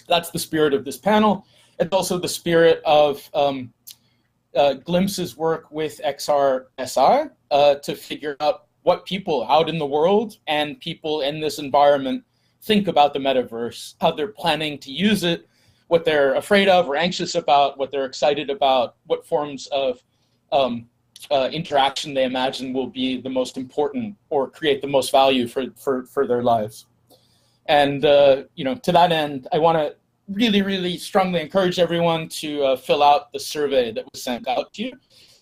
that's the spirit of this panel. It's also the spirit of Glimpse's work with XRSI to figure out what people out in the world and people in this environment think about the metaverse, how they're planning to use it, what they're afraid of or anxious about, what they're excited about, what forms of interaction they imagine will be the most important or create the most value for their lives. And to that end, I want to really, really strongly encourage everyone to fill out the survey that was sent out to you.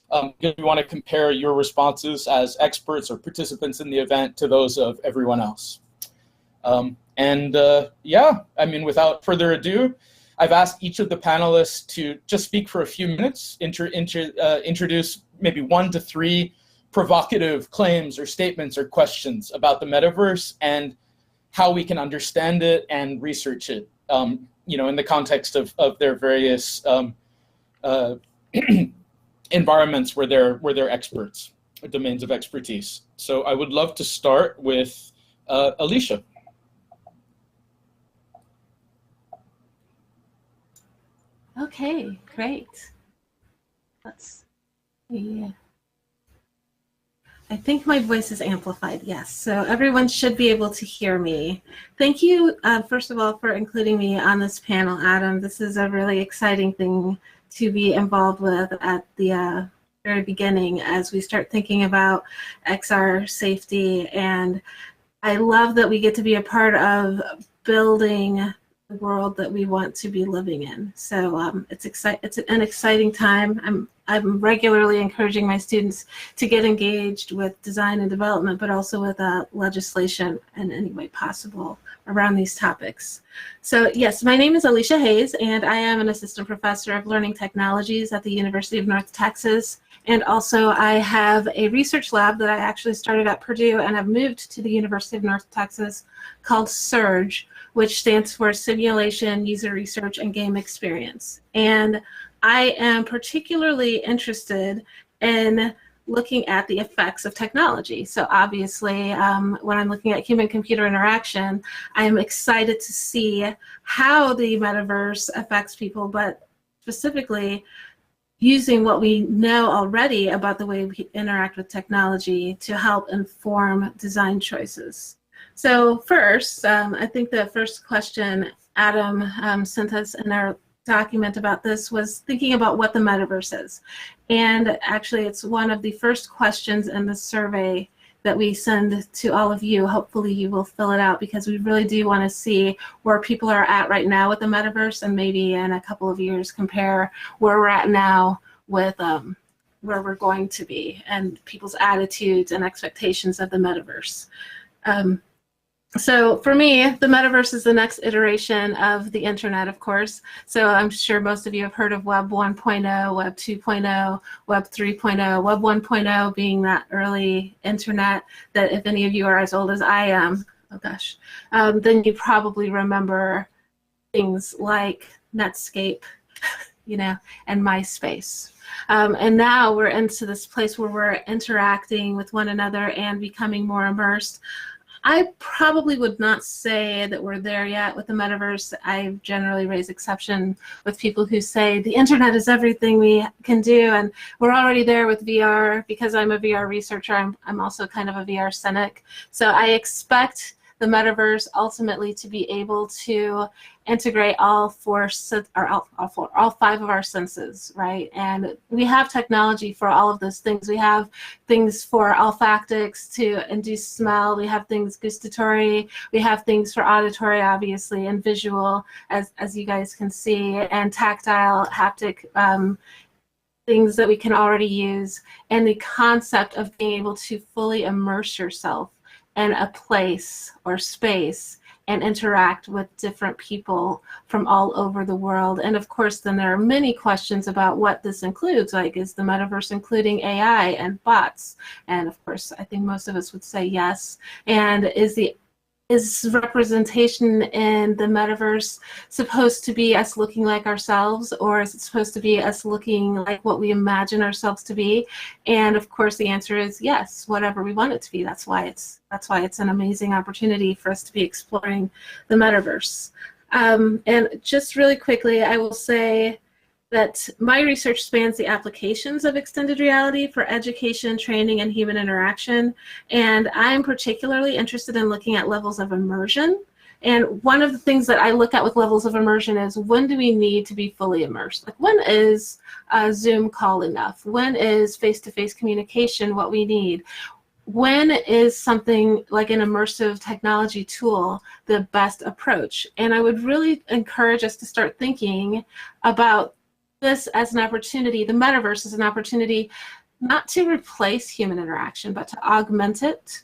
Because we want to compare your responses as experts or participants in the event to those of everyone else. Without further ado, I've asked each of the panelists to just speak for a few minutes, introduce maybe 1 to 3 provocative claims or statements or questions about the metaverse and how we can understand it and research it, in the context of their various environments where they're experts, or domains of expertise. So I would love to start with Alicia. Okay, great. Let's see. I think my voice is amplified, yes. So everyone should be able to hear me. Thank you, first of all, for including me on this panel, Adam. This is a really exciting thing to be involved with at the very beginning as we start thinking about XR safety. And I love that we get to be a part of building the world that we want to be living in. So it's an exciting time. I'm regularly encouraging my students to get engaged with design and development, but also with legislation in any way possible around these topics. So yes, my name is Alicia Hayes, and I am an assistant professor of learning technologies at the University of North Texas. And also I have a research lab that I actually started at Purdue and have moved to the University of North Texas called SURGE, which stands for Simulation, User Research, and Game Experience. And I am particularly interested in looking at the effects of technology. So obviously, when I'm looking at human-computer interaction, I'm excited to see how the metaverse affects people, but specifically using what we know already about the way we interact with technology to help inform design choices. So first, I think the first question Adam sent us in our document about this was thinking about what the metaverse is. And actually, it's one of the first questions in the survey that we send to all of you. Hopefully you will fill it out because we really do want to see where people are at right now with the metaverse, and maybe in a couple of years compare where we're at now with where we're going to be and people's attitudes and expectations of the metaverse. So for me, the metaverse is the next iteration of the internet, of course. So I'm sure most of you have heard of Web 1.0, Web 2.0, Web 3.0, Web 1.0 being that early internet that if any of you are as old as I am, oh gosh, then you probably remember things like Netscape, you know, and MySpace. And now we're into this place where we're interacting with one another and becoming more immersed. I probably would not say that we're there yet with the metaverse. I generally raise exception with people who say the internet is everything we can do, and we're already there with VR. Because I'm a VR researcher, I'm also kind of a VR cynic. So I expect the metaverse ultimately to be able to integrate all five of our senses, right? And we have technology for all of those things. We have things for olfactics to induce smell. We have things gustatory. We have things for auditory, obviously, and visual, as you guys can see, and tactile, haptic things that we can already use. And the concept of being able to fully immerse yourself in a place or space and interact with different people from all over the world. And of course, then there are many questions about what this includes, like is the metaverse including AI and bots? And of course, I think most of us would say yes. And is representation in the metaverse supposed to be us looking like ourselves, or is it supposed to be us looking like what we imagine ourselves to be? And of course, the answer is yes, whatever we want it to be. That's why it's an amazing opportunity for us to be exploring the metaverse. And just really quickly, I will say that my research spans the applications of extended reality for education, training, and human interaction. And I'm particularly interested in looking at levels of immersion. And one of the things that I look at with levels of immersion is, when do we need to be fully immersed? Like, when is a Zoom call enough? When is face-to-face communication what we need? When is something like an immersive technology tool the best approach? And I would really encourage us to start thinking about this as an opportunity, the metaverse as an opportunity, not to replace human interaction, but to augment it,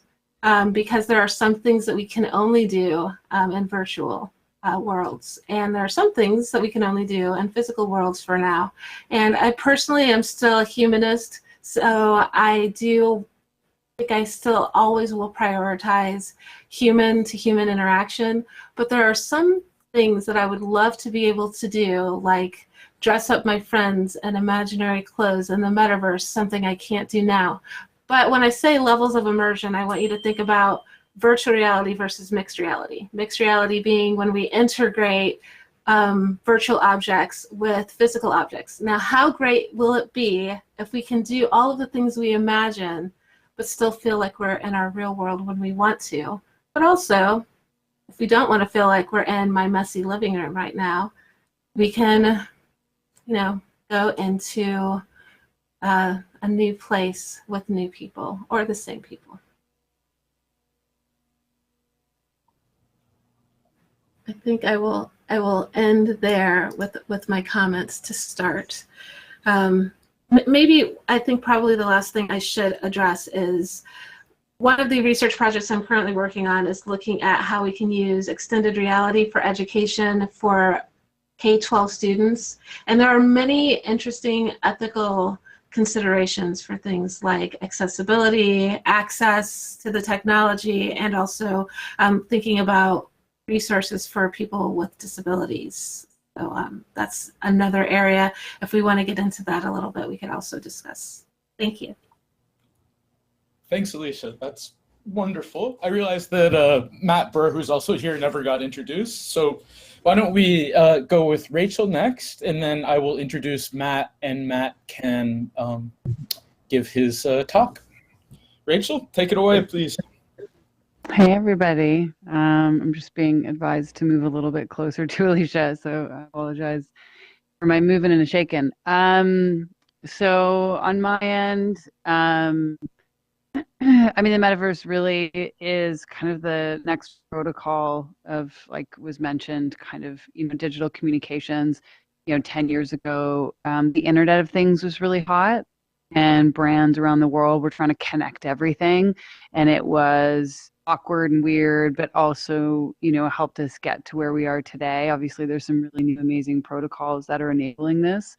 because there are some things that we can only do in virtual worlds, and there are some things that we can only do in physical worlds for now. And I personally am still a humanist, so I do think I still always will prioritize human-to-human interaction, but there are some things that I would love to be able to do, like dress up my friends in imaginary clothes in the metaverse, something I can't do now. But when I say levels of immersion, I want you to think about virtual reality versus mixed reality. Mixed reality being when we integrate virtual objects with physical objects. Now, how great will it be if we can do all of the things we imagine, but still feel like we're in our real world when we want to? But also, if we don't want to feel like we're in my messy living room right now, we can, go into a new place with new people or the same people. I think I will end there with my comments to start. Maybe I think probably the last thing I should address is one of the research projects I'm currently working on is looking at how we can use extended reality for education for K-12 students. And there are many interesting ethical considerations for things like accessibility, access to the technology, and also thinking about resources for people with disabilities. So that's another area. If we want to get into that a little bit, we could also discuss. Thank you. Thanks, Alicia. That's wonderful. I realized that Matt Burr, who's also here, never got introduced. So why don't we go with Rachel next, and then I will introduce Matt, and Matt can give his talk. Rachel, take it away, please. Hey, everybody. I'm just being advised to move a little bit closer to Alicia, so I apologize for my moving and a shaking. So on my end, I mean, the metaverse really is kind of the next protocol of, like was mentioned, kind of, digital communications. 10 years ago, the Internet of Things was really hot, and brands around the world were trying to connect everything, and it was awkward and weird, but also, helped us get to where we are today. Obviously, there's some really new, amazing protocols that are enabling this.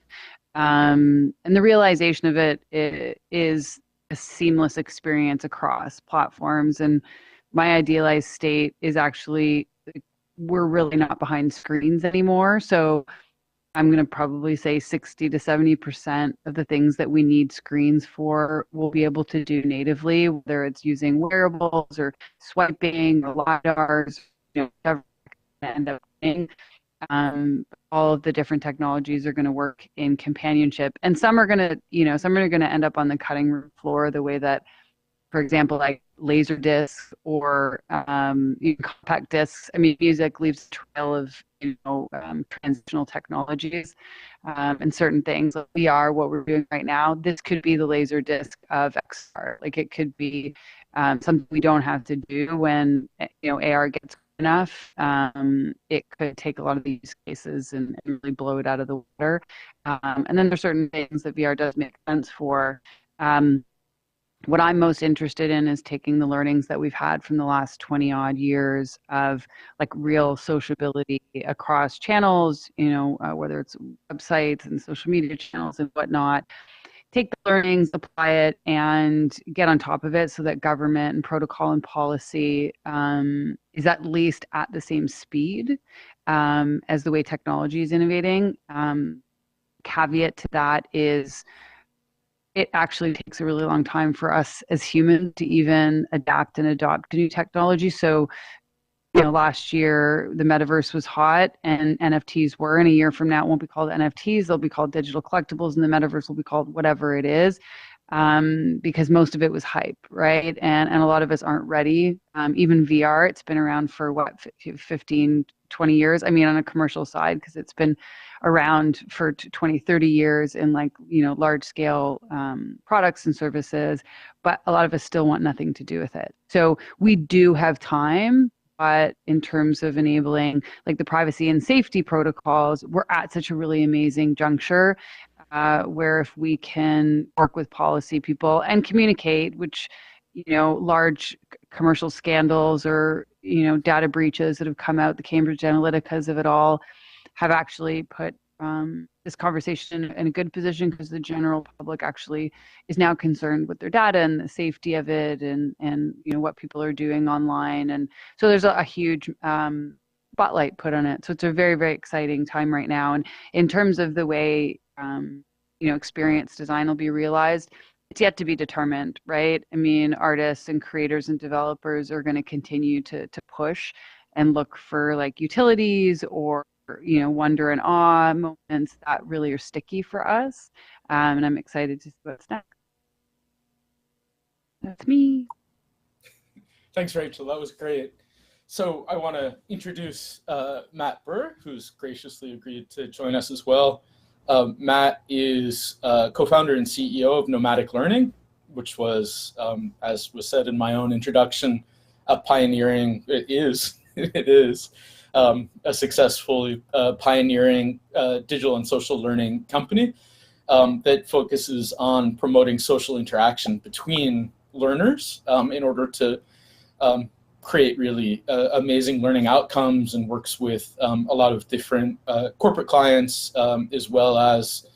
And the realization of it is a seamless experience across platforms. And my idealized state is actually, we're really not behind screens anymore. So I'm going to probably say 60 to 70% of the things that we need screens for, we'll be able to do natively, whether it's using wearables or swiping or LiDARs, whatever end up being. All of the different technologies are going to work in companionship, and some are going to, some are going to end up on the cutting room floor the way that, for example, like laser discs or compact discs. I mean, music leaves a trail of transitional technologies and certain things. Like VR, what we're doing right now, this could be the laser disc of XR. Like it could be something we don't have to do when AR gets enough. It could take a lot of these use cases and really blow it out of the water. And then there's certain things that VR does make sense for. What I'm most interested in is taking the learnings that we've had from the last 20 odd years of like real sociability across channels, whether it's websites and social media channels and whatnot. Take the learnings, apply it, and get on top of it so that government and protocol and policy is at least at the same speed as the way technology is innovating. Caveat to that is it actually takes a really long time for us as humans to even adapt and adopt to new technology. So, last year the metaverse was hot and NFTs were, and a year from now it won't be called NFTs, they'll be called digital collectibles, and the metaverse will be called whatever it is, because most of it was hype, right? And a lot of us aren't ready. Even VR, it's been around for 15, 20 years. I mean, on a commercial side, because it's been around for 20, 30 years in large scale products and services, but a lot of us still want nothing to do with it. So we do have time, but in terms of enabling like the privacy and safety protocols, we're at such a really amazing juncture where if we can work with policy people and communicate, which, large commercial scandals or, data breaches that have come out, the Cambridge Analyticas of it all, have actually put this conversation in a good position, because the general public actually is now concerned with their data and the safety of it, and what people are doing online. And so there's a huge spotlight put on it. So it's a very, very exciting time right now. And in terms of the way experience design will be realized, it's yet to be determined, right? I mean, artists and creators and developers are going to continue to push and look for like utilities or wonder and awe moments that really are sticky for us. And I'm excited to see what's next. That's me. Thanks, Rachel. That was great. So I want to introduce Matt Burr, who's graciously agreed to join us as well. Matt is co-founder and CEO of Nomadic Learning, which was, as was said in my own introduction, a pioneering, it is a successfully pioneering digital and social learning company that focuses on promoting social interaction between learners in order to create really amazing learning outcomes, and works with a lot of different corporate clients, as well as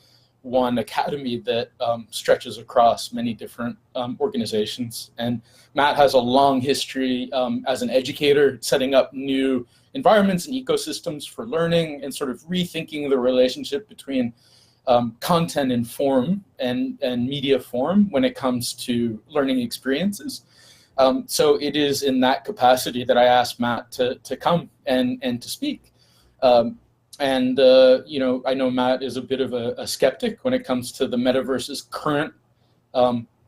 one academy that stretches across many different organizations. And Matt has a long history as an educator, setting up new environments and ecosystems for learning, and sort of rethinking the relationship between content and form and media form when it comes to learning experiences. So it is in that capacity that I asked Matt to come and to speak. I know Matt is a bit of a skeptic when it comes to the metaverse's current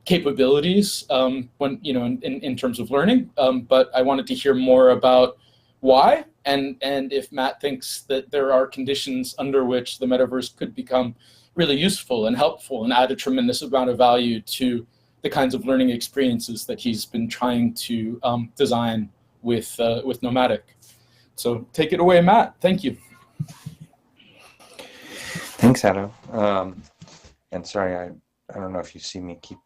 capabilities in terms of learning. But I wanted to hear more about why, and if Matt thinks that there are conditions under which the metaverse could become really useful and helpful and add a tremendous amount of value to the kinds of learning experiences that he's been trying to design with Nomadic. So take it away, Matt. Thank you. Thanks, Adam. And sorry, I don't know if you see me keep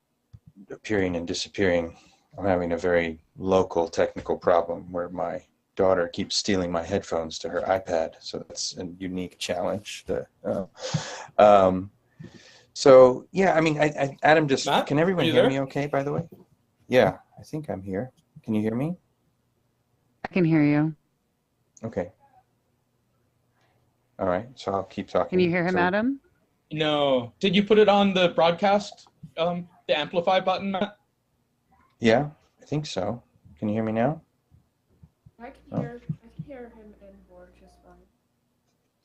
appearing and disappearing. I'm having a very local technical problem where my daughter keeps stealing my headphones to her iPad. So that's a unique challenge. So yeah, I mean, Adam just, Matt, can everyone hear me okay, by the way? Yeah, I think I'm here. Can you hear me? I can hear you. Okay. All right, so I'll keep talking. Can you hear him, Adam? No. Did you put it on the broadcast, the amplify button, Matt? Yeah, I think so. Can you hear me now? I can hear him and Borg just fine.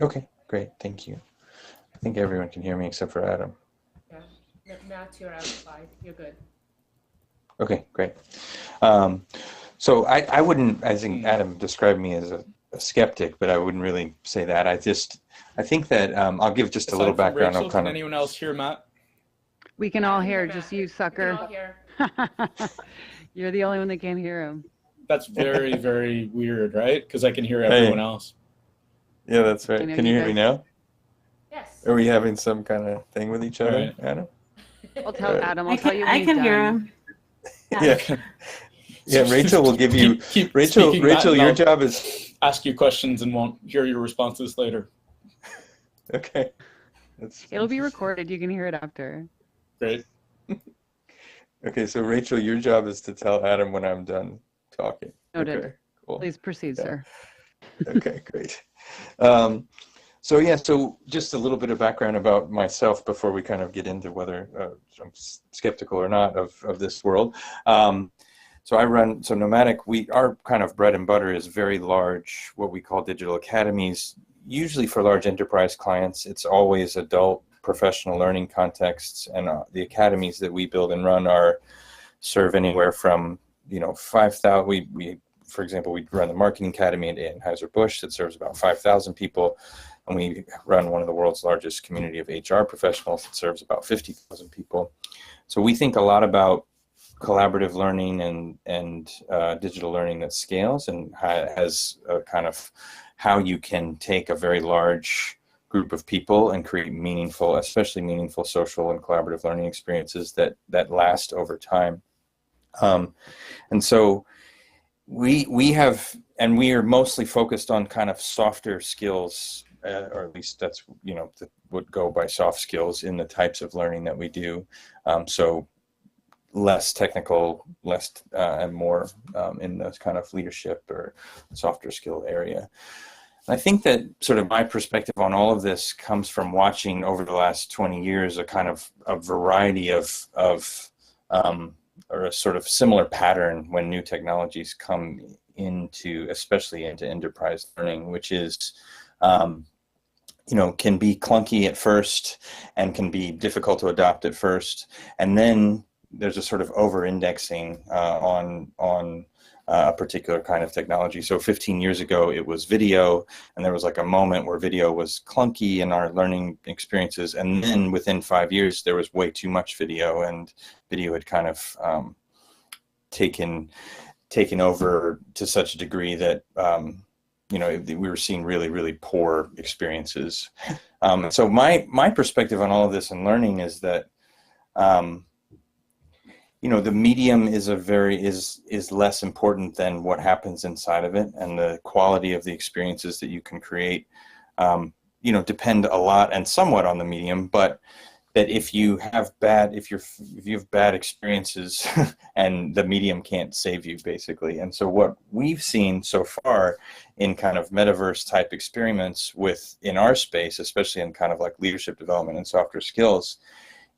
Okay, great, thank you. I think everyone can hear me except for Adam. Yeah, Matt, you're outside. You're good. Okay, great. So I think Adam described me as a skeptic, but I wouldn't really say that. I think that I'll give just a little background. Rachel, can anyone else hear Matt? We can all hear, just you, sucker. We can all hear. You're the only one that can't hear him. That's very, very weird, right? Because I can hear everyone else. Yeah, that's right. Can you hear me now? Yes. Are we having some kind of thing with each other, Right. Adam? I'll tell Adam. I'll tell you when I he's can hear done. him. Yeah. Yeah, Rachel will give you. Keep Rachel, speaking, Matt, Rachel, and your I'll job is. ask you questions and won't hear your responses later. Okay. It'll be recorded. You can hear it after. Great. Okay, so Rachel, your job is to tell Adam when I'm done talking. Noted. Okay, cool. Please proceed, sir. Okay, great. So just a little bit of background about myself before we kind of get into whether I'm skeptical or not of this world. So Nomadic, our kind of bread and butter is very large, what we call digital academies. Usually for large enterprise clients, it's always adult professional learning contexts, and the academies that we build and run serve anywhere from 5,000. We for example, we run the Marketing Academy at Anheuser-Busch that serves about 5,000 people, and we run one of the world's largest community of HR professionals that serves about 50,000 people. So we think a lot about collaborative learning and digital learning that scales, and has a kind of how you can take a very large group of people and create meaningful, especially meaningful social and collaborative learning experiences that last over time. And so we are mostly focused on kind of softer skills, or at least that's would go by soft skills in the types of learning that we do. So less technical, less and more in the kind of leadership or softer skill area. I think that sort of my perspective on all of this comes from watching over the last 20 years a kind of a variety of or a sort of similar pattern when new technologies come into, especially into enterprise learning, which is you know, can be clunky at first and can be difficult to adopt at first. And then there's a sort of over-indexing on a particular kind of technology. So 15 years ago, it was video, and there was like a moment where video was clunky in our learning experiences. And then within 5 years, there was way too much video, and video had kind of taken over to such a degree that you know, we were seeing really, really poor experiences. So my perspective on all of this and learning is that, you know, the medium is less important than what happens inside of it, and the quality of the experiences that you can create, you know, depend a lot and somewhat on the medium. But that if you have bad experiences, and the medium can't save you, basically. And so what we've seen so far in kind of metaverse type experiments in our space, especially in kind of like leadership development and softer skills,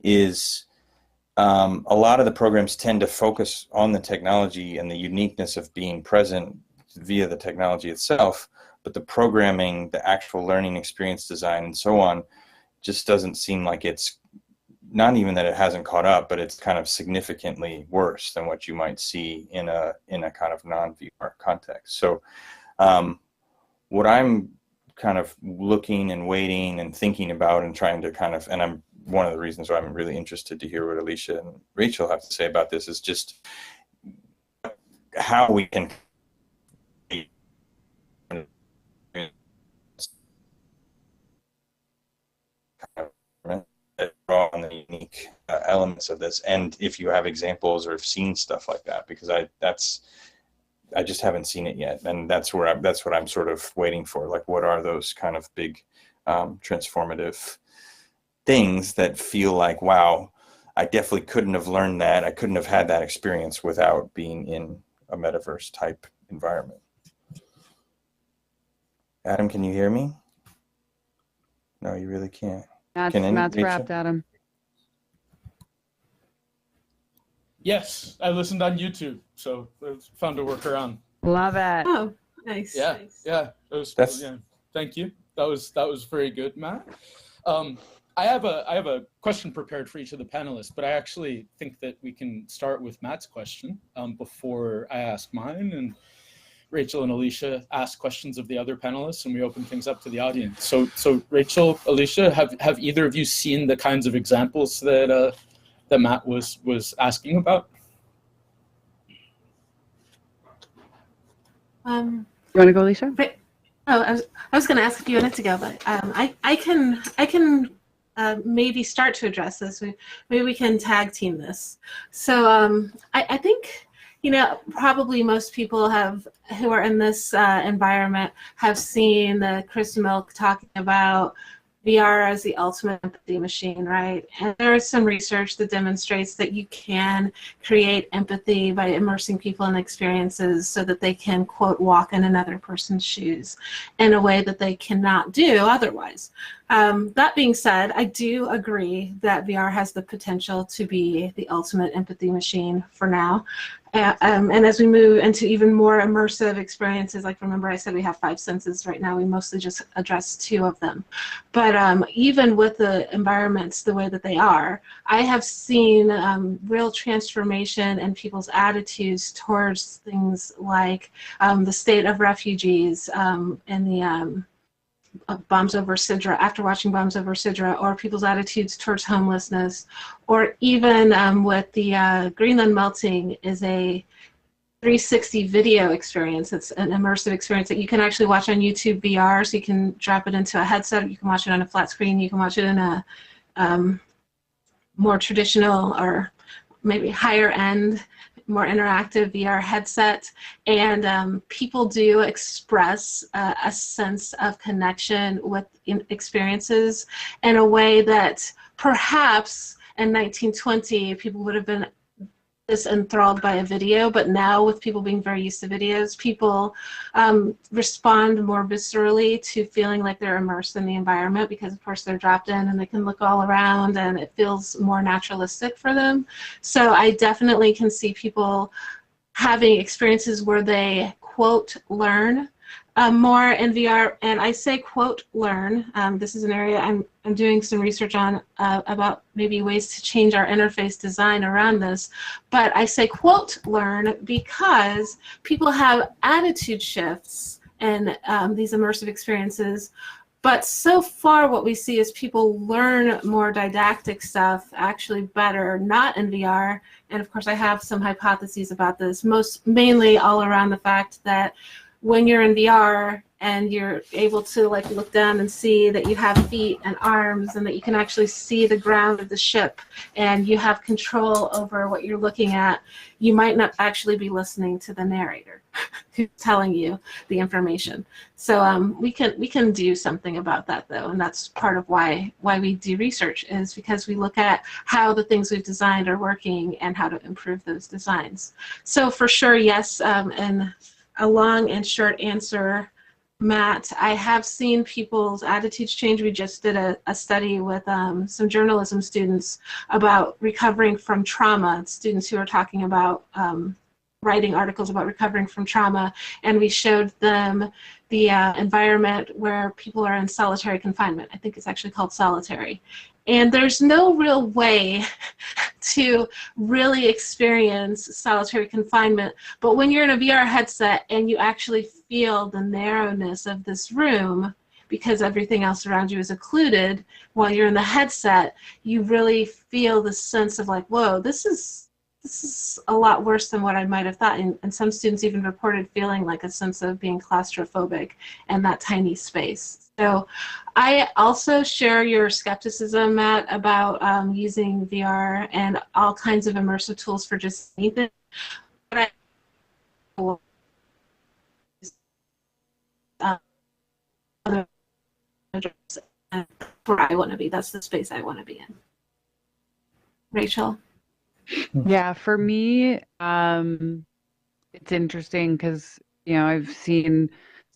is a lot of the programs tend to focus on the technology and the uniqueness of being present via the technology itself, but the programming, the actual learning experience design, and so on, just doesn't seem like it's, not even that it hasn't caught up, but it's kind of significantly worse than what you might see in a kind of non-VR context. So what I'm kind of looking and waiting and thinking about and trying to kind of, and I'm one of the reasons why I'm really interested to hear what Alicia and Rachel have to say about this, is just how we can draw on the unique elements of this, and if you have examples or have seen stuff like that, because I just haven't seen it yet, and that's what I'm sort of waiting for. Like, what are those kind of big transformative things that feel like, wow, I definitely couldn't have learned that, I couldn't have had that experience without being in a metaverse type environment. Adam, can you hear me? No, you really can't. Matt's wrapped, Adam. Yes, I listened on YouTube, so I found a workaround. Love it. Oh, nice. Yeah, nice. yeah. It was, yeah. Thank you. That was very good, Matt. I have a question prepared for each of the panelists, but I actually think that we can start with Matt's question before I ask mine, and Rachel and Alicia ask questions of the other panelists, and we open things up to the audience. So Rachel, Alicia, have either of you seen the kinds of examples that that Matt was asking about? You want to go, Alicia? Oh, I was going to ask a few minutes ago, but I can maybe start to address this. Maybe we can tag team this. So I think, you know, probably most people who are in this environment have seen Chris Milk talking about VR as the ultimate empathy machine, right? And there is some research that demonstrates that you can create empathy by immersing people in experiences so that they can, quote, walk in another person's shoes in a way that they cannot do otherwise. That being said, I do agree that VR has the potential to be the ultimate empathy machine for now. And as we move into even more immersive experiences, like, remember I said we have 5 senses right now, we mostly just address 2 of them. But even with the environments the way that they are, I have seen real transformation in people's attitudes towards things like the state of refugees and the bombs over Sidra, after watching bombs over Sidra, or people's attitudes towards homelessness, or even with the Greenland melting is a 360 video experience. It's an immersive experience that you can actually watch on YouTube VR, so you can drop it into a headset, you can watch it on a flat screen, you can watch it in a more traditional or maybe higher end, more interactive VR headset, and people do express a sense of connection with experiences in a way that perhaps in 1920 people would have been this enthralled by a video, but now with people being very used to videos, people respond more viscerally to feeling like they're immersed in the environment, because of course they're dropped in and they can look all around and it feels more naturalistic for them. So I definitely can see people having experiences where they, quote, learn more in VR, and I say quote learn. This is an area I'm doing some research on about maybe ways to change our interface design around this. But I say quote learn because people have attitude shifts in these immersive experiences. But so far what we see is people learn more didactic stuff actually better, not in VR. And of course I have some hypotheses about this, mainly all around the fact that when you're in VR and you're able to like look down and see that you have feet and arms and that you can actually see the ground of the ship and you have control over what you're looking at, you might not actually be listening to the narrator who's telling you the information. So we can do something about that though, and that's part of why we do research, is because we look at how the things we've designed are working and how to improve those designs. So for sure, yes, and a long and short answer, Matt, I have seen people's attitudes change. We just did a study with some journalism students about recovering from trauma, students who are talking about writing articles about recovering from trauma, and we showed them the environment where people are in solitary confinement. I think it's actually called solitary. And there's no real way to really experience solitary confinement, but when you're in a VR headset and you actually feel the narrowness of this room, because everything else around you is occluded, while you're in the headset, you really feel the sense of like, whoa, this is a lot worse than what I might have thought. And some students even reported feeling like a sense of being claustrophobic in that tiny space. So I also share your skepticism, Matt, about using VR and all kinds of immersive tools for just anything. But where I want to be. That's the space I want to be in. Rachel? Yeah, for me, it's interesting because, you know, I've seen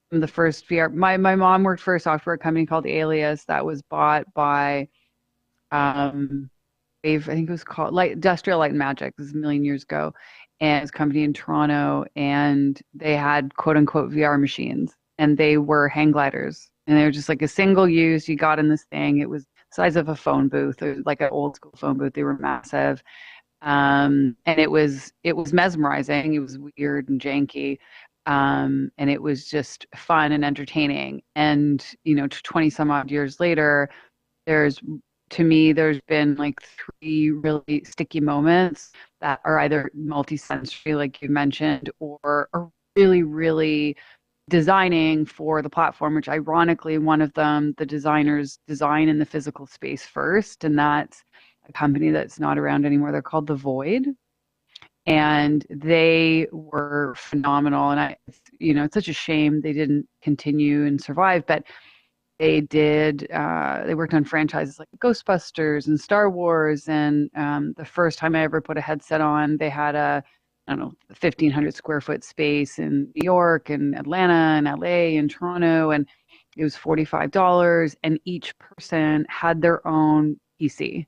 some of the first VR. My mom worked for a software company called Alias that was bought by, I think it was called Industrial Light and Magic. This is a million years ago, and it was a company in Toronto, and they had quote unquote VR machines, and they were hang gliders, and they were just like a single use. You got in this thing. It was the size of a phone booth, or like an old school phone booth. They were massive. And it was mesmerizing. It was weird and janky. And it was just fun and entertaining. And, you know, 20 some odd years later, there's been like 3 really sticky moments that are either multi-sensory, like you mentioned, or are really, really designing for the platform, which ironically, one of them, the designers design in the physical space first, and that's a company that's not around anymore. They're called The Void, and they were phenomenal. And it's such a shame they didn't continue and survive, but they did. They worked on franchises like Ghostbusters and Star Wars. And the first time I ever put a headset on, they had a 1,500 square foot space in New York and Atlanta and LA and Toronto, and it was $45, and each person had their own PC.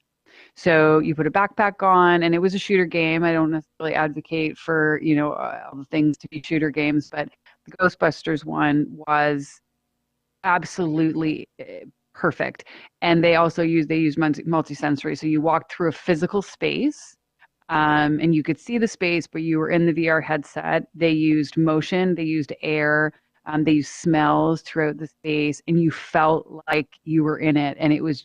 So you put a backpack on, and it was a shooter game. I don't necessarily advocate for, all the things to be shooter games, but the Ghostbusters one was absolutely perfect. And they also used multisensory. So you walked through a physical space, and you could see the space, but you were in the VR headset. They used motion, they used air, they used smells throughout the space, and you felt like you were in it. And it was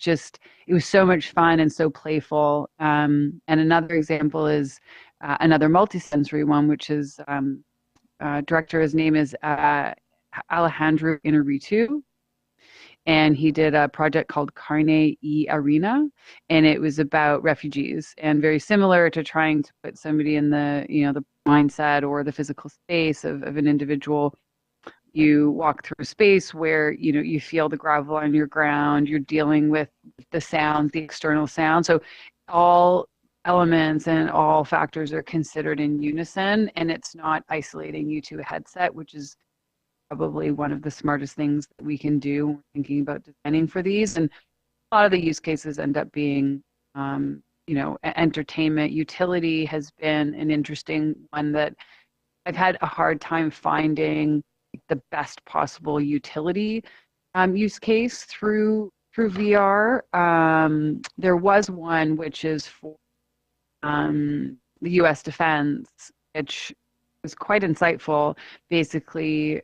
so much fun and so playful. And another example is another multisensory one, which is director, his name is Alejandro Inarritu. And he did a project called Carne y Arena, and it was about refugees, and very similar to trying to put somebody in the, the mindset or the physical space of an individual. You walk through a space where, you feel the gravel on your ground, you're dealing with the sound, the external sound. So all elements and all factors are considered in unison, and it's not isolating you to a headset, which is probably one of the smartest things that we can do when we're thinking about designing for these. And a lot of the use cases end up being, entertainment. Utility has been an interesting one that I've had a hard time finding the best possible utility use case through VR. There was one which is for the U.S. defense, which was quite insightful. Basically,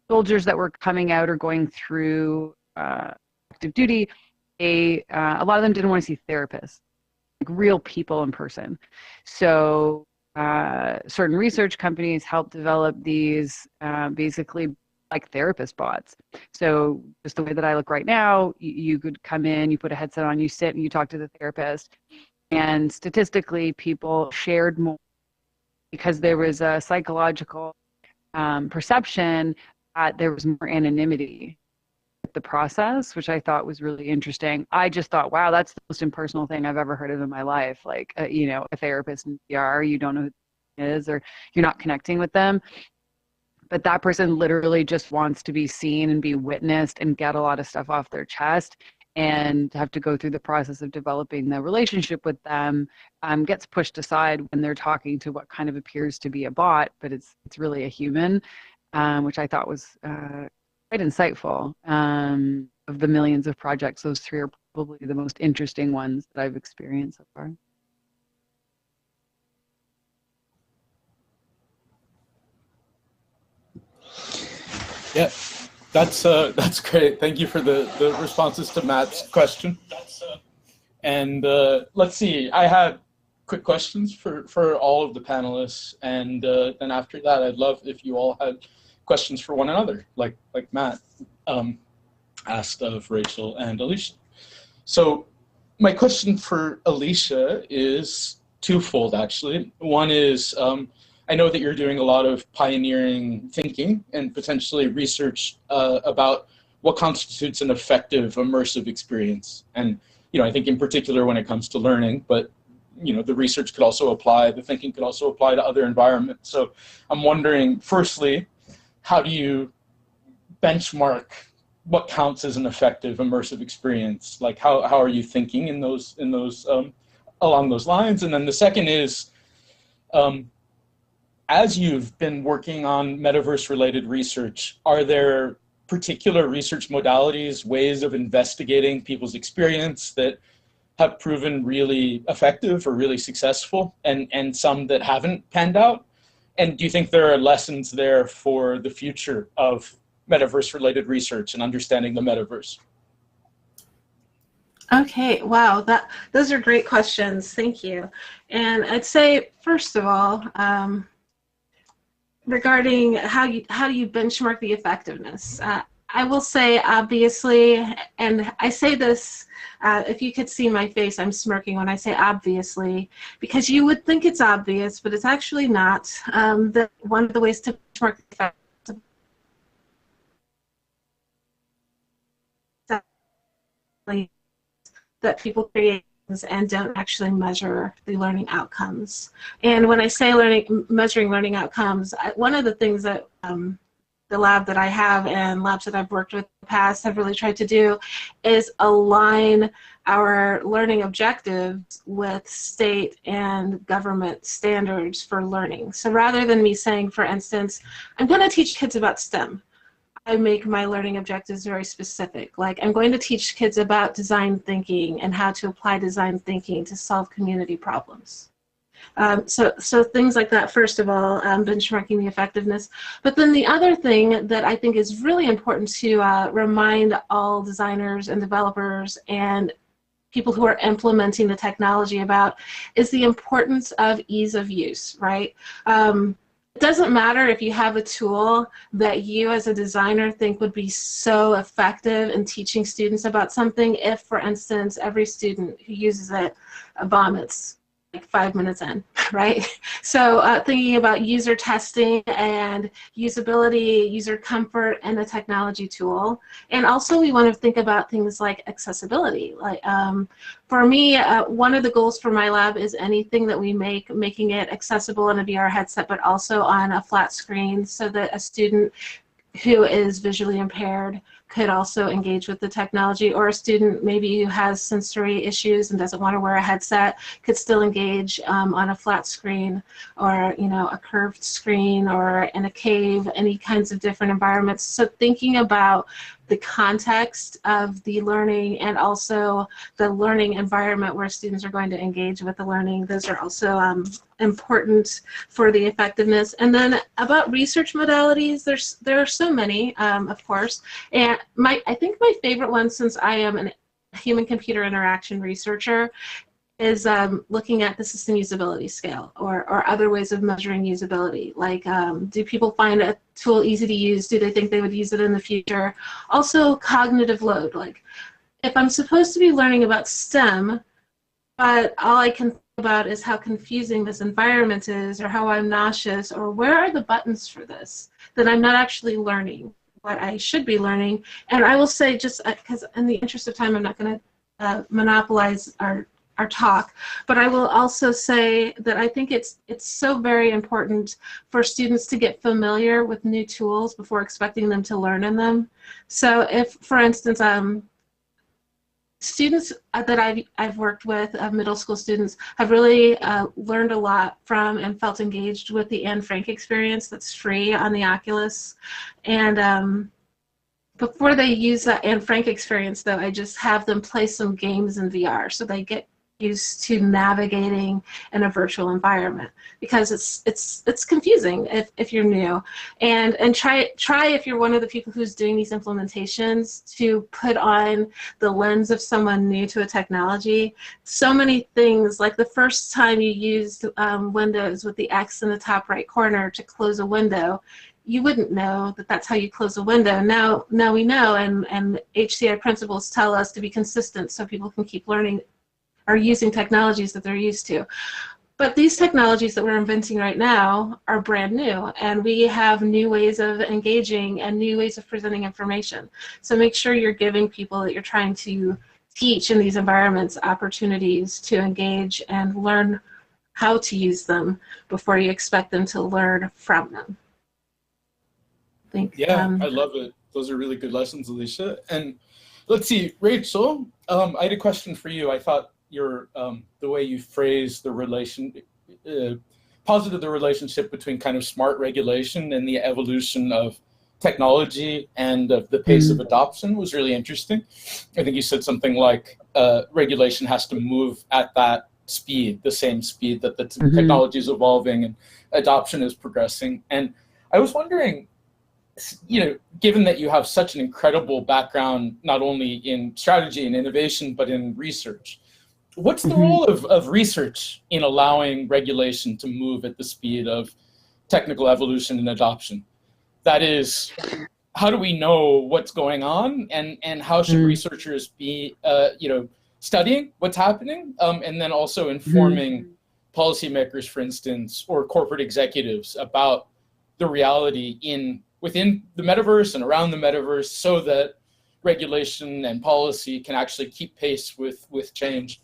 soldiers that were coming out or going through active duty, a lot of them didn't want to see therapists, like real people in person. So certain research companies helped develop these basically like therapist bots. So just the way that I look right now, you could come in, you put a headset on, you sit and you talk to the therapist. And statistically, people shared more because there was a psychological perception that there was more anonymity with the process, which I thought was really interesting. I just thought, wow, that's the most impersonal thing I've ever heard of in my life. Like, you know, a therapist in VR, you don't know who it is, or you're not connecting with them. But that person literally just wants to be seen and be witnessed and get a lot of stuff off their chest, and have to go through the process of developing the relationship with them gets pushed aside when they're talking to what kind of appears to be a bot, but it's really a human, which I thought was quite insightful. Of the millions of projects, those three are probably the most interesting ones that I've experienced so far. Yeah, that's great. Thank you for the responses to Matt's question. And let's see, I had quick questions for all of the panelists, and then after that, I'd love if you all had questions for one another, like Matt asked of Rachel and Alicia. So my question for Alicia is twofold, actually. One is, I know that you're doing a lot of pioneering thinking and potentially research about what constitutes an effective immersive experience. And, you know, I think in particular when it comes to learning, but, you know, the research could also apply, the thinking could also apply to other environments. So I'm wondering, firstly, how do you benchmark what counts as an effective immersive experience? Like how are you thinking in those along those lines? And then the second is, as you've been working on metaverse-related research, are there particular research modalities, ways of investigating people's experience that have proven really effective or really successful, and some that haven't panned out? And do you think there are lessons there for the future of metaverse-related research and understanding the metaverse? Okay, wow, those are great questions. Thank you. And I'd say, first of all, regarding how do you benchmark the effectiveness? I will say, obviously, and I say this, if you could see my face, I'm smirking when I say obviously, because you would think it's obvious, but it's actually not. That one of the ways to benchmark the effectiveness that people create and don't actually measure the learning outcomes. And when I say measuring learning outcomes, one of the things that the lab that I have and labs that I've worked with in the past have really tried to do is align our learning objectives with state and government standards for learning. So rather than me saying, for instance, I'm going to teach kids about STEM, I make my learning objectives very specific. Like, I'm going to teach kids about design thinking and how to apply design thinking to solve community problems. So things like that, first of all, benchmarking the effectiveness. But then the other thing that I think is really important to remind all designers and developers and people who are implementing the technology about is the importance of ease of use, right? It doesn't matter if you have a tool that you as a designer think would be so effective in teaching students about something if, for instance, every student who uses it vomits like 5 minutes in, right? So thinking about user testing and usability, user comfort, and a technology tool. And also we want to think about things like accessibility. Like for me, one of the goals for my lab is anything that we make, making it accessible in a VR headset, but also on a flat screen so that a student who is visually impaired could also engage with the technology, or a student maybe who has sensory issues and doesn't want to wear a headset could still engage on a flat screen, or a curved screen, or in a cave, any kinds of different environments. So thinking about the context of the learning and also the learning environment where students are going to engage with the learning, those are also important for the effectiveness. And then about research modalities, there are so many, of course. And I think my favorite one, since I am a human-computer interaction researcher, is looking at the system usability scale, or other ways of measuring usability. Like, do people find a tool easy to use? Do they think they would use it in the future? Also, cognitive load. Like, if I'm supposed to be learning about STEM, but all I can think about is how confusing this environment is, or how I'm nauseous, or where are the buttons for this, then I'm not actually learning what I should be learning. And I will say, just because in the interest of time, I'm not going to monopolize our talk, but I will also say that I think it's so very important for students to get familiar with new tools before expecting them to learn in them. So if, for instance, students that I've worked with, middle school students, have really learned a lot from and felt engaged with the Anne Frank experience that's free on the Oculus. And before they use that Anne Frank experience, though, I just have them play some games in VR so they get used to navigating in a virtual environment, because it's confusing if you're new, and try if you're one of the people who's doing these implementations to put on the lens of someone new to a technology. So many things, like the first time you used Windows with the X in the top right corner to close a window, you wouldn't know that that's how you close a window. Now we know, and HCI principles tell us to be consistent so people can keep learning are using technologies that they're used to. But these technologies that we're inventing right now are brand new, and we have new ways of engaging and new ways of presenting information. So make sure you're giving people that you're trying to teach in these environments opportunities to engage and learn how to use them before you expect them to learn from them. I love it. Those are really good lessons, Alicia. And let's see, Rachel, I had a question for you. I thought the way you phrased the posited the relationship between kind of smart regulation and the evolution of technology and of the pace of adoption was really interesting. I think you said something like regulation has to move at that speed, the same speed that the technology is evolving and adoption is progressing. And I was wondering, given that you have such an incredible background, not only in strategy and innovation, but in research, what's the role of research in allowing regulation to move at the speed of technical evolution and adoption? That is, how do we know what's going on, and how should researchers be, studying what's happening, and then also informing policymakers, for instance, or corporate executives about the reality within the metaverse and around the metaverse, so that regulation and policy can actually keep pace with change?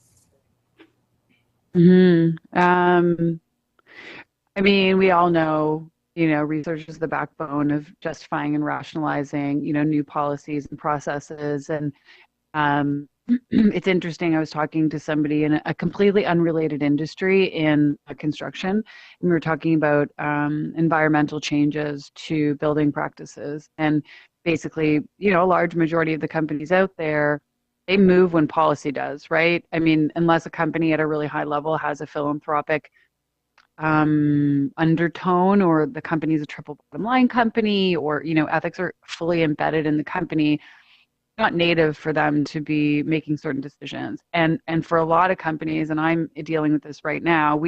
I mean, we all know, research is the backbone of justifying and rationalizing, new policies and processes. And it's interesting, I was talking to somebody in a completely unrelated industry in construction, and we were talking about environmental changes to building practices. And basically, a large majority of the companies out there, they move when policy does, right? I mean, unless a company at a really high level has a philanthropic undertone, or the company is a triple bottom line company, or, ethics are fully embedded in the company, not native for them to be making certain decisions. And for a lot of companies, and I'm dealing with this right now,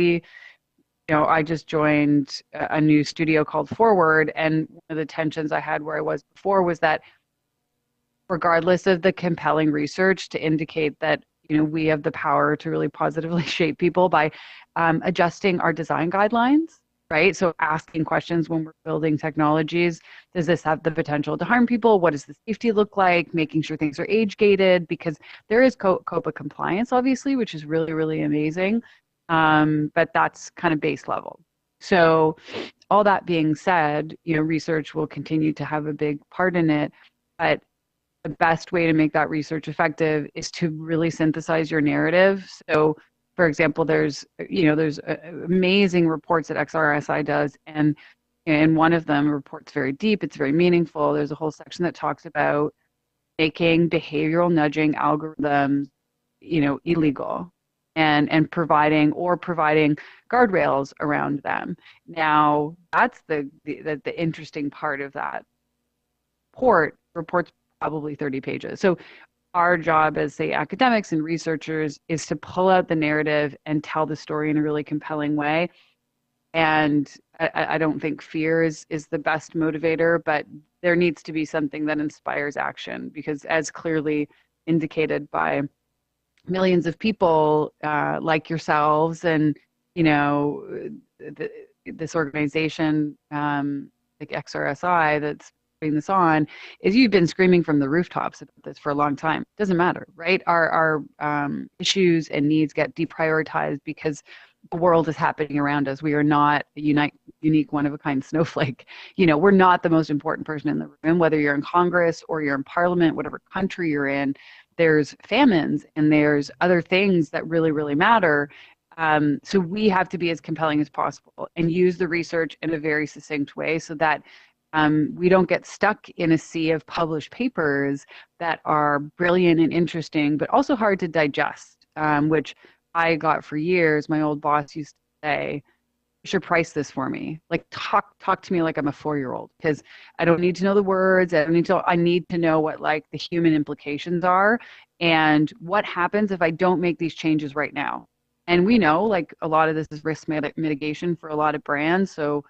I just joined a new studio called Forward, and one of the tensions I had where I was before was that regardless of the compelling research to indicate that, we have the power to really positively shape people by adjusting our design guidelines, right? So asking questions when we're building technologies, does this have the potential to harm people? What does the safety look like? Making sure things are age gated, because there is COPA compliance, obviously, which is really, really amazing. But that's kind of base level. So all that being said, research will continue to have a big part in it, but the best way to make that research effective is to really synthesize your narrative. So, for example, there's amazing reports that XRSI does, and one of them reports very deep. It's very meaningful. There's a whole section that talks about making behavioral nudging algorithms, illegal, and providing guardrails around them. Now, that's the interesting part of that report's probably 30 pages. So our job as, say, academics and researchers is to pull out the narrative and tell the story in a really compelling way. And I don't think fear is the best motivator, but there needs to be something that inspires action, because as clearly indicated by millions of people like yourselves and, this organization like XRSI that's putting this on, is you've been screaming from the rooftops about this for a long time. It doesn't matter, right? Our issues and needs get deprioritized because the world is happening around us. We are not a unique one-of-a-kind snowflake. We're not the most important person in the room, whether you're in Congress or you're in Parliament, whatever country you're in. There's famines and there's other things that really, really matter. So we have to be as compelling as possible and use the research in a very succinct way so that we don't get stuck in a sea of published papers that are brilliant and interesting, but also hard to digest, which I got for years. My old boss used to say, "You should price this for me. Like talk to me like I'm a 4-year-old, because I don't need to know the words. I need to know what like the human implications are and what happens if I don't make these changes right now." And we know like a lot of this is risk mitigation for a lot of brands. So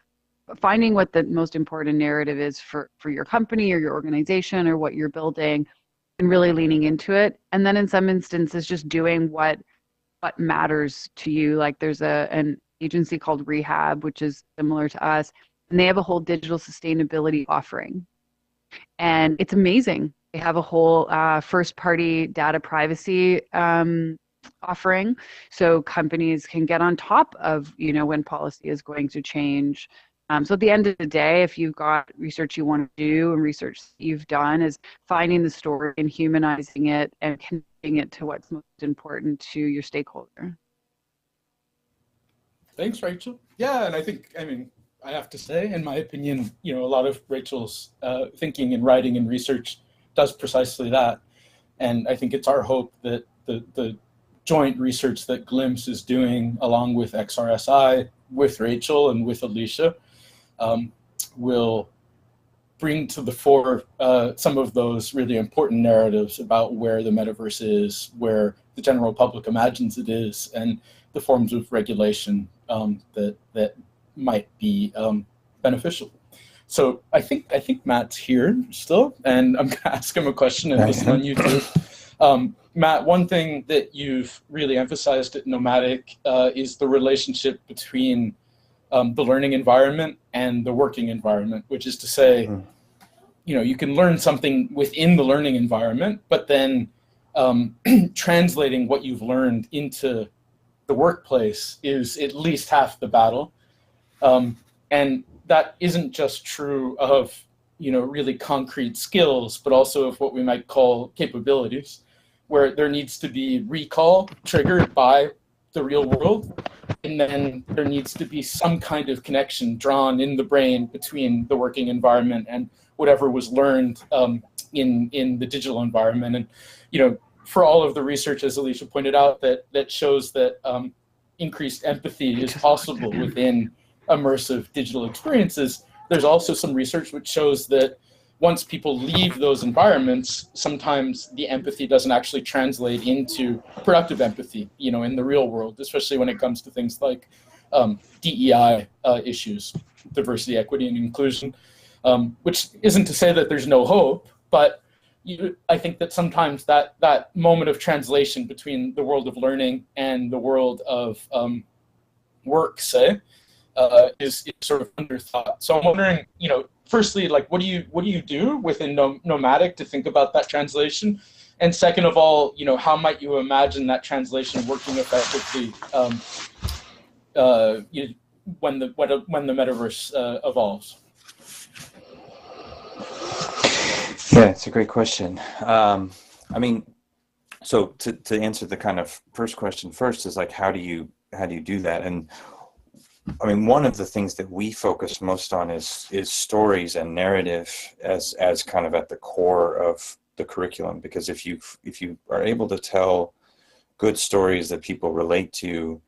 finding what the most important narrative is for your company or your organization or what you're building and really leaning into it. And then in some instances, just doing what matters to you. Like there's an agency called Rehab, which is similar to us, and they have a whole digital sustainability offering. And it's amazing. They have a whole first-party data privacy offering, so companies can get on top of when policy is going to change. So at the end of the day, if you've got research you want to do and research you've done, is finding the story and humanizing it and connecting it to what's most important to your stakeholder. Thanks, Rachel. Yeah, and I have to say, in my opinion, a lot of Rachel's thinking and writing and research does precisely that. And I think it's our hope that the joint research that Glimpse is doing along with XRSI, with Rachel and with Alicia, will bring to the fore some of those really important narratives about where the metaverse is, where the general public imagines it is, and the forms of regulation that might be beneficial. So I think Matt's here still, and I'm going to ask him a question and listen on you too. Matt, one thing that you've really emphasized at Nomadic is the relationship between the learning environment and the working environment, which is to say, you can learn something within the learning environment, but then translating what you've learned into the workplace is at least half the battle. And that isn't just true of really concrete skills, but also of what we might call capabilities, where there needs to be recall triggered by the real world, and then there needs to be some kind of connection drawn in the brain between the working environment and whatever was learned in the digital environment. And for all of the research, as Alicia pointed out, that shows that increased empathy is possible within immersive digital experiences, there's also some research which shows that once people leave those environments, sometimes the empathy doesn't actually translate into productive empathy, in the real world, especially when it comes to things like DEI issues, diversity, equity, and inclusion, which isn't to say that there's no hope, but I think that sometimes that moment of translation between the world of learning and the world of work, say, is sort of underthought. So I'm wondering, firstly, like, what do you do within Nomadic to think about that translation? And second of all, how might you imagine that translation working effectively when the metaverse evolves? Yeah, it's a great question. I mean, so to answer the kind of first question first is like, how do you do that? And I mean, one of the things that we focus most on is stories and narrative as kind of at the core of the curriculum, because if you are able to tell good stories that people relate to,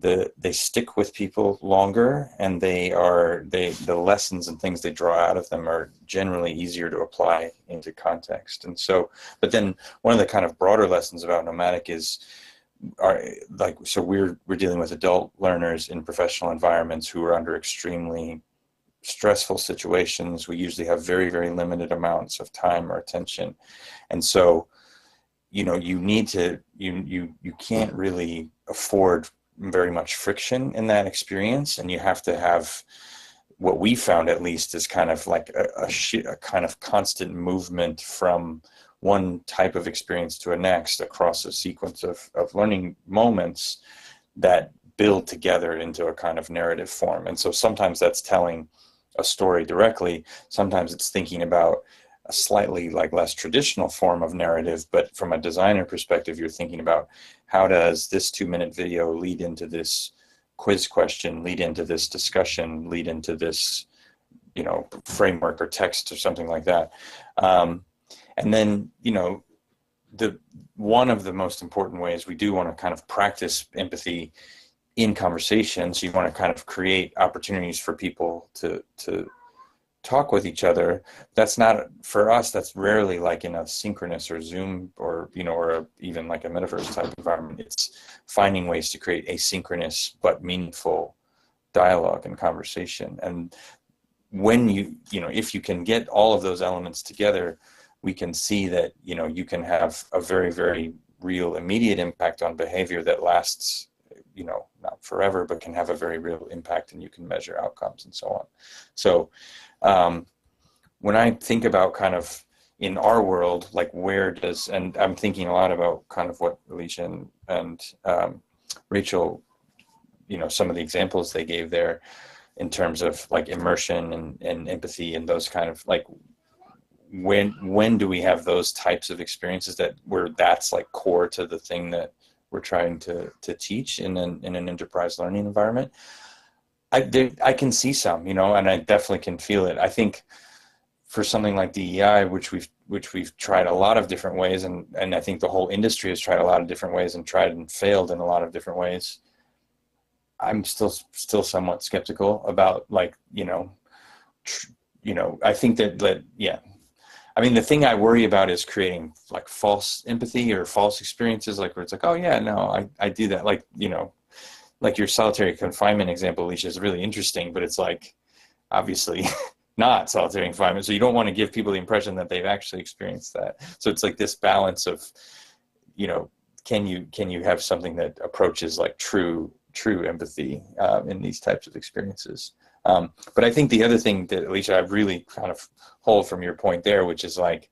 they stick with people longer, and the lessons and things they draw out of them are generally easier to apply into context. And so, but then one of the kind of broader lessons about nomadic is, so we're dealing with adult learners in professional environments who are under extremely stressful situations. We usually have very, very limited amounts of time or attention, and so you need to you can't really afford very much friction in that experience, and you have to have what we found, at least, is kind of like a kind of constant movement from one type of experience to a next across a sequence of learning moments that build together into a kind of narrative form. And so sometimes that's telling a story directly, sometimes it's thinking about a slightly like less traditional form of narrative, but from a designer perspective, you're thinking about, how does this 2-minute video lead into this quiz question, lead into this discussion, lead into this, framework or text or something like that. And then, one of the most important ways we do want to kind of practice empathy in conversations, you want to kind of create opportunities for people to talk with each other. That's not, for us, that's rarely like in a synchronous or Zoom or, or even like a Metaverse type environment. It's finding ways to create asynchronous but meaningful dialogue and conversation. And when if you can get all of those elements together, we can see that, you can have a very, very real immediate impact on behavior that lasts, not forever, but can have a very real impact, and you can measure outcomes and so on. So when I think about kind of in our world, like and I'm thinking a lot about kind of what Alicia and Rachel, some of the examples they gave there in terms of like immersion and empathy and those kind of like, when do we have those types of experiences where that's like core to the thing that we're trying to teach in an enterprise learning environment? I can see some, and I definitely can feel it. I think for something like DEI, which we've tried a lot of different ways, and I think the whole industry has tried a lot of different ways and tried and failed in a lot of different ways, I'm still somewhat skeptical about like, I think that yeah. I mean, the thing I worry about is creating like false empathy or false experiences, like where it's like, oh yeah, no, I do that. Like, like your solitary confinement example, Alicia, is really interesting, but it's like, obviously not solitary confinement. So you don't want to give people the impression that they've actually experienced that. So it's like this balance of, can you have something that approaches like true empathy in these types of experiences? But I think the other thing that, Alicia, I really kind of hold from your point there, which is like,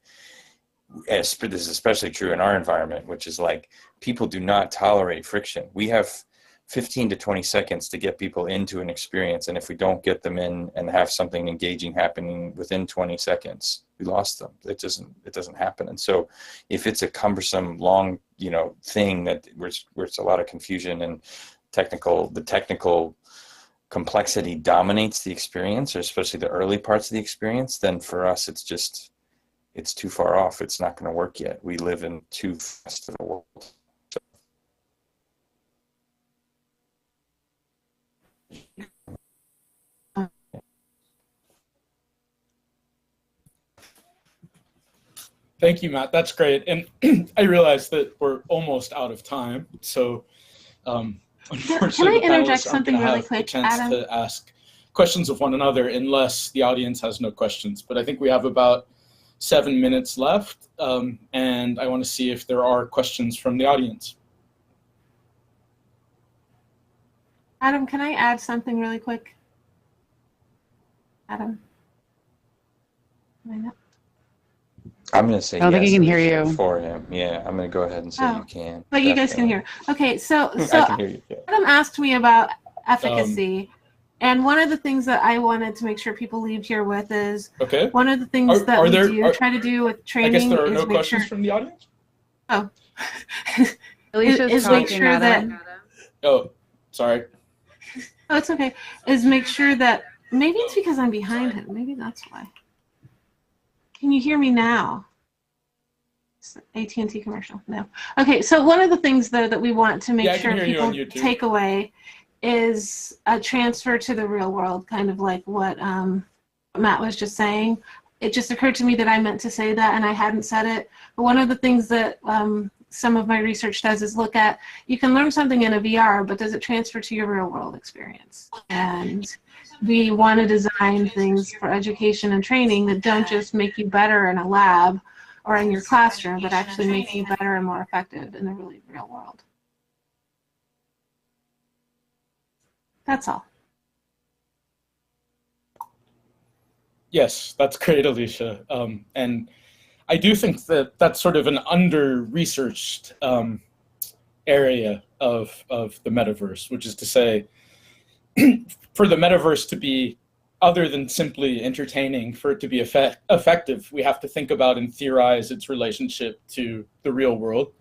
this is especially true in our environment, which is like, people do not tolerate friction. We have 15 to 20 seconds to get people into an experience, and if we don't get them in and have something engaging happening within 20 seconds, we lost them. It doesn't happen. And so if it's a cumbersome, long, thing that where it's a lot of confusion and the technical complexity dominates the experience, or especially the early parts of the experience, then for us, it's too far off. It's not going to work yet. We live in too fast of a world. Thank you, Matt. That's great. And I realize that we're almost out of time. So unfortunately, can I interject something really quick, a chance Adam? to ask questions of one another unless the audience has no questions. But I think we have about 7 minutes left. And I want to see if there are questions from the audience. Adam, can I add something really quick? Adam? I'm going to say I don't think yes, he can hear you. For him. Yeah, I'm going to go ahead and say you can. But you guys can hear. Okay, so I can hear you. Yeah. Adam asked me about efficacy, And one of the things that I wanted to make sure people leave here with is Okay. one of the things that we try to do with I training guess there are is no make questions sure. from the audience? Oh. Alicia's is make talking, sure that. Adam. Oh, sorry. Oh, it's okay. Is make sure that maybe it's because I'm behind him. Maybe that's why. Can you hear me now? AT&T commercial. No. Okay, so one of the things though that we want to make sure people take away is a transfer to the real world, kind of like what Matt was just saying. It just occurred to me that I meant to say that and I hadn't said it. But one of the things that some of my research does is look at, you can learn something in a VR, but does it transfer to your real world experience? And we want to design things for education and training that don't just make you better in a lab or in your classroom, but actually make you better and more effective in the really real world. That's all. Yes, that's great, Alicia. And I do think that that's sort of an under-researched area of the metaverse, which is to say, for the metaverse to be other than simply entertaining, for it to be effective, we have to think about and theorize its relationship to the real world.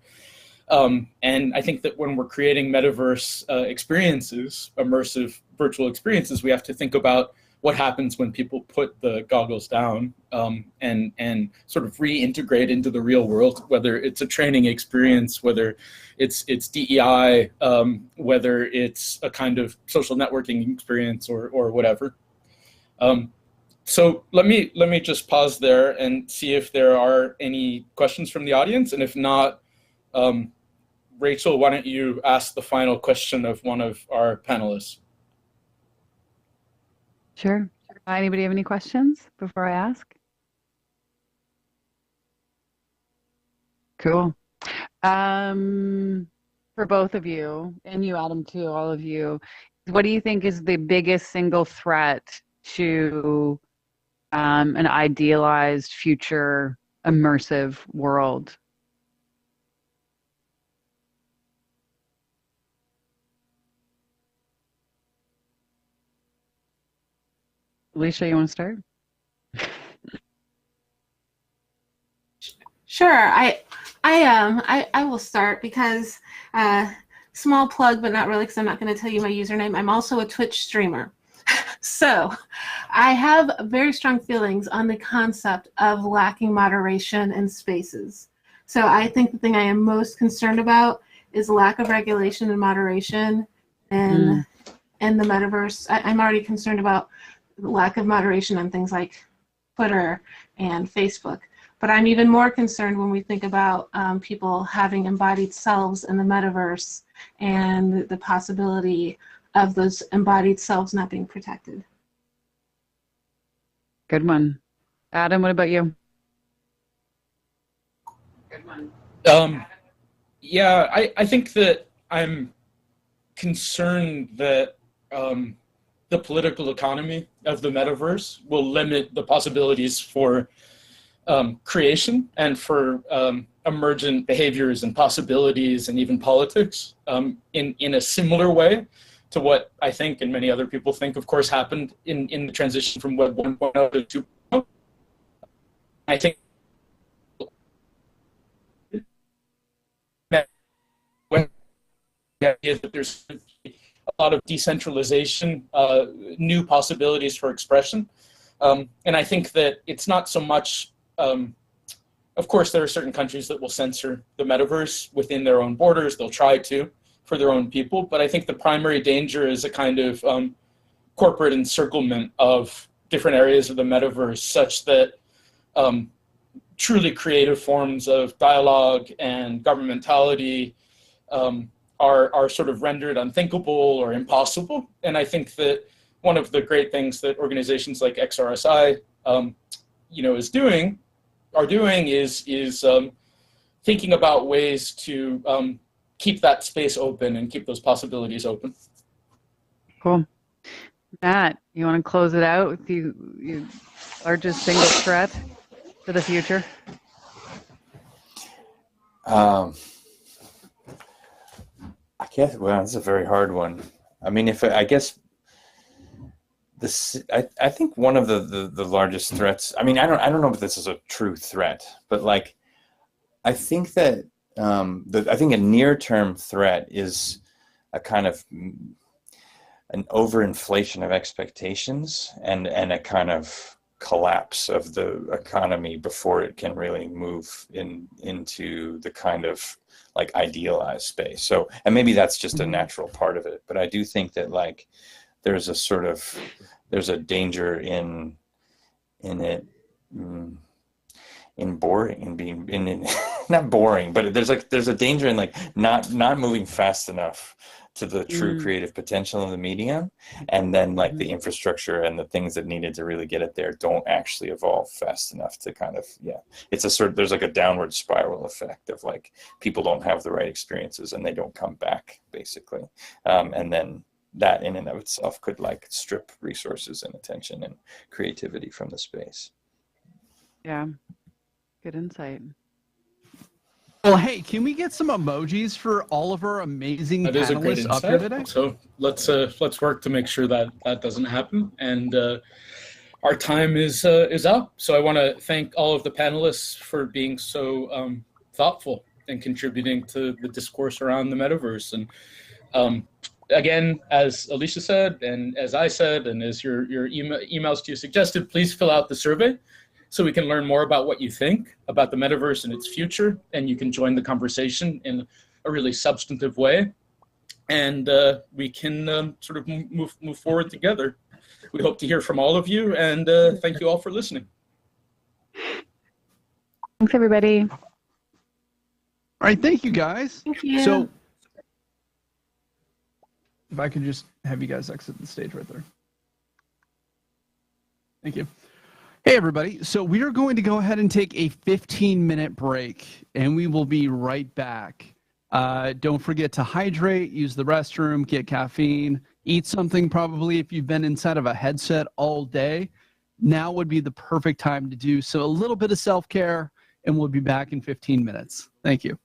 And I think that when we're creating metaverse experiences, immersive virtual experiences, we have to think about what happens when people put the goggles down and sort of reintegrate into the real world, whether it's a training experience, whether it's DEI, whether it's a kind of social networking experience or whatever. So let me just pause there and see if there are any questions from the audience, and if not, Rachel, why don't you ask the final question of one of our panelists? Sure. Anybody have any questions before I ask? Cool. For both of you, and you, Adam, too, all of you, what do you think is the biggest single threat to an idealized future immersive world? Alicia, you want to start? Sure, I will start because small plug, but not really, because I'm not going to tell you my username. I'm also a Twitch streamer. So I have very strong feelings on the concept of lacking moderation in spaces. So I think the thing I am most concerned about is lack of regulation and moderation in the metaverse. I'm already concerned about the lack of moderation on things like Twitter and Facebook. But I'm even more concerned when we think about people having embodied selves in the metaverse and the possibility of those embodied selves not being protected. Good one. Adam, what about you? Good one. Yeah, I think that I'm concerned that the political economy of the metaverse will limit the possibilities for creation and for emergent behaviors and possibilities and even politics in a similar way to what I think and many other people think, of course, happened in the transition from Web 1.0 to 2.0. I think the idea that there's a lot of decentralization, new possibilities for expression. And I think that it's not so much, of course, there are certain countries that will censor the metaverse within their own borders. They'll try to for their own people. But I think the primary danger is a kind of corporate encirclement of different areas of the metaverse such that truly creative forms of dialogue and governmentality are sort of rendered unthinkable or impossible. And I think that one of the great things that organizations like XRSI are doing is thinking about ways to keep that space open and keep those possibilities open. Cool. Matt, you want to close it out with your largest single threat to the future? I guess, well, it's a very hard one. I mean, I guess I think one of the largest threats. I mean, I don't know if this is a true threat, but like, I think that I think a near-term threat is a kind of an overinflation of expectations and a kind of collapse of the economy before it can really move into the kind of like idealized space. So, and maybe that's just a natural part of it, but I do think that like there's a danger in it, in boring, in being in not boring, but there's a danger in like not moving fast enough to the true creative potential of the medium, and then like the infrastructure and the things that needed to really get it there don't actually evolve fast enough to kind of, it's a sort of, there's like a downward spiral effect of like people don't have the right experiences and they don't come back basically, and then that in and of itself could like strip resources and attention and creativity from the space. Yeah, good insight. Well, hey, can we get some emojis for all of our amazing That is a great panelists up here today? insight. So let's work to make sure that that doesn't happen. And our time is up. So I want to thank all of the panelists for being so thoughtful and contributing to the discourse around the metaverse. And again, as Alicia said, and as I said, and as your emails to you suggested, please fill out the survey so we can learn more about what you think about the metaverse and its future, and you can join the conversation in a really substantive way, and we can sort of move forward together. We hope to hear from all of you, and thank you all for listening. Thanks, everybody. All right, thank you, guys. Thank you. So, if I could just have you guys exit the stage right there. Thank you. Hey, everybody. So we are going to go ahead and take a 15-minute break, and we will be right back. Don't forget to hydrate, use the restroom, get caffeine, eat something probably if you've been inside of a headset all day. Now would be the perfect time to do so. A little bit of self-care, and we'll be back in 15 minutes. Thank you.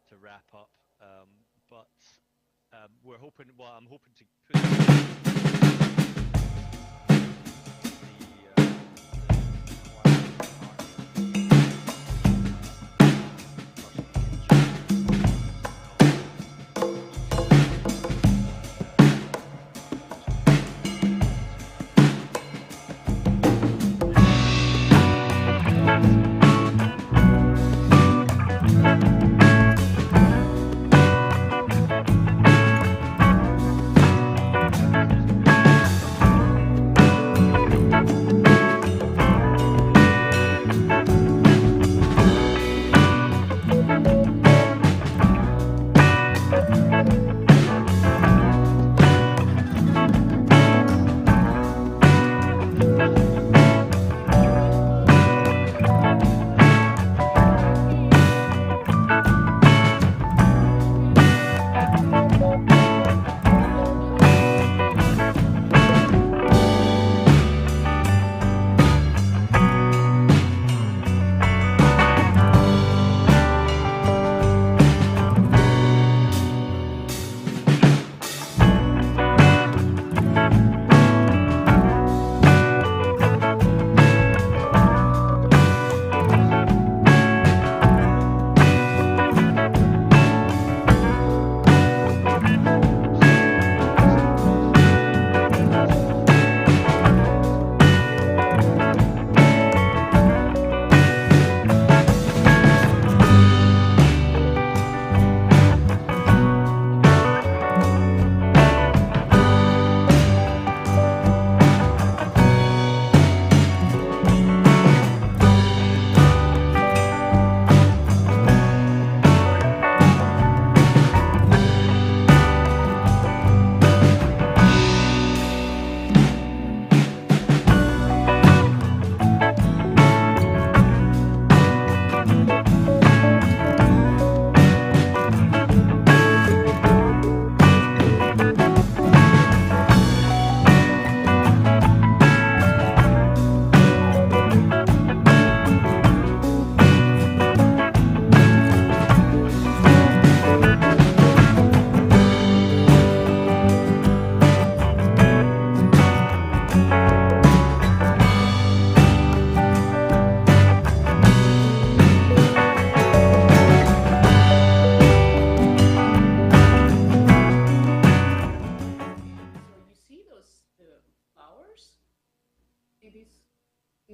to wrap up. But we're hoping. Well, I'm hoping to put.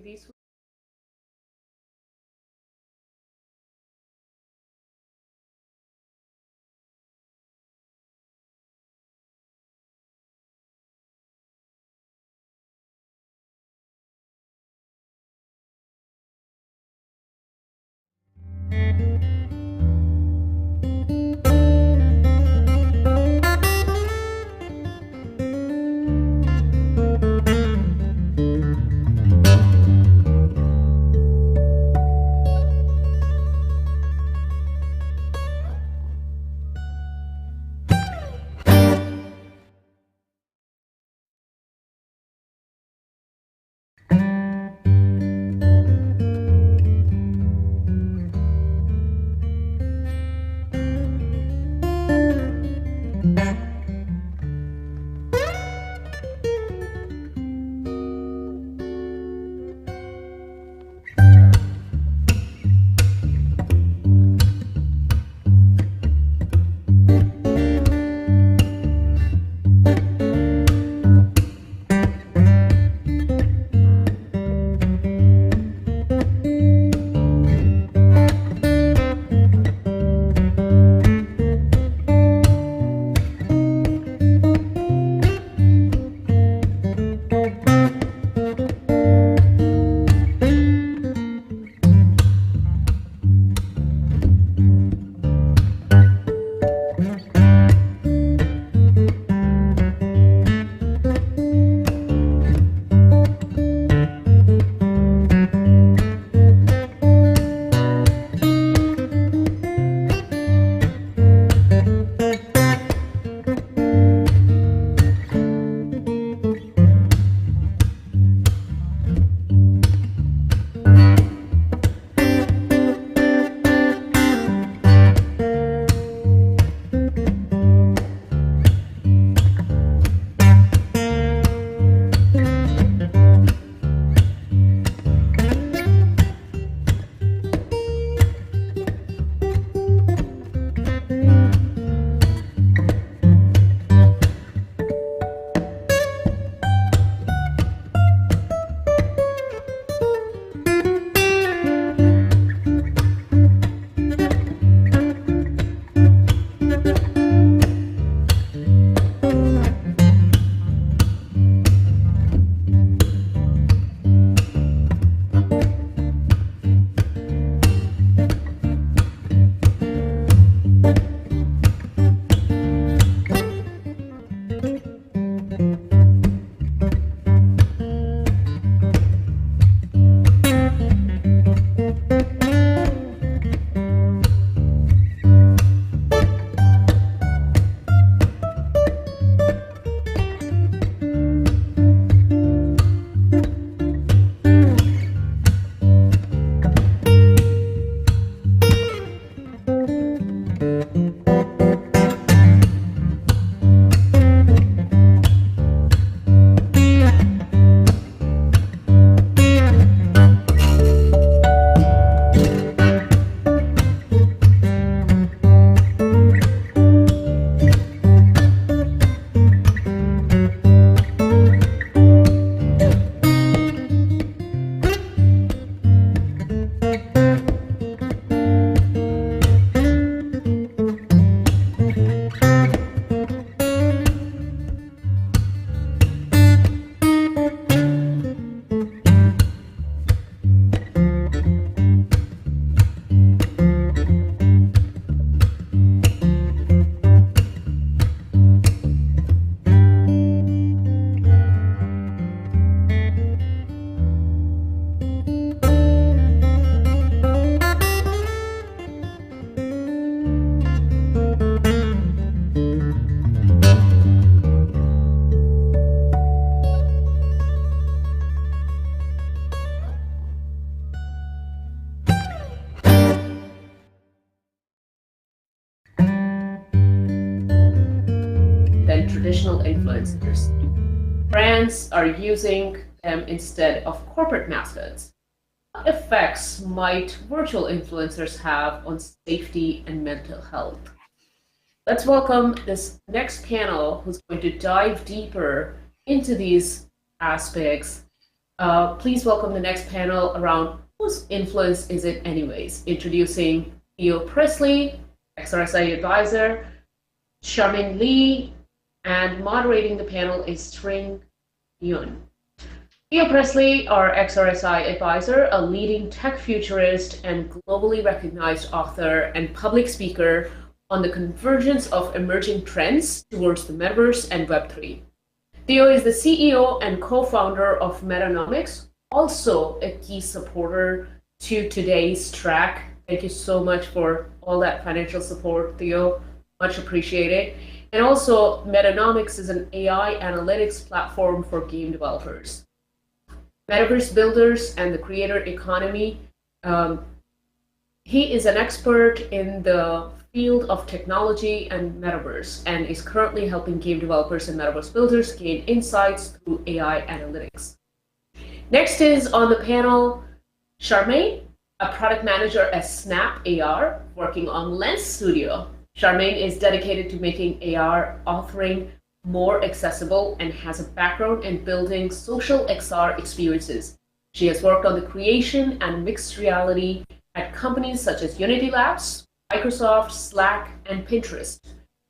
these traditional influencers. Brands are using them instead of corporate mascots. What effects might virtual influencers have on safety and mental health? Let's welcome this next panel who's going to dive deeper into these aspects. Please welcome the next panel around whose influence is it anyways? Introducing Theo Presley, XRSI advisor, Charmaine Lee, and moderating the panel is String Yun. Theo Presley, our XRSI advisor, a leading tech futurist and globally recognized author and public speaker on the convergence of emerging trends towards the Metaverse and Web3. Theo is the CEO and co-founder of Metanomics, also a key supporter to today's track. Thank you so much for all that financial support, Theo. Much appreciated. And also, Metanomics is an AI analytics platform for game developers. Metaverse builders and the creator economy. He is an expert in the field of technology and Metaverse and is currently helping game developers and Metaverse builders gain insights through AI analytics. Next is on the panel, Charmaine, a product manager at Snap AR, working on Lens Studio. Charmaine is dedicated to making AR authoring more accessible and has a background in building social XR experiences. She has worked on the creation and mixed reality at companies such as Unity Labs, Microsoft, Slack, and Pinterest.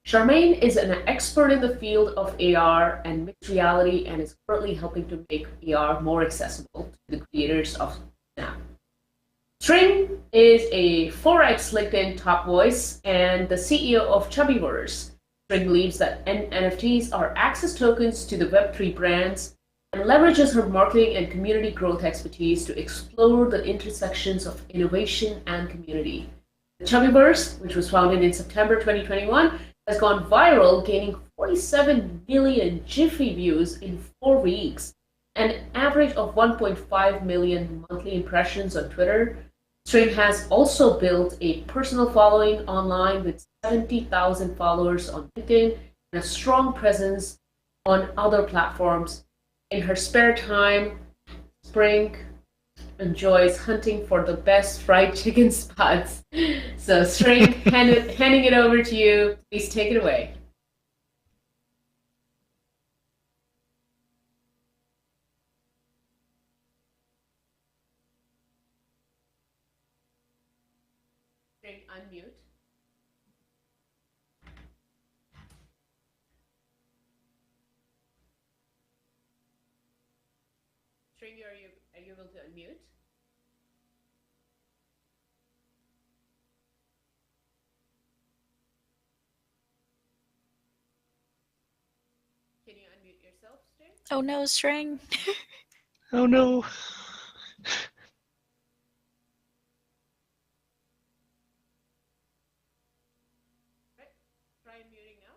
Charmaine is an expert in the field of AR and mixed reality and is currently helping to make AR more accessible to the creators of Snap. String is a 4x LinkedIn top voice and the CEO of Chubbyverse. String believes that NFTs are access tokens to the Web3 brands and leverages her marketing and community growth expertise to explore the intersections of innovation and community. The Chubbyverse, which was founded in September 2021, has gone viral, gaining 47 million Jiffy views in 4 weeks, and an average of 1.5 million monthly impressions on Twitter. String has also built a personal following online with 70,000 followers on LinkedIn and a strong presence on other platforms. In her spare time, String enjoys hunting for the best fried chicken spots. So String, handing it over to you. Please take it away. String, unmute. String, are you able to unmute? Can you unmute yourself, String? Oh no, String. Oh no. Right. Try unmuting now.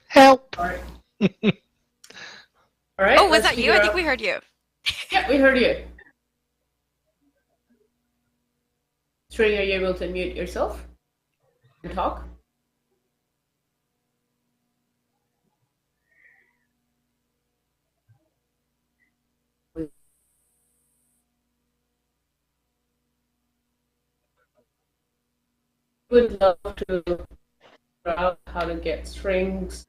Help. All right. All right. Oh, was let's that you? I figure think out- we heard you. Yeah, we heard you. String, are you able to unmute yourself and talk? Would love to figure out how to get String's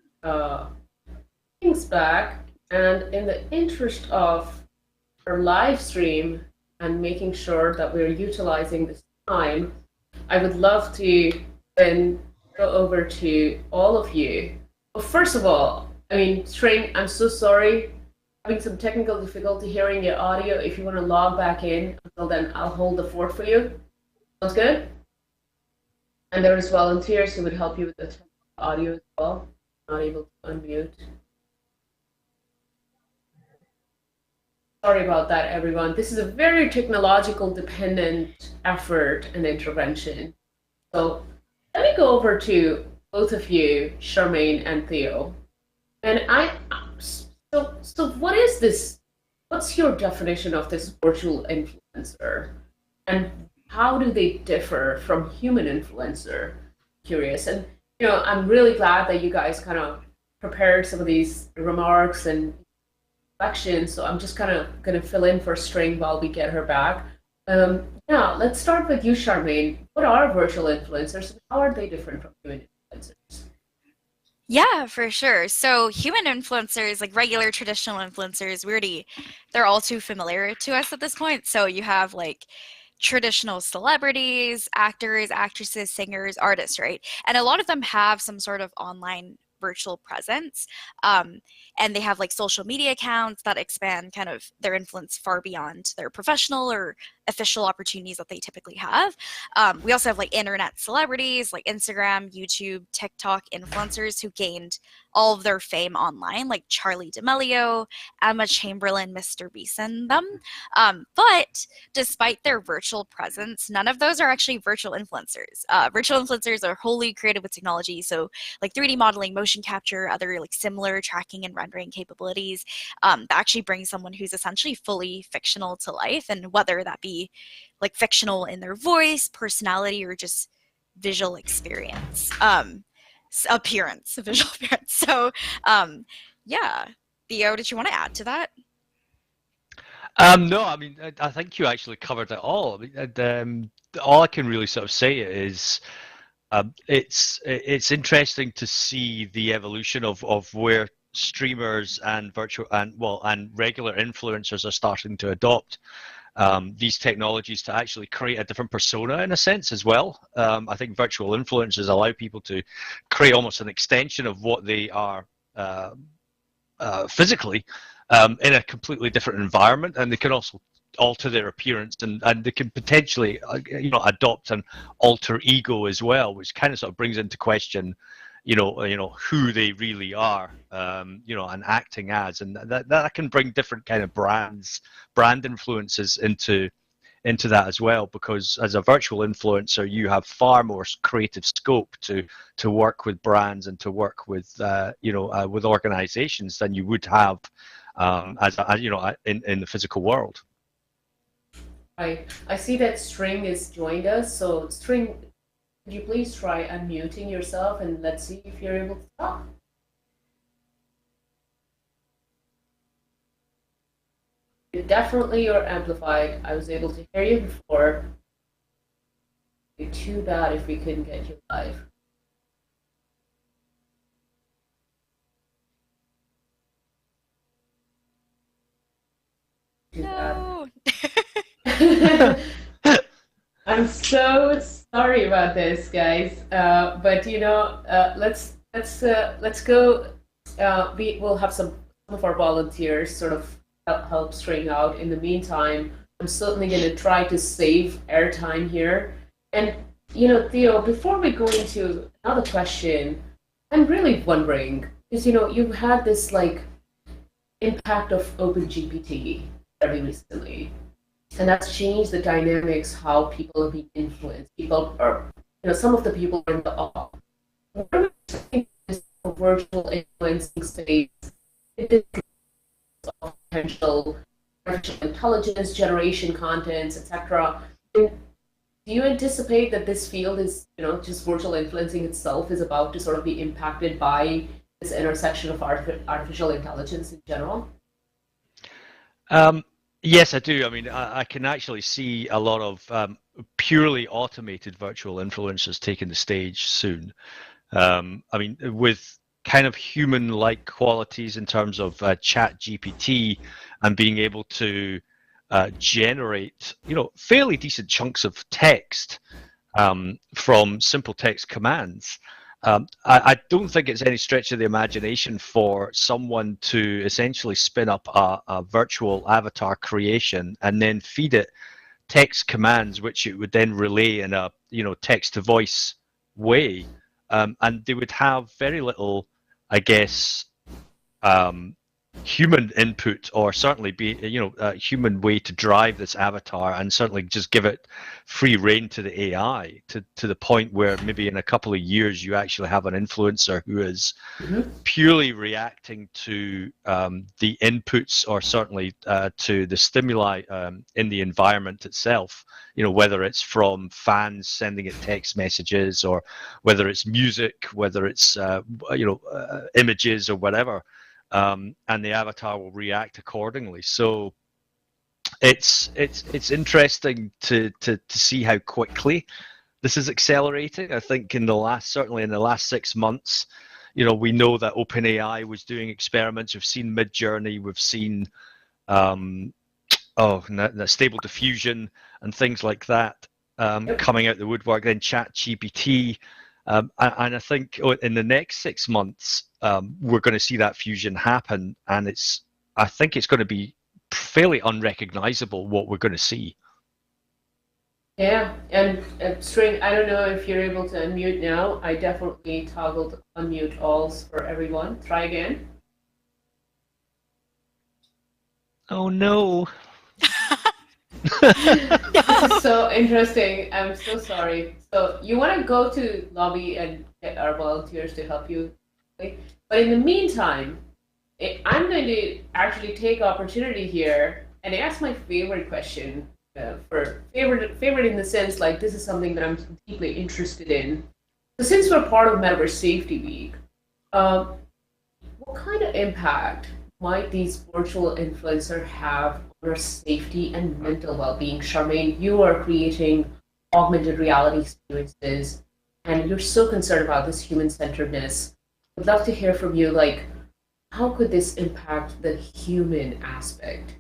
things back, and in the interest of our live stream and making sure that we're utilizing this time, I would love to then go over to all of you. Well, first of all, I mean, String, I'm so sorry. Having some technical difficulty hearing your audio. If you want to log back in, until then, I'll hold the fort for you. Sounds good? And there is volunteers who would help you with the audio as well. Not able to unmute. Sorry about that, everyone. This is a very technological dependent effort and intervention. So let me go over to both of you, Charmaine and Theo. And so what is this? What's your definition of this virtual influence? influencer, and how do they differ from human influencer? Curious. And I'm really glad that you guys kind of prepared some of these remarks and reflections. So I'm just kind of going to fill in for String while we get her back. Yeah, let's start with you, Charmaine. What are virtual influencers and how are they different from human influencers? Yeah, for sure. So human influencers, like regular traditional influencers, they're all too familiar to us at this point. So you have like traditional celebrities, actors, actresses, singers, artists, right? And a lot of them have some sort of online virtual presence. And they have like social media accounts that expand kind of their influence far beyond their professional or official opportunities that they typically have. We also have like internet celebrities like Instagram, YouTube, TikTok influencers who gained all of their fame online, like Charli D'Amelio, Emma Chamberlain, Mr. Beast, and them. But despite their virtual presence, none of those are actually virtual influencers. Virtual influencers are wholly created with technology, so like 3D modeling, motion capture, other like similar tracking and rendering capabilities that actually bring someone who's essentially fully fictional to life, and whether that be like fictional in their voice, personality, or just visual experience, visual appearance. So yeah, Theo, did you want to add to that? No, I mean, I think you actually covered it all. I mean, all I can really sort of say is it's interesting to see the evolution of where streamers and and regular influencers are starting to adopt these technologies to actually create a different persona in a sense as well. I think virtual influencers allow people to create almost an extension of what they are physically in a completely different environment, and they can also alter their appearance, and they can potentially adopt an alter ego as well, which kind of sort of brings into question who they really are, and acting as, and that can bring different kind of brand influences into that as well, because as a virtual influencer you have far more creative scope to work with brands and to work with with organizations than you would have in the physical world. I see that String has joined us, so String, could you please try unmuting yourself and let's see if you're able to talk? Definitely you're amplified. I was able to hear you before. It'd be too bad if we couldn't get you live. No. I'm so sorry about this, guys. But let's go. We'll have some of our volunteers sort of help String out. In the meantime, I'm certainly going to try to save airtime here. And Theo, before we go into another question, I'm really wondering, because you've had this like impact of OpenGPT very recently. And that's changed the dynamics, how people are being influenced. People are, some of the people are in the op. What do you think is a virtual influencing space? Of potential artificial intelligence, generation contents, etc. Do you anticipate that this field is, just virtual influencing itself is about to sort of be impacted by this intersection of artificial intelligence in general? Yes, I do. I mean, I can actually see a lot of purely automated virtual influencers taking the stage soon. I mean, with kind of human-like qualities in terms of chat GPT and being able to generate, fairly decent chunks of text from simple text commands. I don't think it's any stretch of the imagination for someone to essentially spin up a virtual avatar creation and then feed it text commands, which it would then relay in a text to voice way, and they would have very little, I guess, human input, or certainly be a human way to drive this avatar, and certainly just give it free rein to the AI to the point where maybe in a couple of years you actually have an influencer who is purely reacting to the inputs, or certainly to the stimuli in the environment itself, whether it's from fans sending it text messages, or whether it's music, whether it's images or whatever. And the avatar will react accordingly. So it's interesting to see how quickly this is accelerating. I think certainly in the last 6 months, we know that OpenAI was doing experiments. We've seen Midjourney, we've seen Stable Diffusion and things like that coming out the woodwork. Then ChatGPT. And I think in the next 6 months, we're going to see that fusion happen, and I think it's going to be fairly unrecognizable what we're going to see. Yeah, and String, I don't know if you're able to unmute now. I definitely toggled unmute alls for everyone. Try again. Oh no. This is so interesting. I'm so sorry. So you want to go to lobby and get our volunteers to help you, okay? But in the meantime, I'm going to actually take opportunity here and ask my favorite question. For favorite in the sense, like, this is something that I'm deeply interested in. So since we're part of Metaverse Safety Week, what kind of impact might these virtual influencers have on our safety and mental well-being? Charmaine, you are creating augmented reality experiences, and you're so concerned about this human-centeredness. I'd love to hear from you, like, how could this impact the human aspect?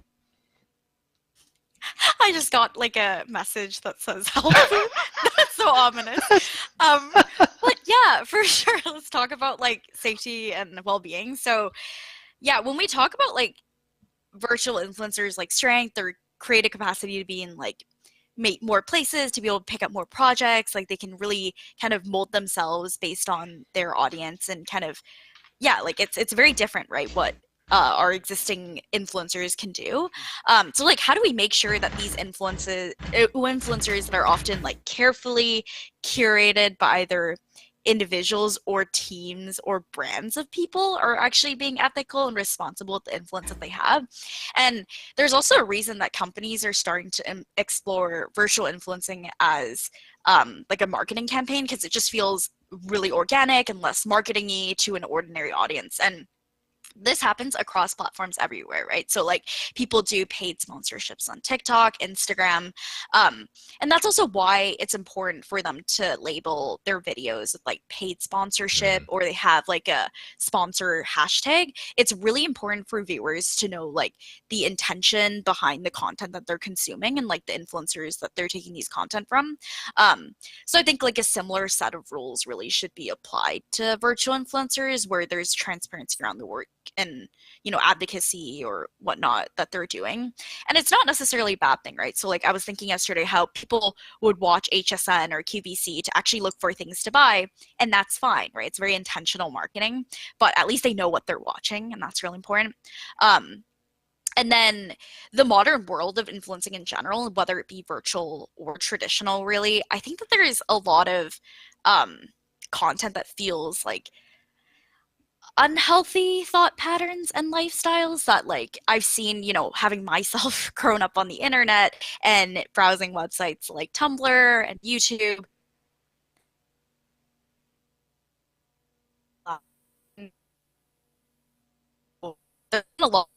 I just got like a message that says help. That's so ominous. But yeah, for sure. Let's talk about like safety and well-being. So yeah, when we talk about like virtual influencers, like strength or creative capacity to be in like more places, to be able to pick up more projects, like they can really kind of mold themselves based on their audience, and kind of, yeah, like it's very different, right? What our existing influencers can do. So like, how do we make sure that these influencers that are often like carefully curated by either individuals or teams or brands of people are actually being ethical and responsible with the influence that they have? And there's also a reason that companies are starting to explore virtual influencing as like a marketing campaign, because it just feels really organic and less marketing-y to an ordinary audience. And this happens across platforms everywhere, right? So like people do paid sponsorships on TikTok, Instagram, and that's also why it's important for them to label their videos with like paid sponsorship, or they have like a sponsor hashtag. It's really important for viewers to know like the intention behind the content that they're consuming, and like the influencers that they're taking these content from. So I think like a similar set of rules really should be applied to virtual influencers, where there's transparency around the work and, you know, advocacy or whatnot that they're doing. And it's not necessarily a bad thing, right? So like I was thinking yesterday how people would watch HSN or QVC to actually look for things to buy, and that's fine, right? It's very intentional marketing, but at least they know what they're watching, and that's really important. And then the modern world of influencing in general, whether it be virtual or traditional, really, I think that there is a lot of content that feels like unhealthy thought patterns and lifestyles that like I've seen, you know, having myself grown up on the internet and browsing websites like Tumblr and YouTube. There's a lot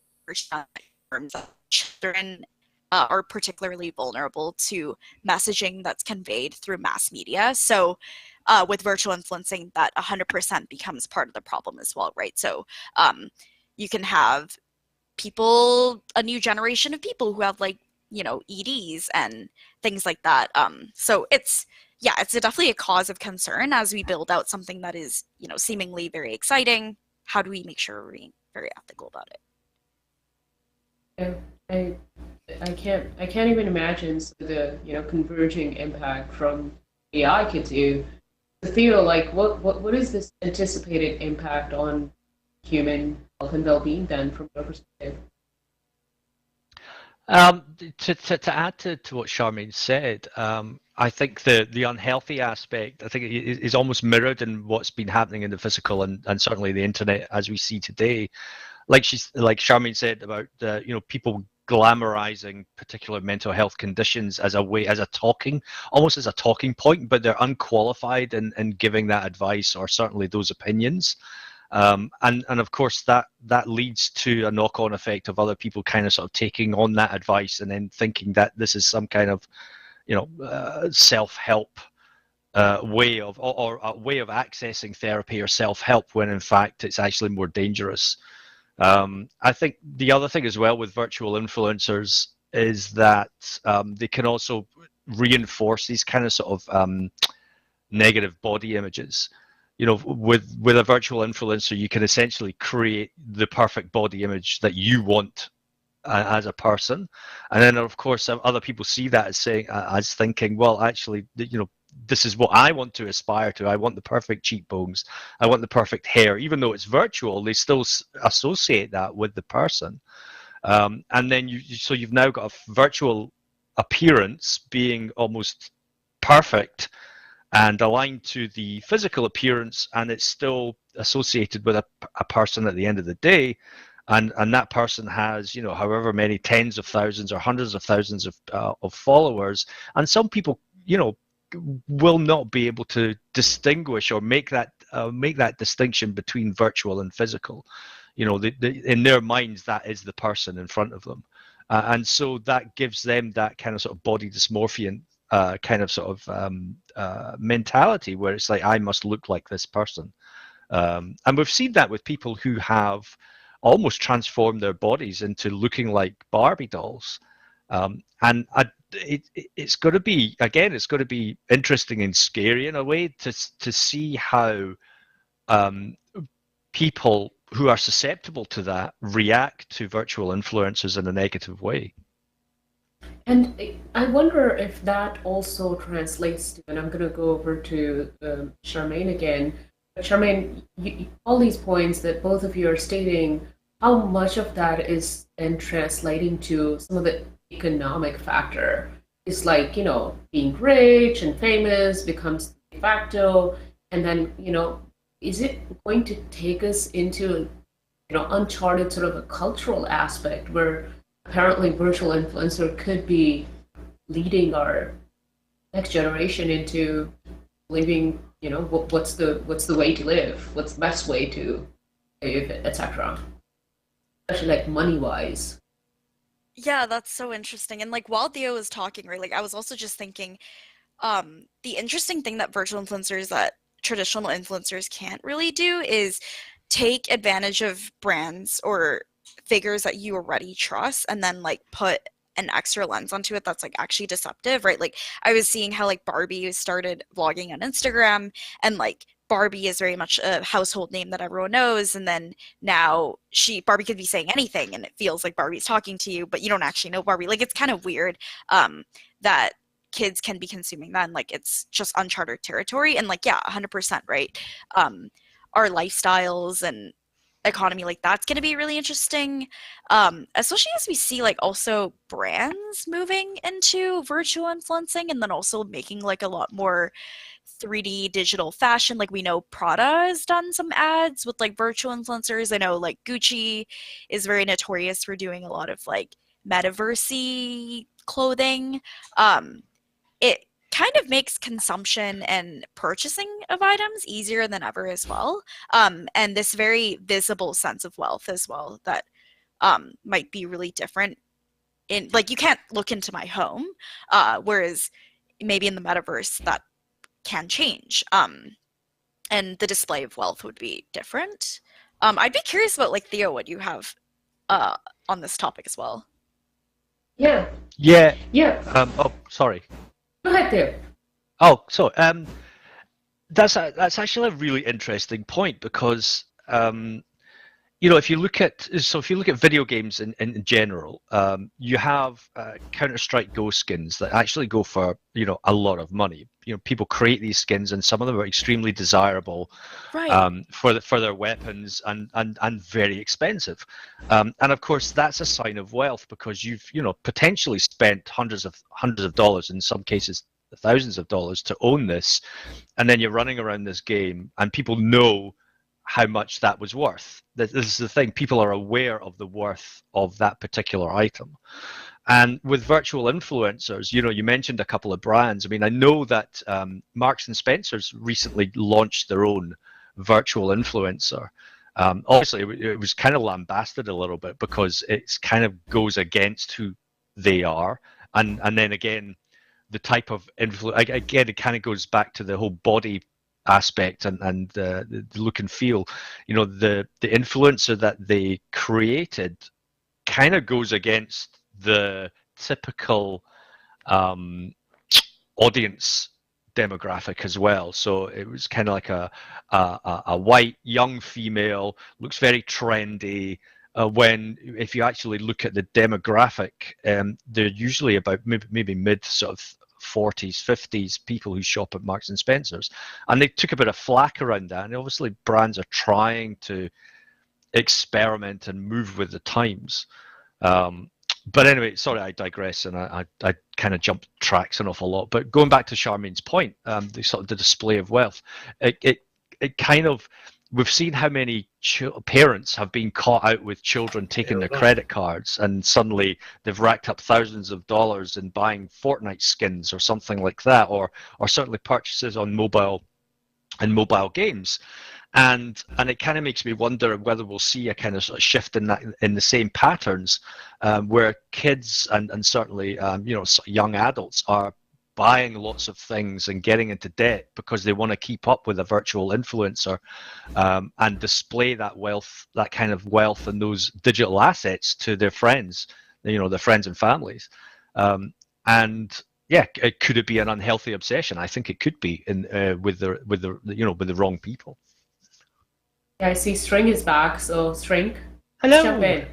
of terms that children are particularly vulnerable to messaging that's conveyed through mass media. So with virtual influencing, that 100% becomes part of the problem as well, right? So you can have people, a new generation of people who have like, you know, EDs and things like that. So it's definitely a cause of concern as we build out something that is, you know, seemingly very exciting. How do we make sure we're being very ethical about it? Yeah, I can't even imagine the, you know, converging impact from AI could do. To feel like what is this anticipated impact on human health and well-being then from your perspective? To add to what Charmaine said, I think the unhealthy aspect, I think is almost mirrored in what's been happening in the physical and certainly the internet as we see today. Like Charmaine said about people glamorizing particular mental health conditions as almost as a talking point, but they're unqualified in giving that advice or certainly those opinions. And of course that leads to a knock-on effect of other people kind of sort of taking on that advice and then thinking that this is some kind of self-help way of or a way of accessing therapy or self-help, when in fact it's actually more dangerous. I think the other thing as well with virtual influencers is that they can also reinforce these kind of sort of negative body images. With a virtual influencer, you can essentially create the perfect body image that you want as a person, and then of course other people see that as thinking, well, actually, this is what I want to aspire to. I want the perfect cheekbones. I want the perfect hair. Even though it's virtual, they still associate that with the person, and then you've now got a virtual appearance being almost perfect and aligned to the physical appearance, and it's still associated with a person at the end of the day, and that person has however many tens of thousands or hundreds of thousands of followers, and some people will not be able to distinguish or make that distinction between virtual and physical. In their minds that is the person in front of them, and so that gives them that kind of sort of body dysmorphia kind of sort of mentality where it's like, I must look like this person. And we've seen that with people who have almost transformed their bodies into looking like Barbie dolls. And it's going to be, again, it's going to be interesting and scary in a way to see how people who are susceptible to that react to virtual influencers in a negative way. And I wonder if that also translates to, and I'm going to go over to Charmaine again. Charmaine, all these points that both of you are stating, how much of that is then translating to some of the economic factor? It's like, being rich and famous becomes de facto, and then, is it going to take us into, uncharted sort of a cultural aspect where apparently virtual influencer could be leading our next generation into believing, what's the way to live, what's the best way to live, etc. Especially like money-wise. Yeah, that's so interesting. And while Theo was talking, right, I was also just thinking, the interesting thing that virtual influencers, that traditional influencers can't really do, is take advantage of brands or figures that you already trust and then put an extra lens onto it that's actually deceptive, right? I was seeing how Barbie started vlogging on Instagram, and Barbie is very much a household name that everyone knows, and then now Barbie could be saying anything and it feels like Barbie's talking to you, but you don't actually know Barbie. It's kind of weird that kids can be consuming that, and it's just uncharted territory. And yeah, 100%, right? Our lifestyles and economy, that's going to be really interesting, especially as we see also brands moving into virtual influencing, and then also making a lot more 3D digital fashion. We know Prada has done some ads with virtual influencers. I know Gucci is very notorious for doing a lot of metaverse-y clothing. It kind of makes consumption and purchasing of items easier than ever as well. And this very visible sense of wealth as well that might be really different. You can't look into my home, whereas maybe in the metaverse that can change. And the display of wealth would be different. I'd be curious about Theo, what you have on this topic as well. Yeah. Oh, sorry. Go ahead, Theo. Oh, so that's actually a really interesting point, because if you look at video games in general, you have Counter-Strike Go skins that actually go for a lot of money. People create these skins, and some of them are extremely desirable, Right. for their weapons and very expensive. And of course, that's a sign of wealth, because you've potentially spent hundreds of dollars, in some cases thousands of dollars, to own this, and then you're running around this game, and people know how much that was worth. This is the thing, people are aware of the worth of that particular item. And with virtual influencers, you mentioned a couple of brands. I mean, I know that Marks and Spencer's recently launched their own virtual influencer. Obviously, it was kind of lambasted a little bit because it kind of goes against who they are. And then again, the type of influence, again, it kind of goes back to the whole body aspect and the look and feel. The influencer that they created kind of goes against the typical audience demographic as well. So it was kind of like a white young female, looks very trendy. When if you actually look at the demographic, they're usually about maybe mid sort of 40s, 50s people who shop at Marks and Spencer's, and they took a bit of flack around that. And obviously, brands are trying to experiment and move with the times. But anyway, sorry, I digress, and I kind of jumped tracks an awful lot. But going back to Charmaine's point, the display of wealth, it kind of, we've seen how many parents have been caught out with children taking their credit cards, and suddenly they've racked up thousands of dollars in buying Fortnite skins or something like that, or certainly purchases on mobile games. And it kind of makes me wonder whether we'll see a kind of sort of shift in the same patterns, where kids and certainly young adults are buying lots of things and getting into debt because they want to keep up with a virtual influencer, and display that wealth, that kind of wealth and those digital assets to their friends, their friends and families. And yeah, could it be an unhealthy obsession? I think it could be with the wrong people. Yeah, I see String is back, so String, hello. Jump in.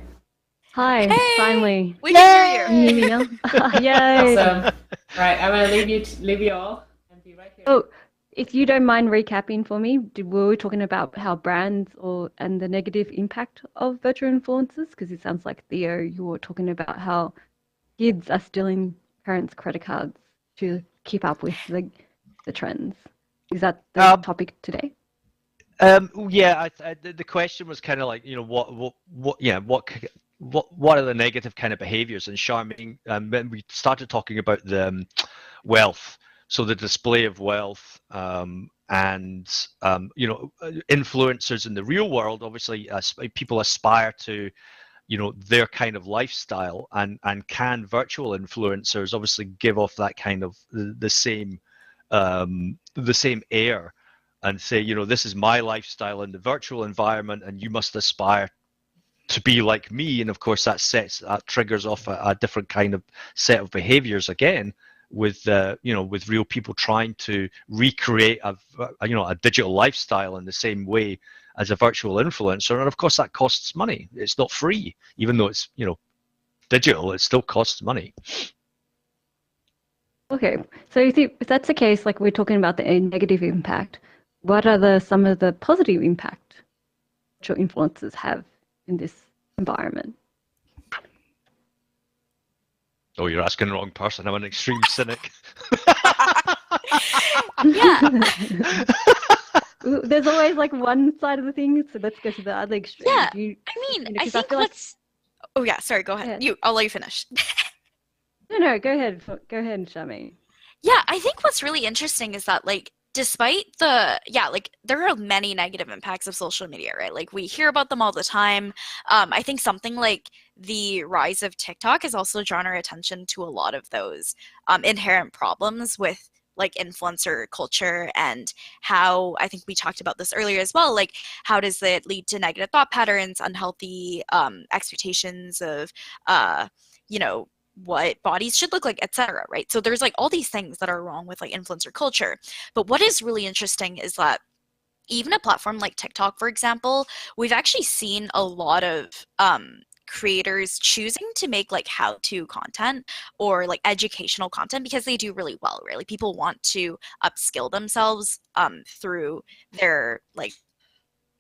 Hi, finally. We can hear you. Can you hear me now? Yay. Awesome. Right, I'm gonna leave you all and be right here. Oh, if you don't mind recapping for me, were we talking about how brands and the negative impact of virtual influencers? Because it sounds like, Theo, you were talking about how kids are stealing parents' credit cards to keep up with the trends. Is that the topic today? Yeah, the question was kind of like, what are the negative kind of behaviors? And Charmaine, when we started talking about the wealth, so the display of wealth, and influencers in the real world, obviously people aspire to their kind of lifestyle, and can virtual influencers obviously give off that kind of the same air, and say, this is my lifestyle in the virtual environment, and you must aspire to be like me. And of course, that triggers off a different kind of set of behaviors again, with with real people trying to recreate a digital lifestyle in the same way as a virtual influencer. And of course, that costs money. It's not free, even though it's digital. It still costs money. Okay, so if that's the case, like we're talking about the negative impact, what are some of the positive impact virtual influencers have in this environment? Oh, you're asking the wrong person. I'm an extreme cynic. Yeah. There's always like one side of the thing, so let's go to the other extreme. Yeah, I think let's. Oh yeah, sorry. Go ahead. I'll let you finish. No, go ahead. Go ahead, Charmaine. Yeah, I think what's really interesting is that, like, despite there are many negative impacts of social media, right? Like, we hear about them all the time. I think something like the rise of TikTok has also drawn our attention to a lot of those inherent problems with like influencer culture, and how, I think we talked about this earlier as well, like how does it lead to negative thought patterns, unhealthy expectations of what bodies should look like, etc., right? So there's like all these things that are wrong with like influencer culture. But what is really interesting is that even a platform like TikTok, for example, we've actually seen a lot of creators choosing to make like how-to content or like educational content because they do really well, right? Like people want to upskill themselves through their like,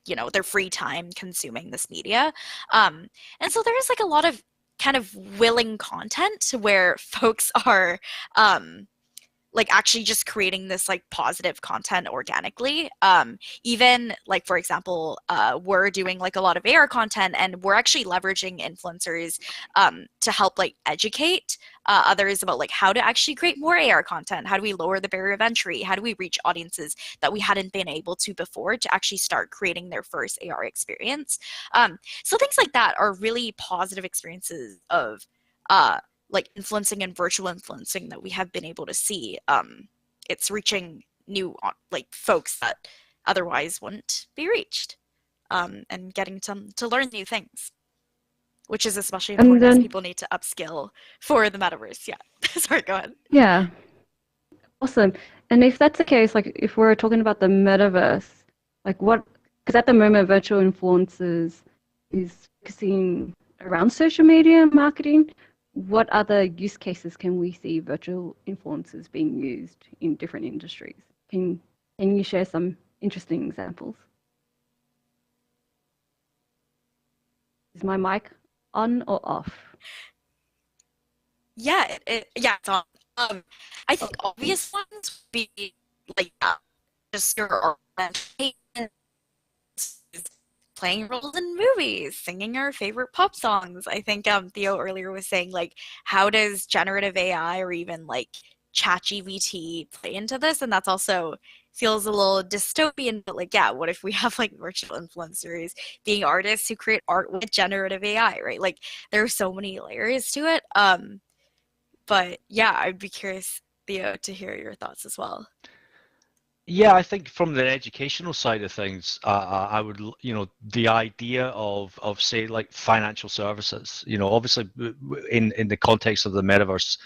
you know, their free time consuming this media. And so there's like a lot of kind of willing content where folks are like actually just creating this like positive content organically. Even like, for example, we're doing like a lot of AR content and we're actually leveraging influencers to help like educate others about like how to actually create more AR content. How do we lower the barrier of entry? How do we reach audiences that we hadn't been able to before to actually start creating their first AR experience? So things like that are really positive experiences of like influencing and virtual influencing that we have been able to see. It's reaching new like folks that otherwise wouldn't be reached, and getting to learn new things, which is especially important as people need to upskill for the metaverse. Yeah. Sorry, go ahead. Yeah. Awesome. And if that's the case, like if we're talking about the metaverse, like what, because at the moment virtual influencers is focusing around social media marketing, what other use cases can we see virtual influencers being used in different industries? Can you share some interesting examples? Is my mic on or off? Yeah, yeah, it's on. I think obvious ones would be like just your organization, playing roles in movies, singing our favorite pop songs. I think Theo earlier was saying like, how does generative AI or even like ChatGPT play into this? And that's also feels a little dystopian, but like, yeah, what if we have like virtual influencers being artists who create art with generative AI, right? Like there are so many layers to it. But yeah, I'd be curious, Theo, to hear your thoughts as well. Yeah, I think from the educational side of things, I would, you know, the idea of say like financial services, you know, obviously in the context of the metaverse,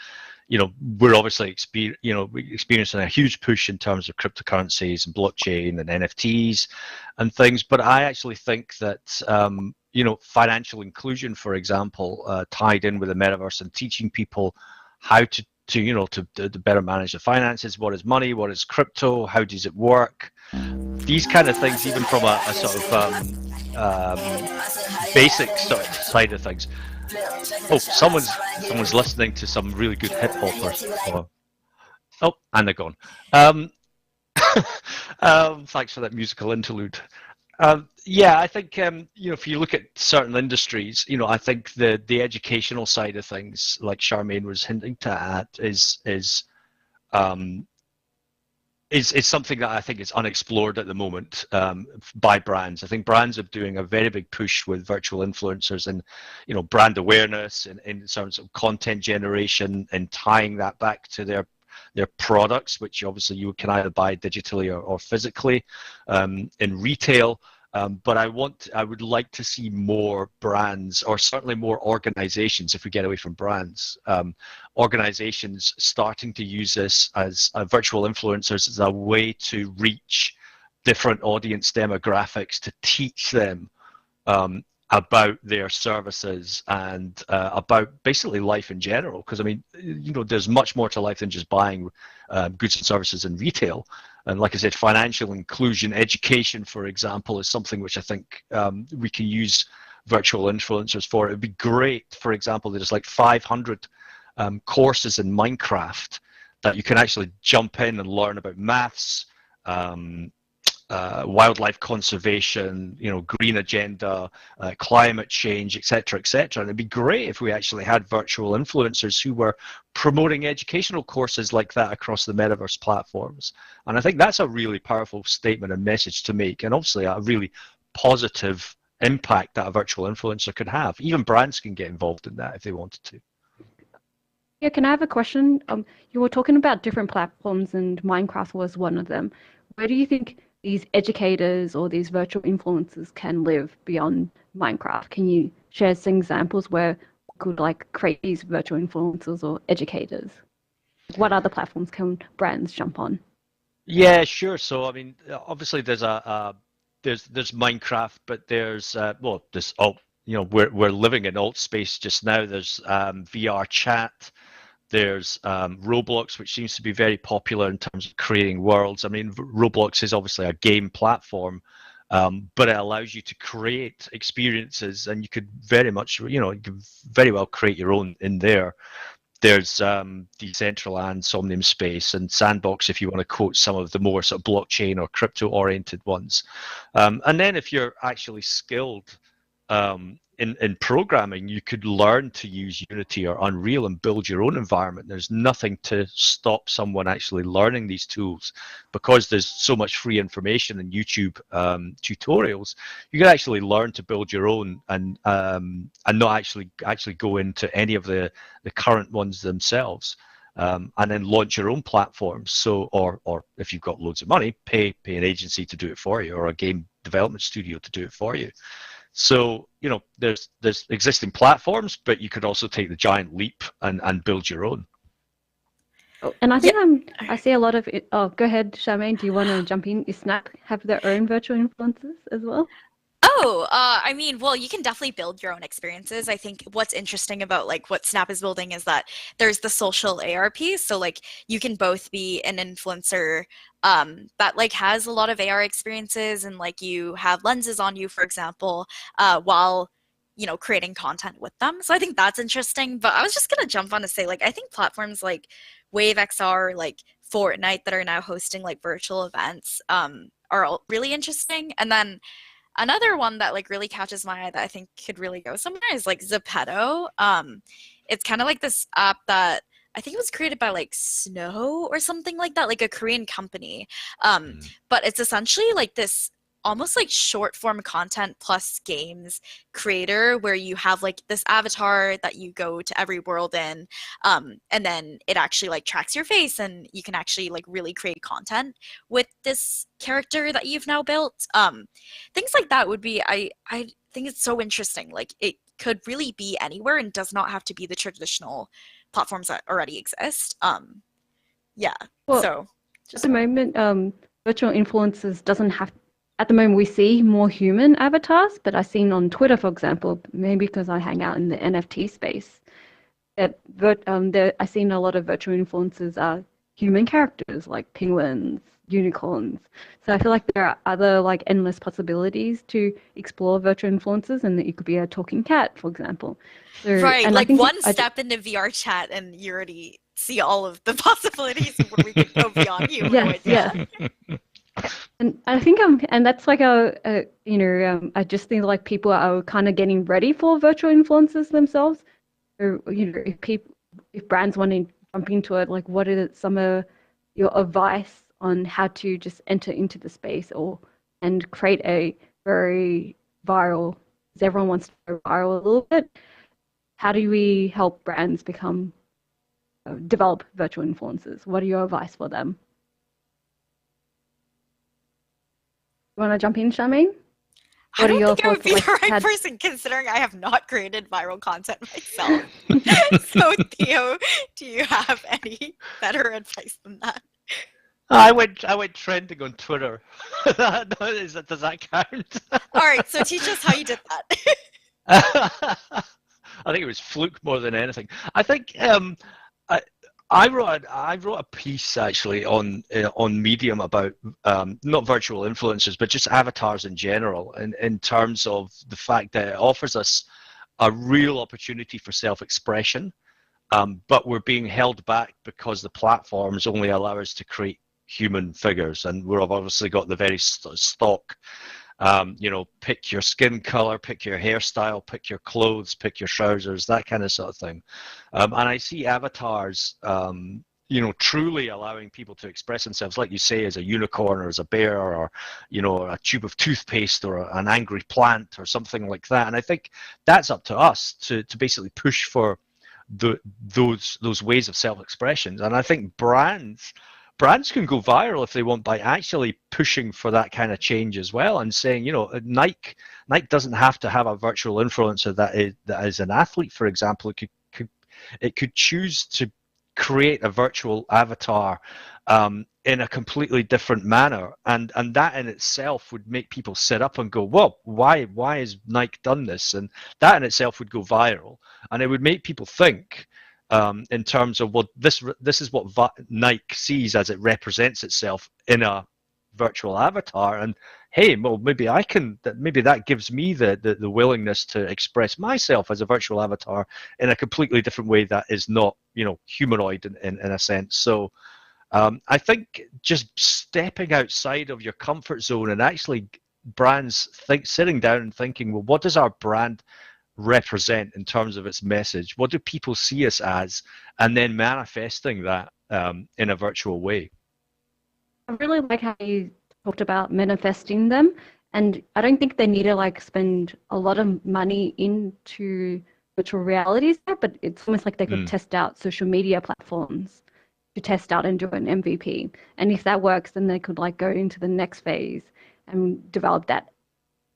you know, we're obviously experiencing a huge push in terms of cryptocurrencies and blockchain and NFTs and things. But I actually think that you know, financial inclusion, for example, tied in with the metaverse and teaching people how to better manage the finances. What is money? What is crypto? How does it work? These kind of things, even from a sort of basic sort of side of things. Oh, someone's listening to some really good hip hop. Oh, and they're gone. Thanks for that musical interlude. Yeah, I think you know, if you look at certain industries, you know, I think the educational side of things, like Charmaine was hinting at, is something that I think is unexplored at the moment by brands. I think brands are doing a very big push with virtual influencers and, you know, brand awareness and in terms of content generation and tying that back to their products, which obviously you can either buy digitally or physically in retail. But I would like to see more brands, or certainly more organizations, if we get away from brands, organizations starting to use this as virtual influencers as a way to reach different audience demographics, to teach them about their services and about basically life in general. Because I mean, you know, there's much more to life than just buying goods and services in retail. And like I said, financial inclusion, education, for example, is something which I think we can use virtual influencers for. It would be great, for example, there's like 500 courses in Minecraft that you can actually jump in and learn about maths, wildlife conservation, you know, green agenda, climate change, etc., etc. And it'd be great if we actually had virtual influencers who were promoting educational courses like that across the metaverse platforms. And I think that's a really powerful statement and message to make, and obviously a really positive impact that a virtual influencer could have. Even brands can get involved in that if they wanted to. Yeah, can I have a question? You were talking about different platforms, and Minecraft was one of them. Where do you think these educators or these virtual influencers can live beyond Minecraft? Can you share some examples where we could like create these virtual influencers or educators? What other platforms can brands jump on? Yeah, sure. So I mean, obviously there's there's Minecraft, but there's well, this alt. You know, we're living in alt space just now. There's VR chat. There's Roblox, which seems to be very popular in terms of creating worlds. I mean, Roblox is obviously a game platform, but it allows you to create experiences, and you could very much, you know, you could very well create your own in there. There's Decentraland, Somnium Space, and Sandbox, if you want to quote some of the more sort of blockchain or crypto-oriented ones. And then if you're actually skilled in programming, you could learn to use Unity or Unreal and build your own environment. There's nothing to stop someone actually learning these tools, because there's so much free information in YouTube tutorials. You can actually learn to build your own and not actually go into any of the current ones themselves. And then launch your own platforms. So, or if you've got loads of money, pay an agency to do it for you, or a game development studio to do it for you. So, you know, there's existing platforms, but you could also take the giant leap and build your own. And I think I see a lot of it. Oh, go ahead, Charmaine. Do you want to jump in? Is Snap have their own virtual influences as well? Oh, I mean, well, you can definitely build your own experiences. I think what's interesting about like what Snap is building is that there's the social AR piece. So like you can both be an influencer that like has a lot of AR experiences, and like you have lenses on you, for example, while you know creating content with them. So I think that's interesting. But I was just gonna jump on to say, like, I think platforms like Wave XR, like Fortnite, that are now hosting like virtual events are all really interesting. And then another one that like really catches my eye that I think could really go somewhere is like Zepeto. It's kind of like this app that I think it was created by like Snow or something like that, like a Korean company. But it's essentially like this almost like short form content plus games creator, where you have like this avatar that you go to every world in, and then it actually like tracks your face, and you can actually like really create content with this character that you've now built. Things like that would be, I think it's so interesting. Like it could really be anywhere and does not have to be the traditional platforms that already exist. Yeah. Well, so at the moment, virtual influencers doesn't have. At the moment, we see more human avatars, but I've seen on Twitter, for example, maybe because I hang out in the NFT space, that I've seen a lot of virtual influencers are human characters like penguins, unicorns. So I feel like there are other like endless possibilities to explore virtual influencers, and that you could be a talking cat, for example. So, right, and like one step into VR chat, and you already see all of the possibilities of where we could go beyond humanoid. Yeah. And I think and that's like I just think like people are kind of getting ready for virtual influencers themselves. Or, you know, if brands want to jump into it, like what are some of your advice on how to just enter into the space and create a very viral, because everyone wants to go viral a little bit. How do we help brands develop virtual influencers? What are your advice for them? You want to jump in, Charmaine? I don't think I would be the right person, considering I have not created viral content myself. So Theo, do you have any better advice than that? I went trending on Twitter. Does that count? All right, so teach us how you did that. I think it was fluke more than anything. I think I wrote a piece actually on Medium about not virtual influencers, but just avatars in general, in terms of the fact that it offers us a real opportunity for self-expression, but we're being held back because the platforms only allow us to create human figures, and we've obviously got the very stock. Pick your skin color, pick your hairstyle, pick your clothes, pick your trousers, that kind of sort of thing. And I see avatars, truly allowing people to express themselves, like you say, as a unicorn or as a bear or, a tube of toothpaste or an angry plant or something like that. And I think that's up to us to basically push for those ways of self-expression. And I think brands can go viral if they want by actually pushing for that kind of change as well, and saying, Nike doesn't have to have a virtual influencer that is an athlete, for example. It could choose to create a virtual avatar in a completely different manner, and that in itself would make people sit up and go, well, why has Nike done this? And that in itself would go viral, and it would make people think in terms of, well, this is what Nike sees as it represents itself in a virtual avatar, and hey, well, maybe that gives me the willingness to express myself as a virtual avatar in a completely different way that is not, humanoid in a sense. So I think just stepping outside of your comfort zone and actually brands sitting down and thinking, well, what does our brand represent in terms of its message? What do people see us as? And then manifesting that in a virtual way. I really like how you talked about manifesting them, and I don't think they need to spend a lot of money into virtual realities there, but it's almost like they could test out social media platforms to test out and do an MVP. And if that works, then they could go into the next phase and develop that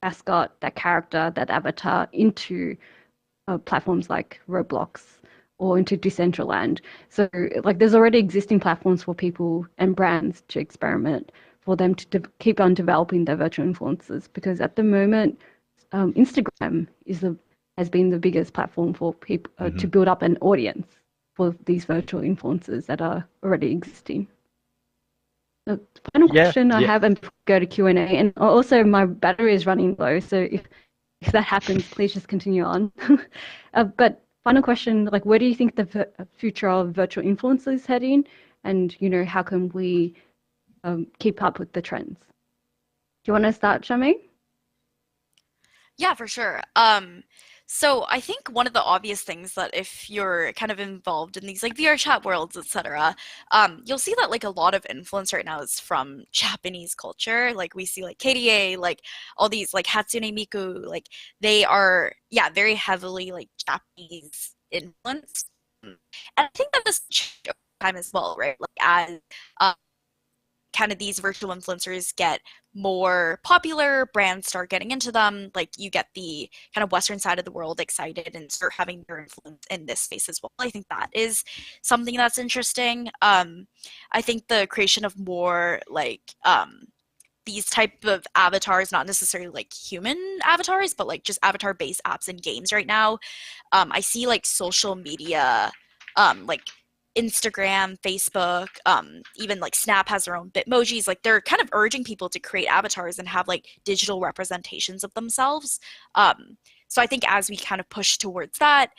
mascot, that character, that avatar into platforms like Roblox or into Decentraland. So there's already existing platforms for people and brands to experiment, for them to keep on developing their virtual influencers, because at the moment Instagram has been the biggest platform for people to build up an audience for these virtual influencers that are already existing. The final question I have, and go to Q&A, and also my battery is running low, so if that happens, please just continue on. But final question, where do you think the future of virtual influencers is heading, and how can we keep up with the trends? Do you want to start, Shami? Yeah, for sure. So I think one of the obvious things that if you're kind of involved in these VR chat worlds, etc., you'll see that a lot of influence right now is from Japanese culture. We see KDA, all these Hatsune Miku, they are very heavily Japanese influenced. And I think that this changed over time as well, right? As kind of these virtual influencers get more popular, brands start getting into them, you get the kind of Western side of the world excited and start having their influence in this space as well. I think that is something that's interesting. I think the creation of more these type of avatars, not necessarily human avatars, but just avatar-based apps and games right now. I see social media, Instagram, Facebook, even Snap has their own Bitmojis. They're kind of urging people to create avatars and have digital representations of themselves. So I think as we kind of push towards that,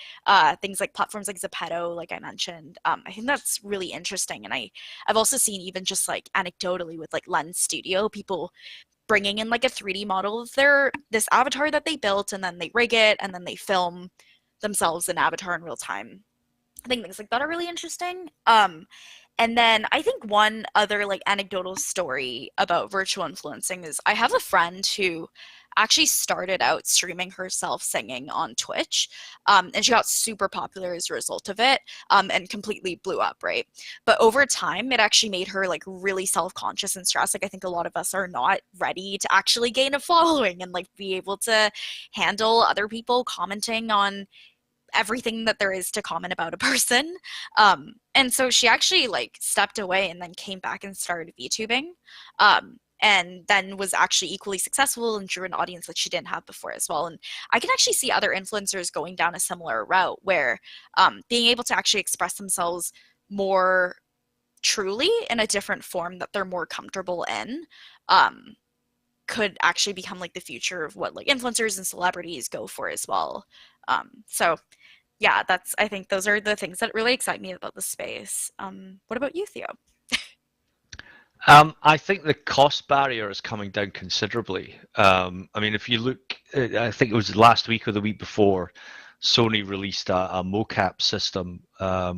things like platforms like Zepeto, like I mentioned, I think that's really interesting. And I've also seen even just anecdotally with Lens Studio, people bringing in a 3D model of this avatar that they built, and then they rig it, and then they film themselves an avatar in real time. I think things like that are really interesting. And then I think one other anecdotal story about virtual influencing is I have a friend who actually started out streaming herself singing on Twitch, and she got super popular as a result of it, and completely blew up, right? But over time, it actually made her really self-conscious and stressed. I think a lot of us are not ready to actually gain a following and be able to handle other people commenting on everything that there is to comment about a person. And so she actually stepped away and then came back and started VTubing, and then was actually equally successful and drew an audience that she didn't have before as well. And I can actually see other influencers going down a similar route where being able to actually express themselves more truly in a different form that they're more comfortable in could actually become the future of what influencers and celebrities go for as well. So yeah, I think those are the things that really excite me about the space. What about you, Theo? I think the cost barrier is coming down considerably. I mean, if you look, I think it was last week or the week before, Sony released a mocap system,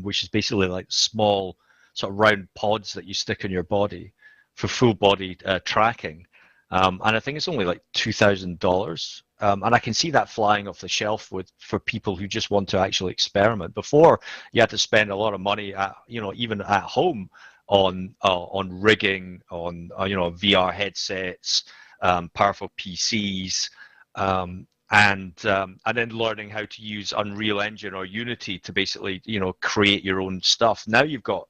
which is basically small sort of round pods that you stick in your body for full body tracking. And I think it's only $2,000. And I can see that flying off the shelf for people who just want to actually experiment. Before, you had to spend a lot of money, even at home, on rigging, on VR headsets, powerful PCs, and then learning how to use Unreal Engine or Unity to basically, create your own stuff. Now you've got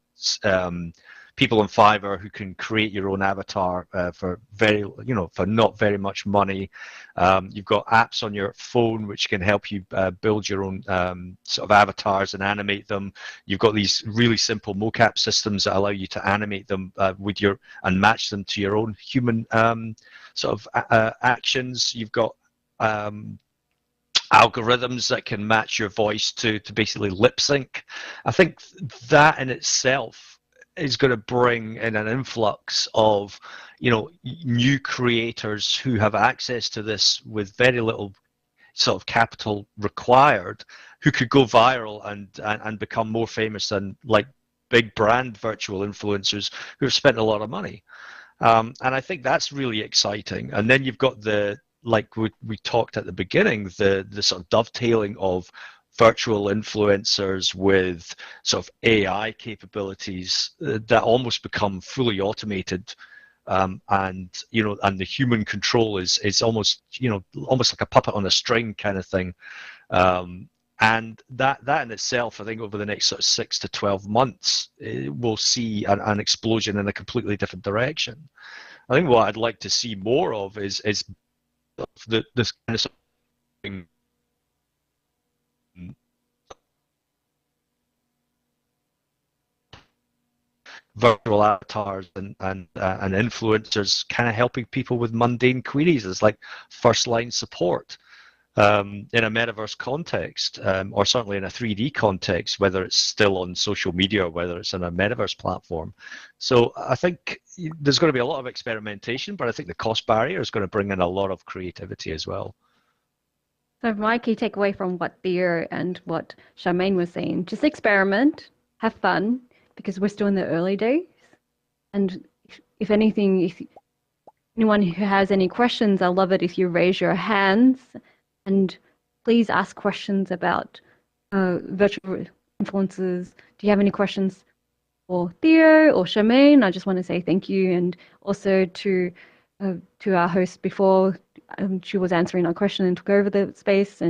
people on Fiverr who can create your own avatar for for not very much money. You've got apps on your phone which can help you build your own sort of avatars and animate them. You've got these really simple mocap systems that allow you to animate them and match them to your own human sort of actions. You've got algorithms that can match your voice to basically lip sync. I think that in itself is going to bring in an influx of, new creators who have access to this with very little sort of capital required, who could go viral and become more famous than like big brand virtual influencers who have spent a lot of money. And I think that's really exciting. And then you've got like we talked at the beginning, the sort of dovetailing of virtual influencers with sort of AI capabilities that almost become fully automated, and the human control is almost almost like a puppet on a string kind of thing, and that in itself, I think over the next sort of 6 to 12 months, we'll see an explosion in a completely different direction. I think what I'd like to see more of is this kind of thing. Virtual avatars and influencers kind of helping people with mundane queries as like first line support in a metaverse context, or certainly in a 3D context, whether it's still on social media or whether it's in a metaverse platform. So I think there's going to be a lot of experimentation, but I think the cost barrier is going to bring in a lot of creativity as well. So my key takeaway from what Theo and what Charmaine was saying, just experiment, have fun, because we're still in the early days. And if anything, if anyone who has any questions, I'll love it if you raise your hands, and please ask questions about virtual influencers. Do you have any questions for Theo or Charmaine? I just want to say thank you, and also to our host before. She was answering our question and took over the space,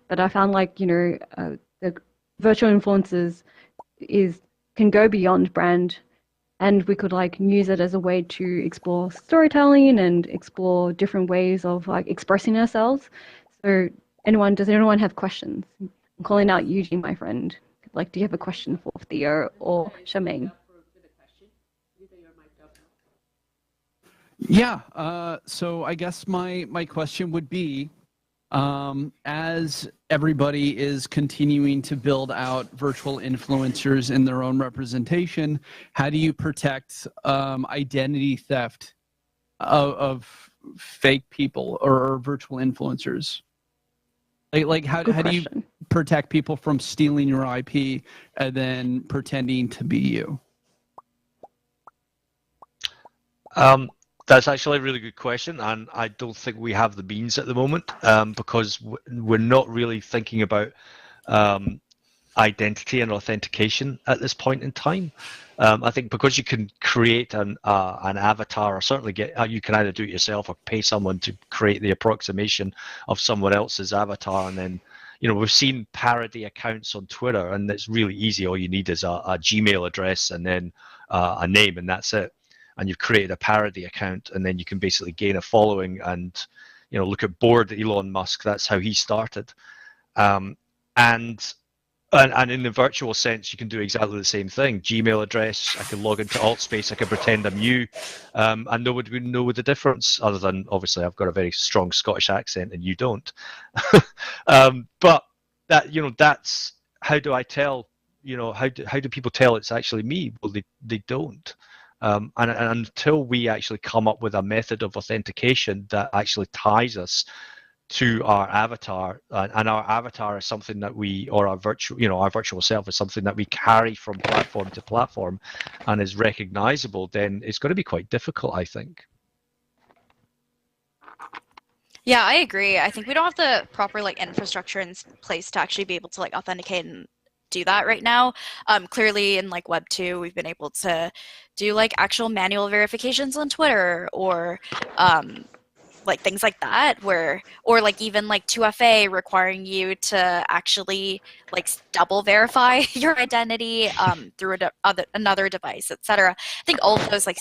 but I found like the virtual influencers can go beyond brand, and we could like use it as a way to explore storytelling and explore different ways of like expressing ourselves. So does anyone have questions? I'm calling out Eugene, my friend. Like, do you have a question for Theo or Charmaine? Yeah, so I guess my question would be, as everybody is continuing to build out virtual influencers in their own representation, how do you protect identity theft of fake people or virtual influencers? Like how do you protect people from stealing your IP and then pretending to be you? That's actually a really good question, and I don't think we have the means at the moment, because we're not really thinking about identity and authentication at this point in time. I think because you can create an avatar, or certainly you can either do it yourself or pay someone to create the approximation of someone else's avatar, and then we've seen parody accounts on Twitter, and it's really easy. All you need is a Gmail address and then a name, and that's it. And you've created a parody account, and then you can basically gain a following. And look at Bored Elon Musk. That's how he started. And in the virtual sense, you can do exactly the same thing. Gmail address. I can log into AltSpace. I can pretend I'm you, and nobody would know the difference, other than obviously I've got a very strong Scottish accent and you don't. But that's how do I tell? How do people tell it's actually me? Well, they don't. And until we actually come up with a method of authentication that actually ties us to our avatar, and our avatar is something that our virtual self is something that we carry from platform to platform and is recognizable, then it's going to be quite difficult, I think. Yeah, I agree. I think we don't have the proper infrastructure in place to actually be able to authenticate and do that right now. Clearly in Web 2, we've been able to do actual manual verifications on Twitter, or like things like that, where, or like even like 2FA requiring you to actually like double verify your identity through another device, etc. I think all of those like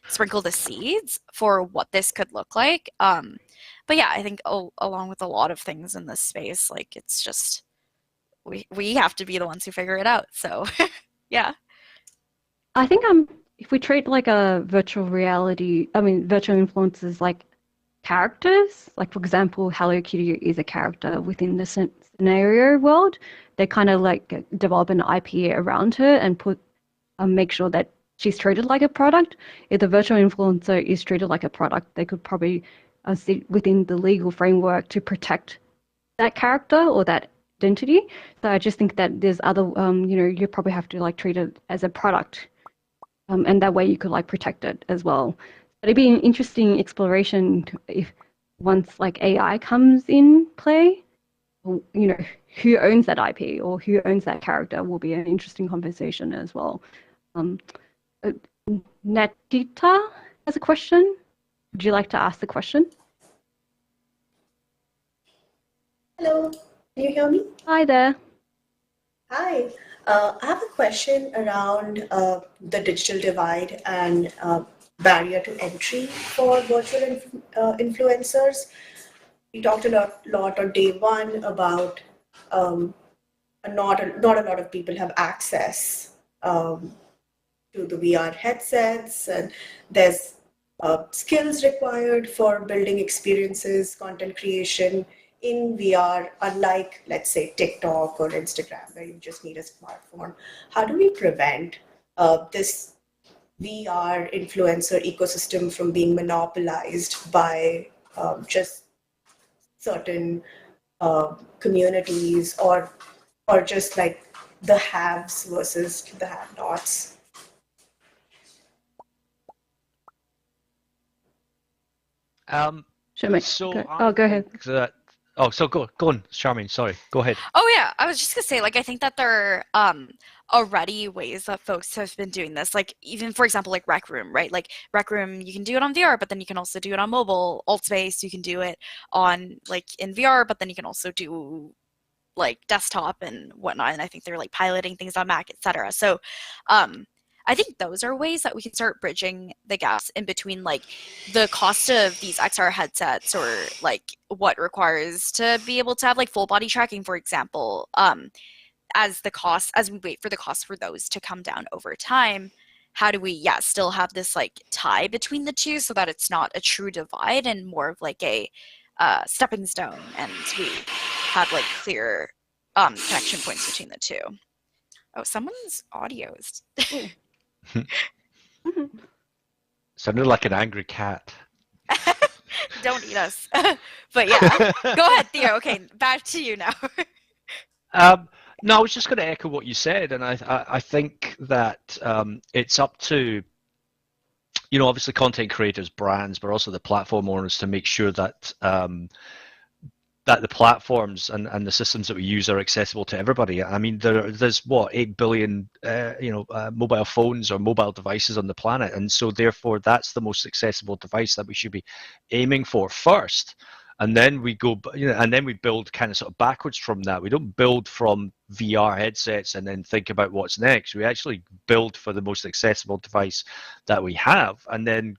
sprinkle the seeds for what this could look like. But yeah, I think along with a lot of things in this space, like it's just we have to be the ones who figure it out. So yeah. I think if we treat like a virtual influencers like characters, like for example, Hello Kitty is a character within the scenario world. They kind of like develop an IP around her and make sure that she's treated like a product. If the virtual influencer is treated like a product, they could probably sit within the legal framework to protect that character or that identity. So I just think that there's other, you probably have to like treat it as a product, and that way you could like protect it as well. But it'd be an interesting exploration if once like AI comes in play, who owns that IP or who owns that character will be an interesting conversation as well. Natita has a question. Would you like to ask the question? Hello, can you hear me? Hi there. Hi. I have a question around the digital divide and barrier to entry for virtual influencers. We talked a lot on day one about not a lot of people have access to the VR headsets, and there's skills required for building experiences, content creation in VR, unlike, let's say, TikTok or Instagram, where you just need a smartphone. How do we prevent this VR influencer ecosystem from being monopolized by just certain communities, or just like the haves versus the have-nots? Go ahead. Go on, Charmaine. Sorry, go ahead. Oh yeah, I was just gonna say, like, I think that there are already ways that folks have been doing this. Like, even for example, like Rec Room, right? Like Rec Room, you can do it on VR, but then you can also do it on mobile. Altspace, you can do it on like in VR, but then you can also do like desktop and whatnot. And I think they're like piloting things on Mac, etc. So, I think those are ways that we can start bridging the gaps in between like the cost of these XR headsets, or like what requires to be able to have like full body tracking, for example, as we wait for the cost for those to come down over time. How do we still have this like tie between the two so that it's not a true divide and more of like a stepping stone, and we have like clear connection points between the two. Oh, someone's audio is Sounded like an angry cat. Don't eat us. But yeah, go ahead, Theo. Okay, back to you now. No, I was just going to echo what you said, and I think that it's up to, obviously content creators, brands, but also the platform owners to make sure that that the platforms and the systems that we use are accessible to everybody. I mean, there's 8 billion mobile phones or mobile devices on the planet, and so therefore that's the most accessible device that we should be aiming for first. And then we go, and then we build kind of sort of backwards from that. We don't build from VR headsets and then think about what's next. We actually build for the most accessible device that we have, and then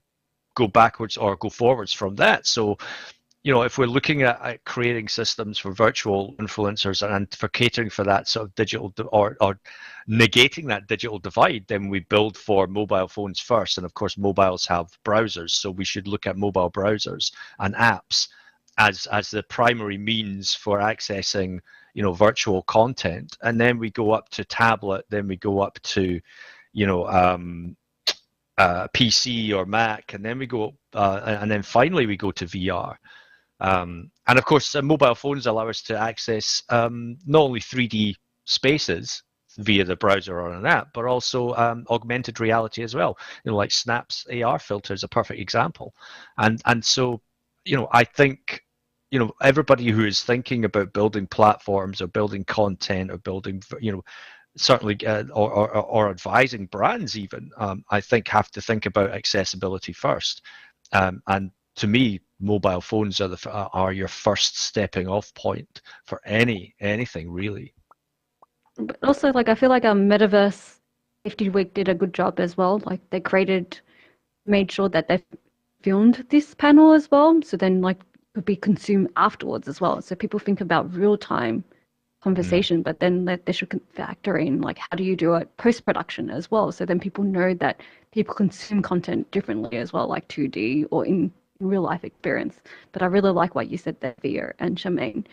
go backwards or go forwards from that. So, if we're looking at creating systems for virtual influencers and for catering for that sort of digital or negating that digital divide, then we build for mobile phones first. And of course, mobiles have browsers, so we should look at mobile browsers and apps as the primary means for accessing virtual content. And then we go up to tablet, then we go up to PC or Mac, and then we go and then finally we go to VR. And of course, mobile phones allow us to access not only 3D spaces via the browser or an app, but also augmented reality as well. Like Snap's AR filter is a perfect example. And so, I think, everybody who is thinking about building platforms or building content or building, certainly or advising brands even, I think have to think about accessibility first. And to me, mobile phones are your first stepping off point for anything really. But also, like, I feel like Metaverse 50 Week did a good job as well. Like, they made sure that they filmed this panel as well, so then like could be consumed afterwards as well. So people think about real-time conversation, but then they should factor in like how do you do it post-production as well. So then people know that people consume content differently as well, like 2D or in real life experience. But I really like what you said there, Via and Charmaine.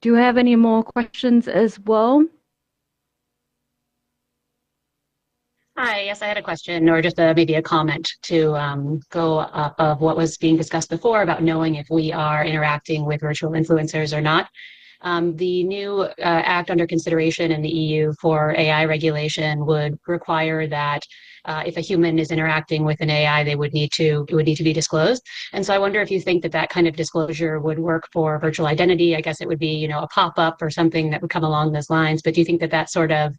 Do you have any more questions as well? Hi, yes, I had a question or just maybe a comment to go up of what was being discussed before about knowing if we are interacting with virtual influencers or not. The new act under consideration in the EU for AI regulation would require that if a human is interacting with an AI, it would need to be disclosed. And so I wonder if you think that that kind of disclosure would work for virtual identity. I guess it would be, a pop-up or something that would come along those lines. But do you think that that sort of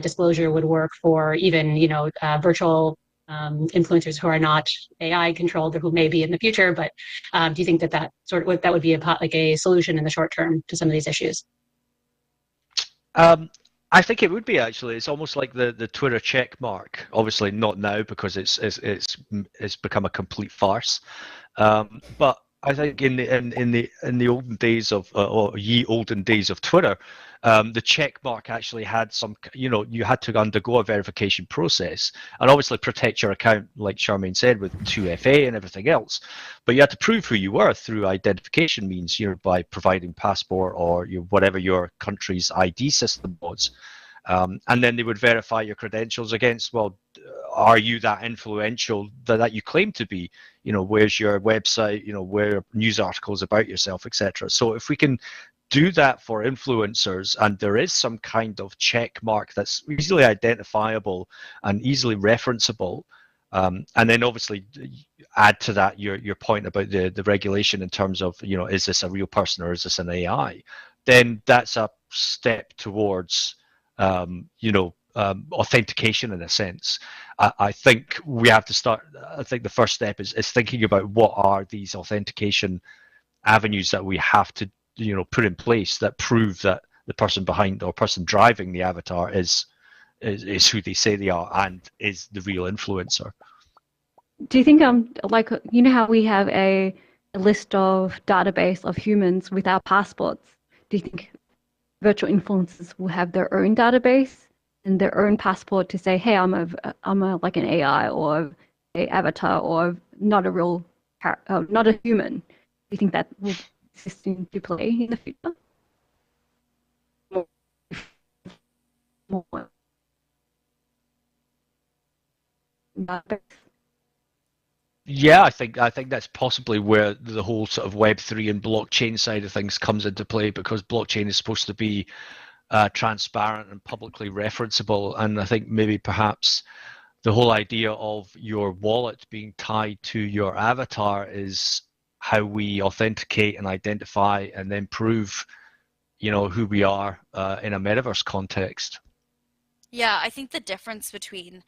disclosure would work for even, virtual influencers who are not AI controlled or who may be in the future? But do you think that that would be a solution in the short term to some of these issues? I think it would be actually. It's almost like the Twitter check mark. Obviously not now because it's become a complete farce. But I think in the olden days of or ye olden days of Twitter, the check mark actually had some, you had to undergo a verification process and obviously protect your account, like Charmaine said, with 2FA and everything else. But you had to prove who you were through identification means, by providing passport or whatever your country's ID system was. And then they would verify your credentials against, well, are you that influential that you claim to be? Where's your website? Where are news articles about yourself, etc. So if we can do that for influencers, and there is some kind of check mark that's easily identifiable and easily referenceable, and then obviously add to that your point about the regulation in terms of, is this a real person or is this an AI? Then that's a step towards authentication in a sense. I think we have to start. I think the first step is thinking about what are these authentication avenues that we have to put in place that prove that the person behind or person driving the avatar is who they say they are and is the real influencer. Do you think like how we have a list of database of humans with our passports? Do you think virtual influencers will have their own database and their own passport to say, hey, I'm a like an AI or a avatar or not a real not a human? Do you think that will system to play in the future? Yeah, I think that's possibly where the whole sort of Web3 and blockchain side of things comes into play, because blockchain is supposed to be transparent and publicly referenceable. And I think maybe perhaps the whole idea of your wallet being tied to your avatar is how we authenticate and identify and then prove, who we are in a metaverse context. Yeah, I think the difference between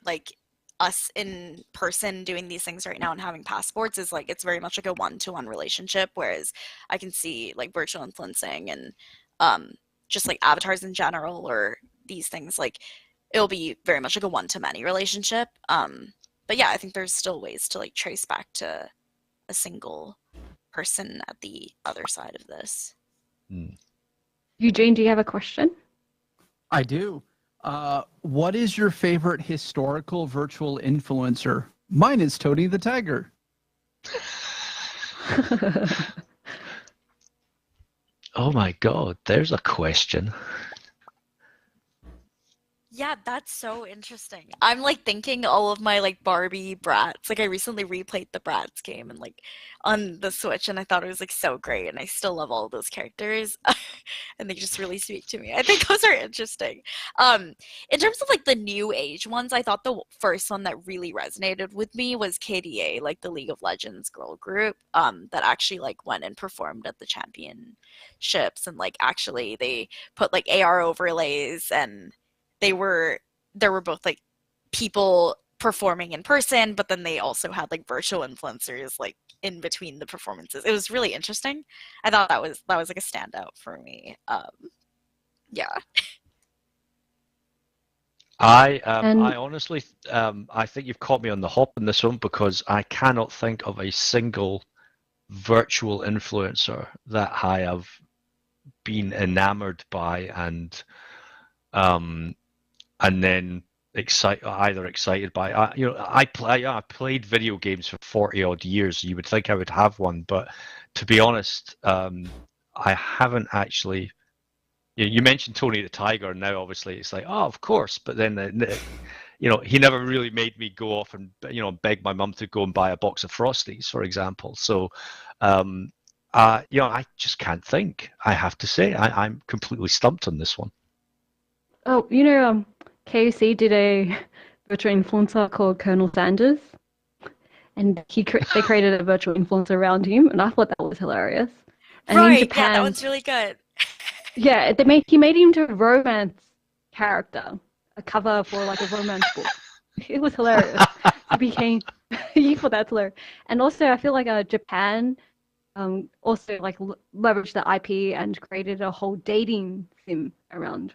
like us in person doing these things right now and having passports is like it's very much like a one-to-one relationship, whereas I can see like virtual influencing and just like avatars in general or these things, like it'll be very much like a one-to-many relationship. But yeah, I think there's still ways to like trace back to a single person at the other side of this. Eugene, do you have a question? I do. What is your favorite historical virtual influencer? Mine is Tony the Tiger. Oh my God, there's a question. Yeah, that's so interesting. I'm like thinking all of my like Barbie Bratz. Like I recently replayed the Bratz game and like on the Switch, and I thought it was like so great, and I still love all of those characters. And they just really speak to me. I think those are interesting. In terms of like the new age ones, I thought the first one that really resonated with me was KDA, like the League of Legends girl group, that actually like went and performed at the championships, and like actually they put like AR overlays, and there were both like people performing in person, but then they also had like virtual influencers like in between the performances. It was really interesting. I thought that was like a standout for me. Yeah. I honestly, I think you've caught me on the hop in this one, because I cannot think of a single virtual influencer that I have been enamored by and then either excited by. I played video games for 40 odd years. You would think I would have one, but to be honest, I haven't actually. You mentioned Tony the Tiger, and now obviously it's like, oh, of course, but then he never really made me go off and beg my mum to go and buy a box of Frosties, for example. So I just can't think. I have to say, I'm completely stumped on this one. Oh, KFC did a virtual influencer called Colonel Sanders, and they created a virtual influencer around him, and I thought that was hilarious. And right, in Japan, yeah, that one's really good. Yeah, he made him into a romance character, a cover for like a romance book. It was hilarious. You thought that's hilarious. And also, I feel like Japan also like leveraged the IP and created a whole dating sim around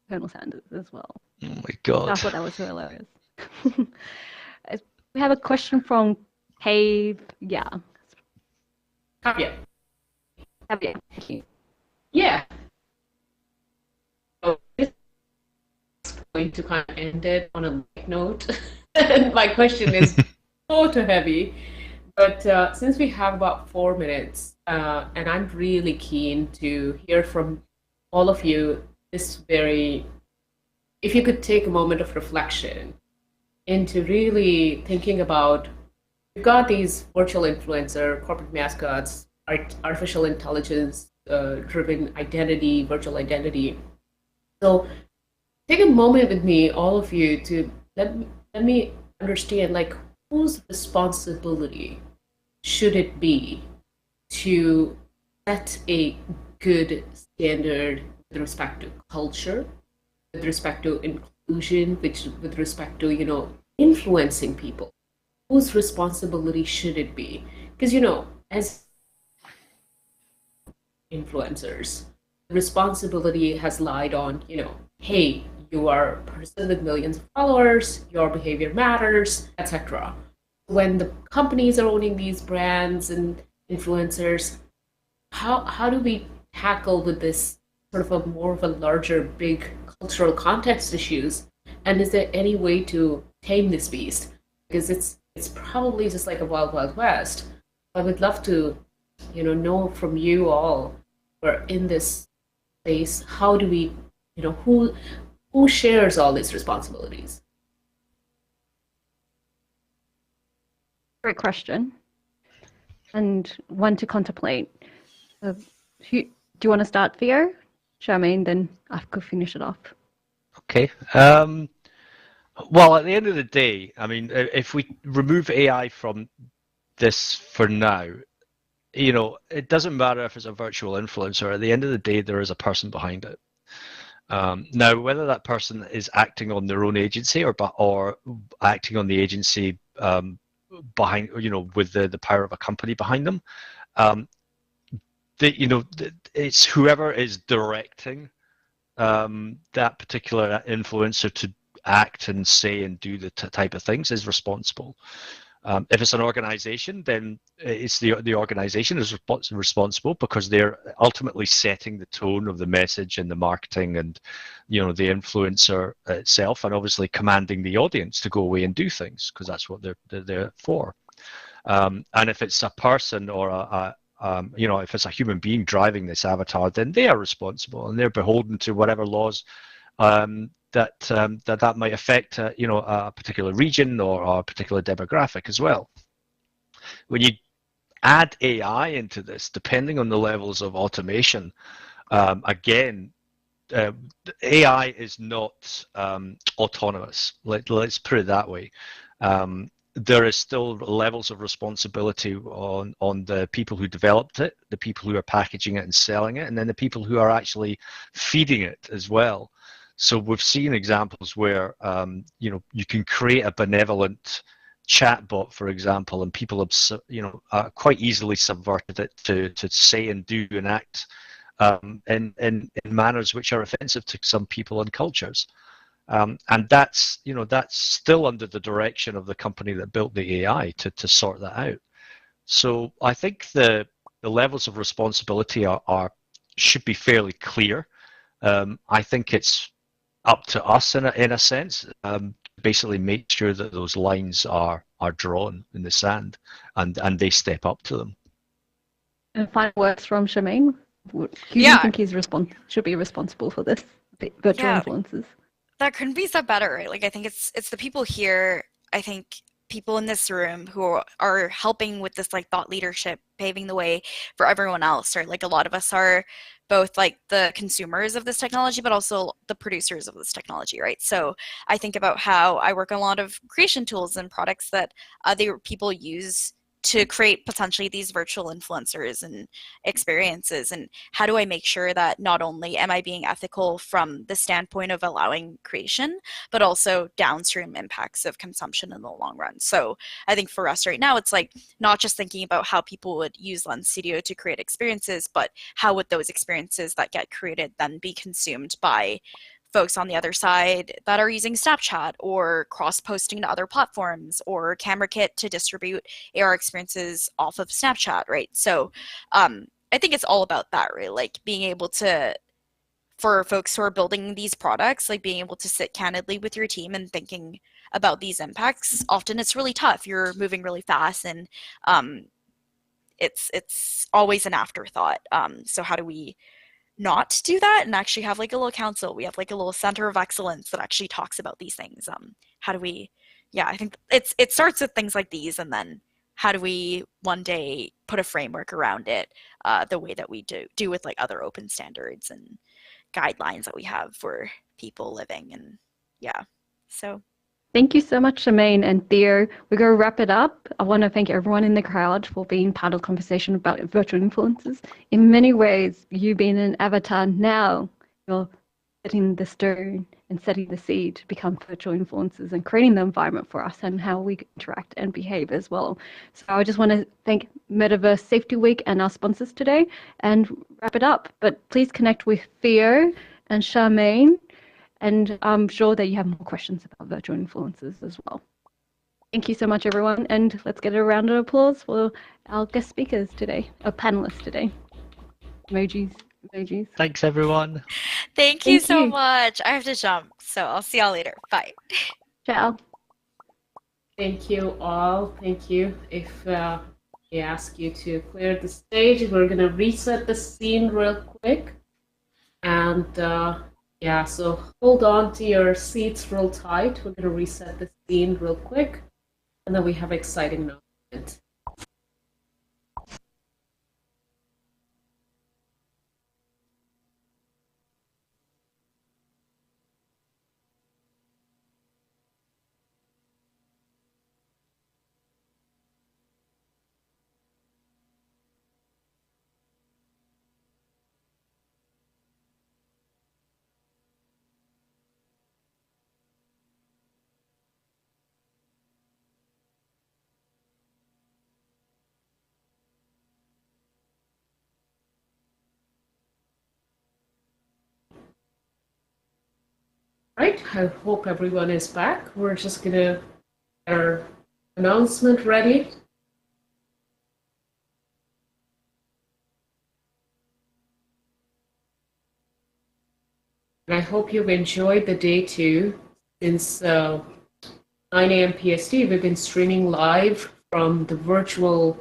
Colonel Sanders as well. Oh my God. I thought that was hilarious. We have a question from Cave. Yeah. Javier. Javier, thank you. Yeah. So this is going to kind of end it on a light note. My question is so too heavy. But since we have about 4 minutes, and I'm really keen to hear from all of you if you could take a moment of reflection into really thinking about, you've got these virtual influencer, corporate mascots, artificial intelligence driven identity, virtual identity. So take a moment with me, all of you, to let me understand, like, whose responsibility should it be to set a good standard with respect to culture, with respect to inclusion, with respect to, influencing people? Whose responsibility should it be? Because, as influencers, the responsibility has lied on, hey, you are a person with millions of followers, your behavior matters, etc. When the companies are owning these brands and influencers, how do we tackle with this sort of more of a larger, big cultural context issues? And is there any way to tame this beast? Because it's probably just like a wild, wild west. I would love to, know from you all who are in this space, how do we, who shares all these responsibilities? Great question, and one to contemplate. Do you want to start, Theo? Charmaine, then I could finish it off. Okay. Well, at the end of the day, I mean, if we remove AI from this for now, it doesn't matter if it's a virtual influencer. At the end of the day, there is a person behind it. Now, whether that person is acting on their own agency or acting on the agency behind, with the power of a company behind them, it's whoever is directing that particular influencer to act and say and do the type of things is responsible. If it's an organization, then it's the organization is responsible, because they're ultimately setting the tone of the message and the marketing and, the influencer itself, and obviously commanding the audience to go away and do things, because that's what they're there for. And if it's a person or if it's a human being driving this avatar, then they are responsible and they're beholden to whatever laws that might affect a particular region or a particular demographic as well. When you add AI into this, depending on the levels of automation, again, AI is not autonomous. Let's put it that way. There is still levels of responsibility on the people who developed it, the people who are packaging it and selling it, and then the people who are actually feeding it as well. So we've seen examples where you can create a benevolent chatbot, for example, and people have quite easily subverted it to say and do and act in manners which are offensive to some people and cultures. And that's still under the direction of the company that built the AI to sort that out. So I think the levels of responsibility should be fairly clear. I think it's up to us in a sense, basically make sure that those lines are drawn in the sand and they step up to them. And final words from Charmaine. Who do you think should be responsible for this? Virtual influencers. That couldn't be said better, right? Like, I think it's the people here. I think people in this room who are helping with this like thought leadership, paving the way for everyone else, right? Like, a lot of us are both like the consumers of this technology, but also the producers of this technology, right? So I think about how I work on a lot of creation tools and products that other people use to create potentially these virtual influencers and experiences, and how do I make sure that not only am I being ethical from the standpoint of allowing creation, but also downstream impacts of consumption in the long run. So I think for us right now, it's like not just thinking about how people would use Lens Studio to create experiences, but how would those experiences that get created then be consumed by folks on the other side that are using Snapchat or cross-posting to other platforms, or CameraKit to distribute AR experiences off of Snapchat, right? So I think it's all about that, right? Like, being able to, for folks who are building these products, like being able to sit candidly with your team and thinking about these impacts. Often it's really tough. You're moving really fast, and it's always an afterthought. So how do we not do that and actually have like a little council? We have like a little center of excellence that actually talks about these things. How do we, I think it starts with things like these, and then how do we one day put a framework around it the way that we do with like other open standards and guidelines that we have for people living. And so. Thank you so much, Charmaine and Theo. We're going to wrap it up. I want to thank everyone in the crowd for being part of the conversation about virtual influencers. In many ways, you being an avatar now, you're setting the stone and setting the seed to become virtual influencers and creating the environment for us and how we interact and behave as well. So I just want to thank Metaverse Safety Week and our sponsors today and wrap it up. But please connect with Theo and Charmaine, and I'm sure that you have more questions about virtual influencers as well. Thank you so much, everyone. And let's get a round of applause for our guest speakers today, our panelists today. Emojis. Thanks, everyone. Thank you so much. I have to jump, so I'll see y'all later. Bye. Ciao. Thank you all. Thank you. If I ask you to clear the stage, we're going to reset the scene real quick. And so hold on to your seats real tight. We're going to reset the scene real quick, and then we have an exciting announcement. Right, I hope everyone is back. We're just going to get our announcement ready. And I hope you've enjoyed the day too. Since 9 a.m. PST, we've been streaming live from the virtual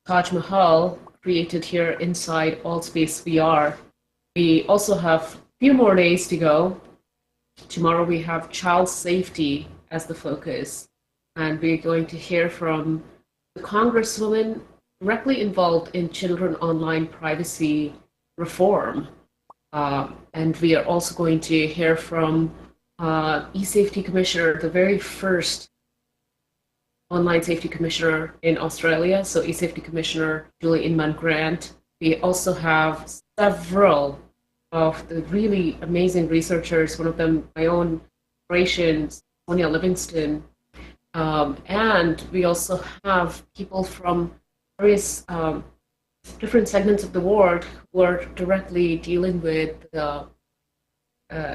Taj Mahal created here inside Allspace VR. We also have a few more days to go. Tomorrow we have child safety as the focus, and we're going to hear from the Congresswoman directly involved in children online privacy reform. And we are also going to hear from e-safety commissioner, the very first online safety commissioner in Australia, so e-safety commissioner Julie Inman Grant. We also have several of the really amazing researchers, one of them my own inspiration, Sonia Livingston. And we also have people from various different segments of the world who are directly dealing with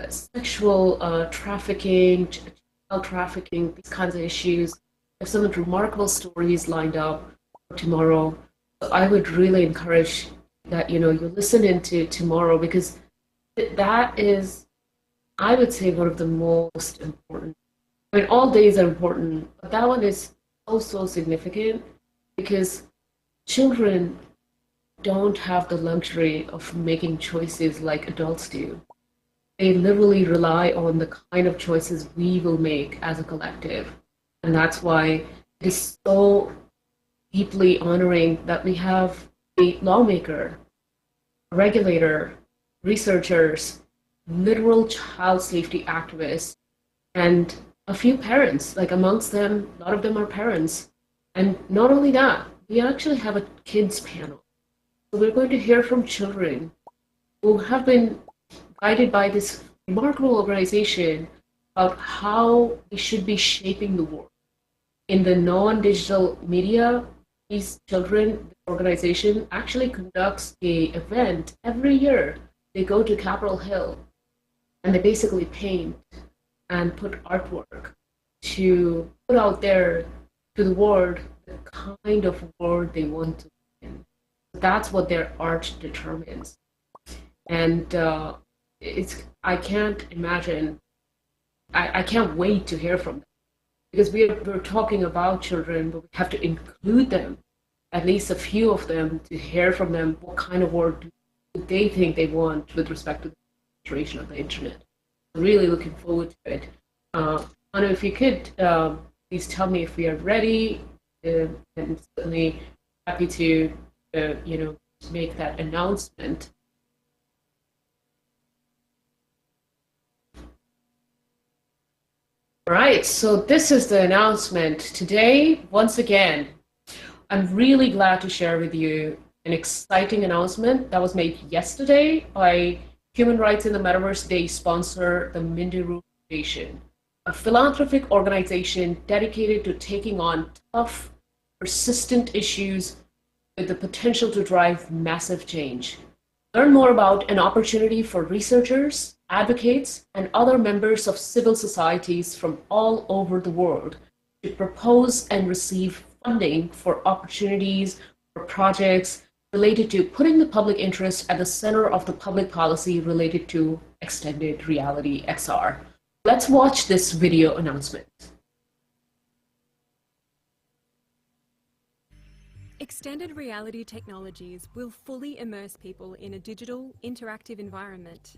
sexual trafficking, child trafficking, these kinds of issues. We have some remarkable stories lined up for tomorrow. So I would really encourage that you listen into tomorrow, because that is, I would say, one of the most important. I mean, all days are important, but that one is so significant because children don't have the luxury of making choices like adults do. They literally rely on the kind of choices we will make as a collective. And that's why it is so deeply honoring that we have a lawmaker, a regulator, researchers, literal child safety activists, and a few parents. Like amongst them, a lot of them are parents. And not only that, we actually have a kids panel. So we're going to hear from children who have been guided by this remarkable organization about how we should be shaping the world. In the non-digital media, these children, the organization actually conducts an event every year. They go to Capitol Hill and they basically paint and put artwork to put out there to the world the kind of world they want to live in. That's what their art determines. And I can't imagine, I can't wait to hear from them. Because we're talking about children, but we have to include them, at least a few of them, to hear from them what kind of world do they think they want with respect to the situation of the internet. I'm really looking forward to it. Anna, if you could please tell me if we are ready, and certainly happy to make that announcement. All right, so this is the announcement. Today, once again, I'm really glad to share with you an exciting announcement that was made yesterday by Human Rights in the Metaverse Day sponsor, the Mindiru Foundation, a philanthropic organization dedicated to taking on tough, persistent issues with the potential to drive massive change. Learn more about an opportunity for researchers, advocates, and other members of civil societies from all over the world to propose and receive funding for opportunities or projects related to putting the public interest at the center of the public policy related to extended reality XR. Let's watch this video announcement. Extended reality technologies will fully immerse people in a digital, interactive environment.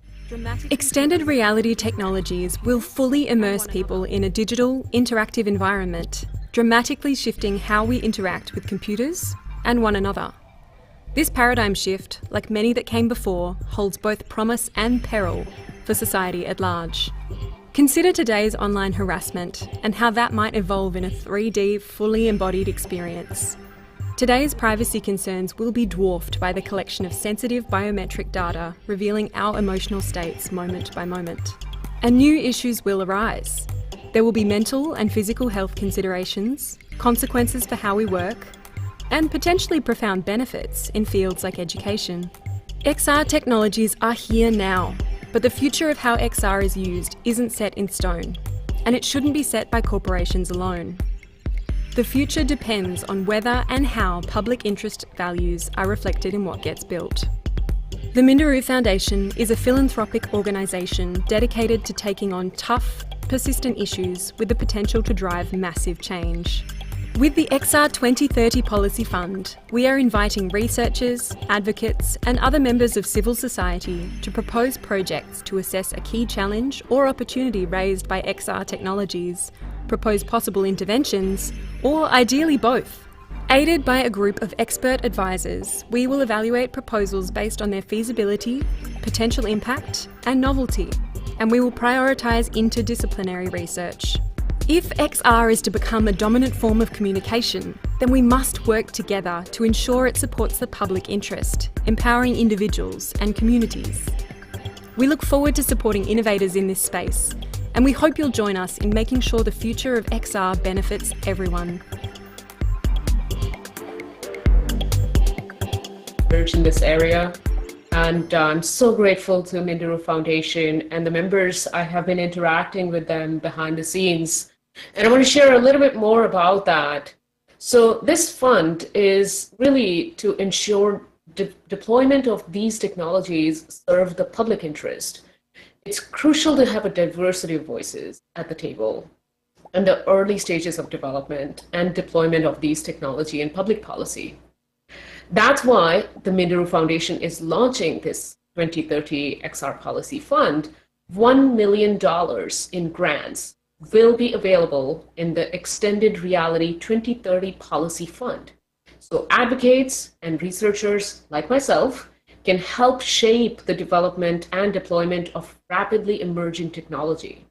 Extended reality technologies will fully immerse people in a digital, interactive environment, dramatically shifting how we interact with computers and one another. This paradigm shift, like many that came before, holds both promise and peril for society at large. Consider today's online harassment and how that might evolve in a 3D, fully embodied experience. Today's privacy concerns will be dwarfed by the collection of sensitive biometric data revealing our emotional states moment by moment. And new issues will arise. There will be mental and physical health considerations, consequences for how we work, and potentially profound benefits in fields like education. XR technologies are here now, but the future of how XR is used isn't set in stone, and it shouldn't be set by corporations alone. The future depends on whether and how public interest values are reflected in what gets built. The Mindiru Foundation is a philanthropic organisation dedicated to taking on tough, persistent issues with the potential to drive massive change. With the XR 2030 Policy Fund, we are inviting researchers, advocates, and other members of civil society to propose projects to assess a key challenge or opportunity raised by XR technologies, propose possible interventions, or ideally both. Aided by a group of expert advisors, we will evaluate proposals based on their feasibility, potential impact, and novelty, and we will prioritise interdisciplinary research. If XR is to become a dominant form of communication, then we must work together to ensure it supports the public interest, empowering individuals and communities. We look forward to supporting innovators in this space, and we hope you'll join us in making sure the future of XR benefits everyone. In this area, and I'm so grateful to Mindaru Foundation and the members. I have been interacting with them behind the scenes, and I want to share a little bit more about that. So this fund is really to ensure deployment of these technologies serve the public interest. It's crucial to have a diversity of voices at the table in the early stages of development and deployment of these technology in public policy. That's why the Mindaru Foundation is launching this 2030 XR Policy Fund. $1 million in grants will be available in the Extended Reality 2030 Policy Fund. So advocates and researchers like myself can help shape the development and deployment of rapidly emerging technology.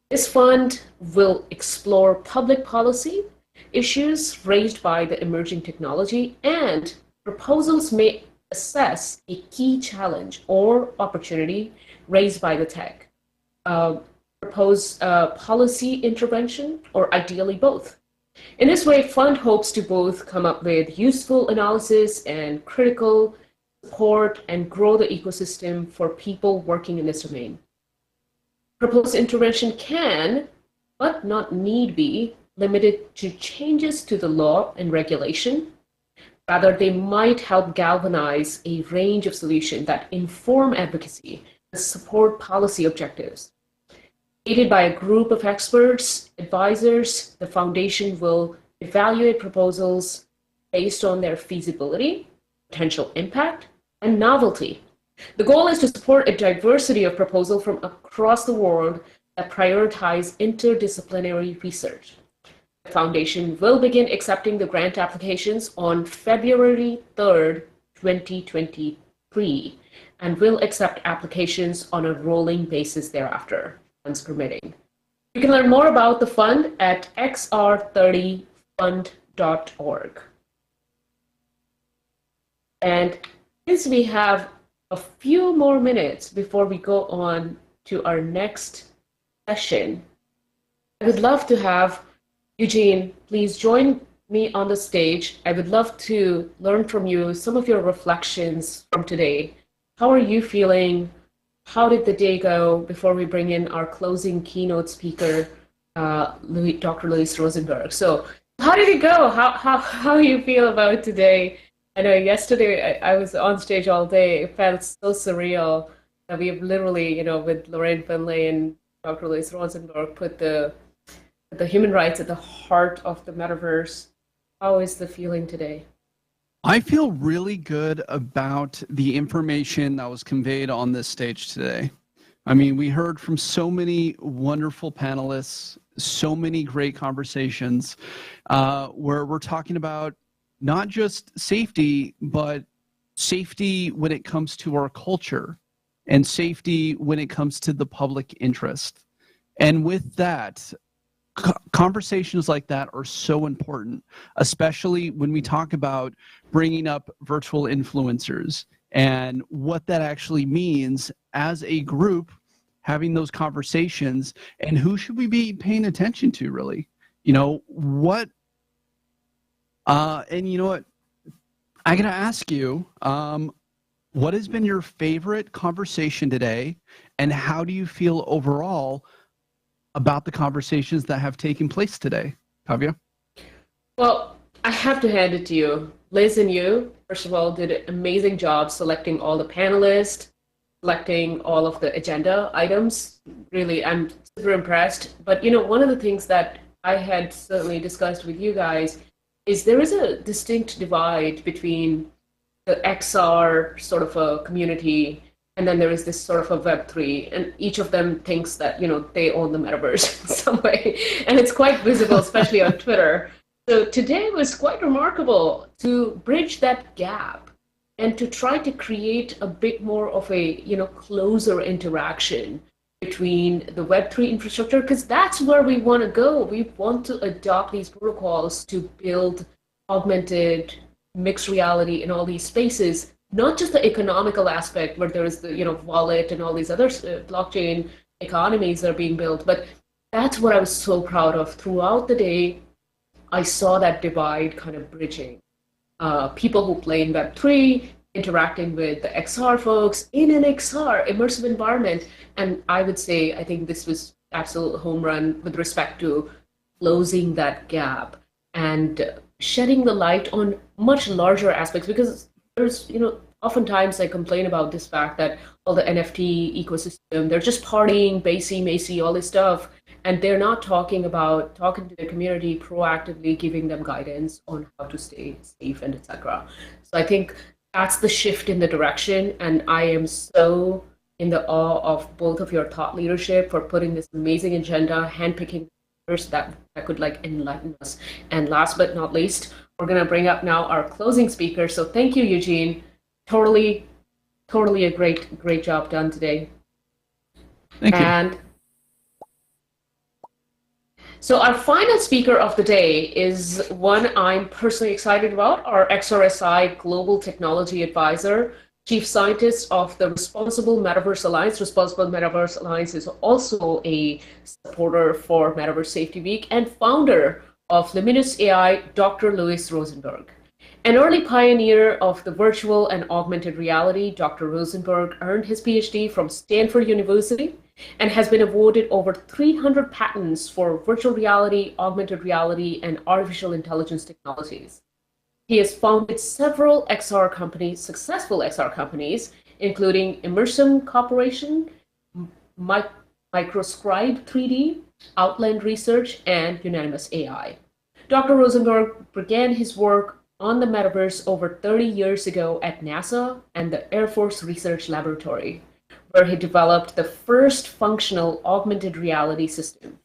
This fund will explore public policy issues raised by the emerging technology, and proposals may assess a key challenge or opportunity raised by the tech, propose policy intervention, or ideally both. In this way, fund hopes to both come up with useful analysis and critical support and grow the ecosystem for people working in this domain. Proposed intervention can, but not need be, limited to changes to the law and regulation. Rather, they might help galvanize a range of solutions that inform advocacy and support policy objectives. Aided by a group of experts, advisors, the foundation will evaluate proposals based on their feasibility, potential impact, and novelty. The goal is to support a diversity of proposals from across the world that prioritize interdisciplinary research. The foundation will begin accepting the grant applications on February 3rd, 2023, and will accept applications on a rolling basis thereafter, funds permitting. You can learn more about the fund at xr30fund.org. And since we have a few more minutes before we go on to our next session, I would love to have Eugene, please join me on the stage. I would love to learn from you some of your reflections from today. How are you feeling? How did the day go before we bring in our closing keynote speaker, Dr. Luis Rosenberg? So how did it go? How do you feel about today? I know yesterday I was on stage all day. It felt so surreal that we have literally, with Lorraine Finlay and Dr. Luis Rosenberg, put the human rights at the heart of the metaverse. How is the feeling today? I feel really good about the information that was conveyed on this stage today. I mean, we heard from so many wonderful panelists, so many great conversations, where we're talking about not just safety, but safety when it comes to our culture and safety when it comes to the public interest. And with that, conversations like that are so important, especially when we talk about bringing up virtual influencers and what that actually means as a group, having those conversations, and who should we be paying attention to, really? What, and you know what, I gotta ask you, what has been your favorite conversation today, and how do you feel overall about the conversations that have taken place today? Kavya? Well, I have to hand it to you. Liz and you, first of all, did an amazing job selecting all the panelists, selecting all of the agenda items. Really, I'm super impressed. But, one of the things that I had certainly discussed with you guys is there is a distinct divide between the XR sort of a community, and then there is this sort of a Web3, and each of them thinks that, they own the metaverse in some way. And it's quite visible, especially on Twitter. So today was quite remarkable to bridge that gap and to try to create a bit more of a, closer interaction between the Web3 infrastructure, because that's where we want to go. We want to adopt these protocols to build augmented, mixed reality in all these spaces not just the economical aspect where there is the wallet and all these other blockchain economies that are being built, but that's what I was so proud of. Throughout the day, I saw that divide kind of bridging. People who play in Web3 interacting with the XR folks in an XR immersive environment. And I would say, I think this was absolute home run with respect to closing that gap and shedding the light on much larger aspects, because there's, oftentimes I complain about this fact that all the NFT ecosystem, they're just partying, Basie, Macy, all this stuff, and they're not talking to the community proactively, giving them guidance on how to stay safe and etc. So I think that's the shift in the direction, and I am so in the awe of both of your thought leadership for putting this amazing agenda, handpicking that could enlighten us. And last but not least, we're going to bring up now our closing speaker. So thank you, Eugene. Totally a great job done today. Thank you. So our final speaker of the day is one I'm personally excited about, our XRSI Global Technology Advisor, Chief Scientist of the Responsible Metaverse Alliance. Responsible Metaverse Alliance is also a supporter for Metaverse Safety Week, and founder of Luminous AI, Dr. Louis Rosenberg. An early pioneer of the virtual and augmented reality, Dr. Rosenberg earned his PhD from Stanford University and has been awarded over 300 patents for virtual reality, augmented reality, and artificial intelligence technologies. He has founded several XR companies, successful XR companies, including Immersion Corporation, Microscribe 3D, Outland Research, and Unanimous AI. Dr. Rosenberg began his work on the metaverse over 30 years ago at NASA and the Air Force Research Laboratory, where he developed the first functional augmented reality system.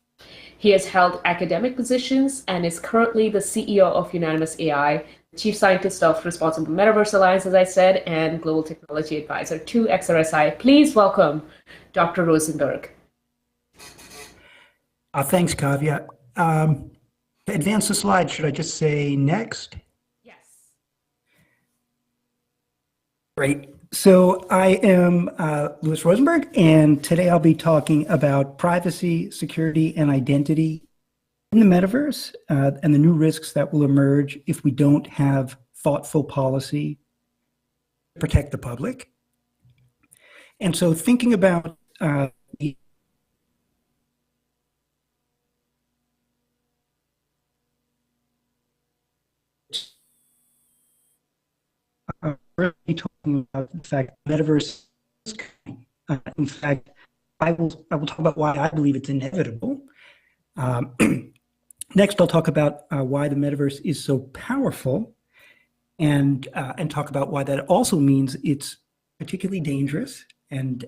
He has held academic positions and is currently the CEO of Unanimous AI, Chief Scientist of Responsible Metaverse Alliance, as I said, and Global Technology Advisor to XRSI. Please welcome Dr. Rosenberg. Thanks, Kavya. To advance the slide, should I just say next? Yes. Great. So I am Louis Rosenberg, and today I'll be talking about privacy, security, and identity in the metaverse, and the new risks that will emerge if we don't have thoughtful policy to protect the public. And so thinking about the really talking about the fact that metaverse is coming. In fact, I will talk about why I believe it's inevitable. Next, I'll talk about why the metaverse is so powerful, and talk about why that also means it's particularly dangerous. And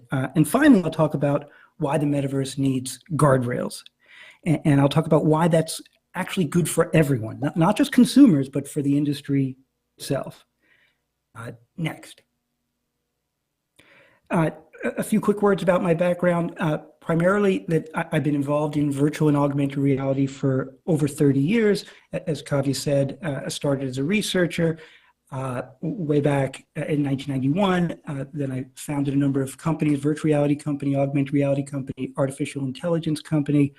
finally, I'll talk about why the metaverse needs guardrails, and I'll talk about why that's actually good for everyone, not just consumers, but for the industry itself. Next. A few quick words about my background. Primarily that I've been involved in virtual and augmented reality for over 30 years. As Kavya said, I started as a researcher way back in 1991. Then I founded a number of companies, virtual reality company, augmented reality company, artificial intelligence company.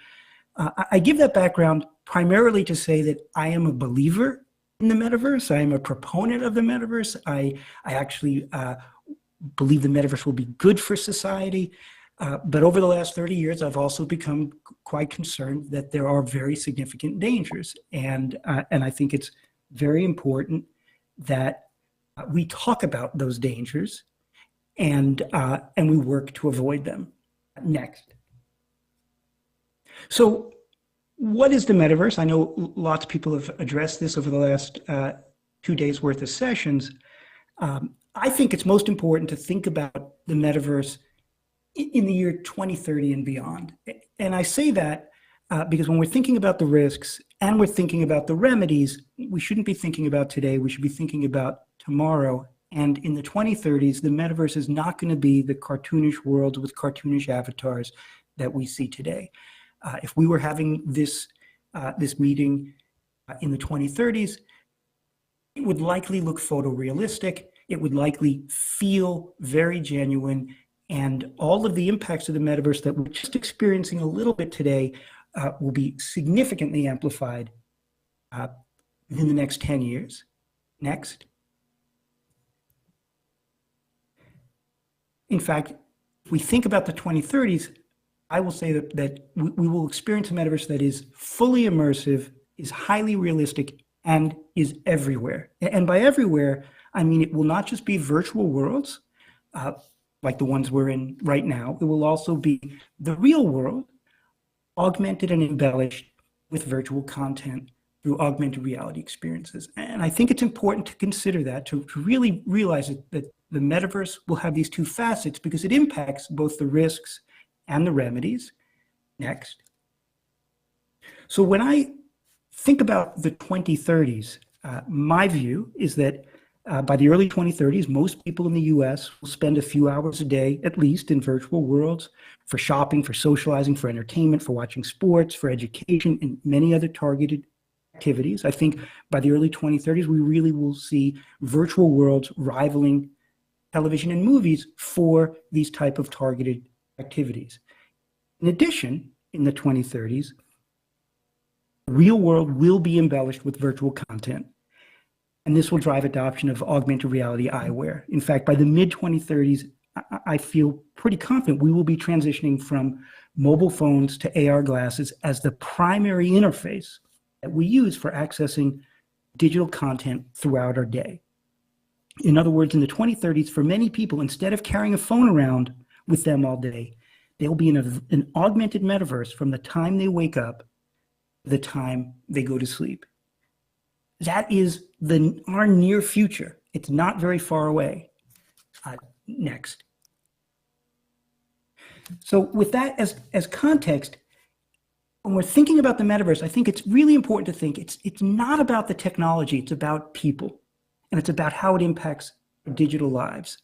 I give that background primarily to say that I am a believer in the metaverse. I am a proponent of the metaverse. I actually believe the metaverse will be good for society. But over the last 30 years, I've also become quite concerned that there are very significant dangers. And I think it's very important that we talk about those dangers and we work to avoid them. Next. So what is the metaverse? I know lots of people have addressed this over the last 2 days worth of sessions. I think it's most important to think about the metaverse in the year 2030 and beyond. And I say that because when we're thinking about the risks and we're thinking about the remedies, we shouldn't be thinking about today, we should be thinking about tomorrow. And in the 2030s, the metaverse is not going to be the cartoonish world with cartoonish avatars that we see today. If we were having this meeting in the 2030s, it would likely look photorealistic. It would likely feel very genuine, and all of the impacts of the metaverse that we're just experiencing a little bit today will be significantly amplified within the next 10 years. Next. In fact, if we think about the 2030s, I will say that we will experience a metaverse that is fully immersive, is highly realistic, and is everywhere. And by everywhere, I mean it will not just be virtual worlds like the ones we're in right now. It will also be the real world, augmented and embellished with virtual content through augmented reality experiences. And I think it's important to consider that, to really realize that the metaverse will have these two facets because it impacts both the risks and the remedies. Next. So when I think about the 2030s, my view is that by the early 2030s, most people in the US will spend a few hours a day, at least, in virtual worlds for shopping, for socializing, for entertainment, for watching sports, for education, and many other targeted activities. I think by the early 2030s, we really will see virtual worlds rivaling television and movies for these type of targeted activities. In addition, in the 2030s, the real world will be embellished with virtual content, and this will drive adoption of augmented reality eyewear. In fact, by the mid-2030s, I feel pretty confident we will be transitioning from mobile phones to AR glasses as the primary interface that we use for accessing digital content throughout our day. In other words, in the 2030s, for many people, instead of carrying a phone around with them all day, they'll be in an augmented metaverse from the time they wake up to the time they go to sleep. That is our near future. It's not very far away. Next. So with that as context, when we're thinking about the metaverse, I think it's really important to think it's not about the technology, it's about people. And it's about how it impacts our digital lives.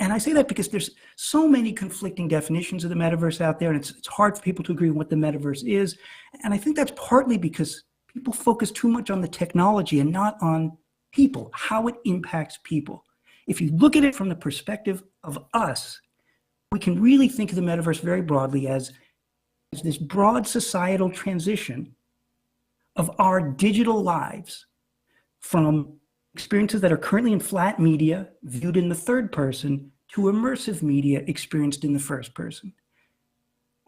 And I say that because there's so many conflicting definitions of the metaverse out there, and it's hard for people to agree on what the metaverse is. And I think that's partly because people focus too much on the technology and not on people, how it impacts people. If you look at it from the perspective of us, we can really think of the metaverse very broadly as this broad societal transition of our digital lives from experiences that are currently in flat media, viewed in the third person, to immersive media experienced in the first person.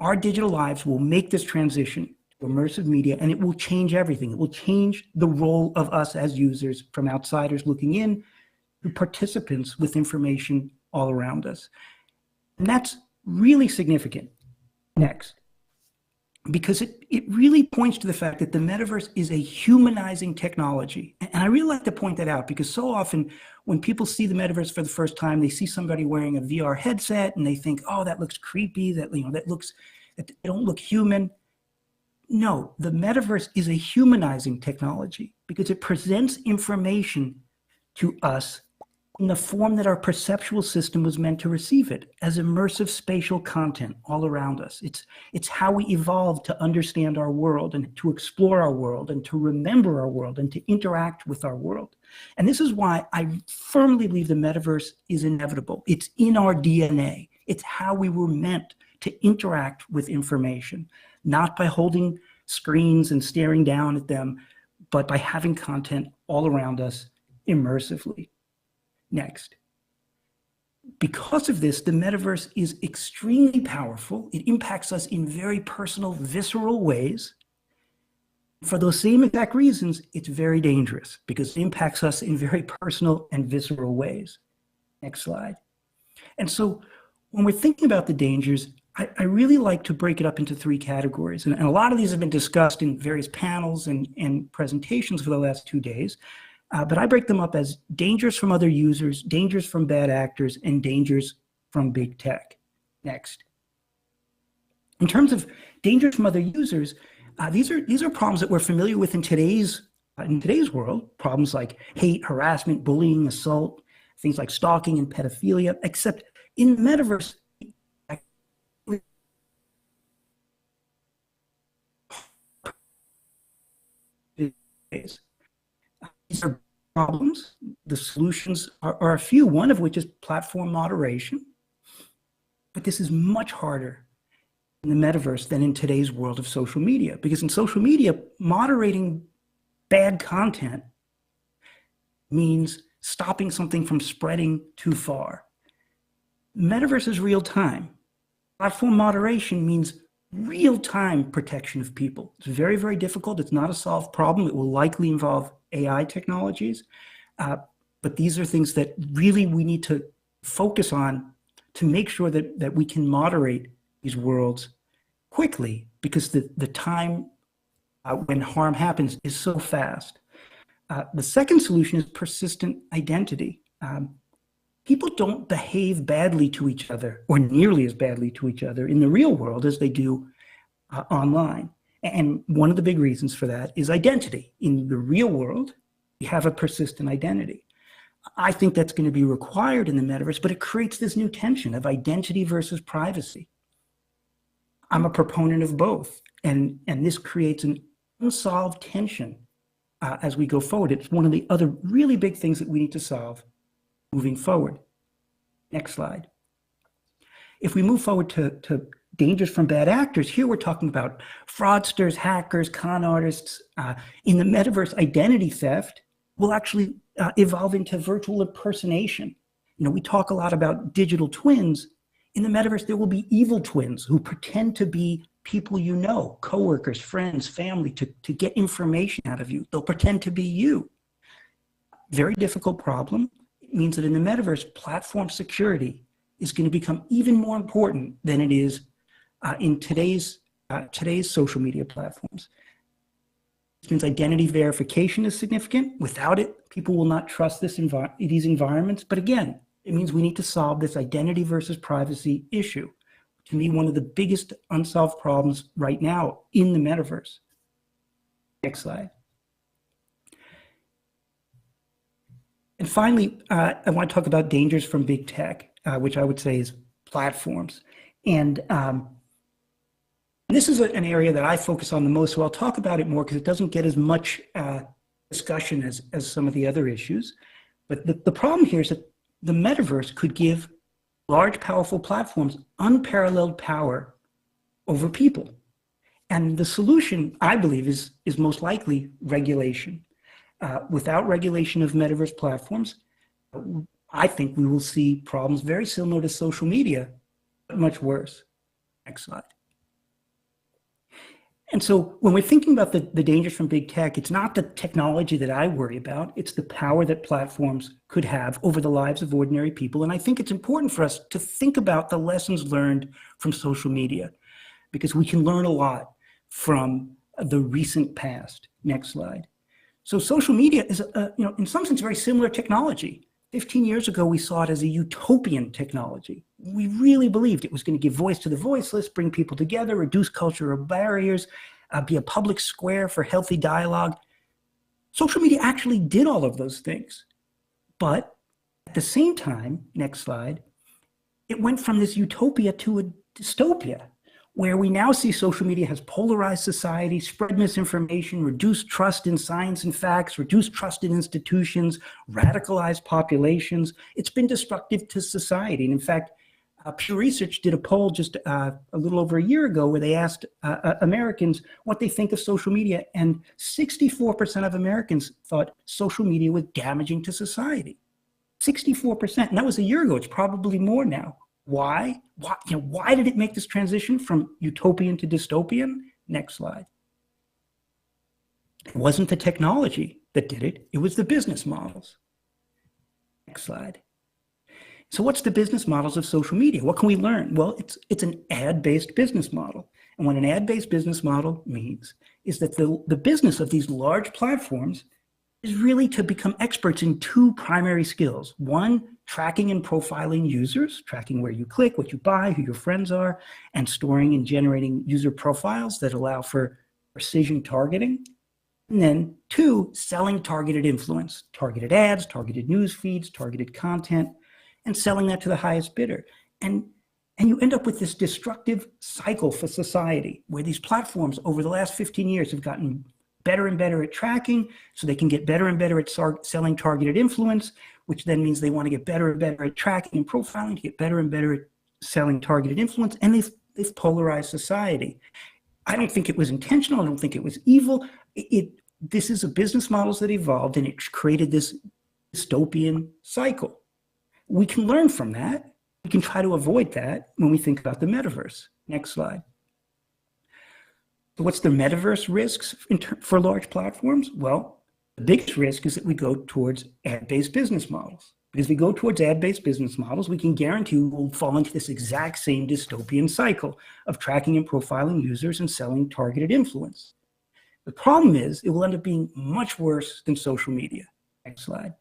Our digital lives will make this transition to immersive media, and it will change everything. It will change the role of us as users, from outsiders looking in to participants with information all around us. And that's really significant. Next. Because it really points to the fact that the metaverse is a humanizing technology. And I really like to point that out because so often when people see the metaverse for the first time, they see somebody wearing a VR headset and they think, oh, that looks creepy, that they don't look human. No, the metaverse is a humanizing technology because it presents information to us in the form that our perceptual system was meant to receive it, as immersive spatial content all around us. It's how we evolved to understand our world and to explore our world and to remember our world and to interact with our world. And this is why I firmly believe the metaverse is inevitable. It's in our DNA. It's how we were meant to interact with information, not by holding screens and staring down at them, but by having content all around us immersively. Next. Because of this, the metaverse is extremely powerful. It impacts us in very personal, visceral ways. For those same exact reasons, it's very dangerous because it impacts us in very personal and visceral ways. Next slide. And so when we're thinking about the dangers, I really like to break it up into three categories. And a lot of these have been discussed in various panels and presentations for the last 2 days. But I break them up as dangers from other users, dangers from bad actors, and dangers from big tech. Next. In terms of dangers from other users, these are problems that we're familiar with in today's world. Problems like hate, harassment, bullying, assault, things like stalking and pedophilia. Except in the metaverse, these are problems the solutions are a few, one of which is platform moderation. But this is much harder in the metaverse than in today's world of social media, because in social media, moderating bad content means stopping something from spreading too far. Metaverse is real time. Platform moderation means real-time protection of people. It's very, very difficult. It's not a solved problem. It will likely involve AI technologies. But these are things that really we need to focus on to make sure that we can moderate these worlds quickly, because the time when harm happens is so fast. The second solution is persistent identity. People don't behave badly to each other, or nearly as badly to each other, in the real world as they do online. And one of the big reasons for that is identity. In the real world, we have a persistent identity. I think that's going to be required in the metaverse, but it creates this new tension of identity versus privacy. I'm a proponent of both, and this creates an unsolved tension as we go forward. It's one of the other really big things that we need to solve moving forward. Next slide. If we move forward to dangers from bad actors, here we're talking about fraudsters, hackers, con artists. In the metaverse, identity theft will actually evolve into virtual impersonation. You know, we talk a lot about digital twins. In the metaverse, there will be evil twins who pretend to be people you know, coworkers, friends, family, to get information out of you. They'll pretend to be you. Very difficult problem. It means that in the metaverse, platform security is going to become even more important than it is in today's social media platforms. This means identity verification is significant. Without it, people will not trust these environments. But again, it means we need to solve this identity versus privacy issue. To me, one of the biggest unsolved problems right now in the metaverse. Next slide. And finally, I want to talk about dangers from big tech, which I would say is platforms. And this is an area that I focus on the most, so I'll talk about it more because it doesn't get as much discussion as some of the other issues. But the problem here is that the metaverse could give large, powerful platforms unparalleled power over people. And the solution, I believe, is most likely regulation. Without regulation of metaverse platforms, I think we will see problems very similar to social media, but much worse. Next slide. And so when we're thinking about the dangers from big tech, it's not the technology that I worry about, it's the power that platforms could have over the lives of ordinary people. And I think it's important for us to think about the lessons learned from social media, because we can learn a lot from the recent past. Next slide. So social media is, in some sense, very similar technology. 15 years ago, we saw it as a utopian technology. We really believed it was going to give voice to the voiceless, bring people together, reduce cultural barriers, be a public square for healthy dialogue. Social media actually did all of those things. But at the same time, next slide, it went from this utopia to a dystopia, where we now see social media has polarized society, spread misinformation, reduced trust in science and facts, reduced trust in institutions, radicalized populations. It's been destructive to society. And in fact, Pew Research did a poll just a little over a year ago where they asked Americans what they think of social media, and 64% of Americans thought social media was damaging to society. 64%, and that was a year ago. It's probably more now. Why? Why did it make this transition from utopian to dystopian? Next slide. It wasn't the technology that did it. It was the business models. Next slide. So what's the business models of social media? What can we learn? Well, it's an ad-based business model. And what an ad-based business model means is that the business of these large platforms is really to become experts in two primary skills. One, tracking and profiling users, tracking where you click, what you buy, who your friends are, and storing and generating user profiles that allow for precision targeting. And then two, selling targeted influence, targeted ads, targeted news feeds, targeted content, and selling that to the highest bidder. And you end up with this destructive cycle for society where these platforms over the last 15 years have gotten better and better at tracking, so they can get better and better at selling targeted influence, which then means they want to get better and better at tracking and profiling to get better and better at selling targeted influence, and they've polarized society. I don't think it was intentional. I don't think it was evil. This is a business models that evolved, and it created this dystopian cycle. We can learn from that. We can try to avoid that when we think about the metaverse. Next slide. So what's the metaverse risks for large platforms? Well, the biggest risk is that we go towards ad-based business models. Because if we go towards ad-based business models, we can guarantee we'll fall into this exact same dystopian cycle of tracking and profiling users and selling targeted influence. The problem is it will end up being much worse than social media. Next slide.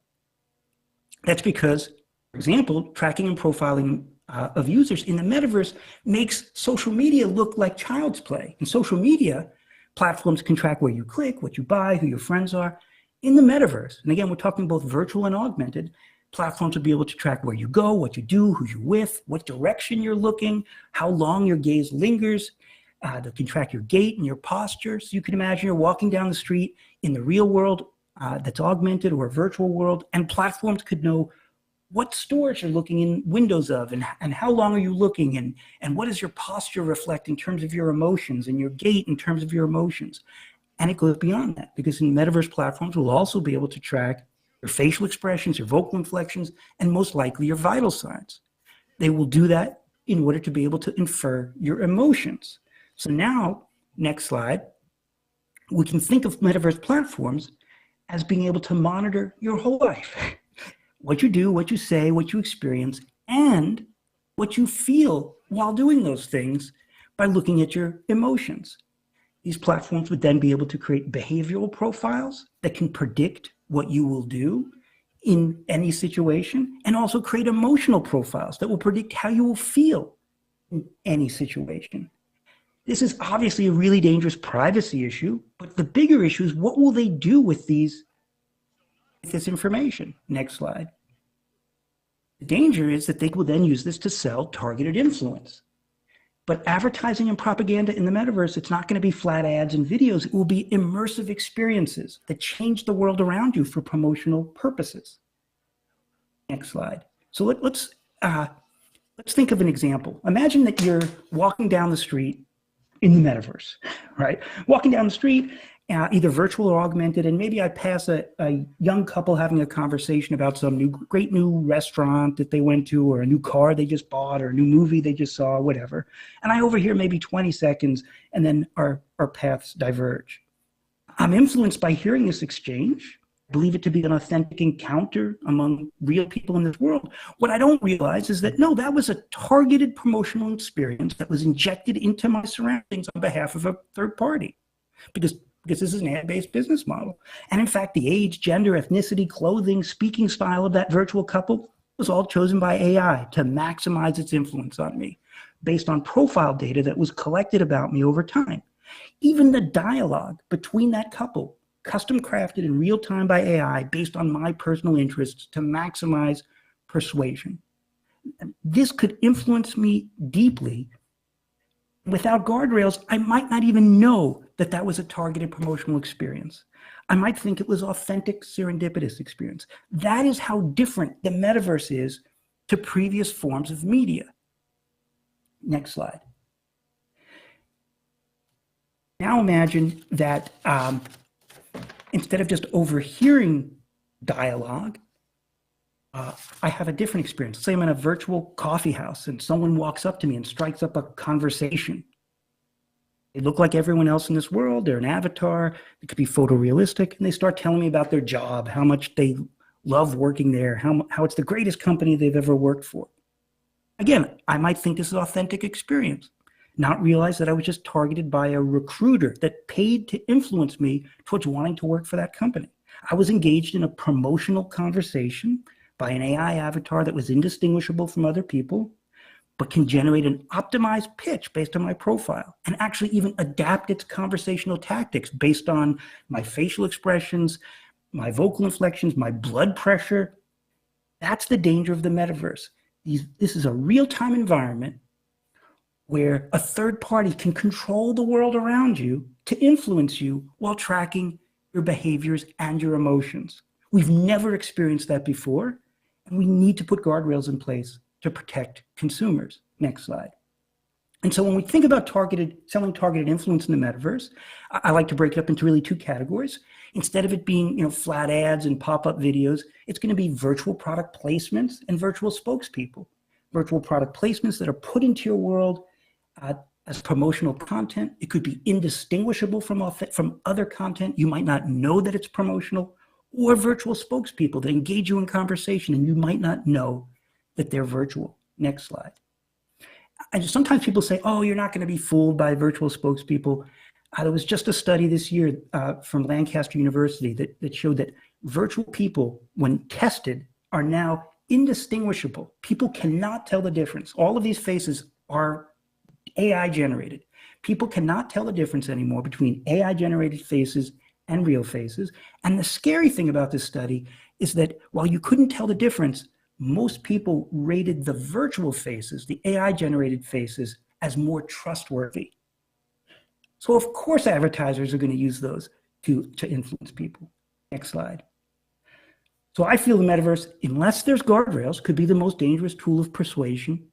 That's because, for example, tracking and profiling of users in the metaverse makes social media look like child's play. In social media, platforms can track where you click, what you buy, who your friends are. In the metaverse, and again, we're talking both virtual and augmented, platforms will be able to track where you go, what you do, who you're with, what direction you're looking, how long your gaze lingers. They can track your gait and your posture. So you can imagine you're walking down the street in the real world that's augmented or a virtual world, and platforms could know what stores you're looking in windows of and how long are you looking and what does your posture reflect in terms of your emotions and your gait in terms of your emotions. And it goes beyond that, because in metaverse platforms, we'll also be able to track your facial expressions, your vocal inflections, and most likely your vital signs. They will do that in order to be able to infer your emotions. So now, next slide, we can think of metaverse platforms as being able to monitor your whole life. What you do, what you say, what you experience, and what you feel while doing those things by looking at your emotions. These platforms would then be able to create behavioral profiles that can predict what you will do in any situation, and also create emotional profiles that will predict how you will feel in any situation. This is obviously a really dangerous privacy issue, but the bigger issue is what will they do with this information? Next slide. The danger is that they will then use this to sell targeted influence. But advertising and propaganda in the metaverse, it's not going to be flat ads and videos. It will be immersive experiences that change the world around you for promotional purposes. Next slide. So let's think of an example. Imagine that you're walking down the street in the metaverse, right? Walking down the street, either virtual or augmented, and maybe I pass a young couple having a conversation about some great new restaurant that they went to, or a new car they just bought, or a new movie they just saw, whatever. And I overhear maybe 20 seconds, and then our paths diverge. I'm influenced by hearing this exchange, believe it to be an authentic encounter among real people in this world. What I don't realize is that, no, that was a targeted promotional experience that was injected into my surroundings on behalf of a third party. Because this is an ad-based business model. And in fact, the age, gender, ethnicity, clothing, speaking style of that virtual couple was all chosen by AI to maximize its influence on me based on profile data that was collected about me over time. Even the dialogue between that couple, custom crafted in real time by AI based on my personal interests to maximize persuasion. This could influence me deeply. Without guardrails, I might not even know that that was a targeted promotional experience. I might think it was authentic, serendipitous experience. That is how different the metaverse is to previous forms of media. Next slide. Now imagine that instead of just overhearing dialogue, I have a different experience. Say I'm in a virtual coffee house and someone walks up to me and strikes up a conversation. They look like everyone else in this world. They're an avatar. It could be photorealistic. And they start telling me about their job, how much they love working there, how it's the greatest company they've ever worked for. Again, I might think this is an authentic experience, not realize that I was just targeted by a recruiter that paid to influence me towards wanting to work for that company. I was engaged in a promotional conversation by an AI avatar that was indistinguishable from other people, but can generate an optimized pitch based on my profile and actually even adapt its conversational tactics based on my facial expressions, my vocal inflections, my blood pressure. That's the danger of the metaverse. This is a real-time environment where a third party can control the world around you to influence you while tracking your behaviors and your emotions. We've never experienced that before, and we need to put guardrails in place to protect consumers. Next slide. And so when we think about selling targeted influence in the metaverse, I like to break it up into really two categories. Instead of it being flat ads and pop-up videos, it's going to be virtual product placements and virtual spokespeople. Virtual product placements that are put into your world as promotional content. It could be indistinguishable from other content. You might not know that it's promotional, or virtual spokespeople that engage you in conversation and you might not know that they're virtual. Next slide. Sometimes people say, oh, you're not going to be fooled by virtual spokespeople. There was just a study this year from Lancaster University that showed that virtual people, when tested, are now indistinguishable. People cannot tell the difference. All of these faces are AI generated. People cannot tell the difference anymore between AI generated faces and real faces. And the scary thing about this study is that while you couldn't tell the difference, most people rated the virtual faces, the AI generated faces, as more trustworthy. So of course advertisers are going to use those to influence people. Next slide. So I feel the metaverse, unless there's guardrails, could be the most dangerous tool of persuasion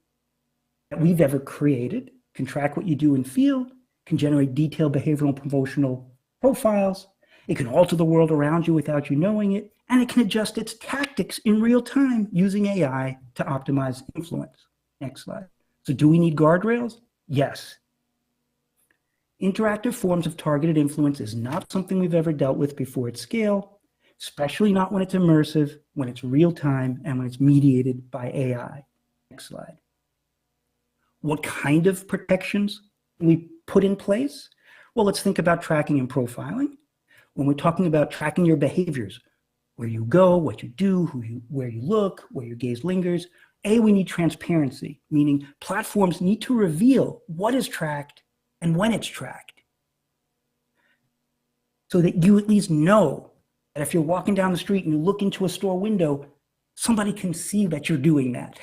that we've ever created. Can track what you do and feel, can generate detailed behavioral and promotional profiles. It can alter the world around you without you knowing it, and it can adjust its tactics in real time using AI to optimize influence. Next slide. So do we need guardrails? Yes. Interactive forms of targeted influence is not something we've ever dealt with before at scale, especially not when it's immersive, when it's real time, and when it's mediated by AI. Next slide. What kind of protections can we put in place? Well, let's think about tracking and profiling. When we're talking about tracking your behaviors, where you go, what you do, where you look, where your gaze lingers, we need transparency, meaning platforms need to reveal what is tracked and when it's tracked, so that you at least know that if you're walking down the street and you look into a store window, somebody can see that you're doing that.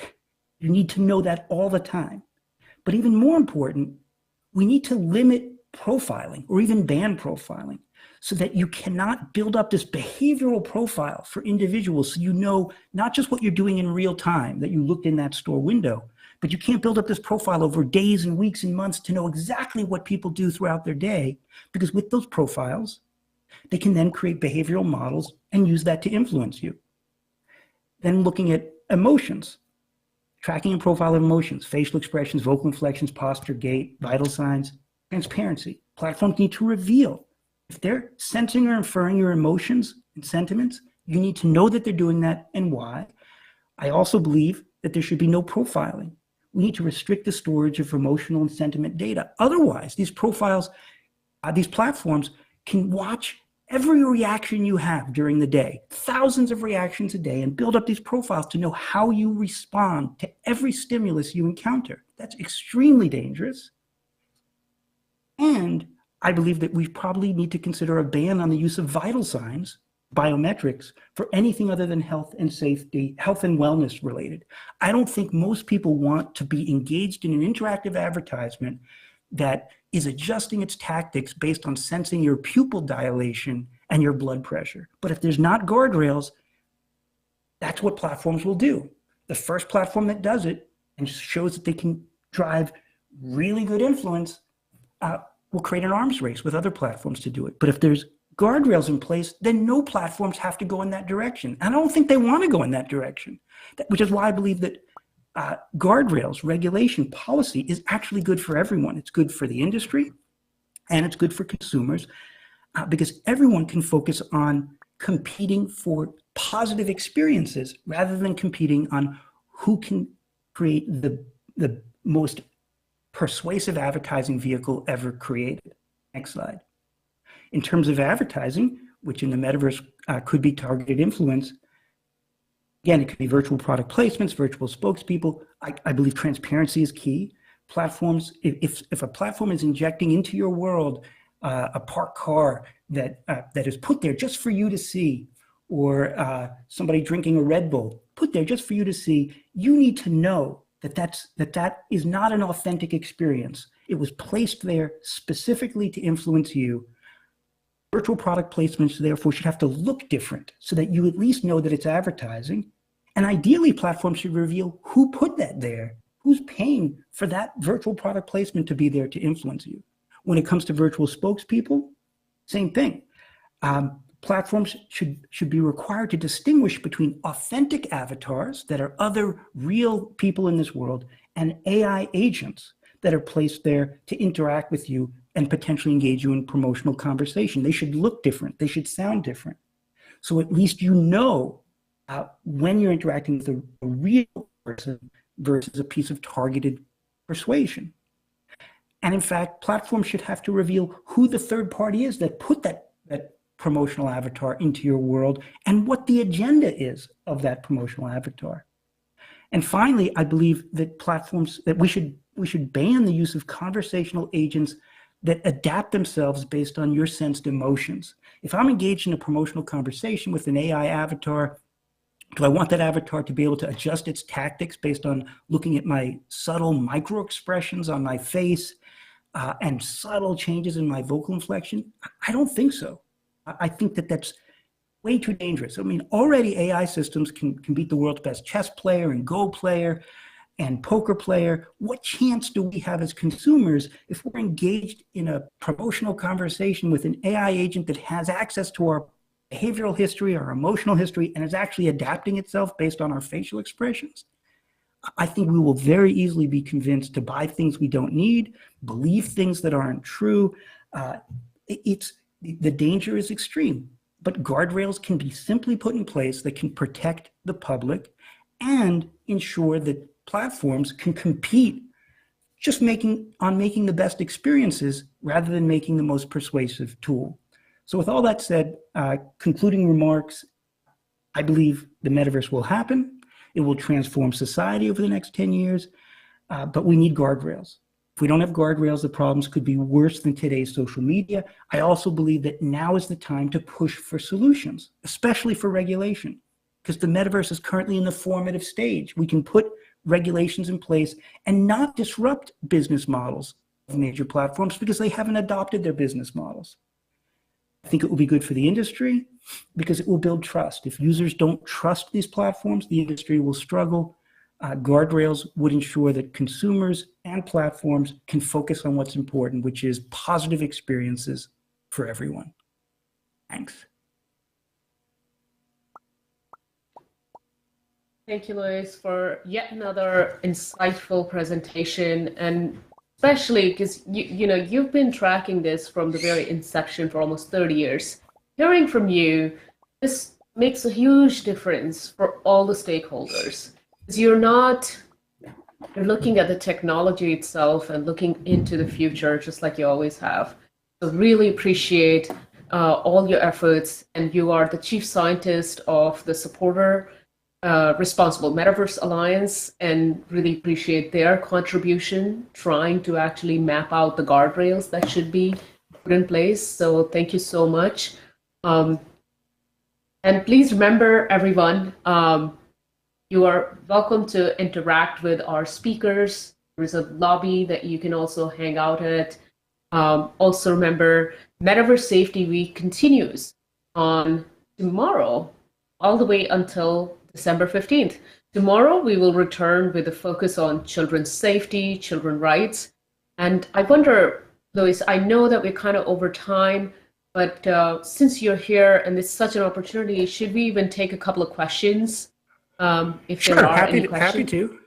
You need to know that all the time. But even more important, we need to limit profiling or even ban profiling so that you cannot build up this behavioral profile for individuals so you know not just what you're doing in real time, that you looked in that store window, but you can't build up this profile over days and weeks and months to know exactly what people do throughout their day, because with those profiles, they can then create behavioral models and use that to influence you. Then looking at emotions. Tracking and profile of emotions, facial expressions, vocal inflections, posture, gait, vital signs, transparency. Platforms need to reveal. If they're sensing or inferring your emotions and sentiments, you need to know that they're doing that and why. I also believe that there should be no profiling. We need to restrict the storage of emotional and sentiment data. Otherwise, these profiles, these platforms can watch every reaction you have during the day, thousands of reactions a day, and build up these profiles to know how you respond to every stimulus you encounter. That's extremely dangerous. And I believe that we probably need to consider a ban on the use of vital signs, biometrics, for anything other than health and safety, health and wellness related. I don't think most people want to be engaged in an interactive advertisement that is adjusting its tactics based on sensing your pupil dilation and your blood pressure. But if there's not guardrails, that's what platforms will do. The first platform that does it and shows that they can drive really good influence will create an arms race with other platforms to do it. But if there's guardrails in place, then no platforms have to go in that direction. And I don't think they want to go in that direction, which is why I believe that guardrails, regulation, policy is actually good for everyone. It's good for the industry and it's good for consumers because everyone can focus on competing for positive experiences rather than competing on who can create the most persuasive advertising vehicle ever created. Next slide. In terms of advertising, which in the metaverse could be targeted influence, again, it could be virtual product placements, virtual spokespeople. I believe transparency is key. Platforms, if a platform is injecting into your world a parked car that is put there just for you to see, or somebody drinking a Red Bull put there just for you to see, you need to know that is not an authentic experience. It was placed there specifically to influence you. Virtual product placements, therefore, should have to look different so that you at least know that it's advertising. And ideally, platforms should reveal who put that there, who's paying for that virtual product placement to be there to influence you. When it comes to virtual spokespeople, same thing. Platforms should be required to distinguish between authentic avatars that are other real people in this world and AI agents that are placed there to interact with you and potentially engage you in promotional conversation. They should look different. They should sound different. So at least you know when you're interacting with a real person versus a piece of targeted persuasion. And in fact, platforms should have to reveal who the third party is that put that promotional avatar into your world and what the agenda is of that promotional avatar. And finally, I believe that we should ban the use of conversational agents that adapt themselves based on your sensed emotions. If I'm engaged in a promotional conversation with an AI avatar, do I want that avatar to be able to adjust its tactics based on looking at my subtle micro expressions on my face and subtle changes in my vocal inflection? I don't think so. I think that that's way too dangerous. I mean, already AI systems can beat the world's best chess player and Go player and poker player. What chance do we have as consumers if we're engaged in a promotional conversation with an AI agent that has access to our behavioral history, our emotional history, and is actually adapting itself based on our facial expressions? I think we will very easily be convinced to buy things we don't need, believe things that aren't true. The danger is extreme, but guardrails can be simply put in place that can protect the public and ensure that platforms can compete just making the best experiences rather than making the most persuasive tool. So with all that said, concluding remarks, I believe the metaverse will happen. It will transform society over the next 10 years, but we need guardrails. If we don't have guardrails, the problems could be worse than today's social media. I also believe that now is the time to push for solutions, especially for regulation, because the metaverse is currently in the formative stage. We can put regulations in place and not disrupt business models of major platforms because they haven't adopted their business models. I think it will be good for the industry because it will build trust. If users don't trust these platforms, the industry will struggle. Guardrails would ensure that consumers and platforms can focus on what's important, which is positive experiences for everyone. Thanks. Thank you, Luis, for yet another insightful presentation, and especially because you've been tracking this from the very inception for almost 30 years. Hearing from you, this makes a huge difference for all the stakeholders. You're looking at the technology itself and looking into the future, just like you always have. So really appreciate all your efforts, and you are the chief scientist of the supporter Responsible Metaverse Alliance, and really appreciate their contribution trying to actually map out the guardrails that should be put in place. So thank you so much. And please remember, everyone, you are welcome to interact with our speakers. There is a lobby that you can also hang out at. Also remember, Metaverse Safety Week continues on tomorrow all the way until December 15th. Tomorrow, we will return with a focus on children's safety, children's rights. And I wonder, Luis, I know that we're kind of over time, but since you're here and it's such an opportunity, should we even take a couple of questions? If sure, there are any questions? Happy to.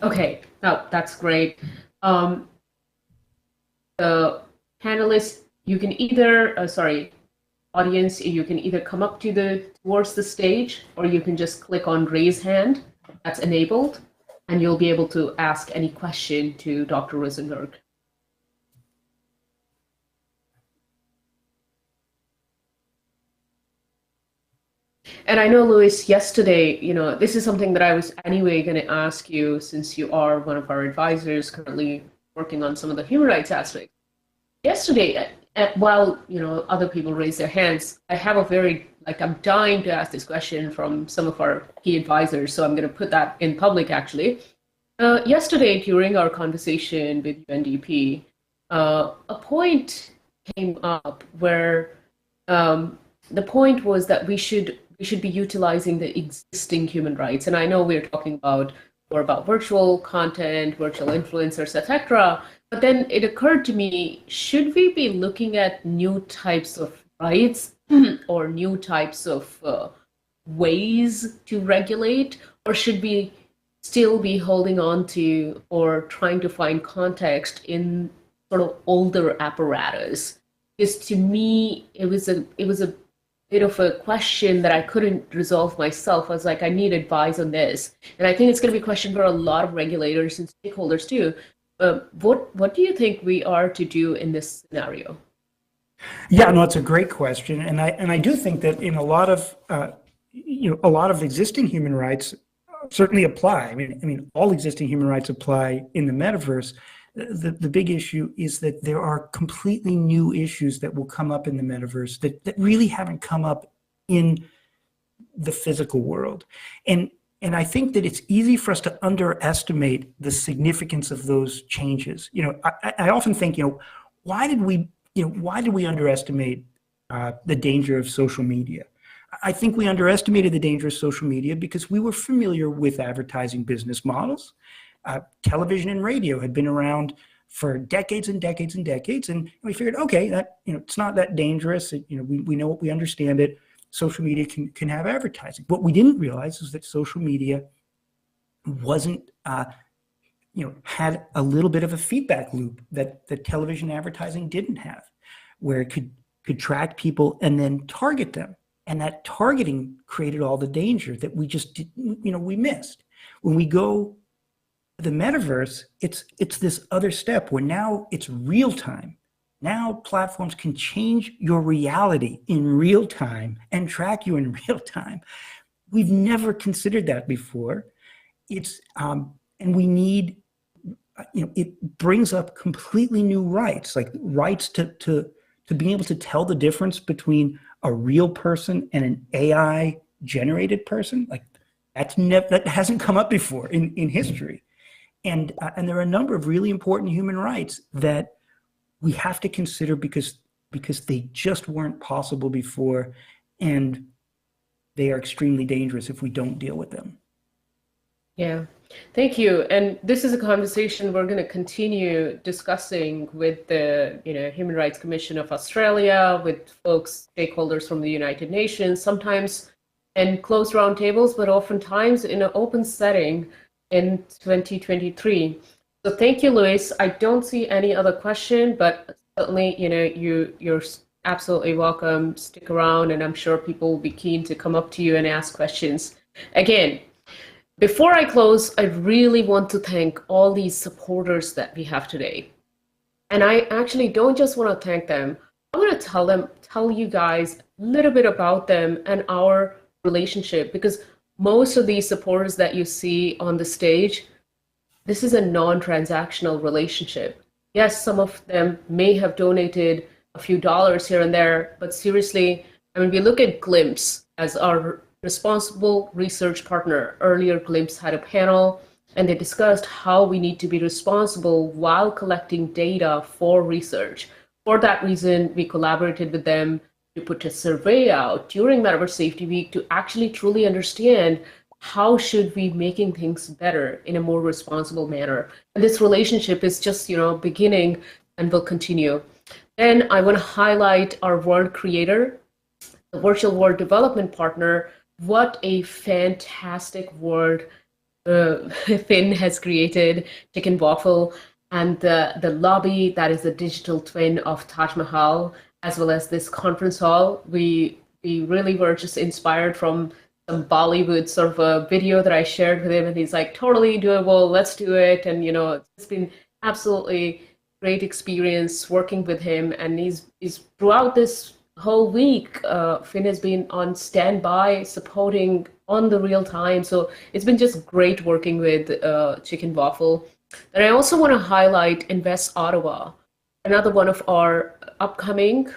Okay, that's great. The panelists, you can either, audience, you can either come up towards the stage, or you can just click on raise hand. That's enabled, and you'll be able to ask any question to Dr. Rosenberg. And I know, Luis, yesterday, this is something that I was anyway going to ask you, since you are one of our advisors currently working on some of the human rights aspects. Yesterday, while other people raise their hands, I have I'm dying to ask this question from some of our key advisors, so I'm going to put that in public actually. Yesterday, during our conversation with UNDP, a point came up where the point was that we should be utilizing the existing human rights. And I know we're talking about more about virtual content, virtual influencers, etc. But then it occurred to me, should we be looking at new types of rights or new types of ways to regulate, or should we still be holding on to or trying to find context in sort of older apparatus? Because to me, it was a bit of a question that I couldn't resolve myself. I was like, I need advice on this. And I think it's going to be a question for a lot of regulators and stakeholders too. What do you think we are to do in this scenario? Yeah, no, it's a great question, and I do think that in a lot of a lot of existing human rights certainly apply. I mean, all existing human rights apply in the metaverse. The big issue is that there are completely new issues that will come up in the metaverse that really haven't come up in the physical world. And I think that it's easy for us to underestimate the significance of those changes. I often think, why did we underestimate the danger of social media? I think we underestimated the danger of social media because we were familiar with advertising business models. Television and radio had been around for decades and decades and decades, and we figured, okay, that it's not that dangerous. We know, we understand it. Social media can have advertising. What we didn't realize is that social media wasn't, had a little bit of a feedback loop that television advertising didn't have, where it could track people and then target them. And that targeting created all the danger that we just, we missed. When we go to the metaverse, it's this other step where now it's real time. Now platforms can change your reality in real time and track you in real time. We've never considered that before. And we need, it brings up completely new rights, like rights to being able to tell the difference between a real person and an AI generated person. Like that hasn't come up before in history. And there are a number of really important human rights that we have to consider because they just weren't possible before, and they are extremely dangerous if we don't deal with them. Yeah, thank you. And this is a conversation we're going to continue discussing with the Human Rights Commission of Australia, with folks, stakeholders from the United Nations, sometimes in closed roundtables, but oftentimes in an open setting in 2023. So thank you, Luis. I don't see any other question, but certainly, you're absolutely welcome. Stick around, and I'm sure people will be keen to come up to you and ask questions. Again, before I close, I really want to thank all these supporters that we have today. And I actually don't just want to thank them. I want to tell you guys a little bit about them and our relationship, because most of these supporters that you see on the stage, this is a non-transactional relationship. Yes, some of them may have donated a few dollars here and there, but seriously, we look at Glimpse as our responsible research partner. Earlier, Glimpse had a panel, and they discussed how we need to be responsible while collecting data for research. For that reason, we collaborated with them to put a survey out during Metaverse Safety Week to actually truly understand how should we be making things better in a more responsible manner. And this relationship is just, beginning and will continue. Then I want to highlight our world creator, the virtual world development partner. What a fantastic world Finn has created, Chicken Waffle, and the lobby that is the digital twin of Taj Mahal, as well as this conference hall. We really were just inspired from some Bollywood sort of a video that I shared with him, and he's like, totally doable, let's do it. And it's been absolutely great experience working with him, and he's throughout this whole week, Finn has been on standby supporting on the real time. So it's been just great working with Chicken Waffle. And I also want to highlight Invest Ottawa, another one of our upcoming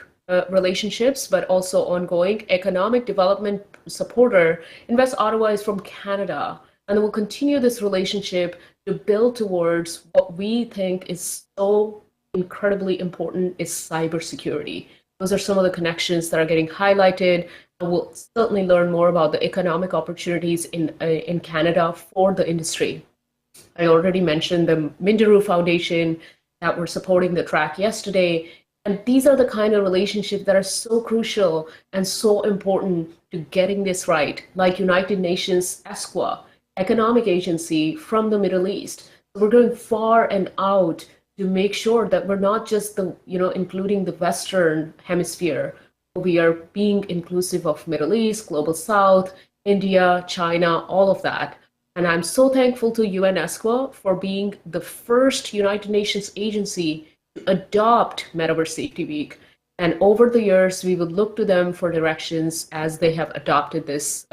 relationships, but also ongoing economic development supporter. Invest Ottawa is from Canada, And we'll continue this relationship to build towards what we think is so incredibly important is cybersecurity. Those are some of the connections that are getting highlighted. And we'll certainly learn more about the economic opportunities in Canada for the industry. I already mentioned the Minderoo Foundation that were supporting the track yesterday. And these are the kind of relationships that are so crucial and so important to getting this right, like United Nations ESQA, Economic Agency from the Middle East. So we're going far and out to make sure that we're not just including the Western hemisphere. We are being inclusive of Middle East, Global South, India, China, all of that. And I'm so thankful to UN ESQA for being the first United Nations agency to adopt Metaverse Safety Week. And over the years, we would look to them for directions as they have adopted this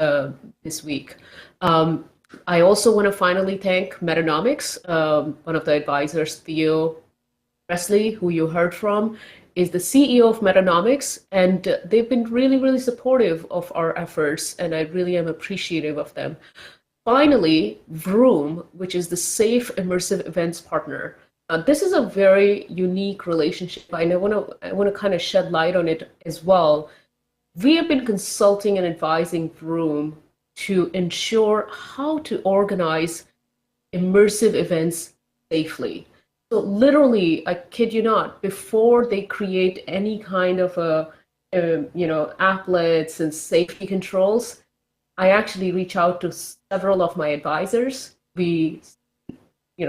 this week. I also want to finally thank Metanomics. One of the advisors, Theo Presley, who you heard from, is the CEO of Metanomics, and they've been really, really supportive of our efforts, and I really am appreciative of them. Finally, Vroom, which is the Safe Immersive Events Partner. This is a very unique relationship. I want to kind of shed light on it as well. We have been consulting and advising Vroom to ensure how to organize immersive events safely. So literally, I kid you not, before they create any kind of applets and safety controls, I actually reach out to several of my advisors. We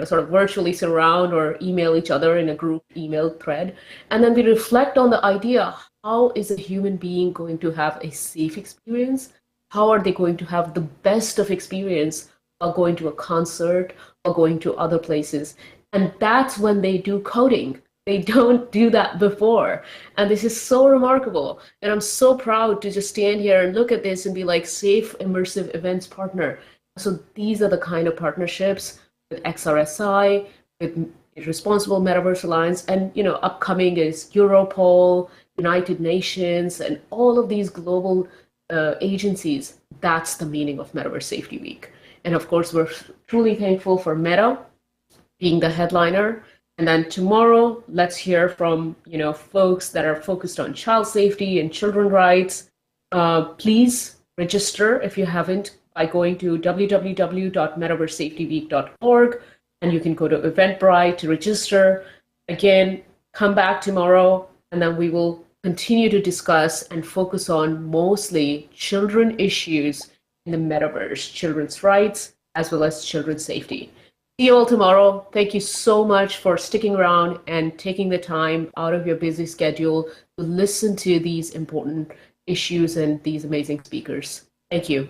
sort of virtually surround or email each other in a group email thread. And then we reflect on the idea, how is a human being going to have a safe experience? How are they going to have the best of experience while going to a concert or going to other places? And that's when they do coding. They don't do that before. And this is so remarkable. And I'm so proud to just stand here and look at this and be like, Safe Immersive Events Partner. So these are the kind of partnerships with XRSI, with Responsible Metaverse Alliance, and upcoming is Europol, United Nations, and all of these global agencies. That's the meaning of Metaverse Safety Week. And of course, we're truly thankful for Meta being the headliner. And then tomorrow, let's hear from folks that are focused on child safety and children rights. Please register if you haven't by going to www.metaversesafetyweek.org, and you can go to Eventbrite to register. Again, come back tomorrow, and then we will continue to discuss and focus on mostly children issues in the metaverse, children's rights, as well as children's safety. See you all tomorrow. Thank you so much for sticking around and taking the time out of your busy schedule to listen to these important issues and these amazing speakers. Thank you.